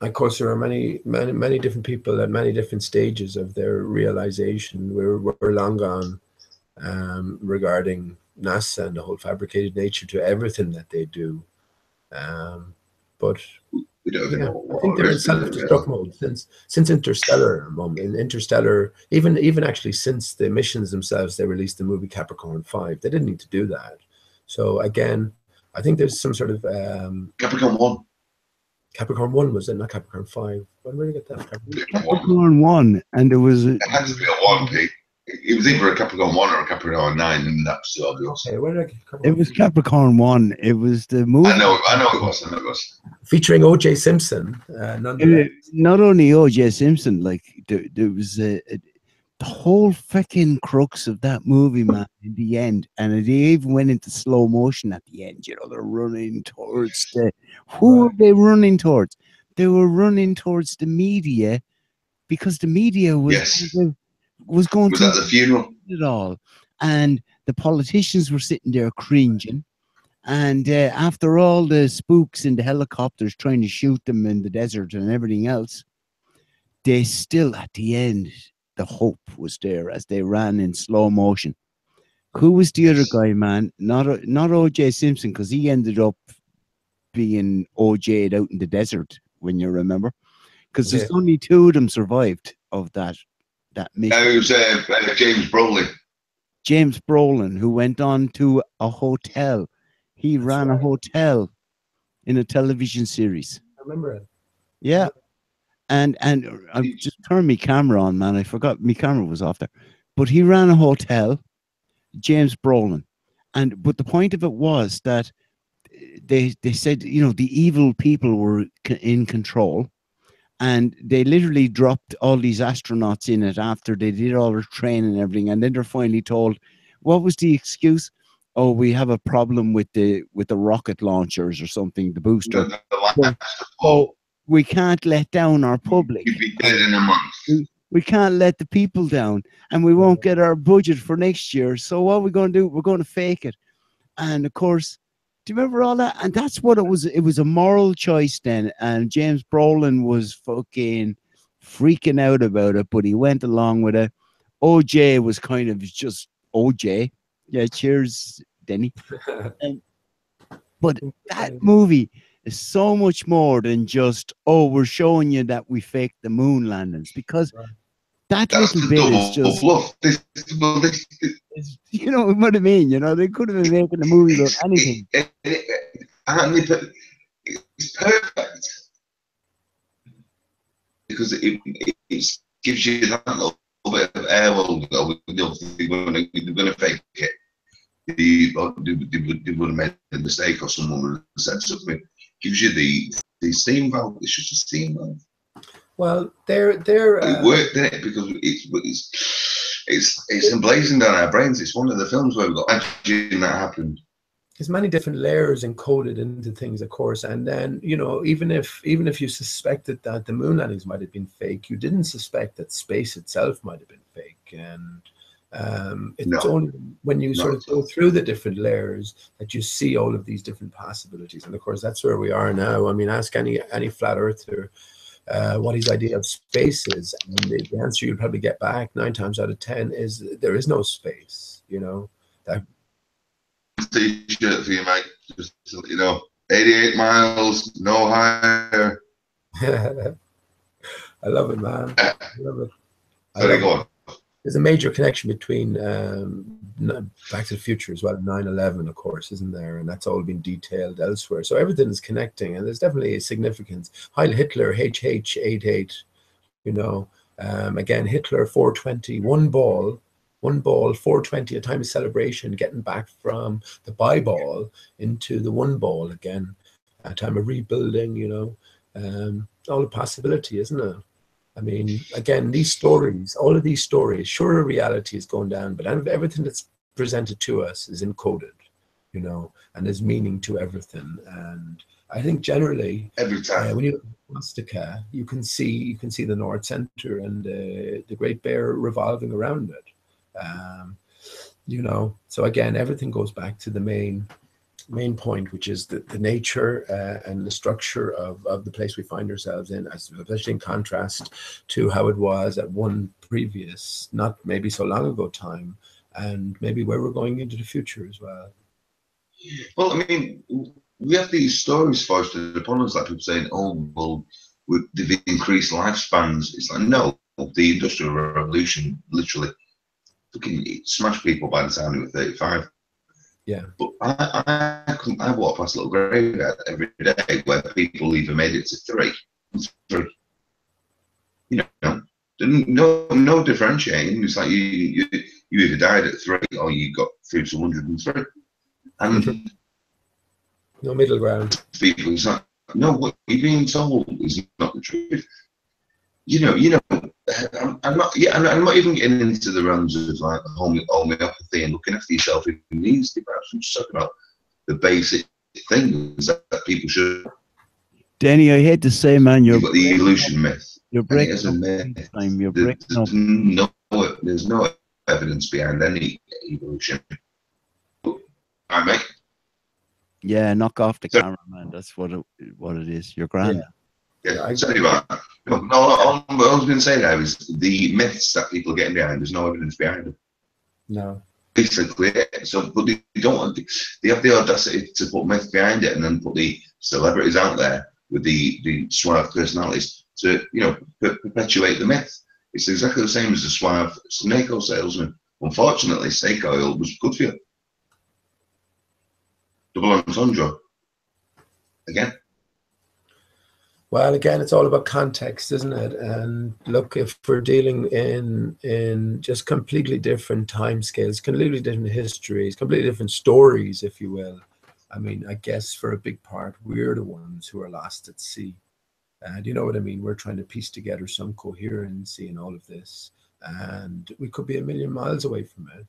of course, there are many different people at many different stages of their realization. We're long gone regarding NASA and the whole fabricated nature to everything that they do. But we don't even know I think they're in self-destruct mode since Interstellar. In Interstellar, even actually since the missions themselves, they released the movie Capricorn 5. They didn't need to do that. So again, I think there's some sort of Capricorn 1. Capricorn 1 was it, not Capricorn 5? When did we get that? Capricorn 1, and there was it had to be a 1, Pete. It was either a Capricorn 1 or a Capricorn 9, and that's the obvious. Okay, where did I get Capricorn? It was Capricorn 1. It was the movie. I know it was. Featuring O.J. Simpson. Not only O.J. Simpson, like there was the whole freaking crux of that movie, man, in the end, and it even went into slow motion at the end. They're running towards who were they running towards? They were running towards the media, because the media was going was to at the funeral it all, and the politicians were sitting there cringing, and after all the spooks in the helicopters trying to shoot them in the desert and everything else, they still at the end, the hope was there as they ran in slow motion. Who was the other guy, man? Not O.J. Simpson, because he ended up being OJ'd out in the desert, when you remember, because there's only 2 of them survived of that mission. It was James Brolin. James Brolin, who went on to a hotel. He ran a hotel in a television series. I remember it. Yeah. And I've just turned my camera on, man. I forgot my camera was off there. But he ran a hotel, James Brolin. But the point of it was that they said, the evil people were in control. And they literally dropped all these astronauts in it after they did all their training and everything. And then they're finally told, what was the excuse? Oh, we have a problem with the rocket launchers or something, the booster. So we can't let down our public. You'd be dead in a month. We can't let the people down, and we won't get our budget for next year. So what are we going to do? We're going to fake it. And of course, do you remember all that? And that's what it was. It was a moral choice then. And James Brolin was fucking freaking out about it, but he went along with it. OJ was kind of just OJ. Yeah, cheers, Denny. But that movie is so much more than just, we're showing you that we faked the moon landings, because that little bit is just bluff. you know what I mean? They could have been making a movie about anything. it's perfect because it gives you that little bit of air. Well, they're going to fake it. They would have made a mistake, or someone would have said something. Gives you the steam valve. It's just a steam valve. Well, it worked, didn't it? Because it's emblazoned on our brains. It's one of the films where we've got imagine that happened. There's many different layers encoded into things, of course, and then even if you suspected that the moon landings might have been fake, you didn't suspect that space itself might have been fake. And it's only when you sort of go through the different layers that you see all of these different possibilities. And of course, that's where we are now. I mean, ask any flat earther what his idea of space is, and the answer you'll probably get back 9 times out of 10 is there is no space. That T-shirt for you, mate. Just to let you know, 88 miles, no higher. I love it, man. I love it. Sorry, go on. There's a major connection between Back to the Future as well, 9/11, of course, isn't there? And that's all been detailed elsewhere. So everything is connecting, and there's definitely a significance. Heil Hitler, HH88, again, Hitler 420, one ball, 420, a time of celebration, getting back from the bye-ball into the one ball again, a time of rebuilding, all a possibility, isn't it? I mean, again, these stories, all of these stories, sure, reality is going down, but everything that's presented to us is encoded, and there's meaning to everything. And I think generally, every time when you look at swastika, you can see the North Center and the Great Bear revolving around it. So again, everything goes back to the main point, which is the nature and the structure of the place we find ourselves in, especially in contrast to how it was at one previous, not maybe so long ago time, and maybe where we're going into the future as well. Well, I mean, we have these stories foisted upon us, like people saying, "Oh, well, they've increased lifespans." It's like, no, the Industrial Revolution literally fucking smashed people by the time they were 35. Yeah, but I walk past a little graveyard every day where people either made it to 3. No differentiating. It's like you either died at 3 or you got through to 103, and no middle ground. People, it's like, no, what you're being told is not the truth. I'm not even getting into the realms of like homeopathy and looking after yourself in these debates. I'm just talking about the basic things that people should. Danny, I hate to say, man, you've got the evolution myth. You're breaking as a myth. There's no evidence behind any evolution. All right, mate. Yeah, knock off the camera, man. That's what it is. You're grand. Yeah, sorry about that. No, all I was going to say now is the myths that people are getting behind, there's no evidence behind them. No. Basically, so, but they have the audacity to put myth behind it and then put the celebrities out there with the suave personalities to, perpetuate the myth. It's exactly the same as the suave snake oil salesman. Unfortunately, snake oil was good for you. Double entendre. Again. Well, again, it's all about context, isn't it? And look, if we're dealing in just completely different timescales, completely different histories, completely different stories, if you will. I mean, I guess for a big part, we're the ones who are lost at sea. And you know what I mean? We're trying to piece together some coherency in all of this. And we could be a million miles away from it.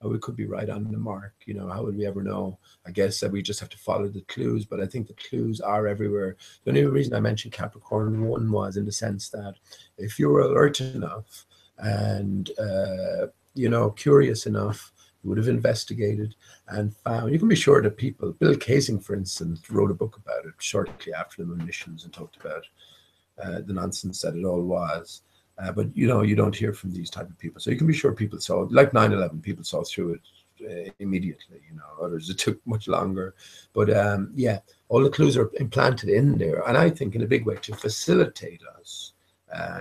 Or we could be right on the mark. How would we ever know? I guess that we just have to follow the clues, but I think the clues are everywhere. The only reason I mentioned Capricorn 1 was in the sense that if you were alert enough and, curious enough, you would have investigated and found. You can be sure that people, Bill Kaysing, for instance, wrote a book about it shortly after the moon missions and talked about the nonsense that it all was. But you don't hear from these type of people, so you can be sure people saw, like 9/11, people saw through it immediately. Others it took much longer, but all the clues are implanted in there, and I think in a big way to facilitate us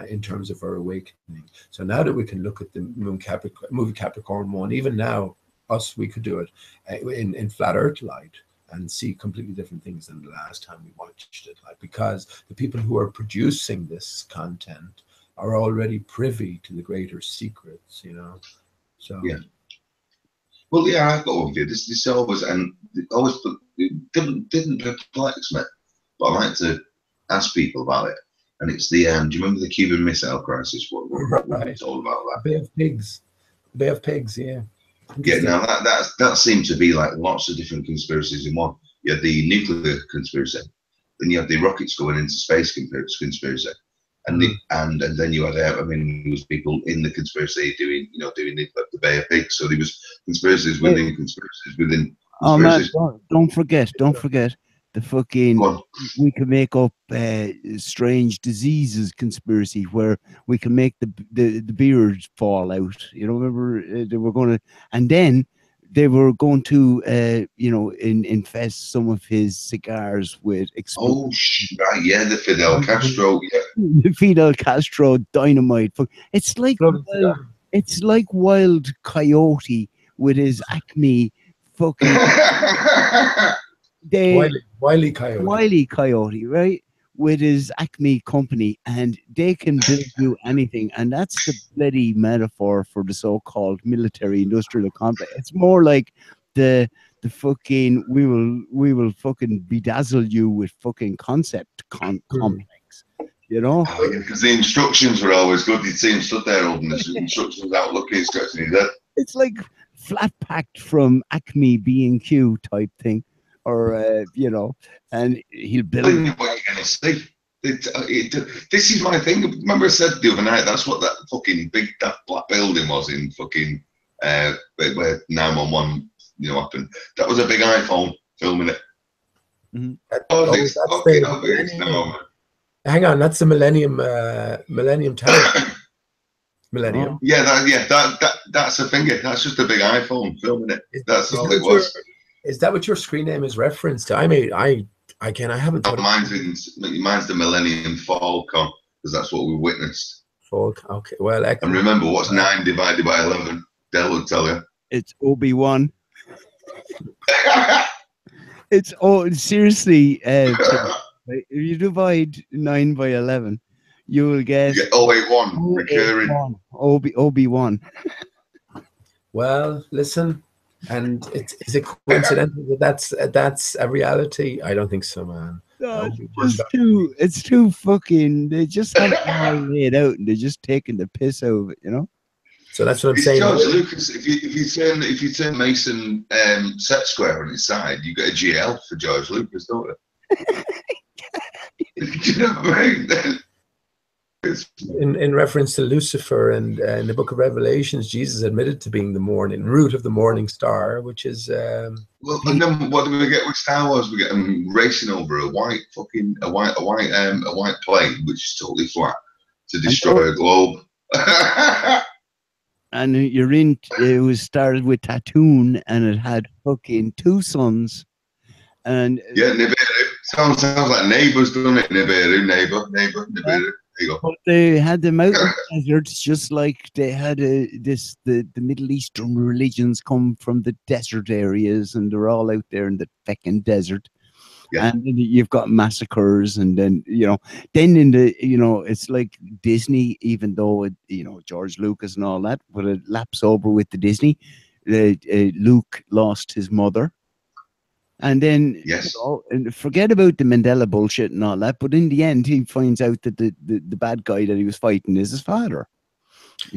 in terms of our awakening. So now that we can look at the movie Capricorn 1, even now we could do it in flat Earth light and see completely different things than the last time we watched it. Like, because the people who are producing this content are already privy to the greater secrets, you know. So yeah. Well, yeah, I've got one with you. This always it didn't perplex me, but I like to ask people about it. And it's the do you remember the Cuban Missile Crisis? What it's all about that? Bay of Pigs. Bay of Pigs, yeah. Yeah, now that seemed to be like lots of different conspiracies in one. You had the nuclear conspiracy, then you had the rockets going into space conspiracy, and then you had I mean, there was people in the conspiracy doing the Bay of Pigs. So there was conspiracies within conspiracies within conspiracies. Oh man, don't forget the fucking. We can make up strange diseases conspiracy where we can make the beard fall out. You know, remember they were going to, and then they were going to infest some of his cigars with explosives. Right, yeah, the Fidel Castro, the Fidel Castro dynamite. It's like Wild Coyote with his Acme fucking Wile Coyote, right? With his Acme company, and they can build you anything, and that's the bloody metaphor for the so-called military-industrial complex. It's more like the fucking we will fucking bedazzle you with fucking concept complex, you know? Oh, yeah, because the instructions were always good. You'd see him stood there holding the instructions out, looking, scratching his head. It's like flat packed from Acme B&Q type thing. Or and he'll build. What you're gonna see. This is my thing. Remember, I said the other night that's what that fucking big black building was in fucking where 911 happened. That was a big iPhone filming it. Mm-hmm. Hang on, that's the Millennium Tower. Millennium. Yeah, that's a finger. That's just a big iPhone filming it. That's all it was. Is that what your screen name is referenced to? I haven't thought. Mine's the Millennium Falcon, because that's what we witnessed. Falcon. Okay. Well, excellent. And remember, what's 9 divided by 11? Dell will tell you. It's Obi-Wan. Seriously. If you divide 9 by 11, you will get 081 recurring. Obi-Wan. Well, listen. And is it coincidental that that's a reality? I don't think so, man. No, it's too fucking. They just have it all laid out, and they're just taking the piss out of it, you know. So that's what I'm saying. George Lucas, if you turn Mason set square on its side, you get a GL for George Lucas, don't you? Do you know what I mean? In reference to Lucifer and in the Book of Revelations, Jesus admitted to being the root of the morning star, which is well. And then what do we get with Star Wars? We get them racing over a white plane, which is totally flat, to destroy a globe. And it was started with Tatooine, and it had fucking 2 suns. And yeah, Nibiru. Sounds like neighbours, doesn't it? Neighbour, Nibiru. But they had the mountain deserts, just like they had the Middle Eastern religions come from the desert areas, and they're all out there in the fucking desert. Yeah. And then you've got massacres, and then in the it's like Disney, even though George Lucas and all that, but it laps over with the Disney. Luke lost his mother. And then, and forget about the Mandela bullshit and all that. But in the end, he finds out that the bad guy that he was fighting is his father.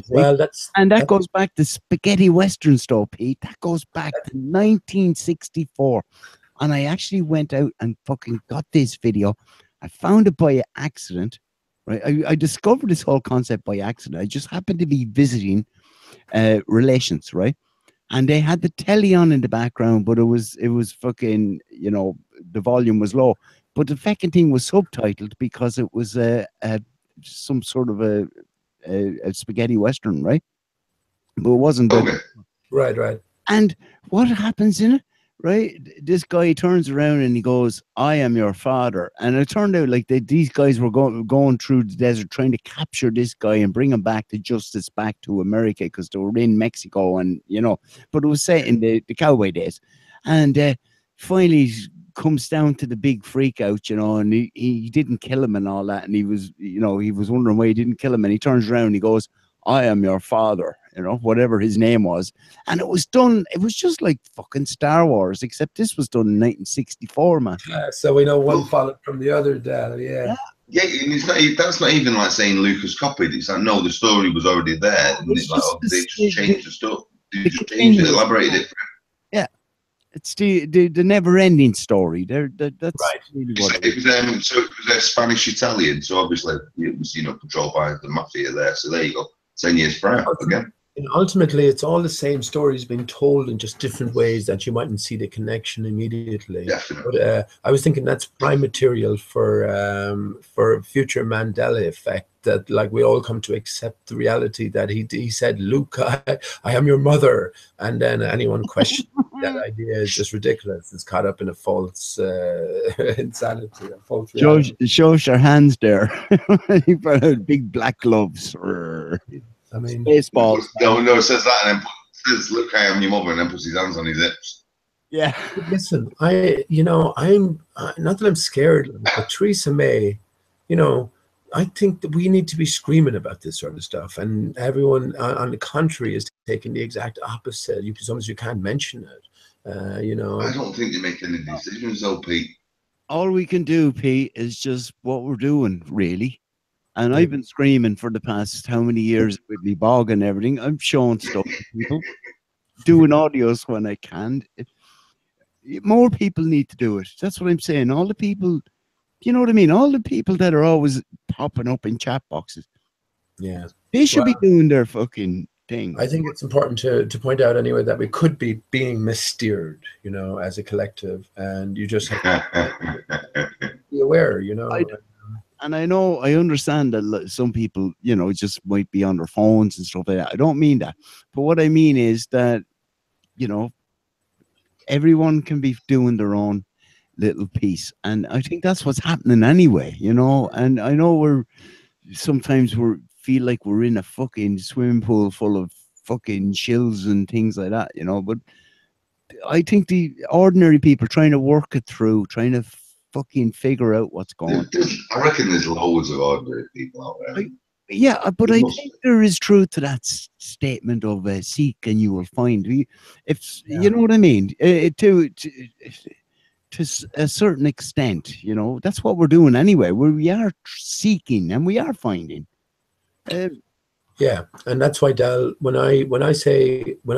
Well, that goes back to spaghetti western stuff, Pete. That goes back to 1964. And I actually went out and fucking got this video. I found it by accident, right? I discovered this whole concept by accident. I just happened to be visiting relations, right? And they had the telly on in the background, but it was fucking, the volume was low. But the fucking thing was subtitled because it was some sort of a spaghetti western, right? But it wasn't. Right. And what happens in it, right? This guy turns around and he goes, "I am your father." And it turned out like these guys were going through the desert trying to capture this guy and bring him back to America, because they were in Mexico, and but it was set in the cowboy days. And finally comes down to the big freak out, you know, and he didn't kill him and all that. And he was, you know, he was wondering why he didn't kill him. And he turns around and he goes, I am your father, you know, whatever his name was. And it was done, it was just like fucking Star Wars, except this was done in 1964, man. So we know one followed from the other, Dal. Yeah. Yeah, and it's not, that's not even like saying Lucas copied. It's like, no, the story was already there. And it's like, oh, they just changed the stuff. They just changed it, elaborated it. Yeah. It's the never-ending story. That's right. Really what it was. So it was Spanish-Italian. So obviously it was, you know, controlled by the mafia there. So there you go. 10 years prior again. And ultimately, it's all the same stories being told in just different ways that you mightn't see the connection immediately. Definitely. But I was thinking that's prime material for future Mandela effect. That like we all come to accept the reality that he said, "Luke, I am your mother," and then anyone questioning that idea is just ridiculous. It's caught up in a false insanity, a false reality. Shows your hands there. You put out big black gloves. I mean, baseballs. No, it says that and then says, "Look, I am your mother," and then puts his hands on his hips. Yeah. Listen, I'm not that I'm scared, but Theresa May, you know, I think that we need to be screaming about this sort of stuff, and everyone on the contrary is taking the exact opposite. As long as you can't mention it, you know. I don't think they make any decisions, though, Pete. All we can do, Pete, is just what we're doing, really. And I've been screaming for the past how many years with me bog and everything. I'm showing stuff to people, doing audios when I can. More people need to do it. That's what I'm saying. All the people, you know what I mean? All the people that are always popping up in chat boxes. Yeah. They should be doing their fucking thing. I think it's important to point out anyway that we could be being missteered, you know, as a collective. And you just have to be aware, you know. And I understand that some people, you know, just might be on their phones and stuff like that. I don't mean that. But what I mean is that, you know, everyone can be doing their own little piece. And I think that's what's happening anyway, you know. And I know sometimes we feel like we're in a fucking swimming pool full of fucking shills and things like that, you know. But I think the ordinary people trying to work it through, trying to fucking figure out what's going on. I reckon there's loads of ordinary people out there. Yeah, but I think there is truth to that statement of seek and you will find. If you know what I mean, to a certain extent, you know, that's what we're doing anyway. We are seeking and we are finding. Yeah, and that's why, Del, when I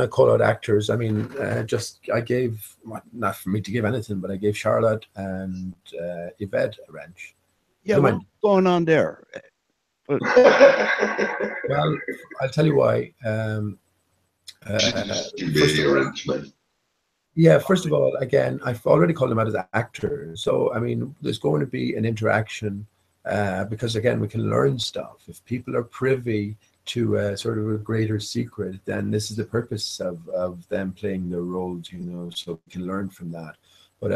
call out actors, I mean, I gave, not for me to give anything, but I gave Charlotte and Yvette a wrench. Yeah, what's going on there? Well, I'll tell you why. First of all, again, I've already called them out as actors. So, I mean, there's going to be an interaction because, again, we can learn stuff. If people are privy to sort of a greater secret, then this is the purpose of them playing their roles, you know, so we can learn from that. But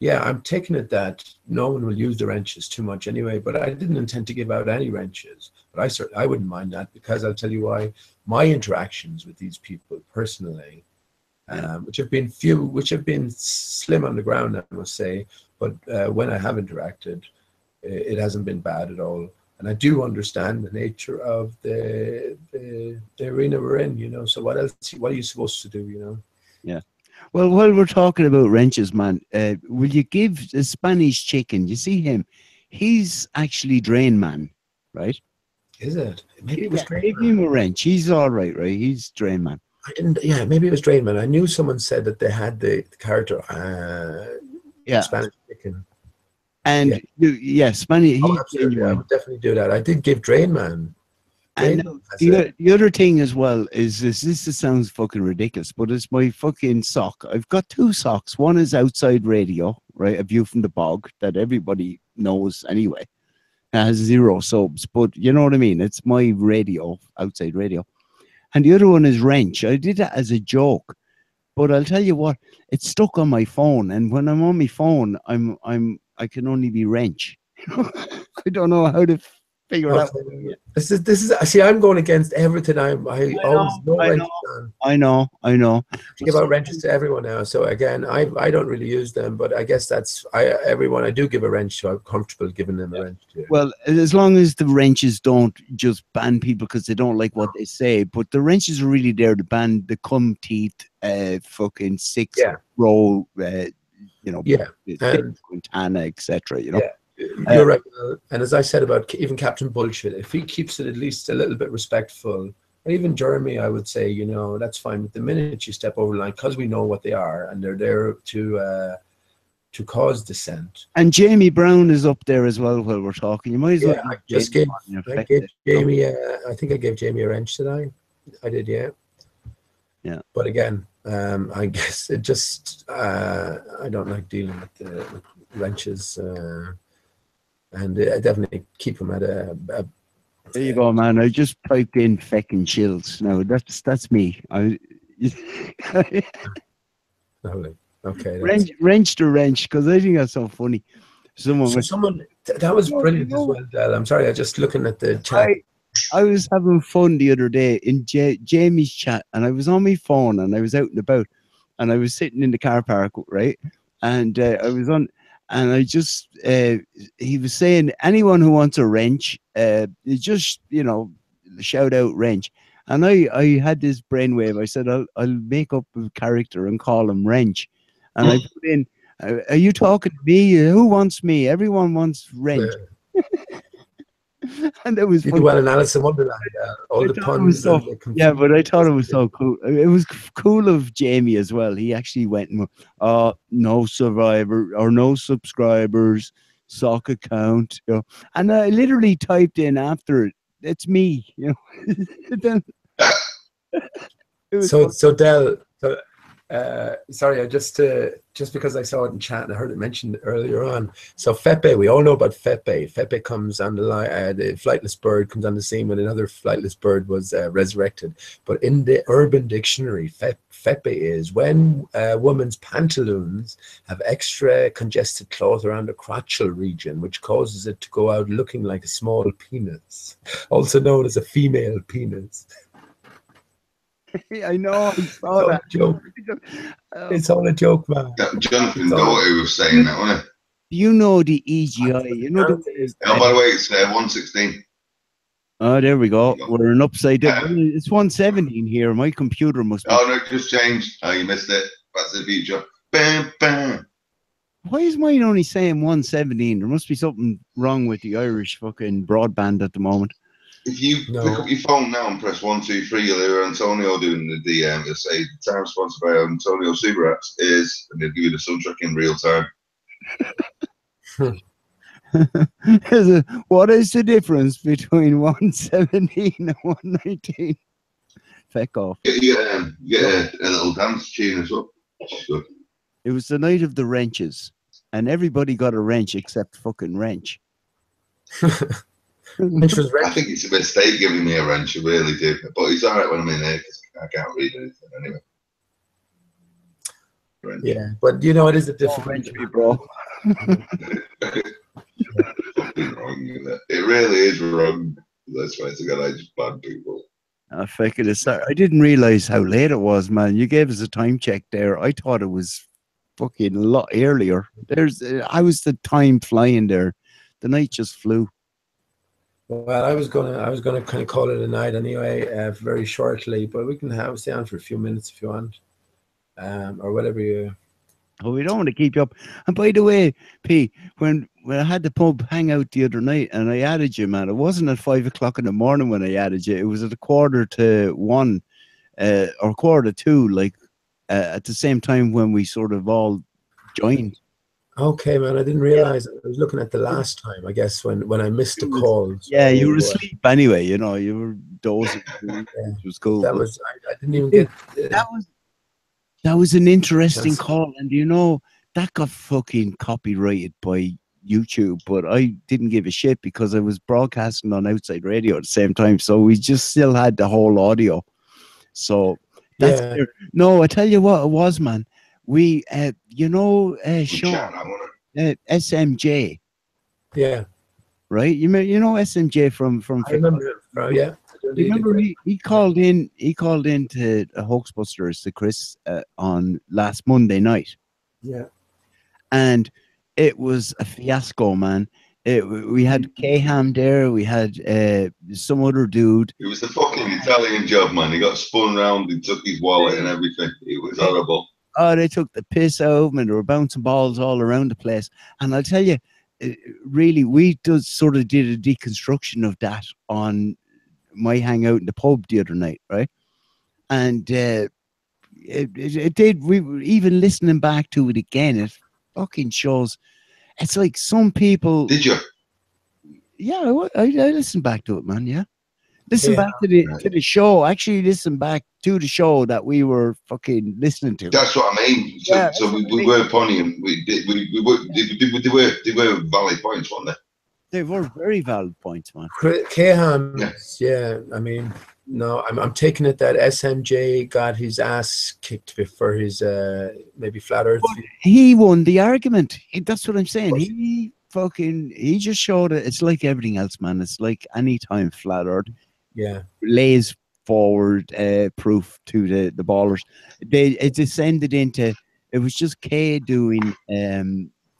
yeah, I'm taking it that no one will use the wrenches too much anyway, but I didn't intend to give out any wrenches. But I wouldn't mind that, because I'll tell you why. My interactions with these people personally, which have been few, which have been slim on the ground, I must say, but when I have interacted, it hasn't been bad at all. And I do understand the nature of the arena we're in, you know. So what else? What are you supposed to do, you know? Yeah. Well, while we're talking about wrenches, man, will you give the Spanish chicken? You see him? He's actually Drain Man, right? Is it? Maybe it was Drain Man. Give him a wrench. He's all right, right? He's Drain Man. I didn't. Yeah, maybe it was Drain Man. I knew someone said that they had the character. Spanish chicken. And Spanish. I would definitely do that. I did give Drain Man. And the other thing as well is this sounds fucking ridiculous, but it's my fucking sock. I've got two socks. One is Outside Radio, right? A View from the Bog that everybody knows anyway. It has 0 subs, but you know what I mean? It's my radio, Outside Radio. And the other one is Wrench. I did that as a joke, but I'll tell you what, it's stuck on my phone. And when I'm on my phone, I can only be Wrench. I don't know how to figure it out. This is. See, I'm going against everything. I always know wrenches on. I know. I give out wrenches to everyone now. So again, I don't really use them, but I guess that's everyone I do give a wrench to. I'm comfortable giving them a wrench to. Well, as long as the wrenches don't just ban people because they don't like what they say, but the wrenches are really there to ban the cum teeth, fucking 6 row, Quintana, etc. You know. Yeah. You're right, and as I said about even Captain Bullshit, if he keeps it at least a little bit respectful, or even Jeremy, I would say, that's fine. But the minute you step over the line, because we know what they are, and they're there to cause dissent. And Jamie Brown is up there as well while we're talking. You might as well. I gave Jamie. I think I gave Jamie a wrench today. I did, yeah. Yeah. But again, I guess it just I don't like dealing with the wrenches. And I definitely keep them at a. There you go, man. I just typed in feckin' chills. No, that's me. Okay. Wrench to wrench, because I think that's so funny. That was brilliant as well, Del. I'm sorry, I just looking at the chat. I was having fun the other day in Jamie's chat, and I was on my phone, and I was out and about, and I was sitting in the car park, right? And I was on. And I just, he was saying, anyone who wants a wrench, just, shout out wrench. And I had this brainwave. I said, I'll make up a character and call him Wrench. And I put in, are you talking to me? Who wants me? Everyone wants wrench. And it was well in Alice in Wonderland, all the puns. Yeah, but I thought it was so cool. It was cool of Jamie as well. He actually went and no survivor or no subscribers, sock account, and I literally typed in after it, it's me, So Del, sorry, I just because I saw it in chat and I heard it mentioned earlier on. So Fepe, we all know about Fepe. Fepe comes on the line. The flightless bird comes on the scene when another flightless bird was resurrected. But in the Urban Dictionary, Fepe is when a woman's pantaloons have extra congested cloth around the crotchal region, which causes it to go out looking like a small penis, also known as a female penis. I know. I saw that joke. It's all a joke, man. Jonathan Doherty was saying that, wasn't it? You know the EGI. By the way, it's 116. Oh, there we go. We're an upside down. It's 117 here. My computer must be. Oh, no, it just changed. Oh, you missed it. Back to the future. Bam, bam. Why is mine only saying 117? There must be something wrong with the Irish fucking broadband at the moment. If you pick up your phone now and press 1, 2, 3, you'll hear Antonio doing the DM. He'll say, the time sponsored by Antonio Superapps is, and they'll give you the soundtrack in real time. What is the difference between 117 and 119? Feck off. You get a little dance tune as well. Good. It was the night of the wrenches, and everybody got a wrench except fucking Wrench. I think it's a mistake giving me a wrench, I really do. But it's all right when I'm in there because I can't read anything anyway. Wrench. Yeah, but it is a different wrench, bro. Fucking wrong, isn't it? It really is wrong. That's why it's I just bad people. I didn't realize how late it was, man. You gave us a time check there. I thought it was fucking a lot earlier. How was the time flying there? The night just flew. Well, I was gonna kind of call it a night anyway, very shortly, but we can stay on for a few minutes if you want, or whatever you. Oh, we don't want to keep you up. And by the way, P, when I had the pub hangout the other night and I added you, man, it wasn't at 5 o'clock in the morning when I added you. It was at 1:45, or 1:45, like at the same time when we sort of all joined. Okay, man, I didn't realize. I was looking at the last time, I guess, when I missed the call. Yeah, you were asleep anyway. You were dozing. It was cool. I didn't even get. That was an interesting call, and that got fucking copyrighted by YouTube, but I didn't give a shit because I was broadcasting on Outside Radio at the same time, so we just still had the whole audio. So that's no, I tell you what it was, man. We, Sean, SMJ. Yeah. right? You know SMJ from I remember him. Yeah. You remember he called in to Hoaxbusters to Chris on last Monday night. Yeah. And it was a fiasco, man. We had K-Ham there. We had some other dude. It was the fucking Italian job, man. He got spun round and took his wallet and everything. It was horrible. Oh, they took the piss out of him, and they were bouncing balls all around the place. And I'll tell you, really, we sort of did a deconstruction of that on my hangout in the pub the other night, right? And it did. We were even listening back to it again. It fucking shows. It's like some people. Did you? Yeah, I listened back to it, man. Yeah, listen back to the show. Actually, listen back to the show that we were fucking listening to. That's what I mean. So we were ponying. They were valid points, weren't they? They were very valid points, man. K-Ham, yeah. I mean, no, I'm taking it that SMJ got his ass kicked for his maybe flat Earth. But he won the argument. That's what I'm saying. He just showed it. It's like everything else, man. It's like any time flat Earth lays forward proof to the ballers. It descended into, it was just K doing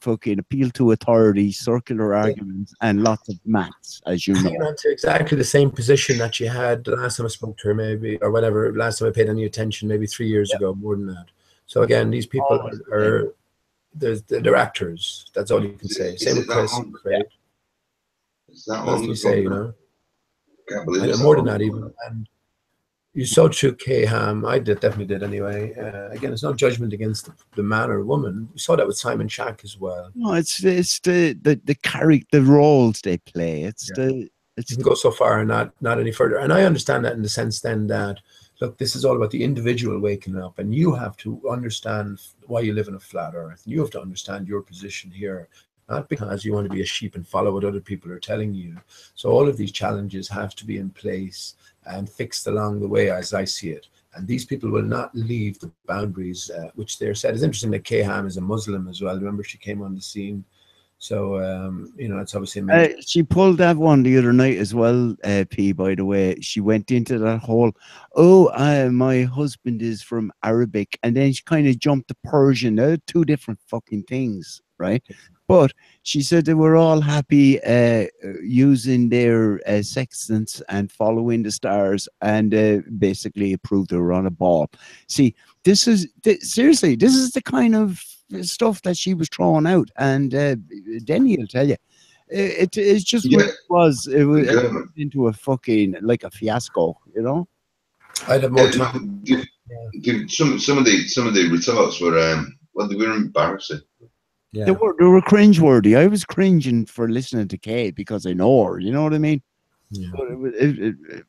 fucking appeal to authority, circular arguments, and lots of maths, as you know. Hanging on to exactly the same position that you had the last time I spoke to her, maybe, or whatever, last time I paid any attention, maybe 3 years ago, more than that. So again, these people they're actors. That's all you can say. Same with Chris. It's that long you say, you know. Can't believe more than that even. And you saw through K-Ham. I definitely did anyway. Again, it's not judgment against the man or woman. You saw that with Simon Shack as well. No, it's the character, the roles they play. It's you can go so far and not any further. And I understand that in the sense then that, look, this is all about the individual waking up, and you have to understand why you live in a flat Earth. You have to understand your position here, not because you want to be a sheep and follow what other people are telling you. So all of these challenges have to be in place and fixed along the way, as I see it. And these people will not leave the boundaries which they're set. It's interesting that K-Ham is a Muslim as well. Remember, she came on the scene. So, you know, it's obviously she pulled that one the other night as well, P, by the way. She went into that whole, my husband is from Arabic. And then she kind of jumped to Persian. They're two different fucking things, right? But she said they were all happy using their sextants and following the stars, and basically proved they were on a ball. See, seriously, this is the kind of stuff that she was throwing out. And Denny will tell you, it's just what it was. It was into a fucking, like a fiasco, you know? I'd have more time. Some of the retorts were, they were embarrassing. Yeah. They were cringeworthy. I was cringing for listening to Kate because I know her. You know what I mean? Yeah. But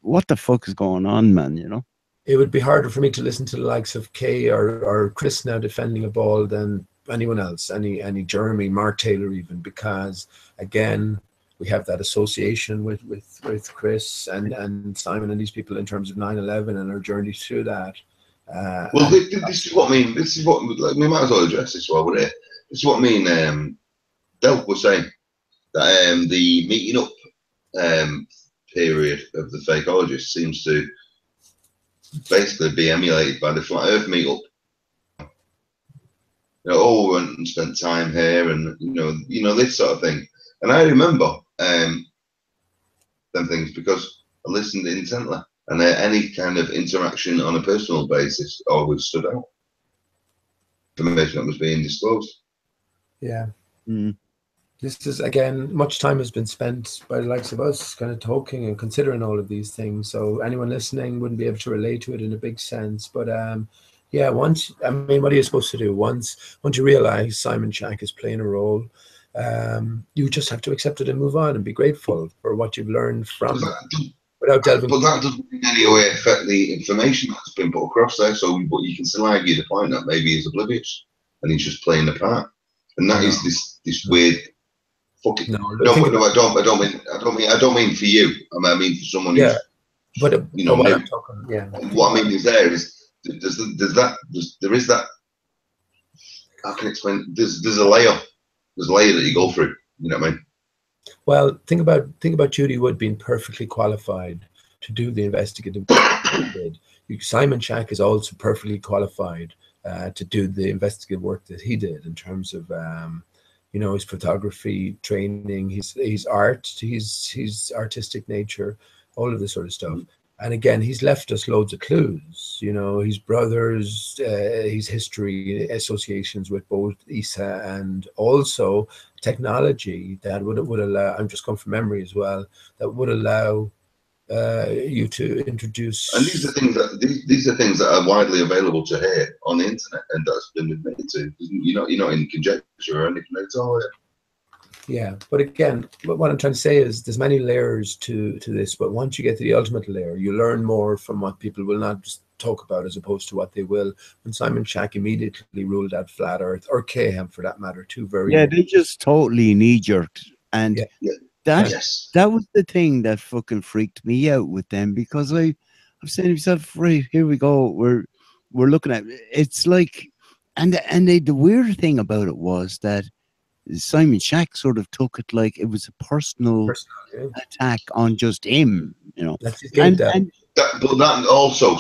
what the fuck is going on, man? You know? It would be harder for me to listen to the likes of Kay or Chris now defending a ball than anyone else, any Jeremy, Mark Taylor even, because again, we have that association with Chris and Simon and these people in terms of 9/11 and our journey through that. Well, this is what I mean. This is what, like, we might as well address this while we're here. This is what I mean. Del was saying that the meeting up period of the fakeologists seems to basically be emulated by the flat Earth meetup. You know, we went and spent time here, and you know this sort of thing. And I remember them things because I listened intently, and any kind of interaction on a personal basis always stood out. Information that was being disclosed. Yeah. This is, again, much time has been spent by the likes of us kind of talking and considering all of these things. So anyone listening wouldn't be able to relate to it in a big sense. But yeah, what are you supposed to do? Once you realize Simon Shack is playing a role, you just have to accept it and move on and be grateful for what you've learned from it. Without delving. But that doesn't in any way affect the information that's been put across there. So, but you can still argue the point that maybe he's oblivious and he's just playing the part. And that is this weird fucking. No, I don't mean for you. I mean for someone who's. But what I'm talking, what I mean is there is there is that. I can explain. There's a layer. There's a layer that you go through. You know what I mean? Well, think about Judy Wood being perfectly qualified to do the investigative work that he did. Simon Shack is also perfectly qualified to do the investigative work that he did in terms of his photography training, his art, his artistic nature, all of this sort of stuff. And again, he's left us loads of clues. His brothers, his history, associations with both Isa and also technology that would allow. I'm just going from memory as well. That would allow you to introduce. And these are things that are widely available to hear on the internet, and that's been admitted to. You're not in conjecture or anything. It's all. Yeah, but again, what I'm trying to say is there's many layers to this, but once you get to the ultimate layer, you learn more from what people will not just talk about as opposed to what they will. When Simon Shack immediately ruled out flat Earth, or Cahem for that matter, two very they just totally knee-jerked. And that was the thing that fucking freaked me out with them, because I'm saying to myself, right, here we go, we're looking at it's like, and the weird thing about it was that Simon Shack sort of took it like it was a personal attack on just him, That's his game, that also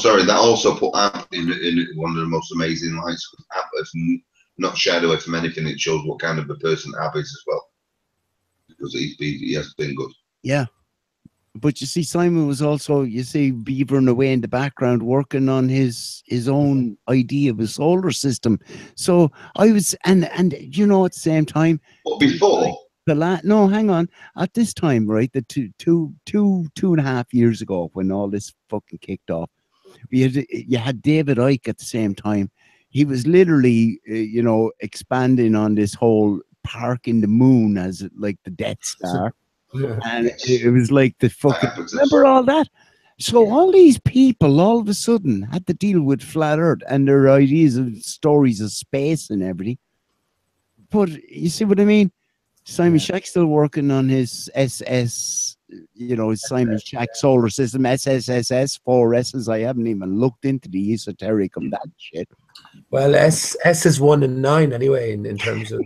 put Ab in one of the most amazing lights. Ab has not shied away from anything. It shows what kind of a person Ab is as well, because he has been good. Yeah. But you see, Simon was also, beavering away in the background, working on his own idea of a solar system. So I was, and at the same time. But before no, hang on. At this time, right, the two and a half years ago, when all this fucking kicked off, you had David Icke at the same time. He was literally, expanding on this whole parking the moon as like the Death Star. And it was like the fucking, remember all that? So all these people all of a sudden had to deal with flat Earth and their ideas of stories of space and everything. But you see what I mean? Simon Shack's still working on his SS, his Simon Shack solar system, SSSS, 4 S's. I haven't even looked into the esoteric of that shit. Well, S is 1 and 9 anyway, in terms of.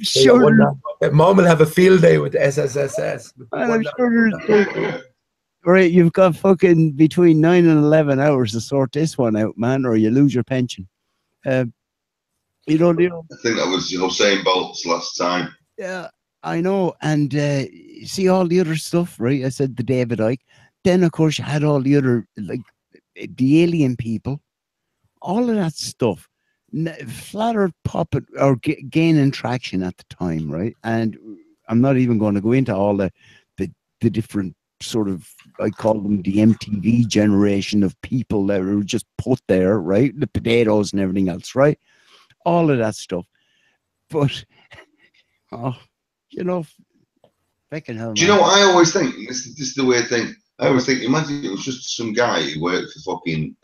Sure. Mom will have a field day with SSSS. I'm sure right, you've got fucking between 9 and 11 hours to sort this one out, man, or you lose your pension. I think that was Usain Bolt's last time. Yeah, I know. And see all the other stuff, right? I said the David Icke. Then, of course, you had all the other, like the alien people, all of that stuff. Flat Earth popping or gaining traction at the time, right? And I'm not even going to go into all the different sort of, I call them the MTV generation of people that were just put there, right? The potatoes and everything else, right? All of that stuff. But, fucking hell, man. Do you know what I always think? This is the weird thing. I always think, imagine it was just some guy who worked for fucking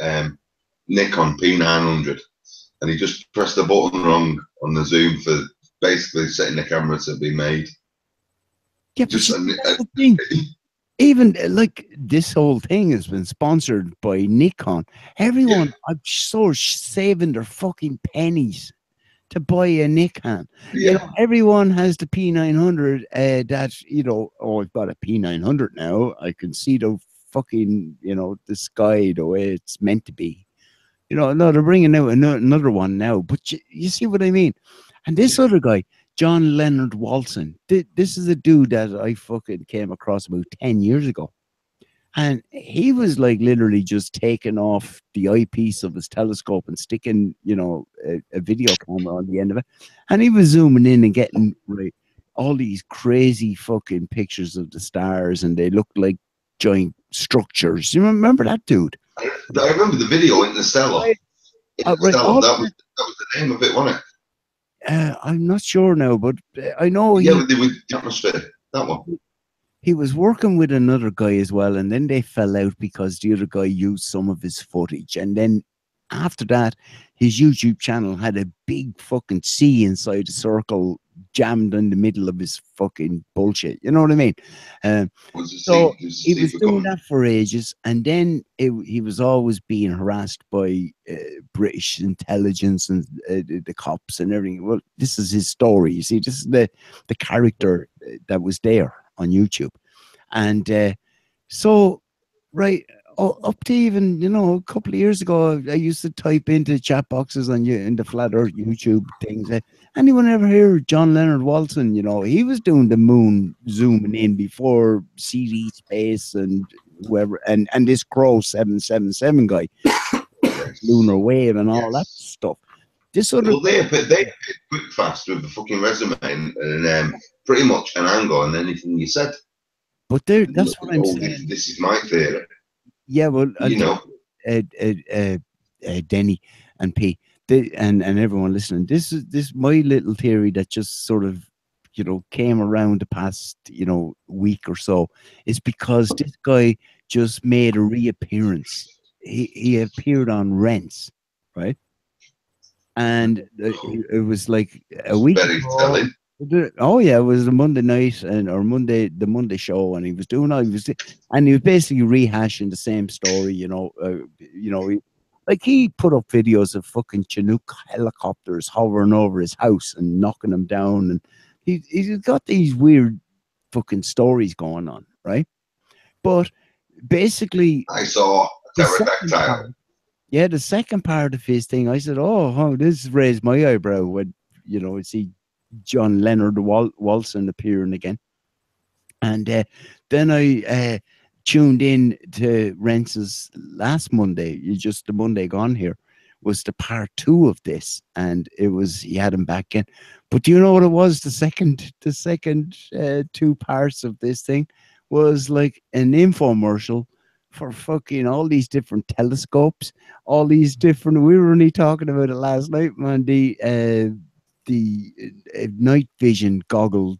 Nikon P900, and he just pressed the button wrong on the zoom for basically setting the camera to be made. Yeah, that's the thing. Even like this whole thing has been sponsored by Nikon. Everyone, I'm so saving their fucking pennies to buy a Nikon. Everyone has the P900 that, I've got a P900 now. I can see the fucking, the sky the way it's meant to be. No, they're bringing out another one now. But you see what I mean? And this other guy, John Leonard Walson, this is a dude that I fucking came across about 10 years ago. And he was like literally just taking off the eyepiece of his telescope and sticking, a video camera on the end of it. And he was zooming in and getting all these crazy fucking pictures of the stars, and they looked like giant structures. You remember that dude? I remember the video in the cellar. That was the name of it, wasn't it? I'm not sure now, but I know with the atmosphere. That one. He was working with another guy as well, and then they fell out because the other guy used some of his footage. And then after that, his YouTube channel had a big fucking C inside a circle jammed in the middle of his fucking bullshit. You know what I mean? So he was doing that for ages, and then he was always being harassed by British intelligence and the cops and everything. Well, this is his story. You see, this is the character that was there. on YouTube. And so, right, up to even, you know, a couple of years ago, I used to type into chat boxes on you in the Flat Earth YouTube things. Anyone ever hear John Leonard Walton? You know, he was doing the moon zooming in before CD Space and whoever, and this Crow 777 guy, Lunar Wave and all that stuff. This sort well, of they quick fast with the fucking resume and pretty much an angle on anything you said. But that's what I'm saying. This is my theory. Yeah, well, you know, Denny and P, and everyone listening. This is my little theory that just sort of, you know, came around the past, you know, week or so. Is because this guy just made a reappearance. He appeared on Rents, right? And it was like a week ago. Oh yeah, it was the Monday night or the Monday show, and he was basically rehashing the same story, you know. He put up videos of fucking Chinook helicopters hovering over his house and knocking him down, and he's got these weird fucking stories going on, right? But basically, I saw pterodactyl. Yeah, the second part of his thing, I said, "Oh, this raised my eyebrow when, you know, see John Leonard Walton appearing again." And then I tuned in to Rentz's last Monday, just the Monday gone here, was the part 2 of this, and he had him back in. But do you know what it was? The second 2 parts of this thing was like an infomercial for fucking all these different telescopes, all these different. We were only talking about it last night, man. The night vision goggle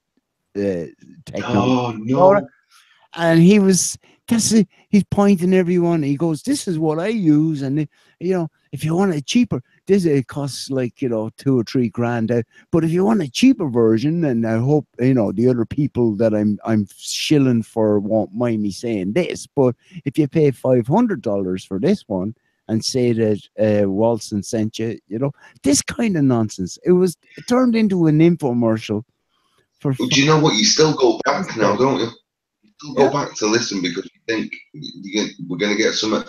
technology. Oh no! And he's pointing everyone. He goes, "This is what I use, and you know, if you want it cheaper, it costs like, you know, $2 or $3 grand. But if you want a cheaper version, and I hope, you know, the other people that I'm shilling for won't mind me saying this, but if you pay $500 for this one and say that Walton sent you, you know, this kind of nonsense. It turned into an infomercial for. But you know what? You still go back now, don't you? Go back to listen because you think we're going to get something.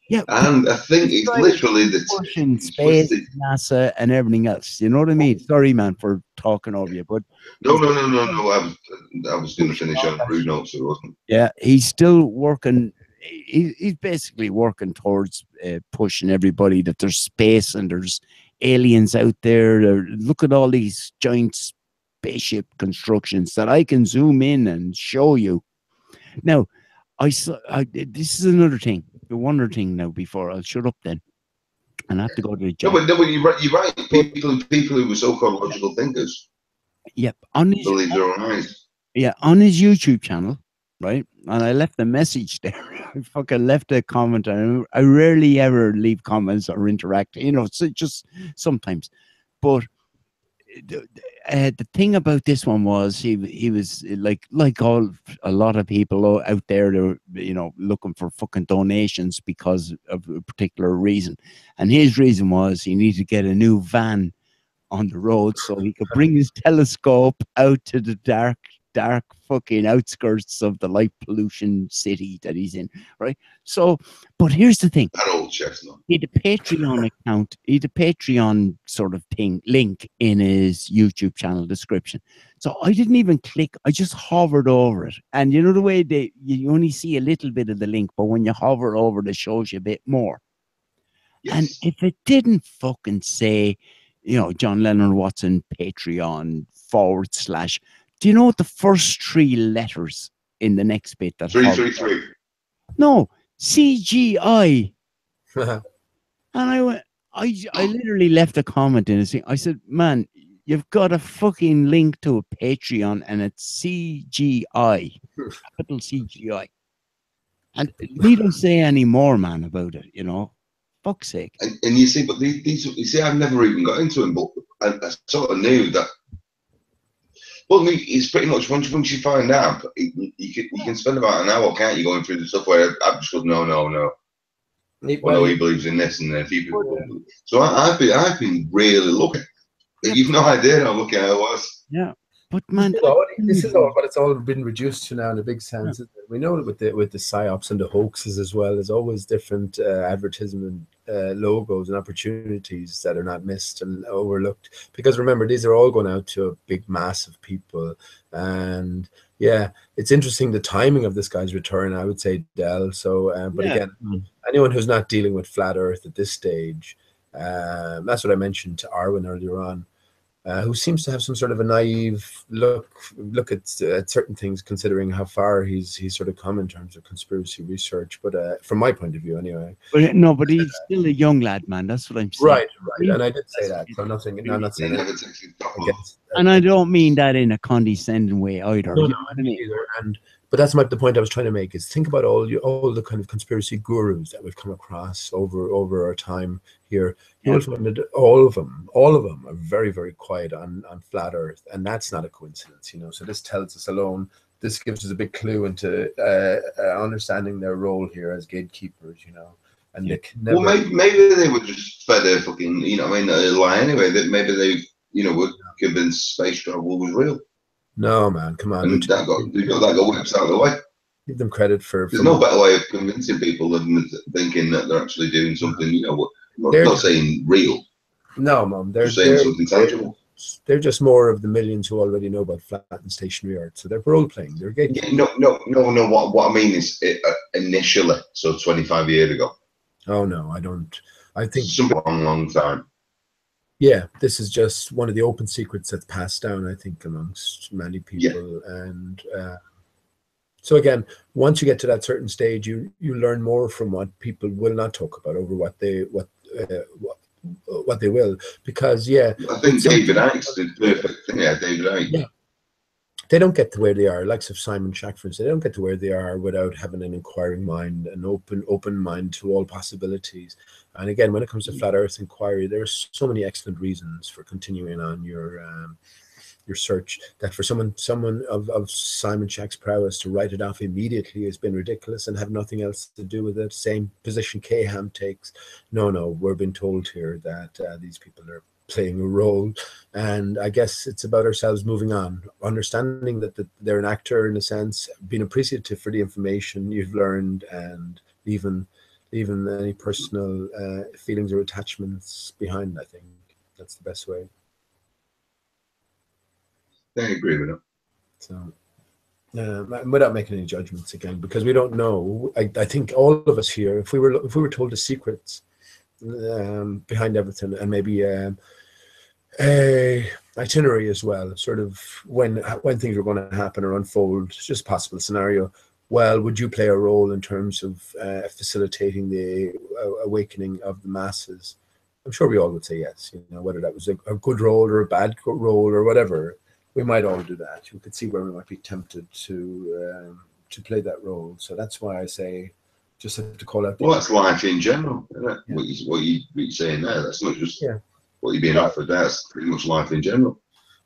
Yeah, and I think it's literally the pushing space, NASA, and everything else. You know what I mean? Sorry, man, for talking over you, but no. I was going to finish on rude notes. It wasn't. Yeah, he's still working. He's basically working towards pushing everybody that there's space and there's aliens out there. Look at all these giant spaceship constructions that I can zoom in and show you. Now, this is another thing. The one other thing now before I'll shut up then. And I have to go to the job. No, but you're right. People who were so-called logical thinkers. Yep. On his YouTube channel, right? And I left a message there. I fucking left a comment. I rarely ever leave comments or interact, you know, so just sometimes. But the thing about this one was he was like a lot of people out there, they're, you know, looking for fucking donations because of a particular reason, and his reason was he needed to get a new van on the road so he could bring his telescope out to the dark fucking outskirts of the light pollution city that he's in, right? So, but here's the thing. That old chestnut. He had a Patreon account. He had a Patreon sort of thing link in his YouTube channel description. So I didn't even click. I just hovered over it. And you know the way you only see a little bit of the link, but when you hover over it, it shows you a bit more. Yes. And if it didn't fucking say, you know, John Leonard Watson Patreon / do you know what the first 3 letters in the next bit? That 333. No, CGI. And I went, I literally left a comment in it. I said, man, you've got a fucking link to a Patreon and it's CGI, capital CGI. And we don't say any more, man, about it, you know. Fuck's sake. And you see, but these, you see, I've never even got into them, but I sort of knew that. Well, it's pretty much once you find out, you can spend about an hour, can't you, going through the stuff where I just go, no. Well, no, he believes in this, and then people. So I've been really looking. You've no idea how lucky I was. Yeah. But man, this is all what it's all been reduced to now in a big sense. Yeah. We know with the psyops and the hoaxes as well. There's always different advertisement logos and opportunities that are not missed and overlooked. Because remember, these are all going out to a big mass of people. And yeah, it's interesting the timing of this guy's return, I would say, Del. So, but again, anyone who's not dealing with flat Earth at this stage, that's what I mentioned to Arwen earlier on. Who seems to have some sort of a naive look at certain things, considering how far he's sort of come in terms of conspiracy research. But from my point of view, anyway. But no, but he's still a young lad, man. That's what I'm saying. Right. And I did say that. So nothing. I'm not saying against. And I don't mean that in a condescending way either. No, I mean either. But that's the point I was trying to make is think about all the kind of conspiracy gurus that we've come across over our time here. You will find that all of them are very, very quiet on flat Earth, and that's not a coincidence, So this tells us alone. This gives us a big clue into understanding their role here as gatekeepers, And they can never. Well, maybe they were just fed a fucking, a lie anyway. That maybe they, were convinced space travel was real. No, man, come on. And that got whipped out of the way. Give them credit for. There's no better way of convincing people than thinking that they're actually doing something. We're not saying real. No, Mum, they're saying something tangible. They're just more of the millions who already know about flat and stationary Earth. So they're role playing. They're gatekeepers. Yeah, no. What I mean is initially, so 25 years ago. Oh no, I don't. I think it's a long time. Yeah, this is just one of the open secrets that's passed down, I think, amongst many people. Yeah. And so again, once you get to that certain stage, you learn more from what people will not talk about over what they will, because I think David Icke did perfect. Yeah, David Icke. Yeah. They don't get to where they are, likes of Simon Shack, for instance, they don't get to where they are without having an inquiring mind, an open mind to all possibilities. And again, when it comes to flat Earth inquiry, there are so many excellent reasons for continuing on your search that for someone of Simon Shack's prowess to write it off immediately has been ridiculous and have nothing else to do with it. Same position K-Ham takes. No, we're being told here that these people are playing a role, and I guess it's about ourselves moving on, understanding that they're an actor in a sense, being appreciative for the information you've learned, and even any personal feelings or attachments behind. I think that's the best way. I agree with it. So without making any judgments again, because we don't know. I think all of us here, if we were told the secrets behind everything, and maybe itinerary as well, sort of when things are going to happen or unfold, it's just a possible scenario. Well, would you play a role in terms of facilitating the awakening of the masses? I'm sure we all would say yes. Whether that was a good role or a bad role or whatever, we might all do that. We could see where we might be tempted to play that role. So that's why I say, just have to call out. Well, that's life in general, isn't it? Yeah. What you're saying there, that's not just what you're being offered. That's pretty much life in general.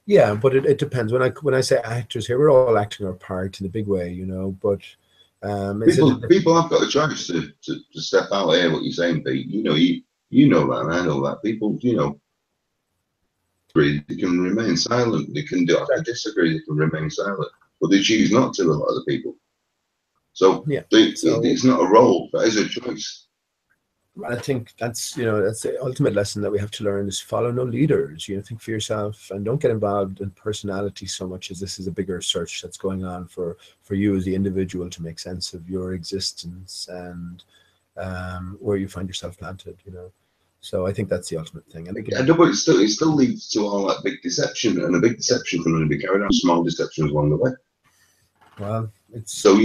Yeah, but it depends. When I say actors here, we're all acting our part in a big way, But people have got a choice to step out here. What you're saying, Pete? You know that, and I know that. People, they can remain silent. They can do. I disagree. They can remain silent, but they choose not to. A lot of the people. So it's not a role. That is a choice. I think that's the ultimate lesson that we have to learn is follow no leaders. Think for yourself and don't get involved in personality so much, as this is a bigger search that's going on for you as the individual to make sense of your existence and where you find yourself planted. So I think that's the ultimate thing. And again, but it still leads to all that big deception, and a big deception can only be carried out. Small deceptions along the way. Well, it's so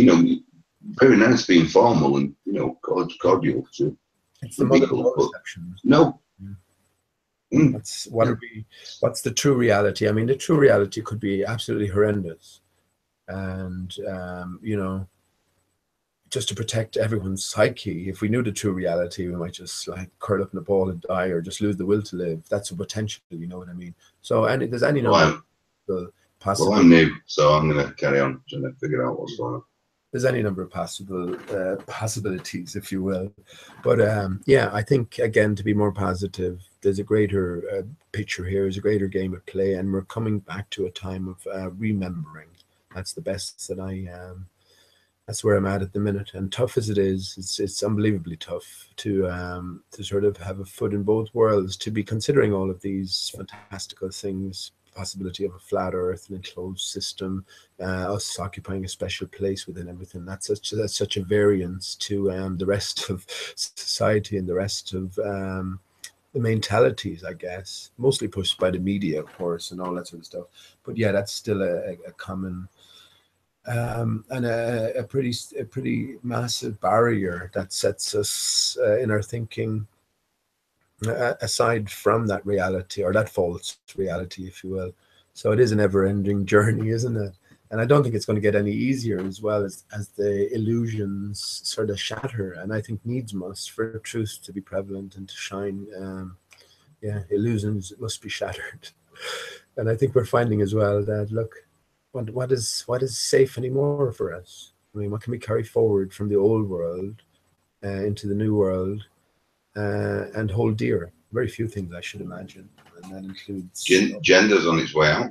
very nice being formal and cordial to. It's the mother of all deceptions. No. That's what's the true reality? I mean, the true reality could be absolutely horrendous, and just to protect everyone's psyche. If we knew the true reality, we might just curl up in a ball and die, or just lose the will to live. That's a potential. You know what I mean? So, there's any Well, I'm new, so I'm going to carry on trying to figure out what's going on. there's any number of possible possibilities, if you will. But yeah, I think, again, to be more positive, there's a greater picture here, there's a greater game at play, and we're coming back to a time of remembering. That's the best that that's where I'm at the minute. And tough as it is, it's unbelievably tough to sort of have a foot in both worlds, to be considering all of these fantastical things, possibility of a flat earth, an enclosed system, us occupying a special place within everything. That's such a variance to the rest of society and the rest of the mentalities, I guess, mostly pushed by the media, of course, and all that sort of stuff. But yeah, that's still a common and a pretty massive barrier that sets us in our thinking aside from that reality, or that false reality, if you will. So it is an ever-ending journey, isn't it? And I don't think it's going to get any easier, as well as the illusions sort of shatter. And I think needs must, for truth to be prevalent and to shine, yeah, illusions must be shattered. And I think we're finding as well that, look, what is safe anymore for us? I mean, what can we carry forward from the old world into the new world and hold dear? Very few things, I should imagine, and that includes gender's on its way out.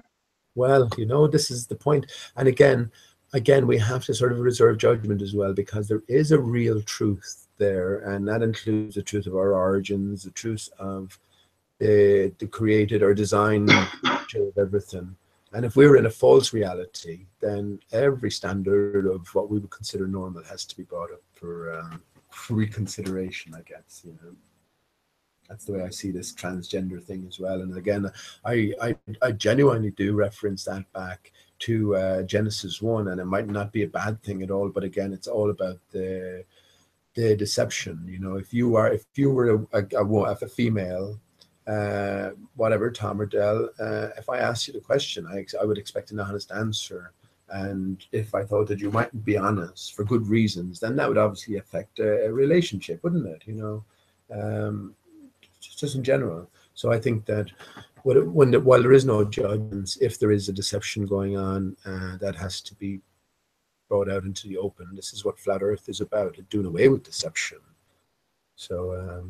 Well, you know, this is the point. And again, we have to sort of reserve judgment as well, because there is a real truth there, and that includes the truth of our origins, the truth of the created or designed nature of everything. And if we're in a false reality, then every standard of what we would consider normal has to be brought up for reconsideration, I guess, you know. That's the way I see this transgender thing as well. And again, I genuinely do reference that back to Genesis 1, and it might not be a bad thing at all, but again, it's all about the deception. You know, if you were a female, whatever, Tom or Del, if I asked you the question, I would expect an honest answer. And if I thought that you mightn't be honest for good reasons, then that would obviously affect a relationship, wouldn't it? You know, just in general. So I think that while there is no judgment, if there is a deception going on, that has to be brought out into the open. This is what Flat Earth is about, doing away with deception. So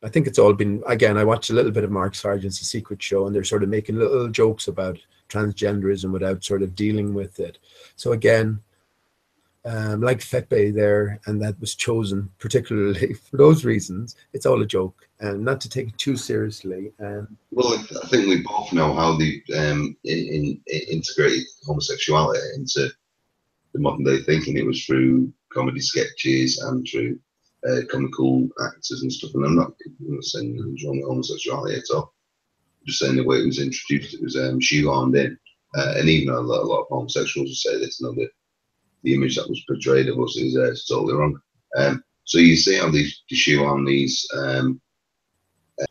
I think it's all been, again, I watched a little bit of Mark Sargent's The Secret Show, and they're sort of making little jokes about transgenderism without sort of dealing with it. So again, like Fepe there, and that was chosen particularly for those reasons. It's all a joke, and not to take it too seriously. Well, I think we both know how they integrate homosexuality into the modern day thinking. It was through comedy sketches and through comical actors and stuff. And I'm not saying enjoying homosexuality at all. I'm just saying the way it was introduced, it was shoehorned in. And even a lot of homosexuals will say this, you know, the image that was portrayed of us is totally wrong. So you see how they shoehorn these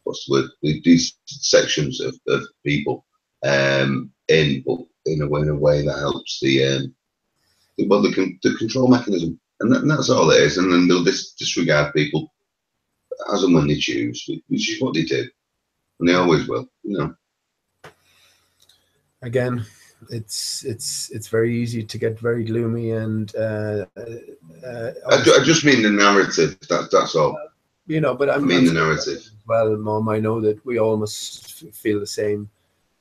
what's the word? These sections of people in a way that helps the control mechanism, and that's all it is. And then they'll disregard people as and when they choose, which is what they do, and they always will, you know. Again, it's very easy to get very gloomy, and I just mean the narrative. That's all. You know, but I mean the narrative. Well, Mom, I know that we all must feel the same.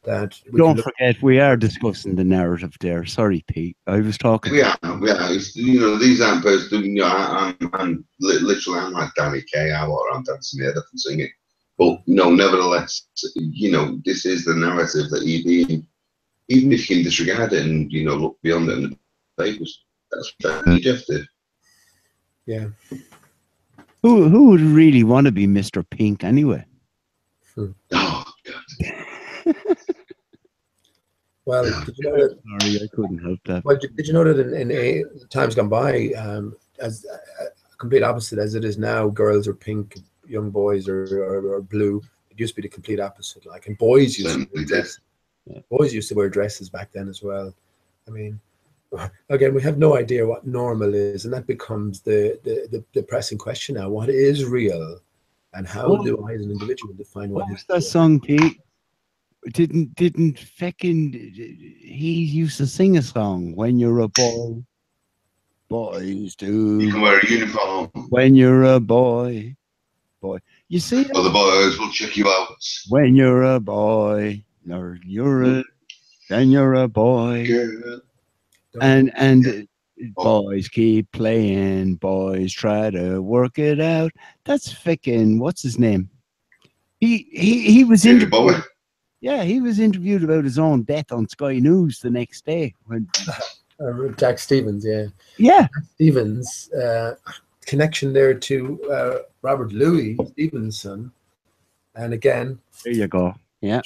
That don't forget, we are discussing the narrative there. Sorry, Pete. I was talking. Yeah. You know, these aren't supposed to. You know, I'm literally I'm like Danny Kaye or I'm Dan Smith. I can sing it, but no, nevertheless, you know, this is the narrative that even if you can disregard it and, you know, look beyond it in the papers, that's what Jeff did. Yeah. Who would really want to be Mr. Pink anyway? Oh God. Well, did you know that? Sorry, I couldn't help that. Well, did you know that in times gone by, as a complete opposite as it is now, girls are pink, young boys are blue. It used to be the complete opposite. Like, and boys used to wear dresses. Boys used to wear dresses back then as well. I mean, again, we have no idea what normal is, and that becomes the pressing question now. What is real, and how do I, as an individual, define what is that song, Pete? Didn't feckin' he used to sing a song, When You're a Boy? boys You do. can wear a uniform. When you're a boy. You see that? Or the boys will check you out. When you're a boy, or then you're a boy. Girl. And Yeah. boys keep playing, boys try to work it out. That's fucking, what's his name? He was David Bowie. interviewed. Yeah, he was interviewed about his own death on Sky News the next day. Jack Stevens, yeah. Yeah. Stevens, connection there to Robert Louis Stevenson. And again, There you go. Yeah.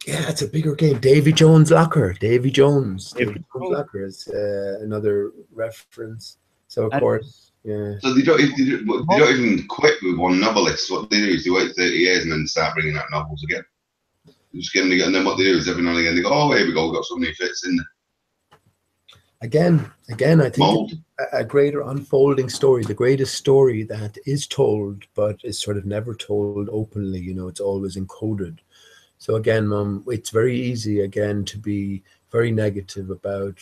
Yeah, it's a bigger game. Davy Jones Locker. Davy Jones Locker is another reference. So of course, yeah. So they don't even quit with one novelist. What they do is they wait 30 years and then start bringing out novels again. Just getting and then what they do is every now and again they go, oh, here we go, we've got so many fits in there. Again, I think a greater unfolding story, the greatest story that is told, but is sort of never told openly. You know, it's always encoded. So again, Mum, it's very easy again to be very negative about.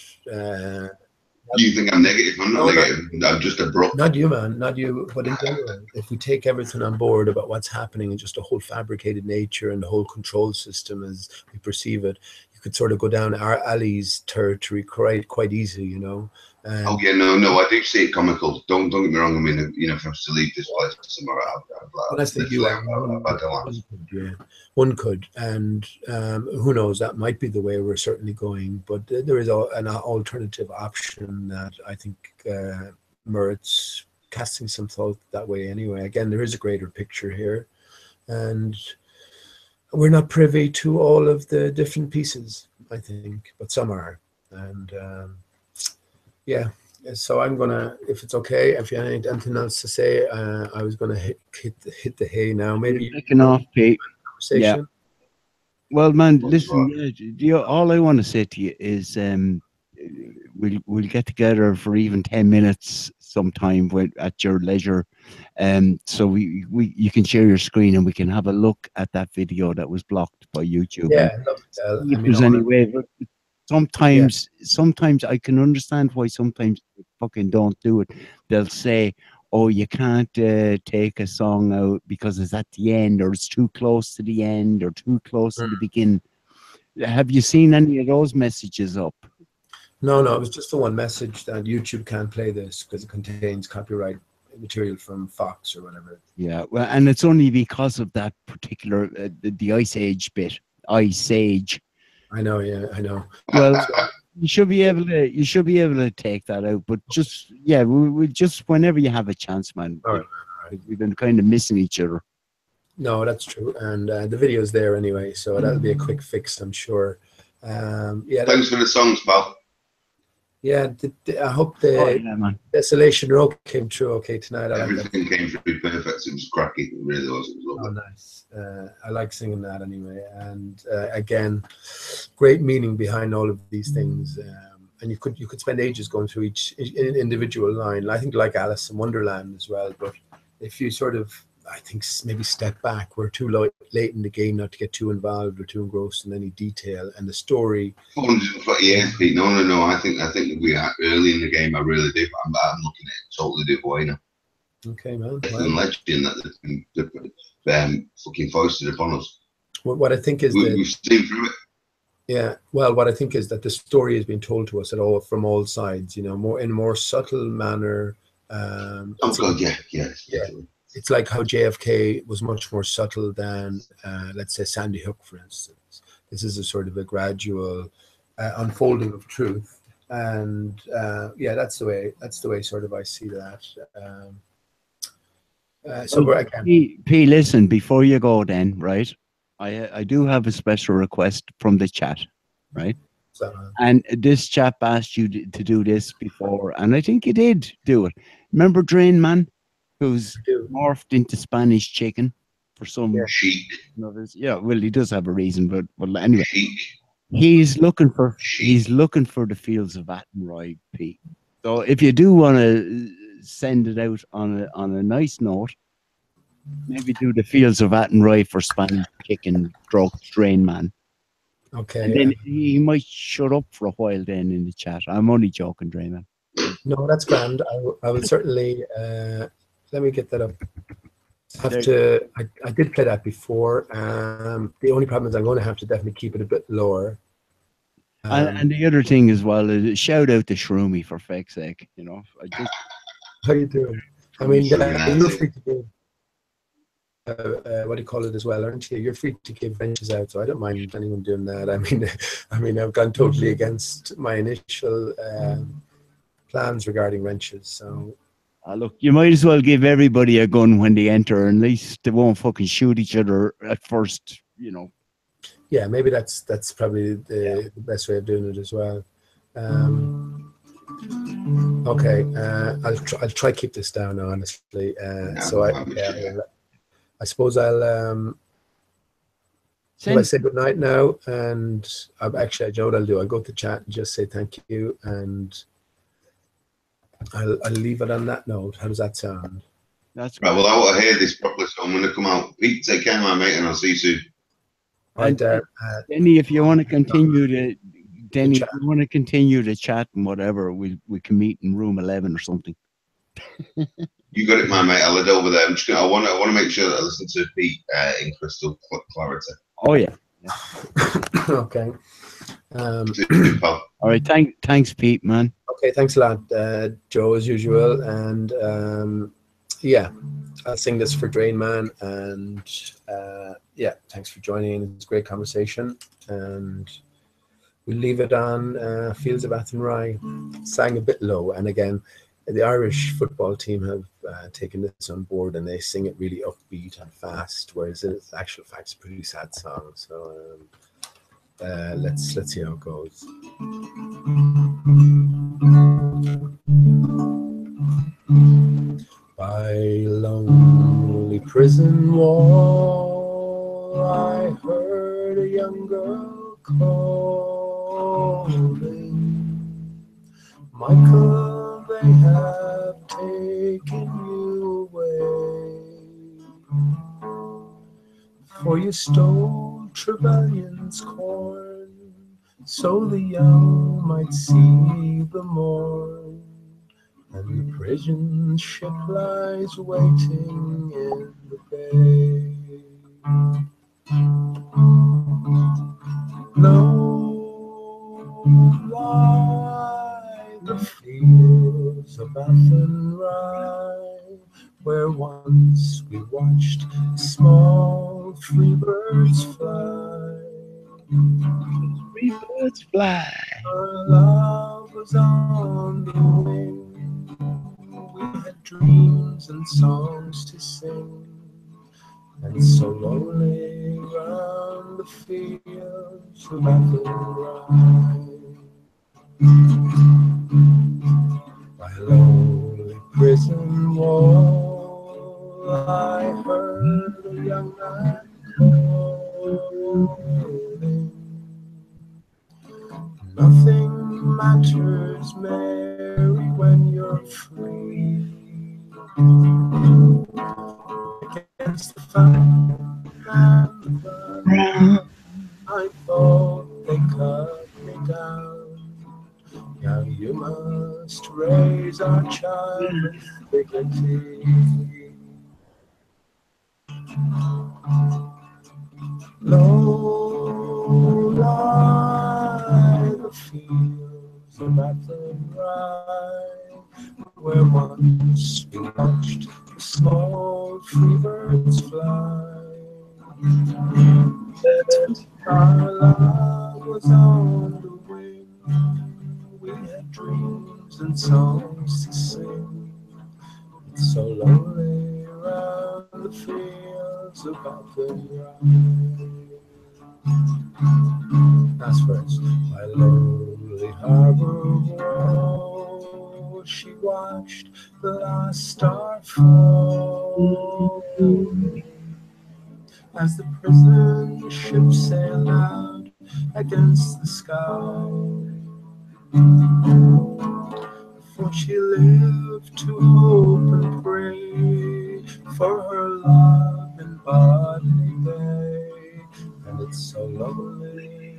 You think I'm negative? I'm not negative. I'm just abrupt. Not you, man. Not you. But in general, if we take everything on board about what's happening and just the whole fabricated nature and the whole control system as we perceive it, you could sort of go down our Ali's territory quite easy, you know. Oh yeah, no, I do see it comical. Don't get me wrong. I mean, you know, if I was to leave this place somewhere, one could, and who knows? That might be the way we're certainly going. But there is an alternative option that I think merits casting some thought that way. Anyway, again, there is a greater picture here, and we're not privy to all of the different pieces, I think, but some are, and. Yeah, so I'm gonna, if it's okay, if you have anything else to say, I was gonna hit the hay now. Maybe picking off, Pete. Conversation. Yeah. Well, man, listen. All I want to say to you is, we'll get together for even 10 minutes sometime at your leisure, so you can share your screen and we can have a look at that video that was blocked by YouTube. Yeah, if there's any way. Sometimes I can understand why sometimes they fucking don't do it. They'll say, oh, you can't take a song out because it's at the end, or it's too close to the end, or too close to the beginning. Have you seen any of those messages up? No, it was just the one message that YouTube can't play this because it contains copyright material from Fox or whatever. Yeah, well, and it's only because of that particular the Ice Age bit. Ice Age. I know, yeah, I know. Well, you should be able to take that out, but just we just whenever you have a chance, man. All right. We've been kind of missing each other. No, that's true, and the video's there anyway, so that'll be a quick fix, I'm sure. Yeah. Thanks for the songs, pal. Yeah, I hope the Desolation Row came through okay tonight. Everything came through perfect. It was cracking. It really was. It was lovely. Oh, nice. I like singing that anyway. And again, great meaning behind all of these things. And you could spend ages going through each individual line. I think like Alice in Wonderland as well. But if you sort of, I think maybe step back, we're too late in the game not to get too involved or too engrossed in any detail. And the story. 420 years, Pete. No. I think we are early in the game. I really do. I'm looking at it totally different way now. Okay, man. It's a legend that fucking foisted upon us. What I think is we've seen through it. Yeah. Well, what I think is that the story has been told to us from all sides. You know, in a more subtle manner. Oh God, yeah. It's like how JFK was much more subtle than, let's say, Sandy Hook, for instance. This is a sort of a gradual unfolding of truth, and that's the way sort of I see that. P, listen, before you go, then, right? I do have a special request from the chat, right? And this chap asked you to do this before, and I think you did do it. Remember Drain Man? Who's morphed into Spanish chicken for some chic. Yeah, well, he does have a reason, but anyway, he's looking for the fields of Attenroy, Pete. So if you do want to send it out on a nice note, maybe do the fields of Attenroy for Spanish chicken, Drain Man. Okay. And then he might shut up for a while then in the chat. I'm only joking, Drayman. No, that's grand. I will certainly. Let me get that up. I did play that before. The only problem is I'm going to have to definitely keep it a bit lower. And the other thing as well is shout out to Shroomy for fuck's sake. You know, how you doing? I mean, you're free to give. What do you call it as well, aren't you? You're free to give wrenches out, so I don't mind anyone doing that. I mean, I've gone totally against my initial plans regarding wrenches. So, look, you might as well give everybody a gun when they enter. At least they won't fucking shoot each other at first. You know. Yeah, maybe that's probably the best way of doing it as well. Okay, I'll try keep this down honestly. So I suppose I'll say good night now, and actually I know what I'll do. I'll go to chat and just say thank you, and I'll leave it on that note. How does that sound? That's right. Well, I want to hear this properly, so I'm going to come out. Pete, take care, my mate, and I'll see you soon. Right, Denny, if you want to continue to chat and whatever, we can meet in room 11 or something. You got it, my mate. I'll head over there. I want to make sure that I listen to Pete in crystal clarity. Oh yeah. Okay. All right. Thanks, Pete, man. Okay, thanks a lot, Joe, as usual, and yeah, I'll sing this for Drain Man, and yeah, thanks for joining. It's a great conversation, and we'll leave it on Fields of Athenry. Sang a bit low, and again, the Irish football team have taken this on board, and they sing it really upbeat and fast, whereas in actual fact it's a pretty sad song. So let's see how it goes. By lonely prison wall, I heard a young girl calling, Michael, they have taken you away, for you stole Trevelyan's corn, so the young might see the morn, and the prison ship lies waiting in the bay. Low lie the fields of Athenry, where once we watched small free birds fly. Free birds fly. Our love was on the wing. We had dreams and songs to sing, and so lonely round the fields of Athenry. By lonely prison wall, I heard a young man calling. Nothing matters, Mary, when you're free. Against the fire and the ground, I thought they cut me down. Now you must raise our child with dignity. Low lie the fields of Athenry, where once we watched the small free birds fly. Our love was on the wing, we had dreams and songs to sing. It's so lonely around the fields of Athenry. That's first. By lonely harbor wall, she watched the last star fall, as the prison ship sailed out against the sky. For she lived to hope and pray for her love in Bodley Bay, and it's so lonely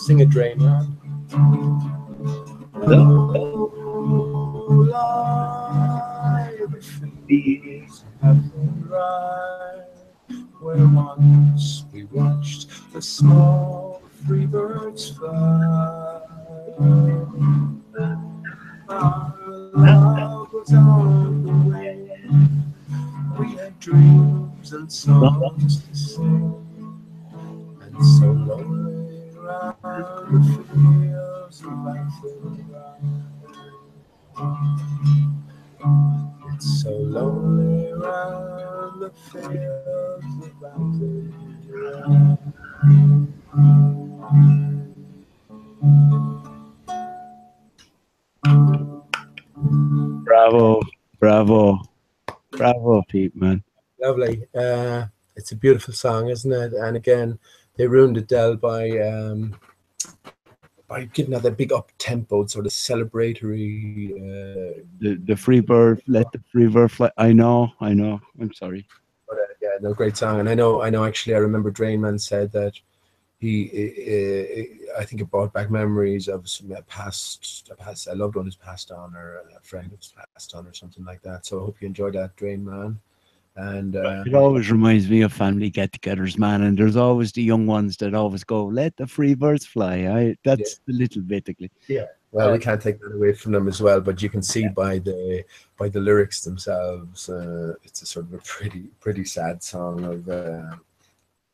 Sing a drain, man. The fields have been dry, where once we watched the small free birds fly. Our love was on the way. We had dreams and songs to sing, and so lonely round the fields of Athenry. It's so lonely round the fields of Athenry. Bravo, bravo, bravo, Pete, man. Lovely. It's a beautiful song, isn't it? And again, they ruined it, Del, by giving that big up tempo, sort of celebratory. The free bird, let the free bird fly. I know. I'm sorry. But yeah, no, great song. And I know. Actually, I remember Drainman said that I think it brought back memories of a loved one who's passed on, or a friend who's passed on, or something like that. So I hope you enjoyed that, Drainman. And It always reminds me of family get-togethers, man. And there's always the young ones that always go, "Let the free birds fly." That's the little bit. Yeah. Well, we can't take that away from them as well. But you can see by the lyrics themselves, it's a sort of a pretty sad song of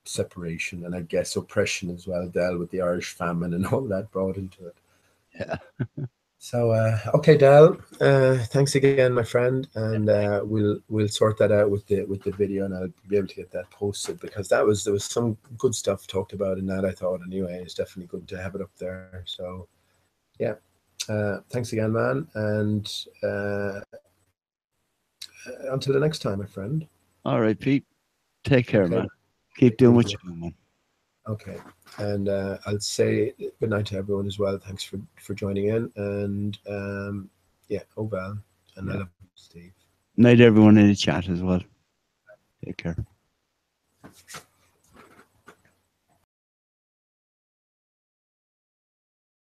separation, and I guess oppression as well, Del, with the Irish famine and all that brought into it. Yeah. So okay, Del, thanks again, my friend, and we'll sort that out with the video, and I'll be able to get that posted, because there was some good stuff talked about in that, I thought. Anyway, it's definitely good to have it up there. So yeah, thanks again, man, and until the next time, my friend. All right, Pete. Take care, man. Keep doing what you're doing, man. Okay, and I'll say good night to everyone as well. Thanks for joining in, and yeah, Val, and I love you, Steve. Night, everyone in the chat as well. Take care.